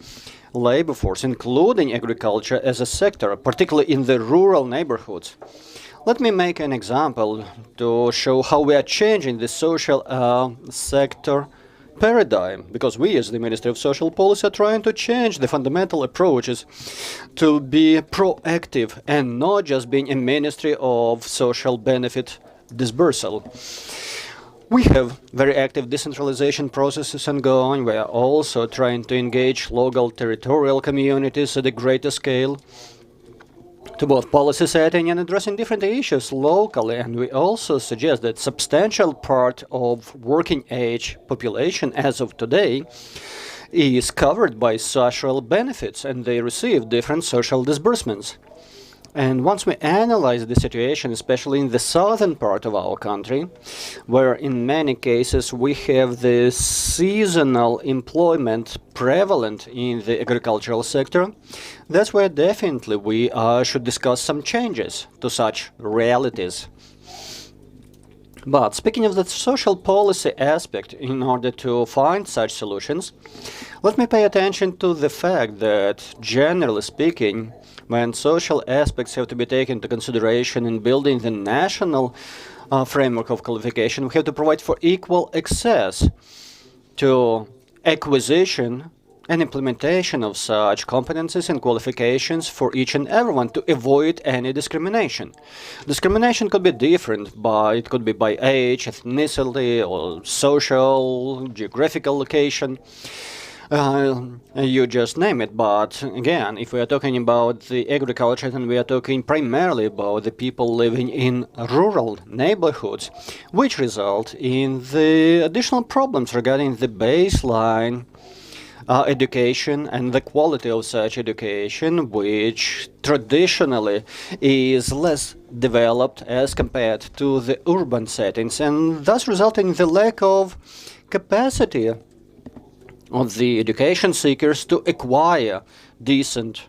labor force, including agriculture as a sector, particularly in the rural neighborhoods. Let me make an example to show how we are changing the social sector paradigm, because we as the Ministry of Social Policy are trying to change the fundamental approaches to be proactive and not just being a Ministry of Social Benefit dispersal. We have very active decentralization processes ongoing. We are also trying to engage local territorial communities at a greater scale to both policy setting and addressing different issues locally, and we also suggest that substantial part of working age population as of today is covered by social benefits and they receive different social disbursements. And once we analyze the situation, especially in the southern part of our country, where in many cases we have the seasonal employment prevalent in the agricultural sector, that's where definitely we should discuss some changes to such realities. But speaking of the social policy aspect, in order to find such solutions, let me pay attention to the fact that, generally speaking, when social aspects have to be taken into consideration in building the national framework of qualification, we have to provide for equal access to acquisition and implementation of such competencies and qualifications for each and everyone to avoid any discrimination. Discrimination could be different, it could be by age, ethnicity, or social, geographical location. You just name it, but again, if we are talking about the agriculture, then we are talking primarily about the people living in rural neighborhoods, which result in the additional problems regarding the baseline education and the quality of such education, which traditionally is less developed as compared to the urban settings, and thus resulting in the lack of capacity of the education seekers to acquire decent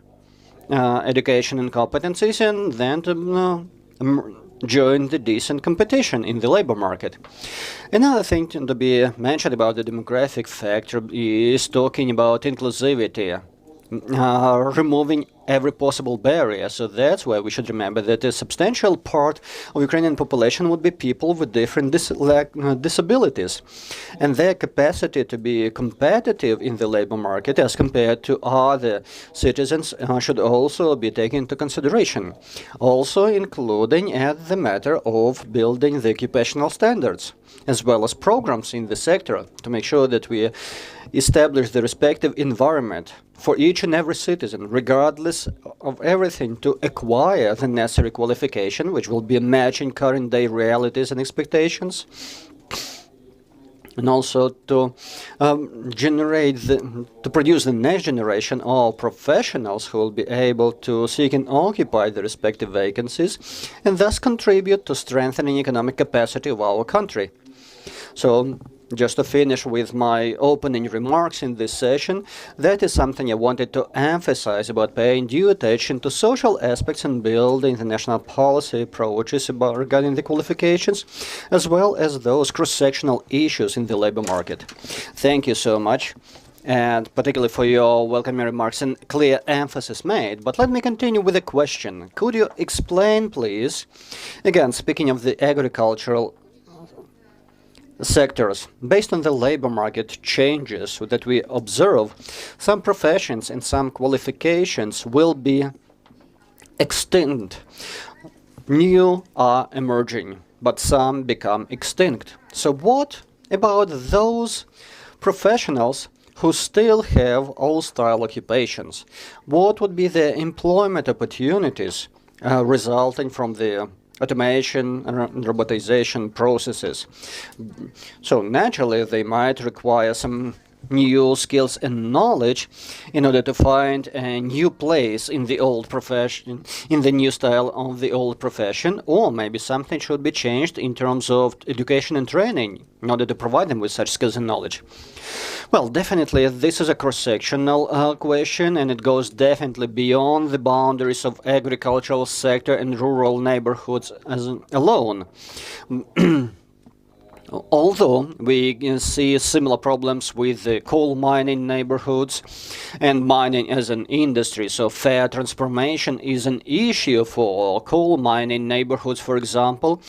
education and competencies and then to join the decent competition in the labor market. Another thing to be mentioned about the demographic factor is talking about inclusivity, removing every possible barrier. So that's why we should remember that a substantial part of Ukrainian population would be people with different disabilities, and their capacity to be competitive in the labor market as compared to other citizens should also be taken into consideration, also including at the matter of building the occupational standards, as well as programs in the sector to make sure that we establish the respective environment for each and every citizen, regardless of everything, to acquire the necessary qualification, which will be matching current day realities and expectations, and also to produce the next generation of professionals who will be able to seek and occupy the respective vacancies, and thus contribute to strengthening economic capacity of our country. So, just to finish with my opening remarks in this session, that is something I wanted to emphasize about paying due attention to social aspects and building the national policy approaches regarding the qualifications, as well as those cross-sectional issues in the labor market. Thank you so much, and particularly for your welcoming remarks and clear emphasis made. But let me continue with a question. Could you explain, please, again, speaking of the agricultural sectors, based on the labor market changes that we observe, some professions and some qualifications will be extinct. New are emerging, but some become extinct. So what about those professionals who still have old-style occupations? What would be the employment opportunities resulting from the automation and robotization processes? So naturally, they might require some new skills and knowledge in order to find a new place in the old profession, in the new style of the old profession, or maybe something should be changed in terms of education and training in order to provide them with such skills and knowledge. Well, definitely this is a cross-sectional question, and it goes definitely beyond the boundaries of agricultural sector and rural neighborhoods alone. Although we can see similar problems with the coal mining neighborhoods and mining as an industry, so fair transformation is an issue for coal mining neighborhoods, for example,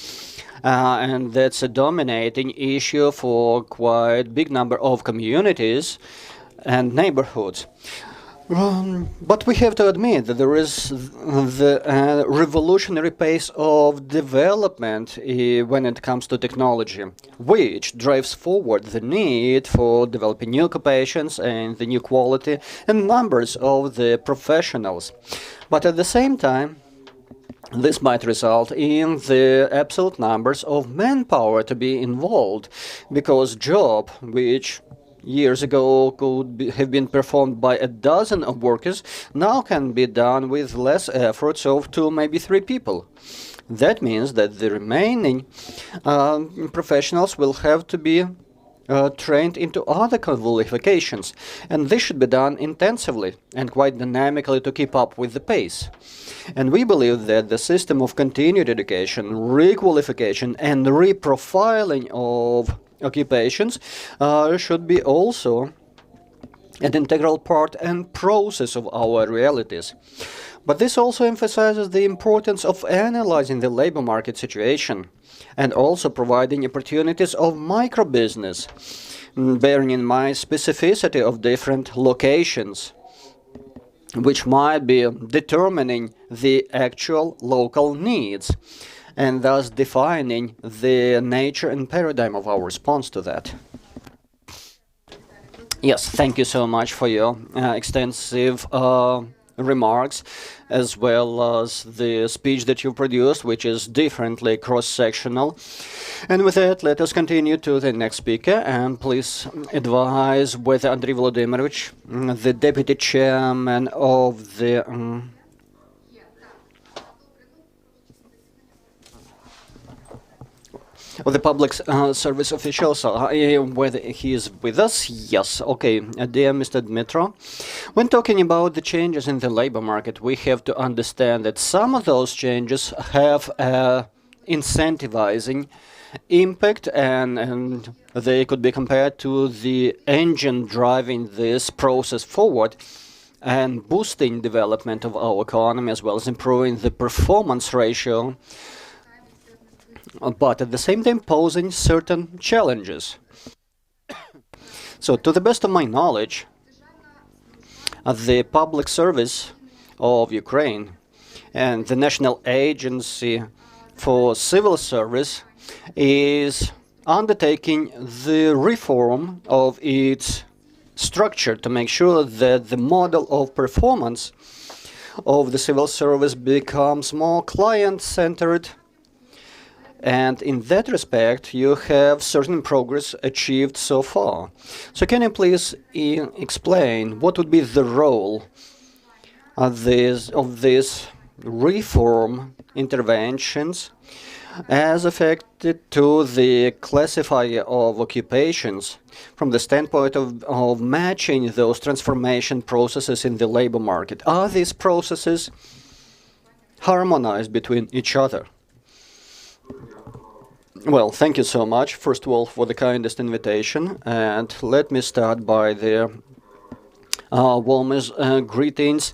and that's a dominating issue for quite big number of communities and neighborhoods. But we have to admit that there is the revolutionary pace of development when it comes to technology, which drives forward the need for developing new occupations and the new quality and numbers of the professionals. But at the same time, this might result in the absolute numbers of manpower to be involved, because job which years ago could have been performed by a dozen of workers now can be done with less efforts of 2, maybe 3 people. That means that the remaining professionals will have to be trained into other qualifications, and this should be done intensively and quite dynamically to keep up with the pace. And we believe that the system of continued education, requalification, and reprofiling of occupations should be also an integral part and process of our realities. But this also emphasizes the importance of analyzing the labor market situation and also providing opportunities of micro-business, bearing in mind specificity of different locations, which might be determining the actual local needs and thus defining the nature and paradigm of our response to that. Yes, thank you so much for your extensive remarks, as well as the speech that you produced, which is differently cross-sectional. And with that, let us continue to the next speaker, and please advise whether Andrei Volodymyrovich, the Deputy Chairman of the public service officials, whether he is with us. Yes, okay. Dear Mr. Dmitro, when talking about the changes in the labor market, we have to understand that some of those changes have incentivizing impact, and they could be compared to the engine driving this process forward and boosting development of our economy, as well as improving the performance ratio, but at the same time posing certain challenges. So, to the best of my knowledge, the public service of Ukraine and the National Agency for Civil Service is undertaking the reform of its structure to make sure that the model of performance of the civil service becomes more client-centered. And in that respect, you have certain progress achieved so far. So can you please explain what would be the role of these reform interventions as affected to the classifier of occupations from the standpoint of matching those transformation processes in the labor market? Are these processes harmonized between each other? Well, thank you so much, first of all, for the kindest invitation. And let me start by the warmest greetings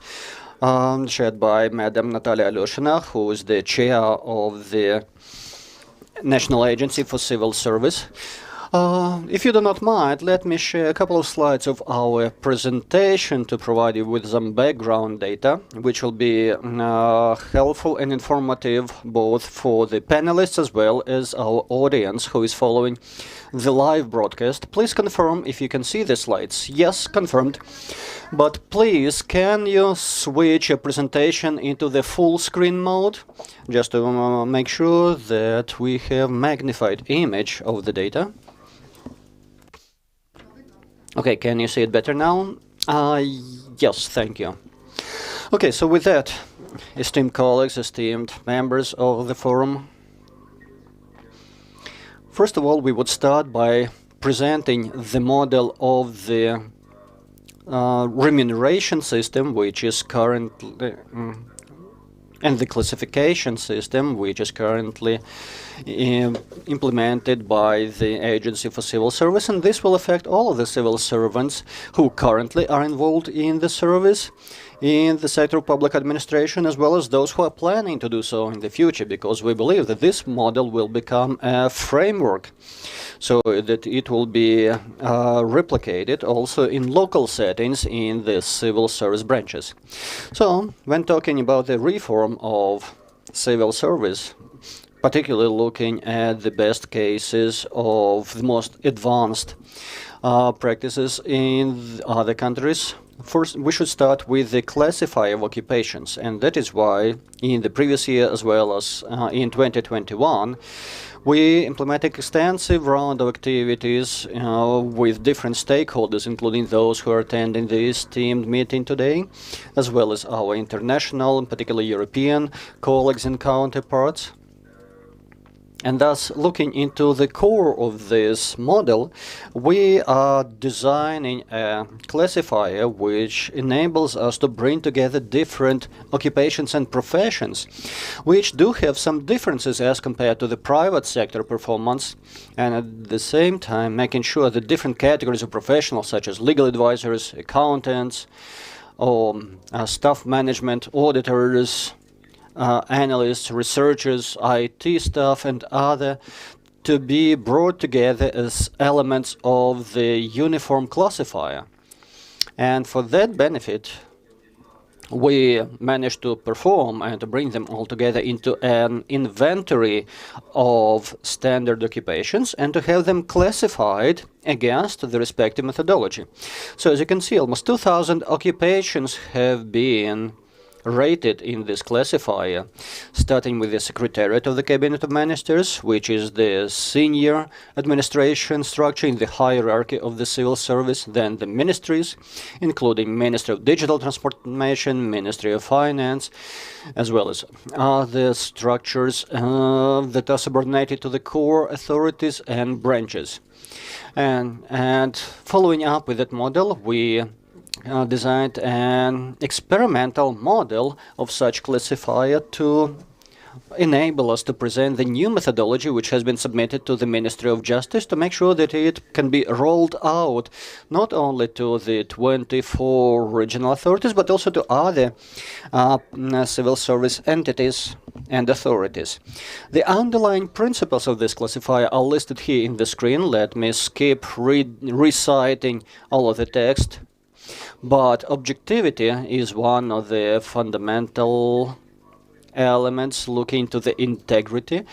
shared by Madam Natalia Alyoshina, who is the chair of the National Agency for Civil Service. If you do not mind, let me share a couple of slides of our presentation to provide you with some background data, which will be helpful and informative both for the panelists as well as our audience who is following the live broadcast. Please confirm if you can see the slides. Yes, confirmed. But please, can you switch your presentation into the full screen mode, just to make sure that we have magnified image of the data? Okay, can you see it better now? Yes, thank you. Okay, so with that, esteemed colleagues, esteemed members of the forum, first of all, we would start by presenting the model of the remuneration system, which is currently, and the classification system, which is currently implemented by the Agency for Civil Service, and this will affect all of the civil servants who currently are involved in the service, in the sector of public administration, as well as those who are planning to do so in the future, because we believe that this model will become a framework so that it will be replicated also in local settings in the civil service branches. So, when talking about the reform of civil service, particularly looking at the best cases of the most advanced practices in other countries, first, we should start with the classifier of occupations, and that is why in the previous year as well as in 2021, we implemented extensive round of activities with different stakeholders, including those who are attending the esteemed meeting today, as well as our international, and particularly European colleagues and counterparts. And thus, looking into the core of this model, we are designing a classifier which enables us to bring together different occupations and professions, which do have some differences as compared to the private sector performance, and at the same time making sure that different categories of professionals, such as legal advisors, accountants, or staff management, auditors, analysts, researchers, IT staff, and other, to be brought together as elements of the uniform classifier. And for that benefit, we managed to perform and to bring them all together into an inventory of standard occupations and to have them classified against the respective methodology. So as you can see, almost 2,000 occupations have been rated in this classifier, starting with the Secretariat of the Cabinet of Ministers, which is the senior administration structure in the hierarchy of the civil service, then the ministries, including Ministry of Digital Transformation, Ministry of Finance, as well as other structures that are subordinated to the core authorities and branches. And following up with that model, we designed an experimental model of such classifier to enable us to present the new methodology which has been submitted to the Ministry of Justice to make sure that it can be rolled out not only to the 24 regional authorities but also to other civil service entities and authorities. The underlying principles of this classifier are listed here in the screen. Let me skip reciting all of the text. But objectivity is one of the fundamental elements looking to the integrity,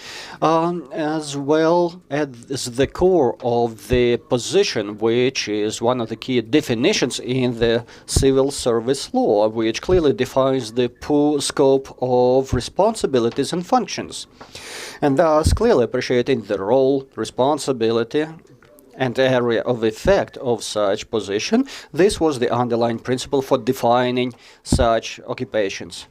as well as the core of the position, which is one of the key definitions in the civil service law, which clearly defines the scope of responsibilities and functions, and thus clearly appreciating the role, responsibility, and area of effect of such position. This was the underlying principle for defining such occupations.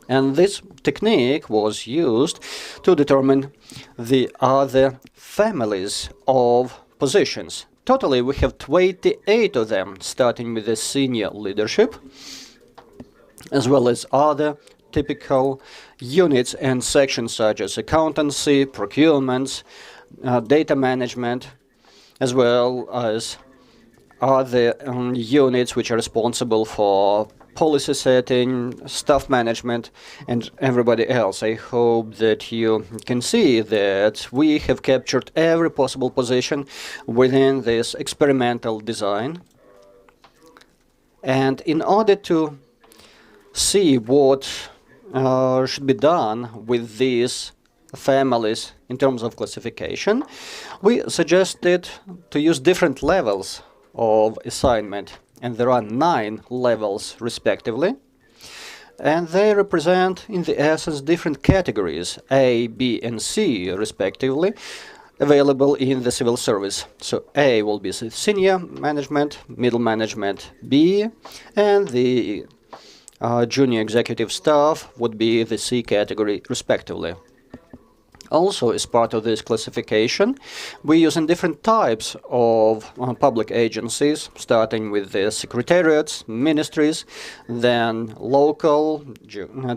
And this technique was used to determine the other families of positions. Totally, we have 28 of them, starting with the senior leadership, as well as other typical units and sections such as accountancy, procurements, data management, as well as other units which are responsible for policy setting, staff management, and everybody else. I hope that you can see that we have captured every possible position within this experimental design. And in order to see what should be done with these families in terms of classification, we suggested to use different levels of assignment, and there are 9 levels respectively, and they represent in the essence different categories, A, B, and C respectively, available in the civil service. So A will be senior management, middle management B, and the junior executive staff would be the C category respectively. Also, as part of this classification, we use in different types of public agencies, starting with the secretariats, ministries, then local,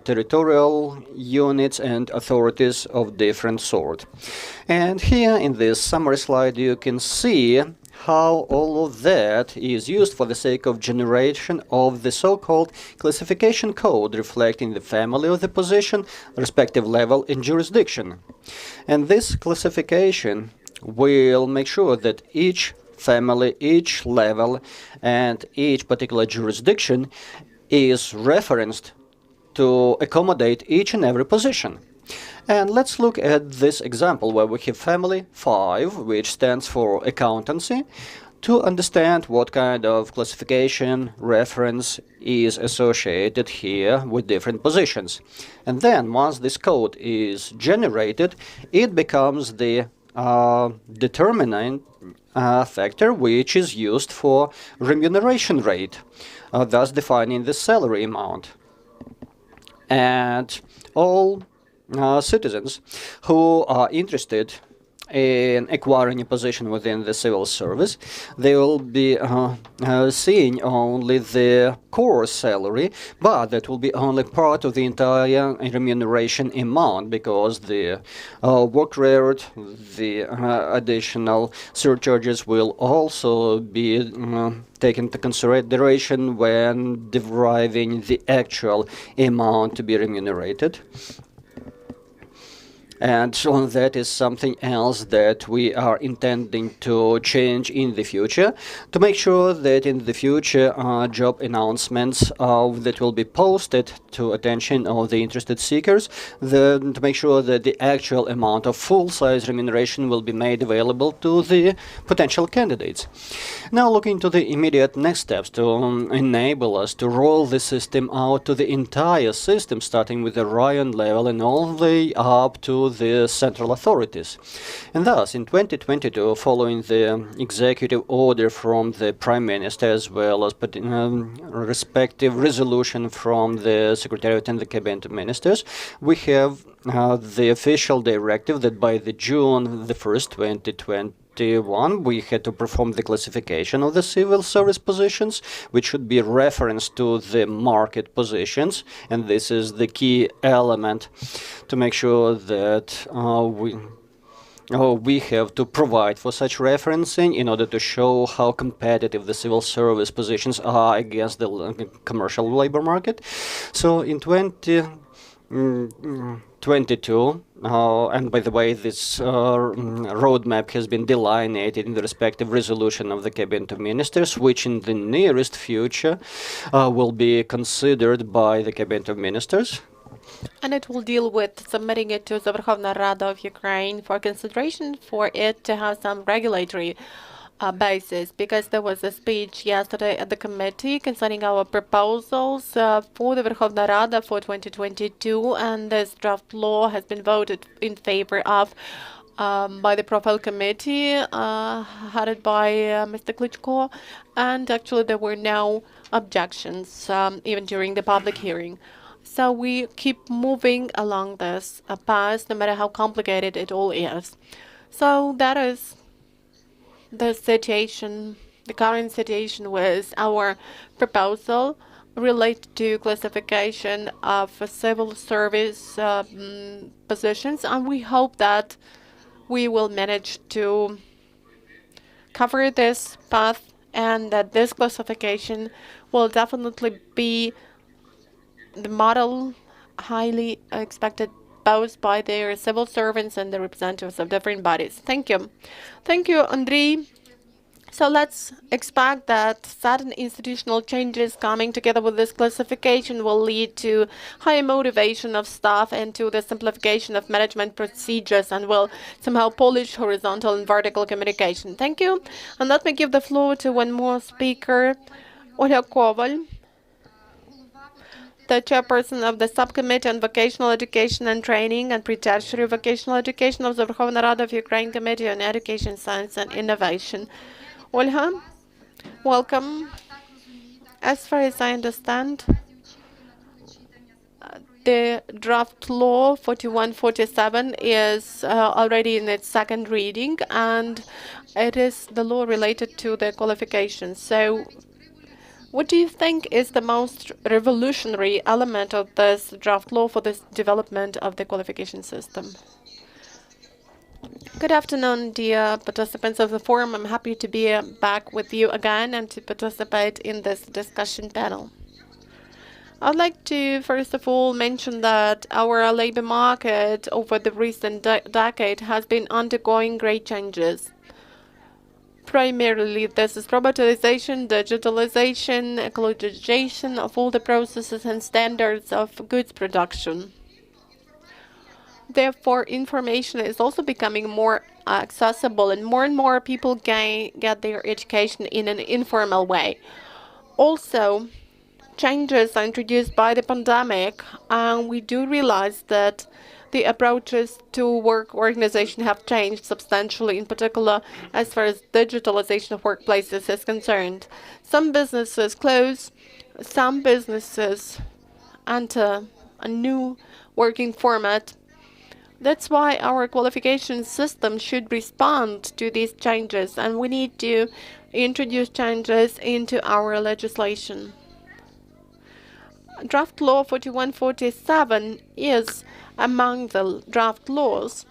territorial units and authorities of different sort. And here in this summary slide you can see how all of that is used for the sake of generation of the so-called classification code reflecting the family of the position, respective level and jurisdiction. And this classification will make sure that each family, each level, and each particular jurisdiction is referenced to accommodate each and every position. And let's look at this example where we have family 5, which stands for accountancy, to understand what kind of classification reference is associated here with different positions. And then once this code is generated, it becomes the determinant factor which is used for remuneration rate, thus defining the salary amount. And all citizens who are interested in acquiring a position within the civil service, they will be seeing only the core salary, but that will be only part of the entire remuneration amount, because the work rate, the additional surcharges will also be taken into consideration when deriving the actual amount to be remunerated. And so that is something else that we are intending to change in the future, to make sure that in the future job announcements that will be posted to attention of the interested seekers, to make sure that the actual amount of full-size remuneration will be made available to the potential candidates. Now looking to the immediate next steps to enable us to roll the system out to the entire system, starting with the Ryan level and all the way up to the central authorities. And thus, in 2022, following the executive order from the Prime Minister, as well as respective resolution from the Secretariat and the Cabinet of Ministers, we have the official directive that by the June the 1st, 2021, we had to perform the classification of the civil service positions, which should be referenced to the market positions, and this is the key element to make sure that we have to provide for such referencing in order to show how competitive the civil service positions are against the commercial labor market. So in 2022, and by the way, this roadmap has been delineated in the respective resolution of the Cabinet of Ministers, which in the nearest future will be considered by the Cabinet of Ministers. And it will deal with submitting it to the Verkhovna Rada of Ukraine for consideration for it to have some regulatory basis, because there was a speech yesterday at the committee concerning our proposals for the Verkhovna Rada for 2022, and this draft law has been voted in favor of by the profile committee headed by Mr. Klitschko, and actually there were no objections even during the public hearing. So we keep moving along this path, no matter how complicated it all is. So that is the situation, the current situation with our proposal related to classification of civil service positions, and we hope that we will manage to cover this path and that this classification will definitely be the model highly expected both by their civil servants and the representatives of different bodies. Thank you. Thank you, Andriy. So let's expect that certain institutional changes coming together with this classification will lead to higher motivation of staff and to the simplification of management procedures, and will somehow polish horizontal and vertical communication. Thank you. And let me give the floor to one more speaker, Olha Koval, the chairperson of the Subcommittee on Vocational Education and Training and Pre-Tertiary Vocational Education of the Verkhovna Rada of Ukraine Committee on Education, Science and Innovation. Olha, welcome. As far as I understand, the draft law 4147 is already in its second reading, and it is the law related to the qualifications. So what do you think is the most revolutionary element of this draft law for this development of the qualification system? Good afternoon, dear participants of the forum. I'm happy to be back with you again and to participate in this discussion panel. I'd like to first of all mention that our labor market over the recent decade has been undergoing great changes. Primarily, this is robotization, digitalization, ecologization of all the processes and standards of goods production. Therefore, information is also becoming more accessible, and more people get their education in an informal way. Also, changes are introduced by the pandemic, and we do realize that the approaches to work organization have changed substantially, in particular as far as digitalization of workplaces is concerned. Some businesses close, some businesses enter a new working format, That's why our qualification system should respond to these changes, and we need to introduce changes into our legislation. Draft Law 4147 is among the draft laws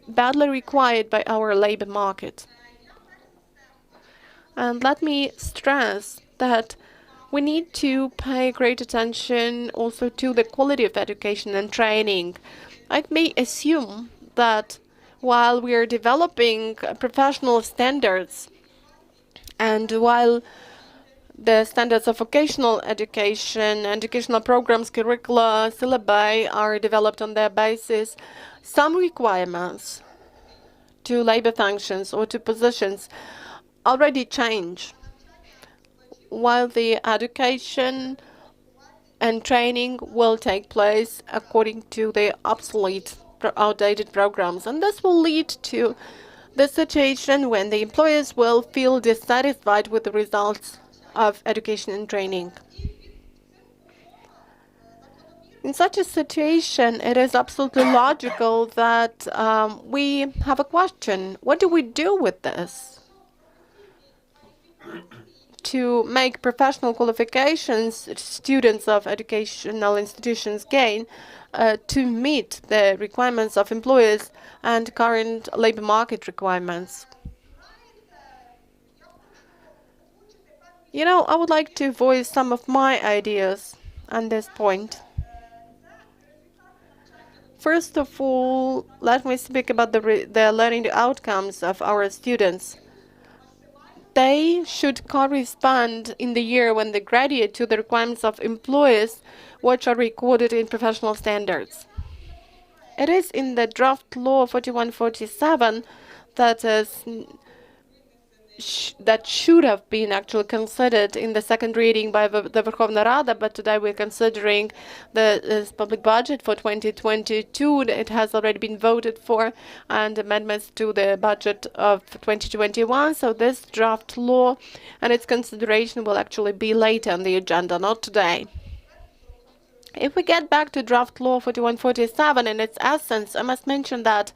badly required by our labor market. And let me stress that we need to pay great attention also to the quality of education and training. I may assume that while we are developing professional standards and while the standards of vocational education, educational programs, curricula, syllabi are developed on their basis, some requirements to labor functions or to positions already change, while the education and training will take place according to the obsolete, outdated programs. And this will lead to the situation when the employers will feel dissatisfied with the results of education and training. In such a situation, it is absolutely logical that we have a question. What do we do with this? To make professional qualifications students of educational institutions gain to meet the requirements of employers and current labor market requirements. You know, I would like to voice some of my ideas on this point. First of all, let me speak about the learning outcomes of our students. They should correspond in the year when they graduate to the requirements of employers which are recorded in professional standards. It is in the draft law 4147 that should have been actually considered in the second reading by the Verkhovna Rada, but today we're considering the public budget for 2022. It has already been voted for, and amendments to the budget of 2021. So this draft law and its consideration will actually be later on the agenda, not today. If we get back to draft law 4147 in its essence, I must mention that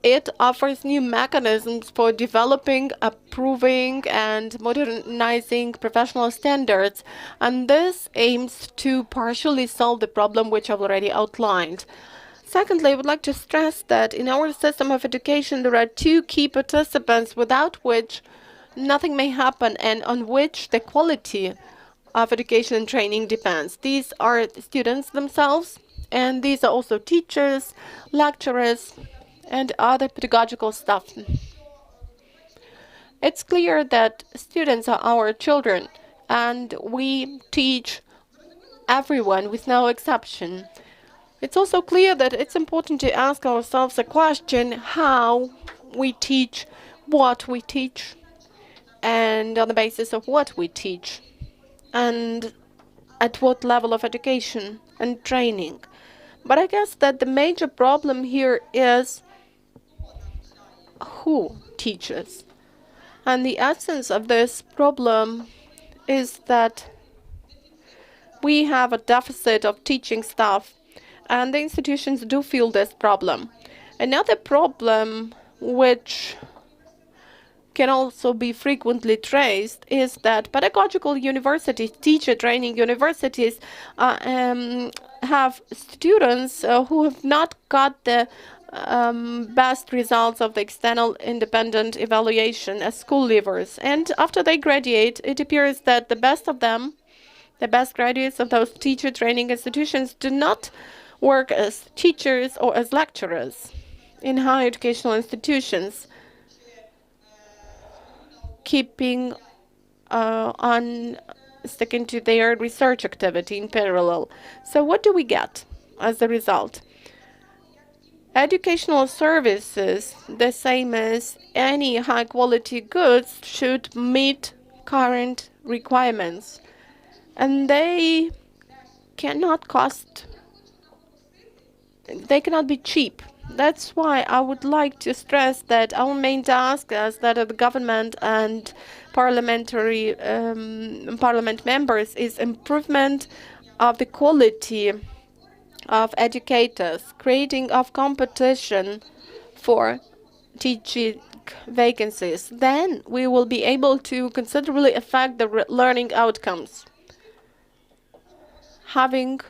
it offers new mechanisms for developing, approving, and modernizing professional standards, and this aims to partially solve the problem which I've already outlined. Secondly, I would like to stress that in our system of education there are two key participants without which nothing may happen and on which the quality of education and training depends. These are the students themselves, and these are also teachers, lecturers, and other pedagogical staff. It's clear that students are our children, and we teach everyone with no exception. It's also clear that it's important to ask ourselves a question: how we teach, what we teach, and on the basis of what we teach, and at what level of education and training. But I guess that the major problem here is who teaches. And the essence of this problem is that we have a deficit of teaching staff, and the institutions do feel this problem. Another problem which can also be frequently traced is that pedagogical universities, teacher training universities, have students who have not got the best results of the external independent evaluation as school leavers. And after they graduate, it appears that the best of them, the best graduates of those teacher training institutions, do not work as teachers or as lecturers in higher educational institutions, keeping on sticking to their research activity in parallel. So what do we get as a result? Educational services, the same as any high-quality goods, should meet current requirements, and they cannot be cheap. That's why I would like to stress that our main task as that of the government and parliament members is improvement of the quality of educators, creating of competition for teaching vacancies, then we will be able to considerably affect the learning outcomes. Having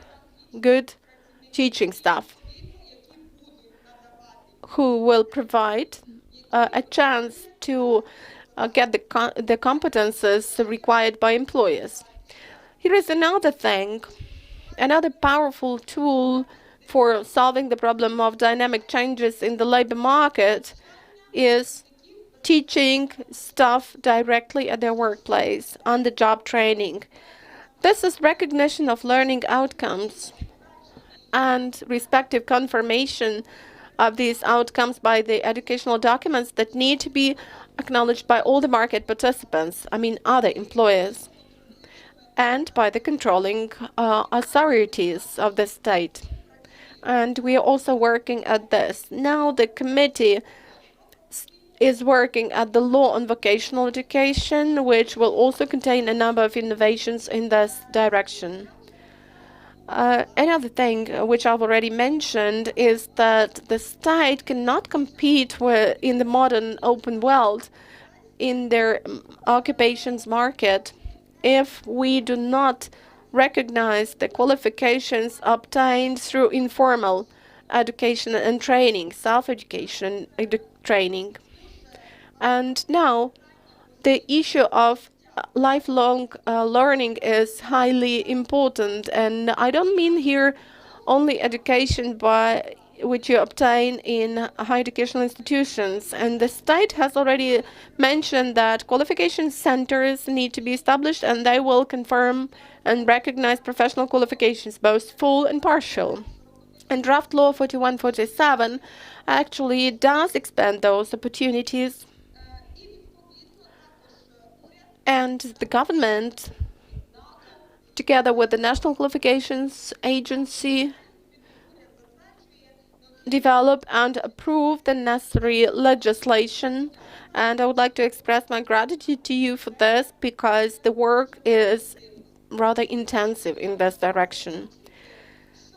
good teaching staff who will provide a chance to get the competences required by employers. Here is another thing, another powerful tool for solving the problem of dynamic changes in the labor market is teaching staff directly at their workplace, on-the-job training. This is recognition of learning outcomes and respective confirmation of these outcomes by the educational documents that need to be acknowledged by all the market participants, I mean other employers, and by the controlling authorities of the state. And we are also working at this. Now the committee is working at the law on vocational education, which will also contain a number of innovations in this direction. Another thing which I've already mentioned is that the state cannot compete in the modern open world in their occupations market if we do not recognize the qualifications obtained through informal education and training, self-education training. And now the issue of lifelong learning is highly important, and I don't mean here only education which you obtain in higher educational institutions. And the state has already mentioned that qualification centers need to be established, and they will confirm and recognize professional qualifications, both full and partial. And Draft Law 4147 actually does expand those opportunities. And the government, together with the National Qualifications Agency, develop and approve the necessary legislation. And I would like to express my gratitude to you for this, because the work is rather intensive in this direction.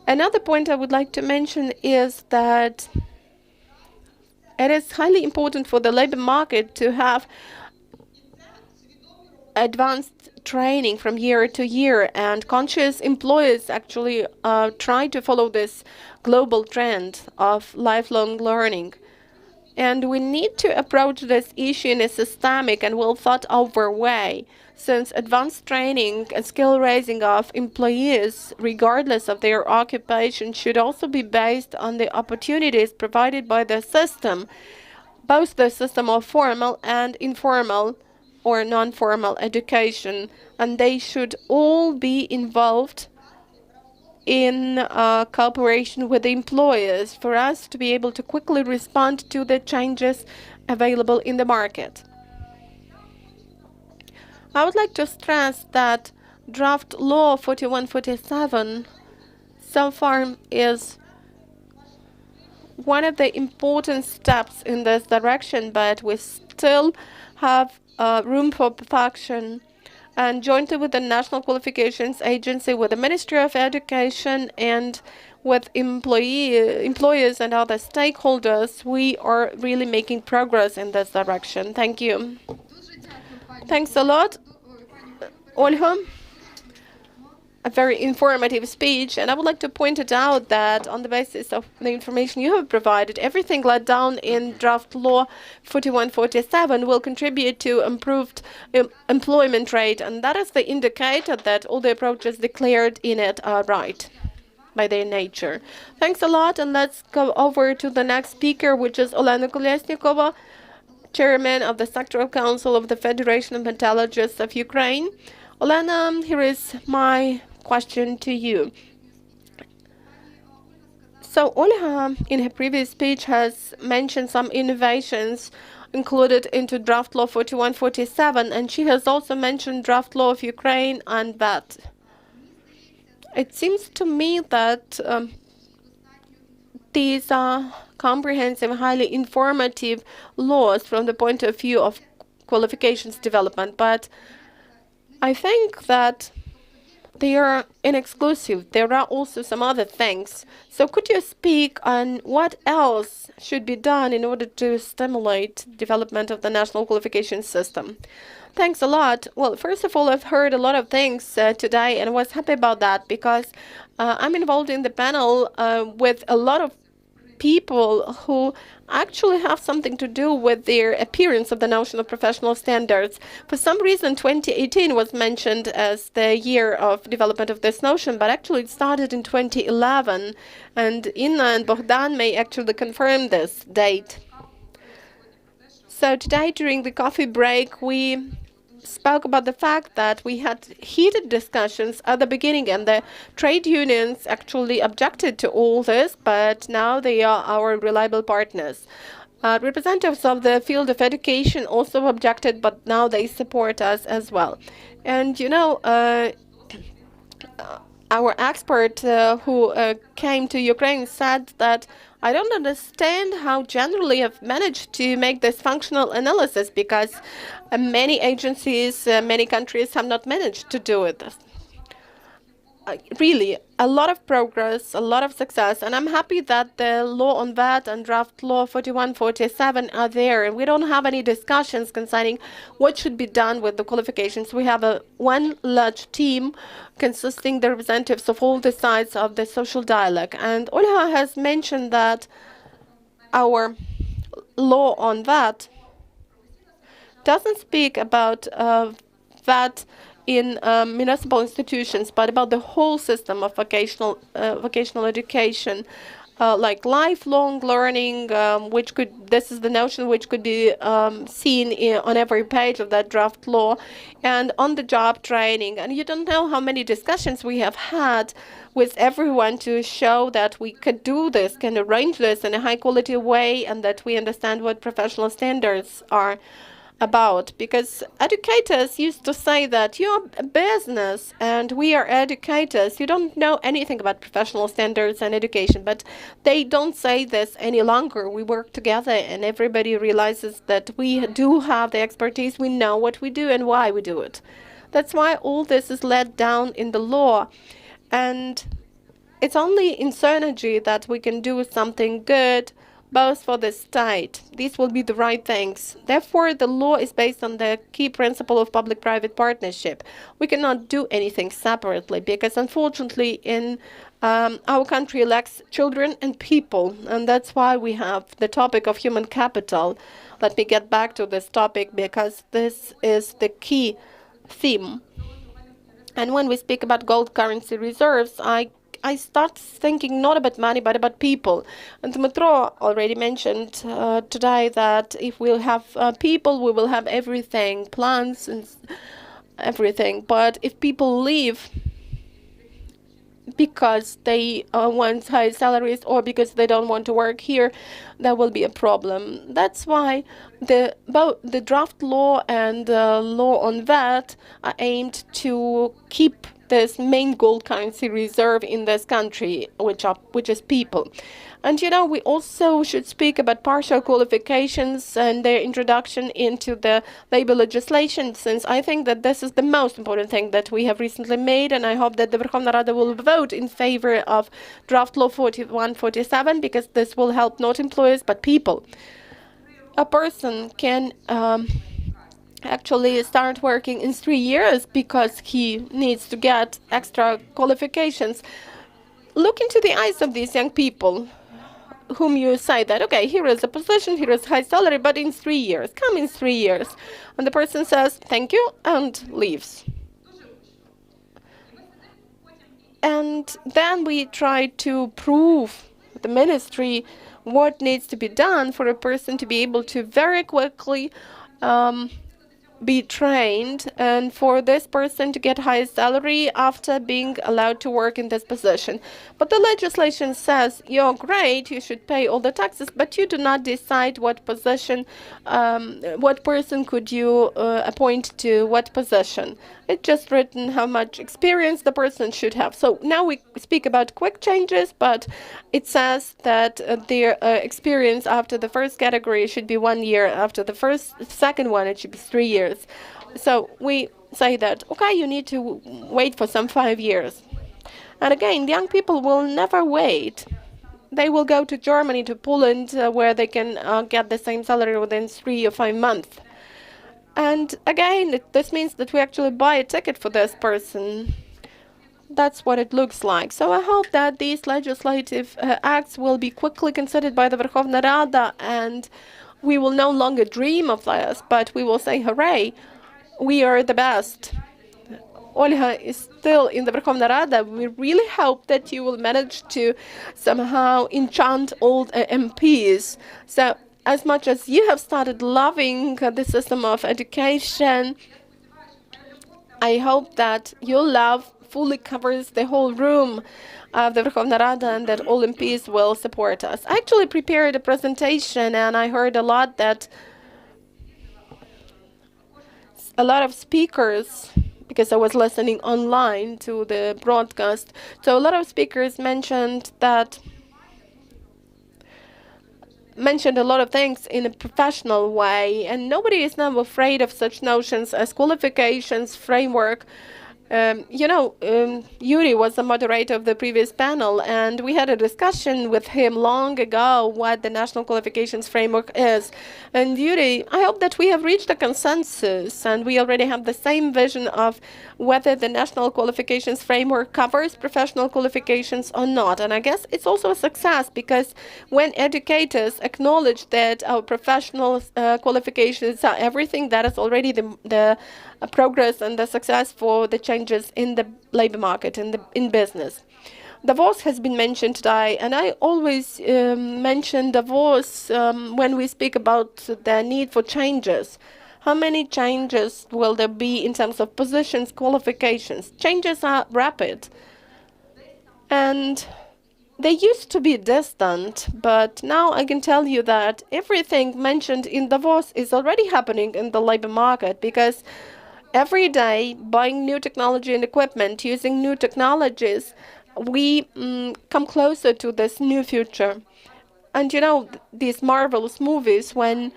Another point I would like to mention is that it is highly important for the labor market to have advanced training from year to year, and conscious employers actually try to follow this global trend of lifelong learning. And we need to approach this issue in a systemic and well thought over way, since advanced training and skill raising of employees, regardless of their occupation, should also be based on the opportunities provided by the system, both the system of formal and informal or non-formal education, and they should all be involved in cooperation with the employers for us to be able to quickly respond to the changes available in the market. I would like to stress that Draft Law 4147 so far is one of the important steps in this direction, but we still have room for perfection. And jointly with the National Qualifications Agency, with the Ministry of Education, and with employers and other stakeholders, we are really making progress in this direction. Thank you. Thanks a lot, Olha. A very informative speech, and I would like to point it out that on the basis of the information you have provided, everything laid down in Draft Law 4147 will contribute to improved employment rate, and that is the indicator that all the approaches declared in it are right by their nature. Thanks a lot, and let's go over to the next speaker, which is Olena Kolesnikova, Chairman of the Sectoral Council of the Federation of Metallurgists of Ukraine. Olena, here is my question to you. So Olha, in her previous speech, has mentioned some innovations included into Draft Law 4147, and she has also mentioned Draft Law of Ukraine and that. It seems to me that these are comprehensive, highly informative laws from the point of view of qualifications development, but I think that they are inexclusive. There are also some other things. So could you speak on what else should be done in order to stimulate development of the national qualification system? Thanks a lot. Well, first of all, I've heard a lot of things today, and I was happy about that because I'm involved in the panel with a lot of people who actually have something to do with their appearance of the notion of professional standards. For some reason, 2018 was mentioned as the year of development of this notion, but actually it started in 2011, and Inna and Bogdan may actually confirm this date. So today, during the coffee break, we spoke about the fact that we had heated discussions at the beginning, and the trade unions actually objected to all this, but now they are our reliable partners. Representatives of the field of education also objected, but now they support us as well. And you know, our expert who came to Ukraine said that I don't understand how generally have managed to make this functional analysis because many agencies, many countries have not managed to do it. Really, a lot of progress, a lot of success, and I'm happy that the law on VAT and draft law 4147 are there, and we don't have any discussions concerning what should be done with the qualifications. We have one large team consisting the representatives of all the sides of the social dialogue, and Olha has mentioned that our law on VAT doesn't speak about VAT in municipal institutions, but about the whole system of vocational education, like lifelong learning, this is the notion which could be seen on every page of that draft law, and on-the-job training. And you don't know how many discussions we have had with everyone to show that we could do this, can arrange this in a high-quality way, and that we understand what professional standards are about, because educators used to say that you're a business and we are educators. You don't know anything about professional standards and education, but they don't say this any longer. We work together and everybody realizes that we do have the expertise. We know what we do and why we do it. That's why all this is laid down in the law. And it's only in synergy that we can do something good, both for the state. These will be the right things. Therefore, the law is based on the key principle of public-private partnership. We cannot do anything separately because, unfortunately, in our country lacks children and people, and that's why we have the topic of human capital. Let me get back to this topic because this is the key theme. And when we speak about gold currency reserves, I start thinking not about money, but about people. And Dmytro already mentioned today that if we'll have people, we will have everything, plants and everything. But if people leave because they want high salaries or because they don't want to work here, that will be a problem. That's why both the draft law and the law on VAT are aimed to keep this main gold currency reserve in this country, which is people. And you know, we also should speak about partial qualifications and their introduction into the labor legislation, since I think that this is the most important thing that we have recently made, and I hope that the Verkhovna Rada will vote in favor of draft law 4147, because this will help not employers but people. A person can actually start working in 3 years because he needs to get extra qualifications. Look into the eyes of these young people whom you say that, okay, here is a position, here is high salary, but in 3 years, come in 3 years. And the person says, thank you, and leaves. And then we try to prove the ministry what needs to be done for a person to be able to very quickly be trained, and for this person to get high salary after being allowed to work in this position. But the legislation says, you're great, you should pay all the taxes, but you do not decide what position, what person could you appoint to what position. It's just written how much experience the person should have. So now we speak about quick changes, but it says that their experience after the first category should be 1 year. After the second one, it should be 3 years. So we say that, okay, you need to wait for some 5 years. And again, the young people will never wait. They will go to Germany, to Poland, where they can get the same salary within 3 or 5 months. And again, this means that we actually buy a ticket for this person. That's what it looks like. So I hope that these legislative acts will be quickly considered by the Verkhovna Rada, and we will no longer dream of this, but we will say, hooray, we are the best. Olga is still in the Verkhovna Rada. We really hope that you will manage to somehow enchant old MPs. So as much as you have started loving the system of education, I hope that your love fully covers the whole room of the Verkhovna Rada and that all MPs will support us. I actually prepared a presentation, and I heard a lot of speakers, because I was listening online to the broadcast. So a lot of speakers mentioned a lot of things in a professional way, and nobody is now afraid of such notions as qualifications, framework. Yuri was the moderator of the previous panel, and we had a discussion with him long ago what the National Qualifications Framework is. And Yuri, I hope that we have reached a consensus and we already have the same vision of whether the National Qualifications Framework covers professional qualifications or not. And I guess it's also a success, because when educators acknowledge that our professional qualifications are everything, that is already the progress and the success for the changes in the labor market and in business. Davos has been mentioned today, and I always mention Davos when we speak about the need for changes. How many changes will there be in terms of positions, qualifications? Changes are rapid, and they used to be distant, but now I can tell you that everything mentioned in Davos is already happening in the labor market, because every day, buying new technology and equipment, using new technologies, we come closer to this new future. And these marvelous movies, when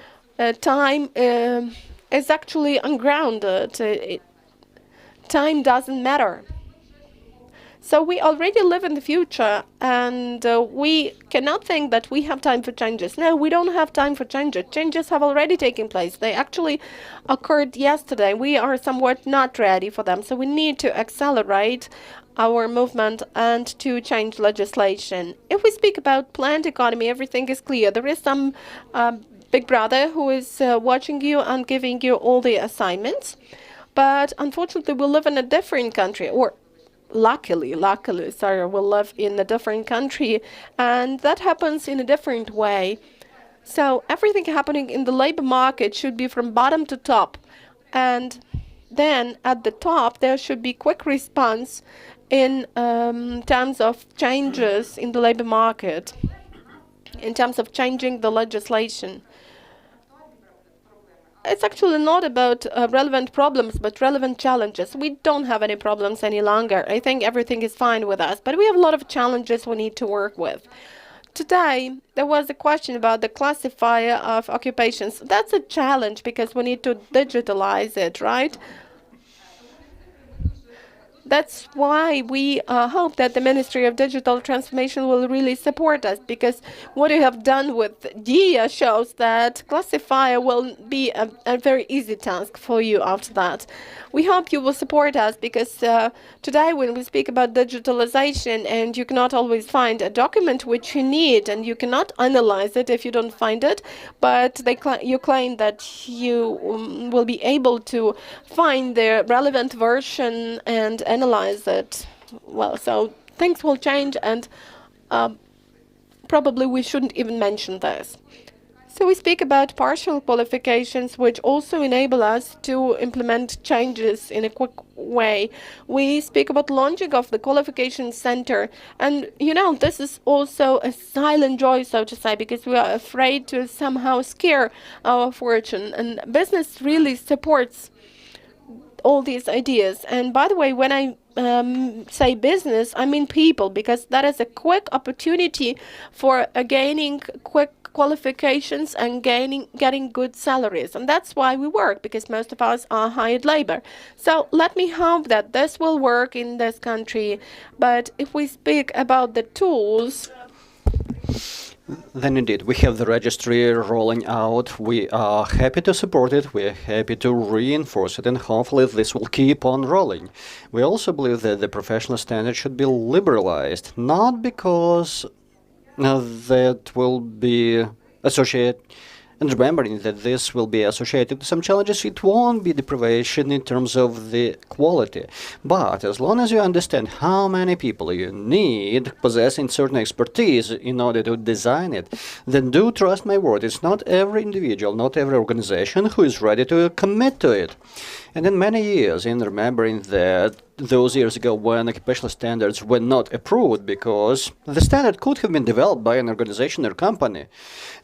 time is actually ungrounded, time doesn't matter. So we already live in the future, and we cannot think that we have time for changes. No, we don't have time for changes. Changes have already taken place. They actually occurred yesterday. We are somewhat not ready for them. So we need to accelerate our movement and to change legislation. If we speak about planned economy, everything is clear. There is some big brother who is watching you and giving you all the assignments. But unfortunately, we live in a different country, or luckily, we live in a different country, and that happens in a different way. So everything happening in the labor market should be from bottom to top, and then at the top there should be quick response in terms of changes in the labor market, in terms of changing the legislation. It's actually not about relevant problems, but relevant challenges. We don't have any problems any longer. I think everything is fine with us, but we have a lot of challenges we need to work with. Today, there was a question about the classifier of occupations. That's a challenge because we need to digitalize it, right? That's why we hope that the Ministry of Digital Transformation will really support us, because what you have done with DIA shows that classifier will be a very easy task for you after that. We hope you will support us, because today when we speak about digitalization, and you cannot always find a document which you need, and you cannot analyze it if you don't find it, but you claim that you will be able to find the relevant version and analyze it. Well, so things will change, and probably we shouldn't even mention this. So we speak about partial qualifications, which also enable us to implement changes in a quick way. We speak about launching of the qualification center, and this is also a silent joy, so to say, because we are afraid to somehow scare our fortune, and business really supports all these ideas. And by the way, when I say business, I mean people, because that is a quick opportunity for gaining quick qualifications and getting good salaries. And that's why we work, because most of us are hired labor. So let me hope that this will work in this country. But if we speak about the tools, then indeed, we have the registry rolling out. We are happy to support it. We are happy to reinforce it, and hopefully this will keep on rolling. We also believe that the professional standard should be liberalized, not because that will be associated, and remembering that this will be associated with some challenges, it won't be deprivation in terms of the quality. But as long as you understand how many people you need possessing certain expertise in order to design it, then do trust my word, it's not every individual, not every organization who is ready to commit to it. And in many years, in remembering that those years ago when occupational standards were not approved because the standard could have been developed by an organization or company,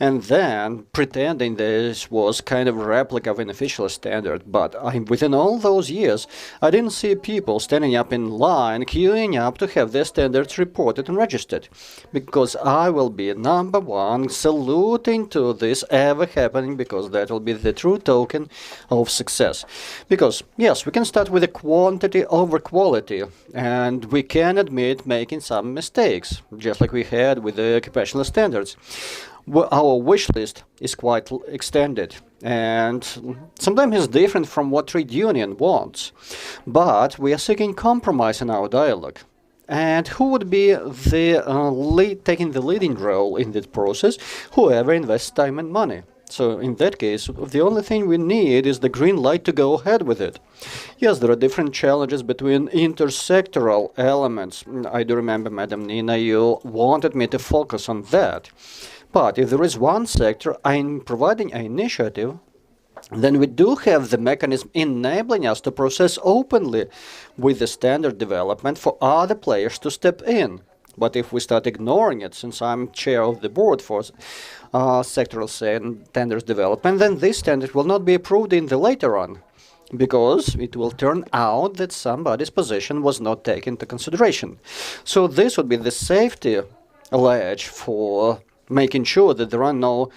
and then pretending this was kind of a replica of an official standard. But within all those years, I didn't see people standing up in line, queuing up to have their standards reported and registered, because I will be number one saluting to this ever happening, because that will be the true token of success. Because, yes, we can start with a quantity over quality, and we can admit making some mistakes, just like we had with the occupational standards. Our wish list is quite extended, and sometimes it's different from what trade union wants. But we are seeking compromise in our dialogue. And who would be the taking the leading role in this process? Whoever invests time and money. So in that case, the only thing we need is the green light to go ahead with it. Yes, there are different challenges between intersectoral elements. I do remember, Madam Nina, you wanted me to focus on that. But if there is one sector I'm providing an initiative, then we do have the mechanism enabling us to process openly with the standard development for other players to step in. But if we start ignoring it, since I'm chair of the board for sectoral standards development, then this standard will not be approved in the later on, because it will turn out that somebody's position was not taken into consideration. So this would be the safety ledge for making sure that there are no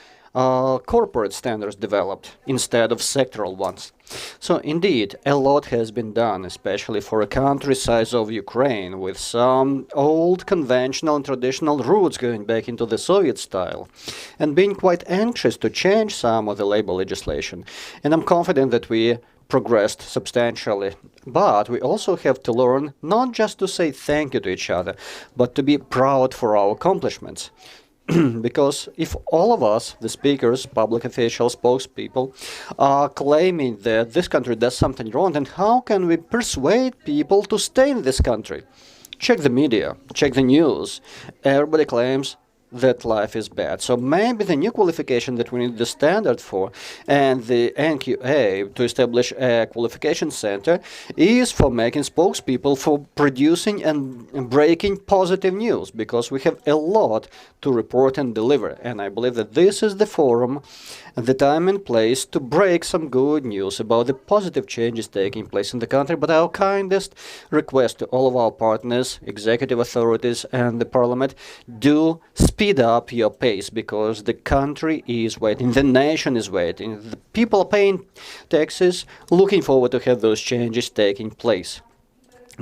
corporate standards developed instead of sectoral ones. So indeed, a lot has been done, especially for a country size of Ukraine, with some old conventional and traditional roots going back into the Soviet style, and being quite anxious to change some of the labor legislation. And I'm confident that we progressed substantially. But we also have to learn not just to say thank you to each other, but to be proud for our accomplishments. Because if all of us, the speakers, public officials, spokespeople, are claiming that this country does something wrong, then how can we persuade people to stay in this country? Check the media, check the news. Everybody claims that life is bad. So maybe the new qualification that we need the standard for and the NQA to establish a qualification center is for making spokespeople for producing and breaking positive news, because we have a lot to report and deliver. And I believe that this is the forum, the time and place to break some good news about the positive changes taking place in the country. But our kindest request to all of our partners, executive authorities and the parliament, do speed up your pace, because the country is waiting, the nation is waiting, the people are paying taxes, looking forward to have those changes taking place.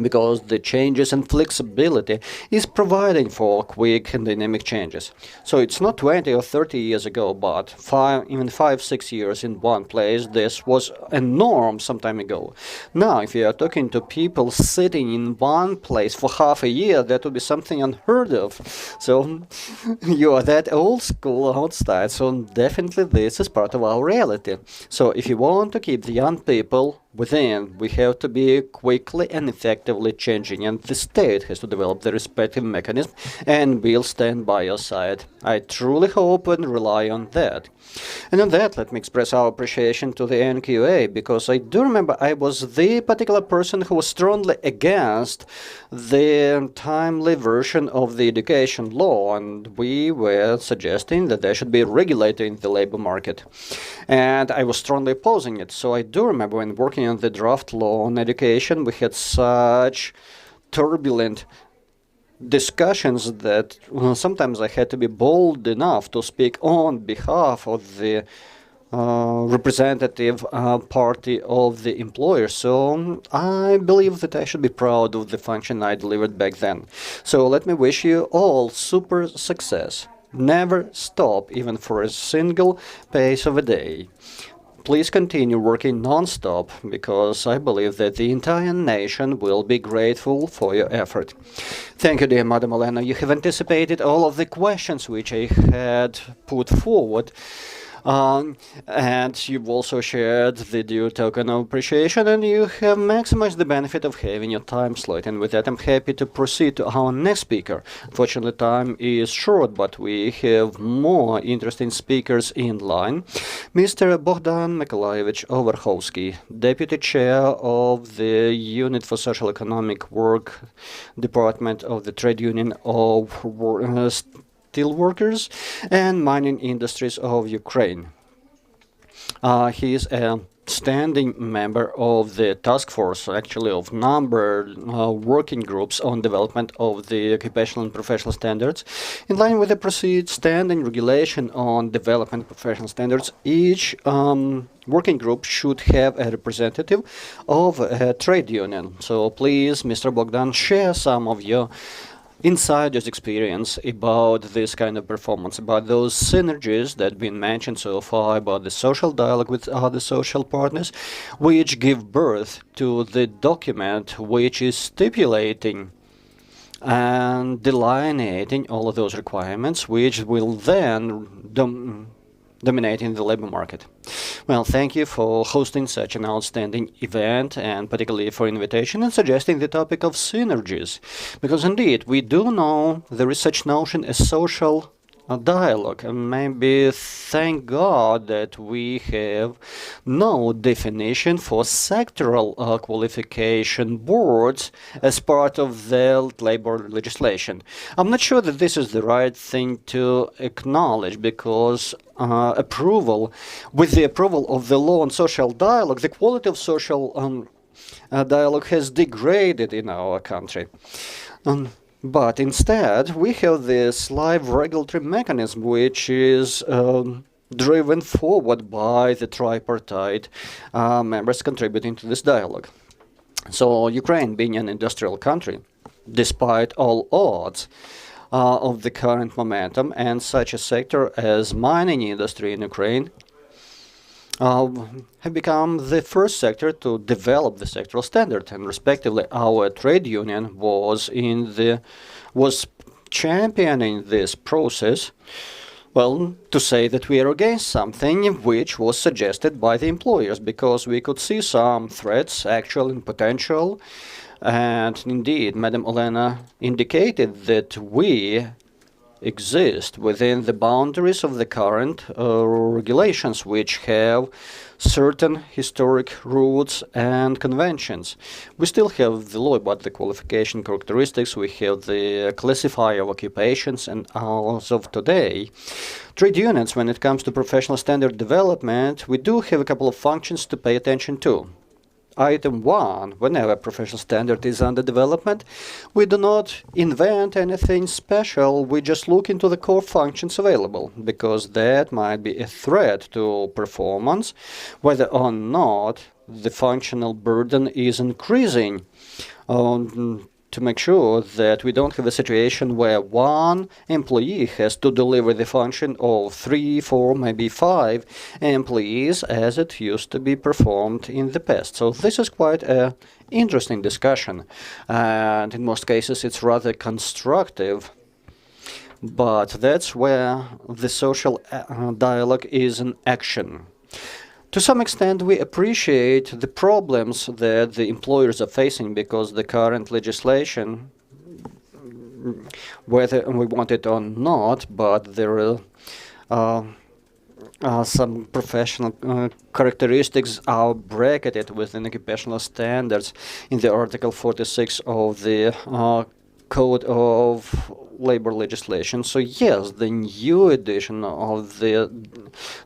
Because the changes and flexibility is providing for quick and dynamic changes. So it's not 20 or 30 years ago, but even 5-6 years in one place, this was a norm some time ago. Now, if you are talking to people sitting in one place for half a year, that would be something unheard of. So you are that old school outside, so definitely this is part of our reality. So if you want to keep the young people within, we have to be quickly and effectively changing, and the state has to develop the respective mechanism, and we'll stand by your side. I truly hope and rely on that. And on that, let me express our appreciation to the NQA, because I do remember I was the particular person who was strongly against the timely version of the education law, and we were suggesting that there should be a regulator in the labor market. And I was strongly opposing it. So I do remember when working on the draft law on education, we had such turbulent discussions that sometimes I had to be bold enough to speak on behalf of the representative party of the employer. So I believe that I should be proud of the function I delivered back then. So let me wish you all super success. Never stop, even for a single pace of a day. Please continue working non-stop, because I believe that the entire nation will be grateful for your effort. Thank you, dear Madam Olena. You have anticipated all of the questions which I had put forward. And you've also shared the due token of appreciation, and you have maximized the benefit of having your time slot. And with that, I'm happy to proceed to our next speaker. Unfortunately, time is short, but we have more interesting speakers in line. Mr. Bogdan Mykolaievich Overhovsky, Deputy Chair of the Unit for Social Economic Work Department of the Trade Union of Steelworkers and Mining Industries of Ukraine. He is a standing member of the task force, actually of numbered working groups on development of the occupational and professional standards. In line with the standing regulation on development of professional standards, each working group should have a representative of a trade union. So please, Mr. Bogdan, share some of your insider's experience about this kind of performance, about those synergies that have been mentioned so far, about the social dialogue with other social partners, which give birth to the document which is stipulating and delineating all of those requirements, which will then dominating the labor market. Well, thank you for hosting such an outstanding event, and particularly for invitation and suggesting the topic of synergies. Because indeed, we do know there is such notion as social dialogue, and maybe thank God that we have no definition for sectoral qualification boards as part of the labor legislation. I'm not sure that this is the right thing to acknowledge, because with the approval of the law on social dialogue, the quality of social dialogue has degraded in our country. But instead, we have this live regulatory mechanism, which is driven forward by the tripartite members contributing to this dialogue. So Ukraine, being an industrial country, despite all odds of the current momentum, and such a sector as mining industry in Ukraine, have become the first sector to develop the sectoral standard, and respectively our trade union was championing this process, well, to say that we are against something which was suggested by the employers, because we could see some threats, actual and potential, and indeed Madam Olena indicated that we exist within the boundaries of the current regulations, which have certain historic roots and conventions. We still have the law about the qualification characteristics, we have the classifier of occupations, and as of today, trade unions, when it comes to professional standard development, we do have a couple of functions to pay attention to. Item 1, whenever professional standard is under development, we do not invent anything special, we just look into the core functions available, because that might be a threat to performance, whether or not the functional burden is increasing. To make sure that we don't have a situation where one employee has to deliver the function of 3, 4, maybe 5 employees, as it used to be performed in the past. So this is quite an interesting discussion, and in most cases it's rather constructive. But that's where the social dialogue is in action. To some extent, we appreciate the problems that the employers are facing, because the current legislation, whether we want it or not, but there are some professional characteristics are bracketed within occupational standards in the Article 46 of the Code of labor legislation. So yes, the new edition of the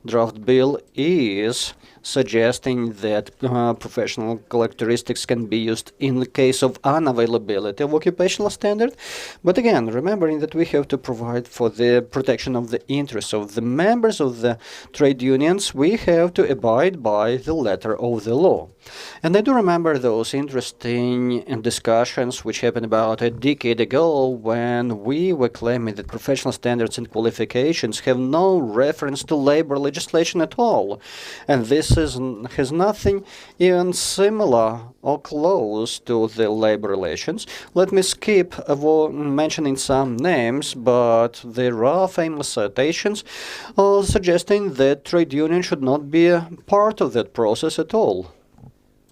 draft bill is suggesting that professional characteristics can be used in the case of unavailability of occupational standard. But again, remembering that we have to provide for the protection of the interests of the members of the trade unions, we have to abide by the letter of the law. And I do remember those interesting discussions which happened about a decade ago when we were claiming that professional standards and qualifications have no reference to labor legislation at all. And this has nothing even similar or close to the labor relations. Let me skip mentioning some names, but there are famous citations suggesting that trade unions should not be a part of that process at all.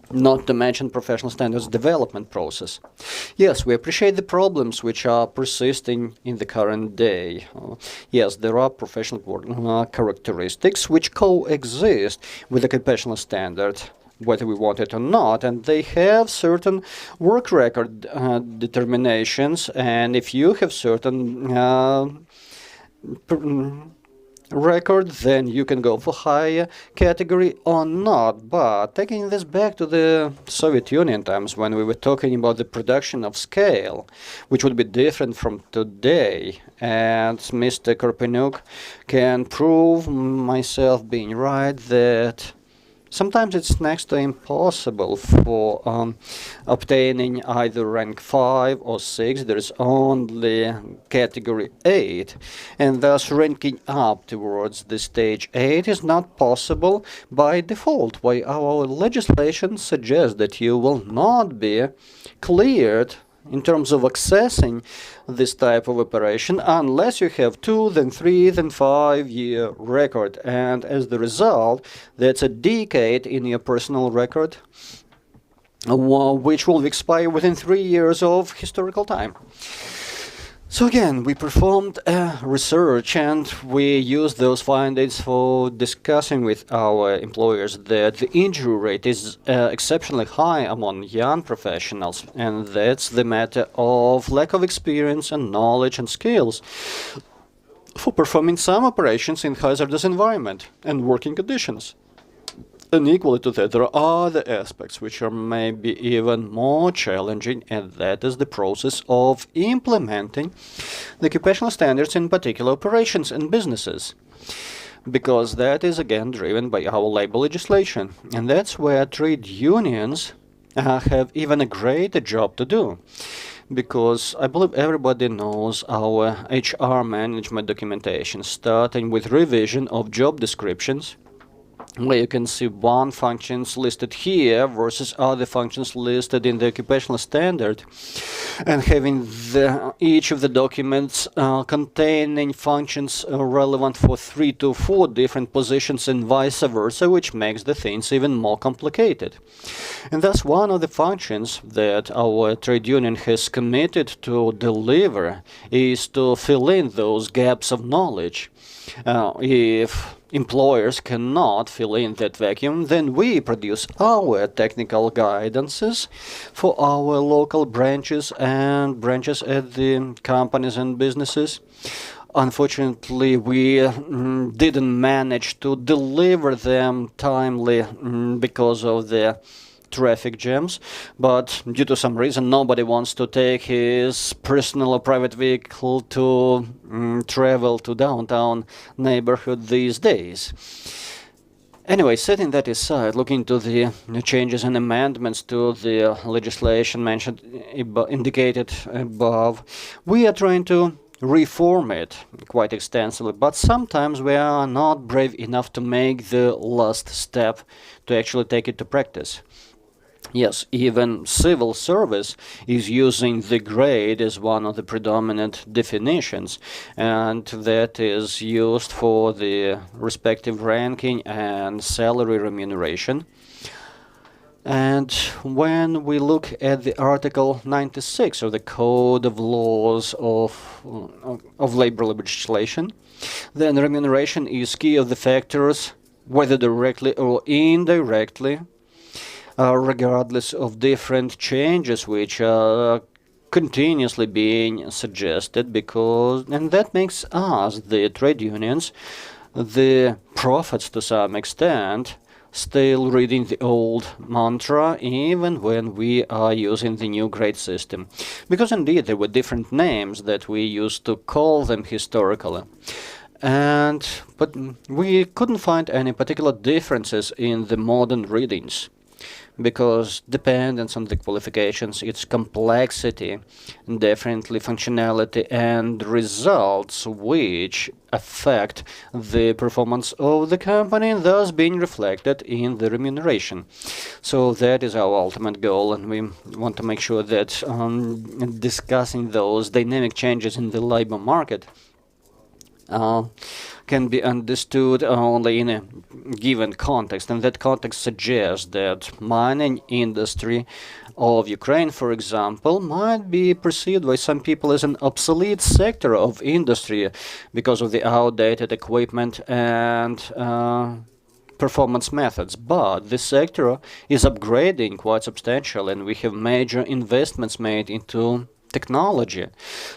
Not to mention professional standards development process. Yes, we appreciate the problems which are persisting in the current day. Yes, there are professional characteristics which coexist with the occupational standard, whether we want it or not, and they have certain work record determinations, and if you have certain record, then you can go for higher category or not. But taking this back to the Soviet Union times when we were talking about the production of scale, which would be different from today, and Mr. Korpeniuk can prove myself being right that sometimes it's next to impossible for obtaining either rank 5 or 6. There is only category 8, and thus ranking up towards the stage 8 is not possible by default, why our legislation suggests that you will not be cleared in terms of accessing this type of operation unless you have 2, then 3, then 5-year record. And as the result, that's a decade in your personal record, which will expire within 3 years of historical time. So again, we performed research and we used those findings for discussing with our employers that the injury rate is exceptionally high among young professionals, and that's the matter of lack of experience and knowledge and skills for performing some operations in hazardous environment and working conditions. And equally to that, there are other aspects which are maybe even more challenging, and that is the process of implementing the occupational standards in particular operations and businesses, because that is again driven by our labor legislation, and that's where trade unions have even a greater job to do. Because I believe everybody knows our HR management documentation, starting with revision of job descriptions, where you can see one functions listed here versus other functions listed in the occupational standard, and having each of the documents containing functions relevant for 3 to 4 different positions and vice versa, which makes the things even more complicated. And thus one of the functions that our trade union has committed to deliver is to fill in those gaps of knowledge. If employers cannot fill in that vacuum, then we produce our technical guidances for our local branches and branches at the companies and businesses. Unfortunately, we didn't manage to deliver them timely because of the traffic jams, but due to some reason nobody wants to take his personal or private vehicle to travel to downtown neighborhood these days. Anyway, setting that aside, looking to the changes and amendments to the legislation mentioned, indicated above, we are trying to reform it quite extensively, but sometimes we are not brave enough to make the last step to actually take it to practice. Yes, even civil service is using the grade as one of the predominant definitions, and that is used for the respective ranking and salary remuneration. And when we look at the Article 96 of the Code of Laws of Labor Legislation, then remuneration is key of the factors, whether directly or indirectly, regardless of different changes which are continuously being suggested and that makes us, the trade unions, the prophets to some extent, still reading the old mantra even when we are using the new grade system. Because indeed there were different names that we used to call them historically. But we couldn't find any particular differences in the modern readings, because dependence on the qualifications, its complexity, definitely functionality and results which affect the performance of the company, thus being reflected in the remuneration. So that is our ultimate goal, and we want to make sure that discussing those dynamic changes in the labor market can be understood only in a given context, and that context suggests that mining industry of Ukraine, for example, might be perceived by some people as an obsolete sector of industry because of the outdated equipment and performance methods, but this sector is upgrading quite substantial, and we have major investments made into technology.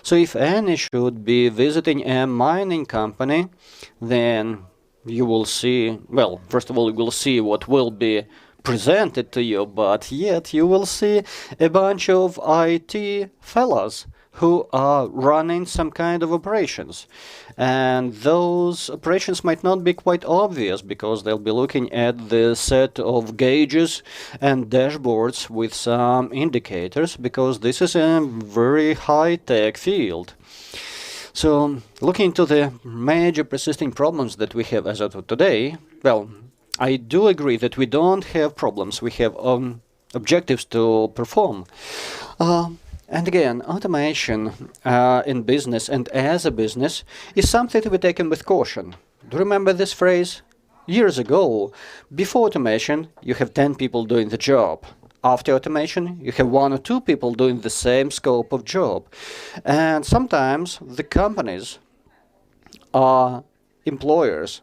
So if any should be visiting a mining company, then you will see, well, first of all, you will see what will be presented to you, but yet you will see a bunch of IT fellas who are running some kind of operations. And those operations might not be quite obvious because they'll be looking at the set of gauges and dashboards with some indicators, because this is a very high-tech field. So looking into the major persisting problems that we have as of today, well, I do agree that we don't have problems, we have objectives to perform. And again, automation in business and as a business is something to be taken with caution. Do you remember this phrase? Years ago, before automation, you have 10 people doing the job. After automation, you have 1 or 2 people doing the same scope of job. And sometimes the companies are employers,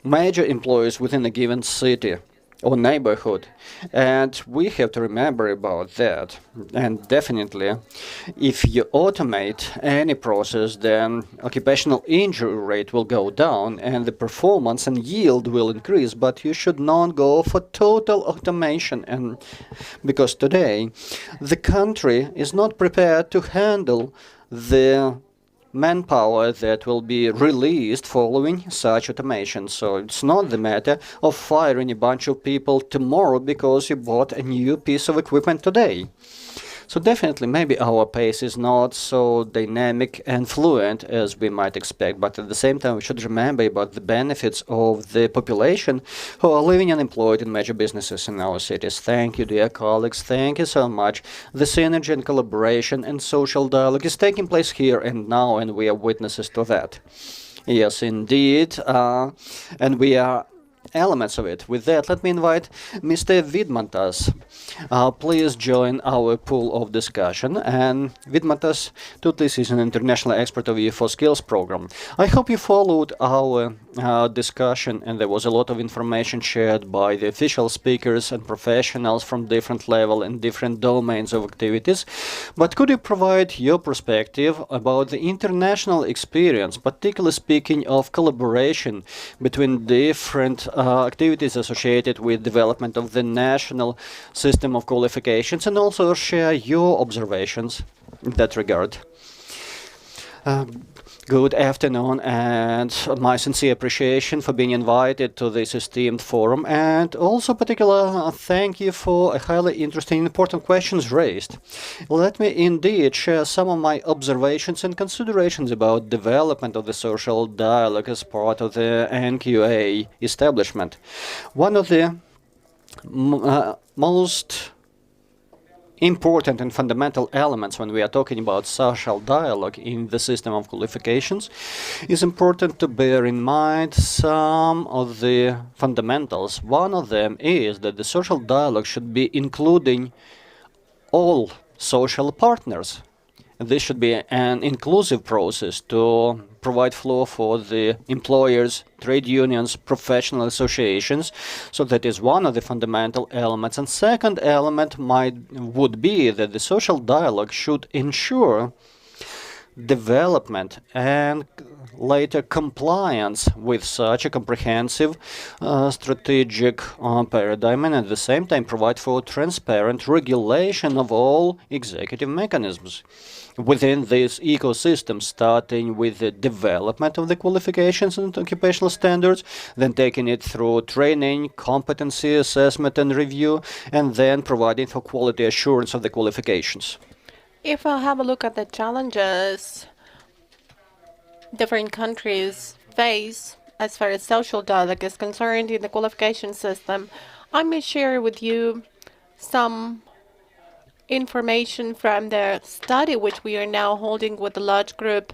major employers within a given city or neighborhood, and we have to remember about that. And definitely, if you automate any process, then occupational injury rate will go down and the performance and yield will increase, but you should not go for total automation, and because today the country is not prepared to handle the manpower that will be released following such automation. So it's not the matter of firing a bunch of people tomorrow because you bought a new piece of equipment today. So definitely, maybe our pace is not so dynamic and fluent as we might expect, but at the same time, we should remember about the benefits of the population who are living unemployed in major businesses in our cities. Thank you, dear colleagues. Thank you so much. The synergy and collaboration and social dialogue is taking place here and now, and we are witnesses to that. Yes, indeed. And we are elements of it. With that, let me invite Mr. Vidmantas. Please join our pool of discussion. And Vidmantas Tutlis is an international expert of EU for Skills program. I hope you followed our discussion, and there was a lot of information shared by the official speakers and professionals from different level and different domains of activities. But could you provide your perspective about the international experience, particularly speaking of collaboration between different activities associated with development of the national system of qualifications, and also share your observations in that regard? Good afternoon, and my sincere appreciation for being invited to this esteemed forum, and also particular thank you for a highly interesting and important questions raised. Let me indeed share some of my observations and considerations about development of the social dialogue as part of the NQA establishment. One of the most important and fundamental elements when we are talking about social dialogue in the system of qualifications is important to bear in mind some of the fundamentals. One of them is that the social dialogue should be including all social partners, this should be an inclusive process to provide floor for the employers, trade unions, professional associations. So that is one of the fundamental elements. And second element would be that the social dialogue should ensure development and later compliance with such a comprehensive strategic paradigm, and at the same time provide for transparent regulation of all executive mechanisms within this ecosystem, starting with the development of the qualifications and occupational standards, then taking it through training, competency assessment and review, and then providing for quality assurance of the qualifications. If I have a look at the challenges different countries face as far as social dialogue is concerned in the qualification system, I may share with you some information from the study which we are now holding with a large group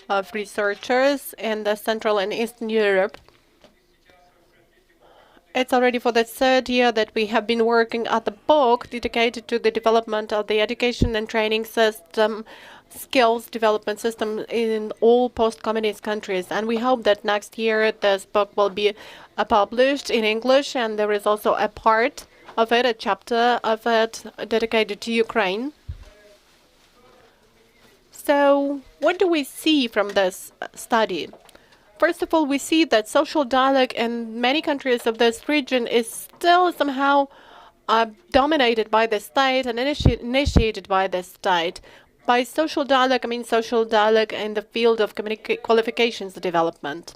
of researchers in the Central and Eastern Europe. It's already for the third year that we have been working at the book dedicated to the development of the education and training system, skills development system in all post-communist countries. And we hope that next year this book will be published in English, and there is also a part of it, a chapter of it dedicated to Ukraine. So what do we see from this study? First of all, we see that social dialogue in many countries of this region is still somehow dominated by the state and initiated by the state. By social dialogue, I mean social dialogue in the field of qualifications development.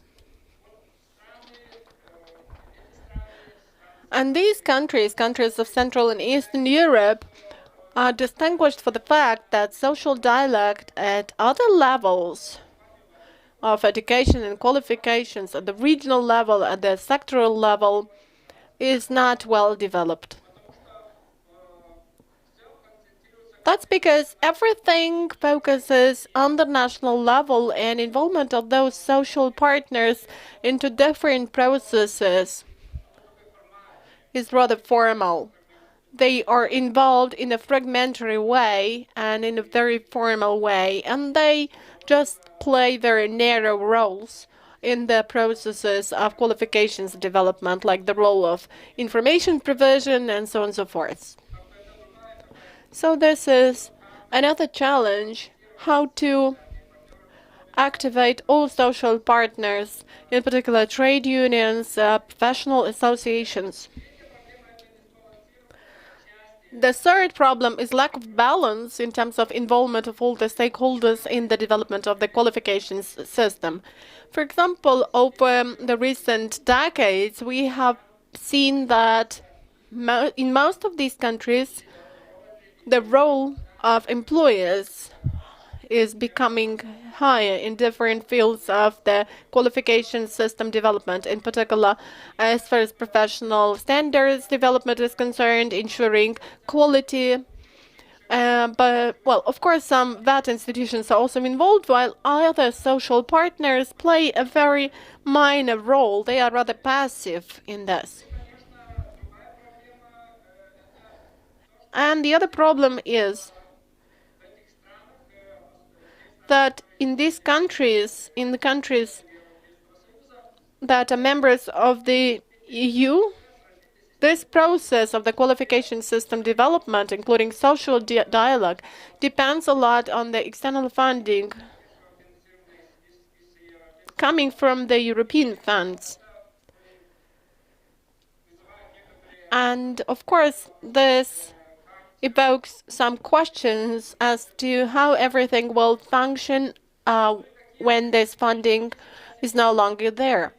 And these countries of Central and Eastern Europe, are distinguished for the fact that social dialogue at other levels of education and qualifications, at the regional level, at the sectoral level, is not well developed. That's because everything focuses on the national level, and involvement of those social partners into different processes is rather formal. They are involved in a fragmentary way and in a very formal way, and they just play very narrow roles in the processes of qualifications development, like the role of information provision and so on and so forth. So this is another challenge, how to activate all social partners, in particular trade unions, professional associations. The third problem is lack of balance in terms of involvement of all the stakeholders in the development of the qualifications system. For example, over the recent decades, we have seen that in most of these countries, the role of employers is becoming higher in different fields of the qualification system development, in particular as far as professional standards development is concerned, ensuring quality. But, well, of course, some VAT institutions are also involved, while other social partners play a very minor role. They are rather passive in this. And the other problem is that in these countries, in the countries that are members of the EU, this process of the qualification system development, including social dialogue, depends a lot on the external funding coming from the European funds. And of course, this evokes some questions as to how everything will function when this funding is no longer there.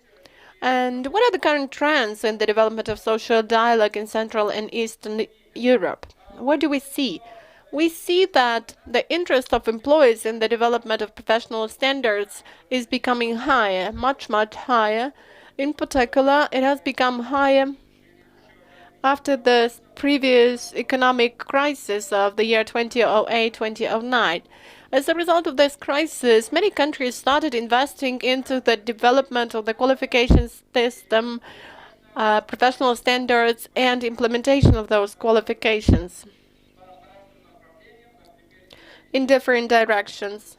And what are the current trends in the development of social dialogue in Central and Eastern Europe? What do we see? We see that the interest of employees in the development of professional standards is becoming higher, much, much higher. In particular, it has become higher after the previous economic crisis of the year 2008-2009. As a result of this crisis, many countries started investing into the development of the qualifications system, professional standards, and implementation of those qualifications. in different directions.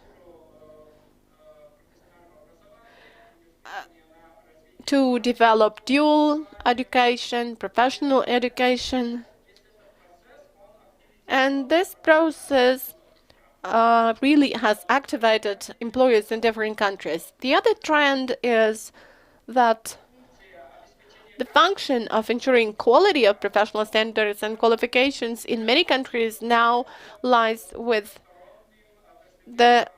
To develop dual education, professional education. And this process really has activated employers in different countries. The other trend is that the function of ensuring quality of professional standards and qualifications in many countries now lies with the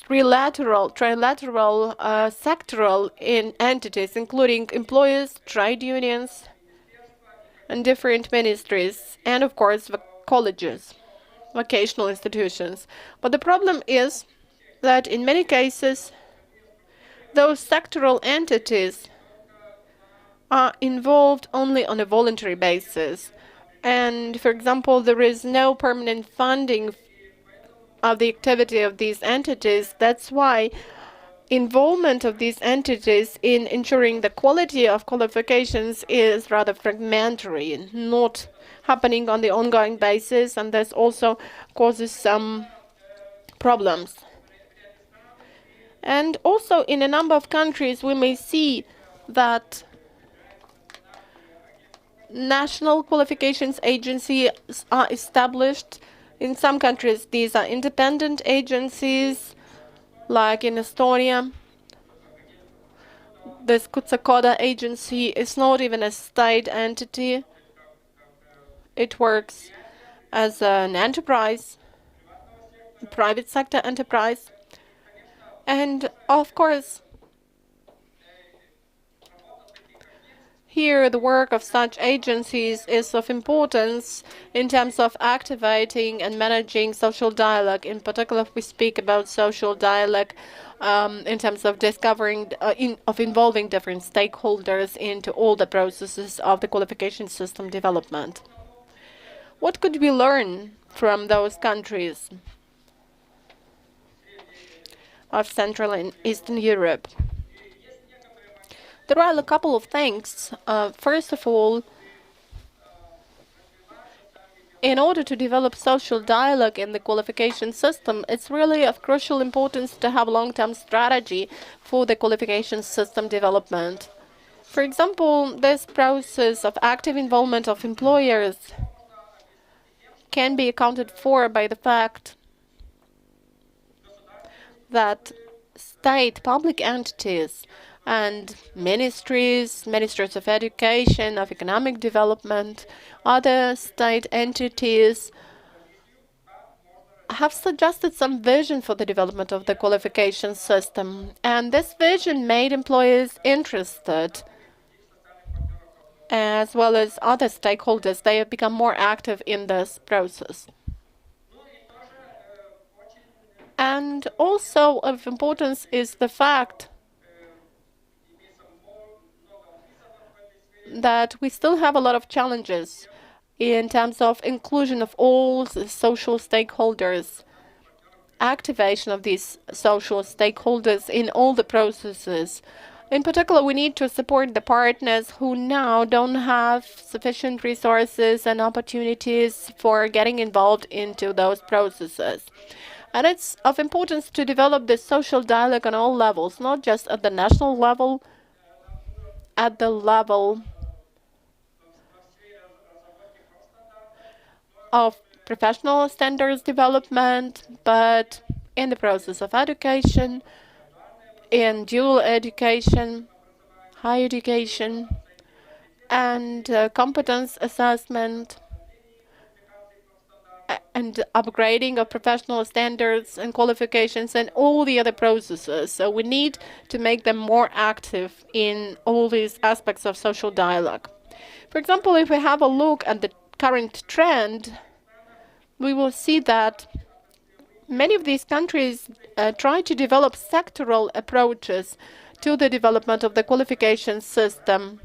trilateral, sectoral entities, including employers, trade unions, and different ministries, and of course, colleges, vocational institutions. But the problem is that in many cases, those sectoral entities are involved only on a voluntary basis. And, for example, there is no permanent funding of the activity of these entities. That's why involvement of these entities in ensuring the quality of qualifications is rather fragmentary and not happening on the ongoing basis, and this also causes some problems. And also in a number of countries we may see that national qualifications agencies are established. In some countries these are independent agencies, like in Estonia. This Kutsekoda agency is not even a state entity. It works as an enterprise, a private sector enterprise. And of course, here the work of such agencies is of importance in terms of activating and managing social dialogue. In particular, if we speak about social dialogue in terms of discovering, of involving different stakeholders into all the processes of the qualification system development. What could we learn from those countries of Central and Eastern Europe? There are a couple of things. First of all, in order to develop social dialogue in the qualification system, it's really of crucial importance to have a long-term strategy for the qualification system development. For example, this process of active involvement of employers can be accounted for by the fact that state public entities and ministries of education, of economic development, other state entities have suggested some vision for the development of the qualification system. And this vision made employers interested, as well as other stakeholders. They have become more active in this process. And also of importance is the fact that we still have a lot of challenges in terms of inclusion of all the social stakeholders, activation of these social stakeholders in all the processes. In particular, we need to support the partners who now don't have sufficient resources and opportunities for getting involved into those processes. And it's of importance to develop this social dialogue on all levels, not just at the national level, at the level of professional standards development, but in the process of education, in dual education, higher education, and competence assessment, and upgrading of professional standards and qualifications, and all the other processes. So we need to make them more active in all these aspects of social dialogue. For example, if we have a look at the current trend, we will see that many of these countries try to develop sectoral approaches to the development of the qualification system.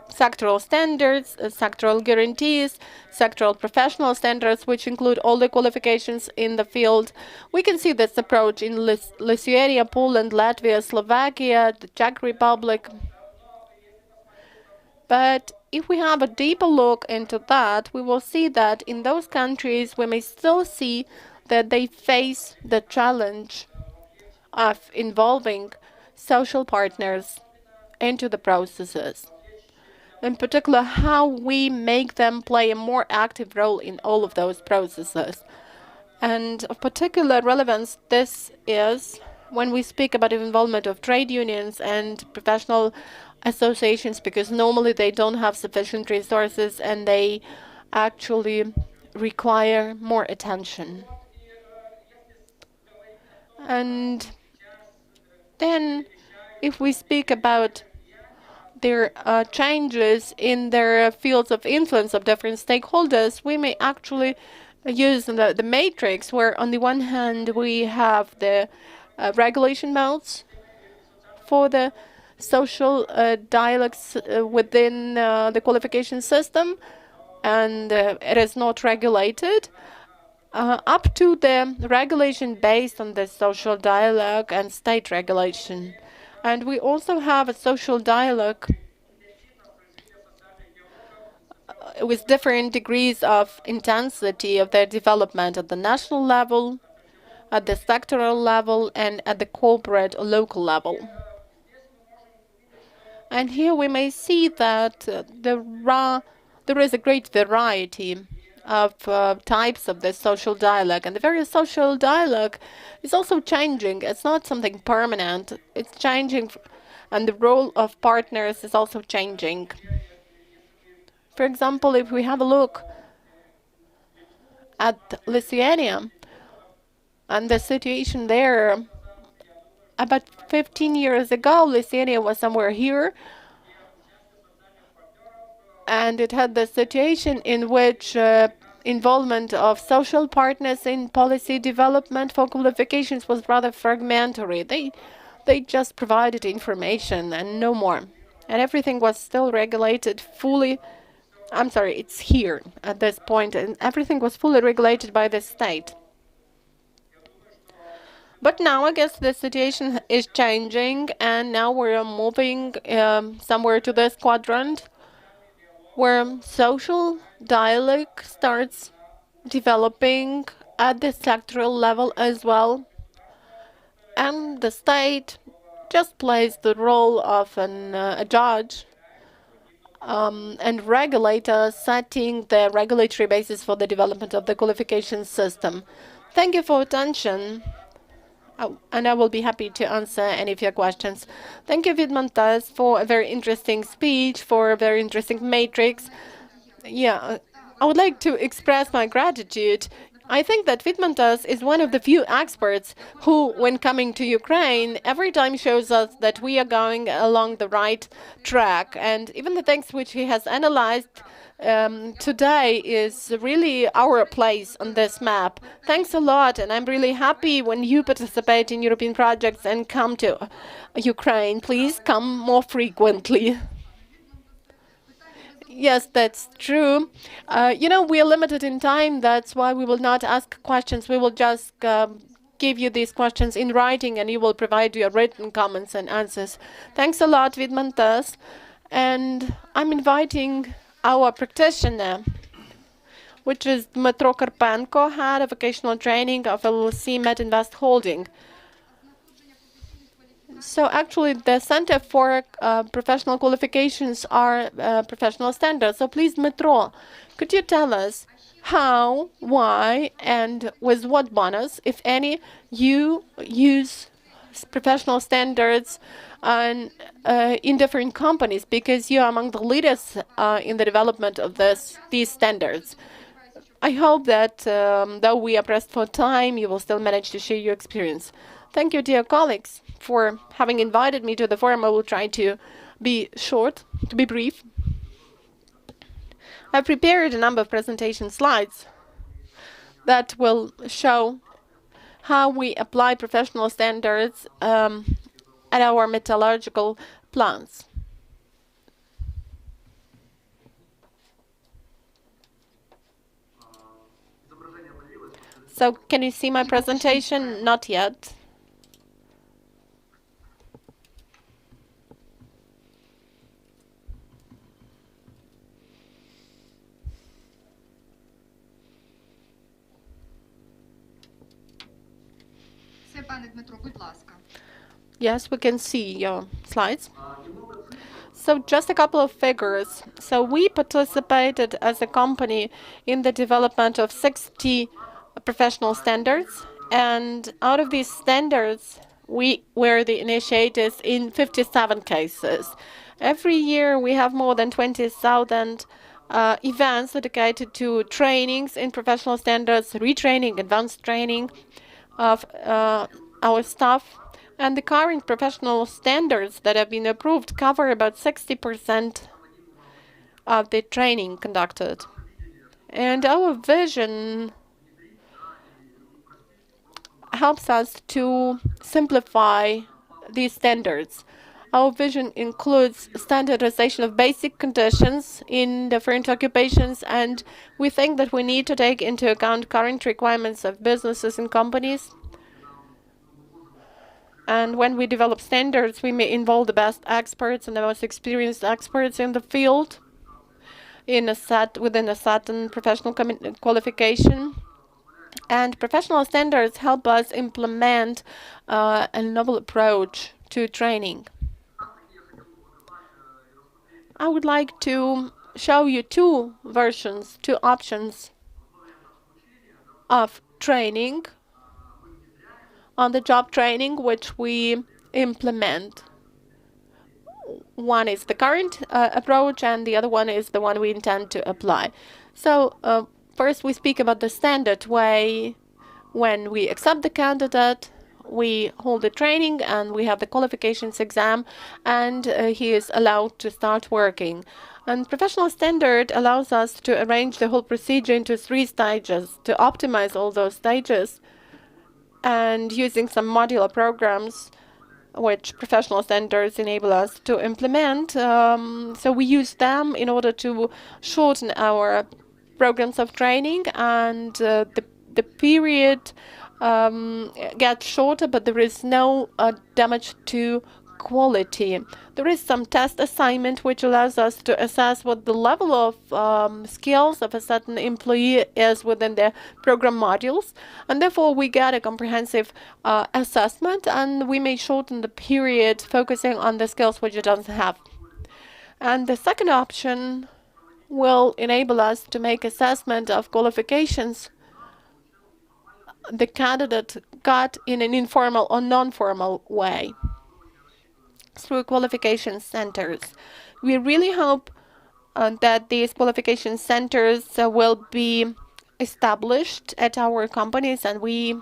Sectoral standards, sectoral guarantees, sectoral professional standards, which include all the qualifications in the field. We can see this approach in Lithuania, Poland, Latvia, Slovakia, the Czech Republic. But if we have a deeper look into that, we will see that in those countries we may still see that they face the challenge of involving social partners into the processes. In particular, how we make them play a more active role in all of those processes. And of particular relevance, this is when we speak about the involvement of trade unions and professional associations, because normally they don't have sufficient resources and they actually require more attention. And then if we speak about their changes in their fields of influence of different stakeholders, we may actually use the matrix, where on the one hand we have the regulation modes for the social dialogues within the qualification system, and it is not regulated, up to the regulation based on the social dialogue and state regulation. And we also have a social dialogue with different degrees of intensity of their development at the national level, at the sectoral level, and at the corporate or local level. And here we may see that there is a great variety of types of this social dialogue, and the various social dialogue is also changing. It's not something permanent, it's changing, and the role of partners is also changing. For example, if we have a look at Lithuania and the situation there, about 15 years ago, Lithuania was somewhere here, and it had the situation in which involvement of social partners in policy development for qualifications was rather fragmentary. They just provided information and no more. And everything was still regulated fully. I'm sorry, it's here at this point, and everything was fully regulated by the state. But now I guess the situation is changing, and now we're moving somewhere to this quadrant where social dialogue starts developing at the sectoral level as well. And the state just plays the role of a judge and regulator, setting the regulatory basis for the development of the qualification system. Thank you for attention. And I will be happy to answer any of your questions. Thank you, Vidmantas, for a very interesting speech, for a very interesting matrix. Yeah, I would like to express my gratitude. I think that Vidmantas is one of the few experts who, when coming to Ukraine, every time shows us that we are going along the right track. And even the things which he has analyzed today is really our place on this map. Thanks a lot, and I'm really happy when you participate in European projects and come to Ukraine. Please come more frequently. Yes, that's true. We are limited in time. That's why we will not ask questions. We will just give you these questions in writing, and you will provide your written comments and answers. Thanks a lot, Vidmantas. And I'm inviting our practitioner, which is Dmytro Karpenko, head of vocational training of LLC Metinvest Holding. So actually, the Center for Professional Qualifications are professional standards. So please, Dmytro, could you tell us how, why, and with what bonus, if any, you use professional standards in different companies, because you are among the leaders in the development of these standards. I hope that though we are pressed for time, you will still manage to share your experience. Thank you, dear colleagues, for having invited me to the forum. I will try to be short, to be brief. I've prepared a number of presentation slides that will show how we apply professional standards at our metallurgical plants. So can you see my presentation? Not yet. Yes, we can see your slides. So just a couple of figures. So we participated as a company in the development of 60 professional standards. And out of these standards, we were the initiators in 57 cases. Every year, we have more than 20,000 events dedicated to trainings in professional standards, retraining, advanced training of our staff. And the current professional standards that have been approved cover about 60% of the training conducted. And our vision helps us to simplify these standards. Our vision includes standardization of basic conditions in different occupations, and we think that we need to take into account current requirements of businesses and companies. And when we develop standards, we may involve the best experts and the most experienced experts in the field within a certain professional qualification. And professional standards help us implement a novel approach to training. I would like to show you two options of training, on-the-job training, which we implement. One is the current approach, and the other one is the one we intend to apply. So first, we speak about the standard way. When we accept the candidate, we hold the training, and we have the qualifications exam, and he is allowed to start working. And professional standard allows us to arrange the whole procedure into 3 stages, to optimize all those stages, and using some modular programs which professional standards enable us to implement. So we use them in order to shorten our programs of training, and the period gets shorter, but there is no damage to quality. There is some test assignment which allows us to assess what the level of skills of a certain employee is within the program modules, and therefore we get a comprehensive assessment, and we may shorten the period focusing on the skills which it doesn't have. And the second option will enable us to make assessment of qualifications the candidate got in an informal or non-formal way through qualification centers. We really hope that these qualification centers will be established at our companies, and we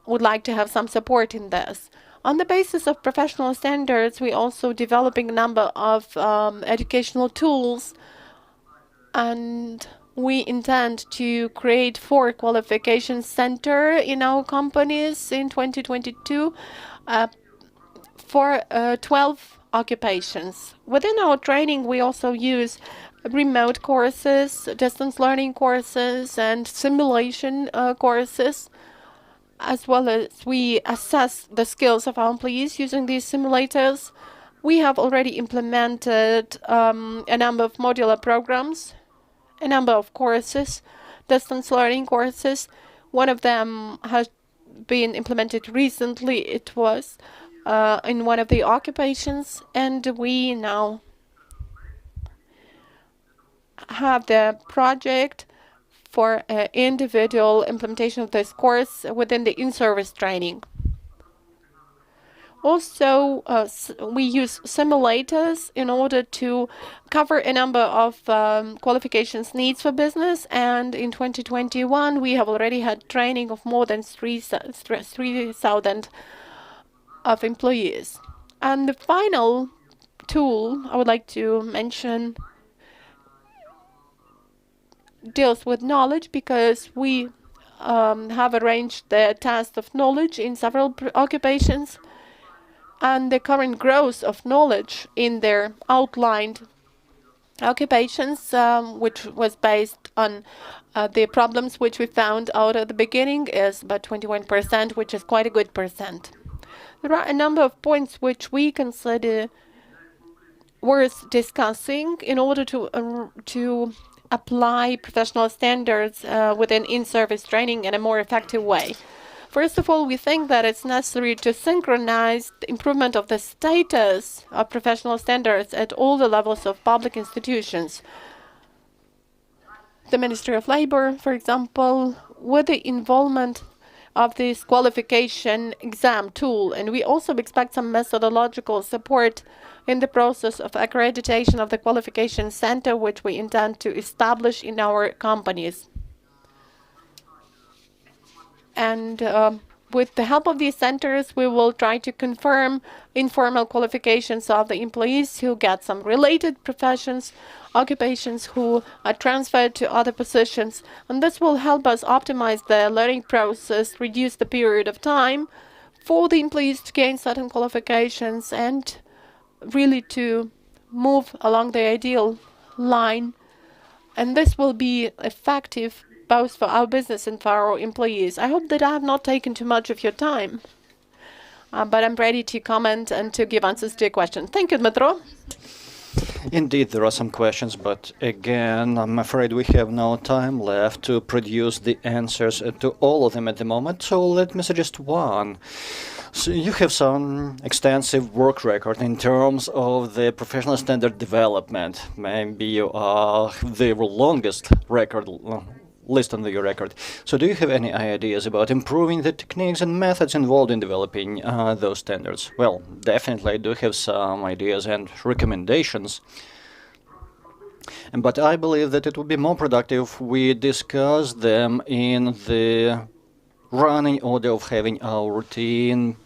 would like to have some support in this. On the basis of professional standards, we're also developing a number of educational tools, and we intend to create 4 qualification centers in our companies in 2022 for 12 occupations. Within our training, we also use remote courses, distance learning courses, and simulation courses, as well as we assess the skills of our employees using these simulators. We have already implemented a number of modular programs, a number of courses, distance learning courses. One of them has been implemented recently. It was in one of the occupations, and we now have the project for individual implementation of this course within the in-service training. Also, we use simulators in order to cover a number of qualifications needs for business, and in 2021 we have already had training of more than 3,000 of employees. And the final tool I would like to mention deals with knowledge, because we have arranged the test of knowledge in several occupations, and the current growth of knowledge in their outlined occupations, which was based on the problems which we found out at the beginning, is about 21%, which is quite a good percent. There are a number of points which we consider worth discussing in order to apply professional standards within in-service training in a more effective way. First of all, we think that it's necessary to synchronize the improvement of the status of professional standards at all the levels of public institutions. The Ministry of Labor, for example, with the involvement of this qualification exam tool, and we also expect some methodological support in the process of accreditation of the qualification center, which we intend to establish in our companies. And with the help of these centers, we will try to confirm informal qualifications of the employees who get some related professions, occupations who are transferred to other positions. And this will help us optimize the learning process, reduce the period of time for the employees to gain certain qualifications, and really to move along the ideal line. And this will be effective both for our business and for our employees. I hope that I have not taken too much of your time, but I'm ready to comment and to give answers to your questions. Thank you, Dmytro. Indeed, there are some questions, but again, I'm afraid we have no time left to produce the answers to all of them at the moment, so let me suggest one. So you have some extensive work record in terms of the professional standard development. Maybe you are the longest record list on your record. So do you have any ideas about improving the techniques and methods involved in developing those standards? Well, definitely I do have some ideas and recommendations. But I believe that it would be more productive if we discuss them in the running order of having our routine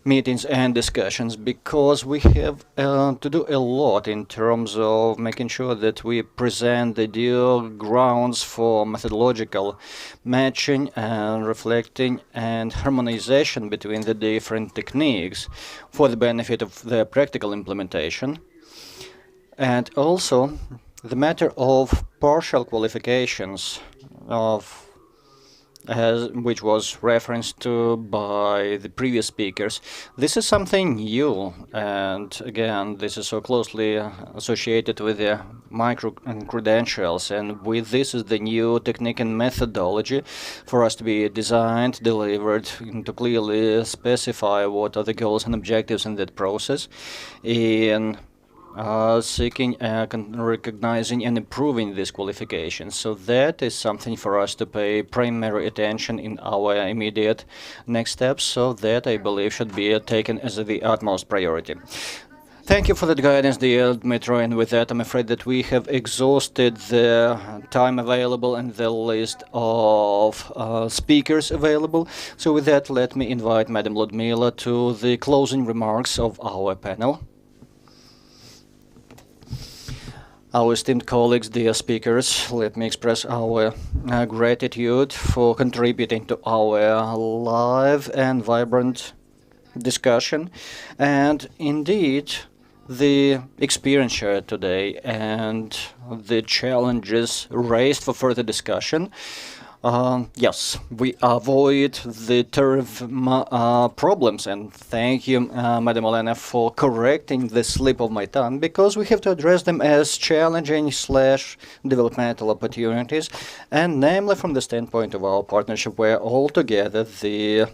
meetings and discussions, because we have to do a lot in terms of making sure that we present the due grounds for methodological matching and reflecting and harmonization between the different techniques for the benefit of the practical implementation. And also the matter of partial qualifications of which was referenced to by the previous speakers. This is something new, and again, this is so closely associated with the micro credentials, and with this is the new technique and methodology for us to be designed, delivered, and to clearly specify what are the goals and objectives in that process in seeking, recognizing and improving these qualifications. So that is something for us to pay primary attention in our immediate next steps, so that I believe should be taken as the utmost priority. Thank you for that guidance, dear Dmytro, and with that I'm afraid that we have exhausted the time available and the list of speakers available. So with that, let me invite Madam Ludmila to the closing remarks of our panel. Our esteemed colleagues, dear speakers, let me express our gratitude for contributing to our live and vibrant discussion. And indeed, the experience shared today and the challenges raised for further discussion. Yes, we avoid the terrible problems, and thank you, Madam Elena, for correcting the slip of my tongue, because we have to address them as challenging / developmental opportunities, and namely from the standpoint of our partnership, where altogether the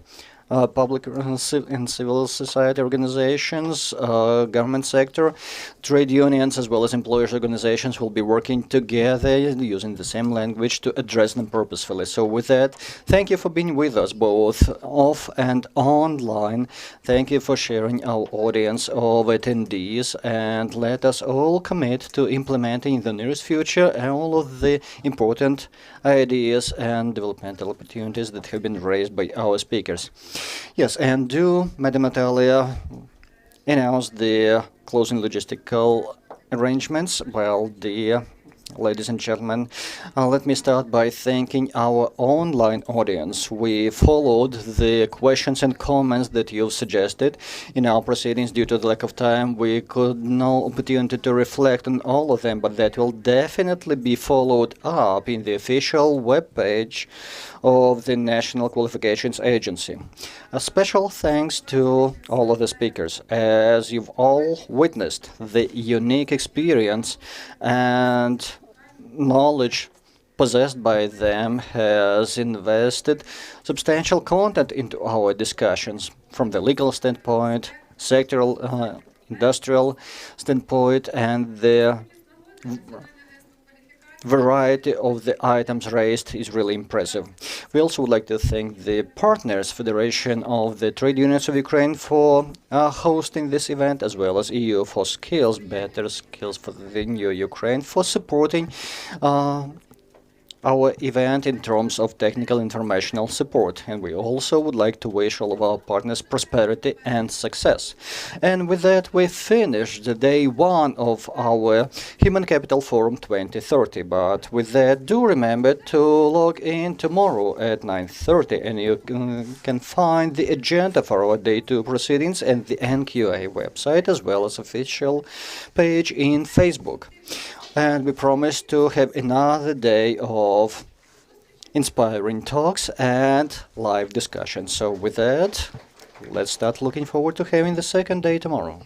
public and civil society organizations, government sector, trade unions, as well as employers' organizations will be working together using the same language to address them purposefully. So with that, thank you for being with us both off and online. Thank you for sharing our audience of attendees, and let us all commit to implementing in the nearest future all of the important ideas and developmental opportunities that have been raised by our speakers. Yes, and do, Madam Natalia, announce the closing logistical arrangements? Well, dear ladies and gentlemen, let me start by thanking our online audience. We followed the questions and comments that you've suggested in our proceedings. Due to the lack of time, we could no opportunity to reflect on all of them, but that will definitely be followed up in the official webpage of the National Qualifications Agency. A special thanks to all of the speakers, as you've all witnessed the unique experience and knowledge possessed by them has invested substantial content into our discussions from the legal standpoint, sectoral, industrial standpoint, and the variety of the items raised is really impressive. We also would like to thank the partners, Federation of the Trade Unions of Ukraine, for hosting this event, as well as EU for Skills, Better Skills for the New Ukraine, for supporting our event in terms of technical informational support. And we also would like to wish all of our partners prosperity and success. And with that, we finished the day one of our Human Capital Forum 2030. But with that, do remember to log in tomorrow at 9:30, and you can find the agenda for our day two proceedings and the NQA website, as well as official page in Facebook. And we promise to have another day of inspiring talks and live discussions. So with that, let's start looking forward to having the second day tomorrow.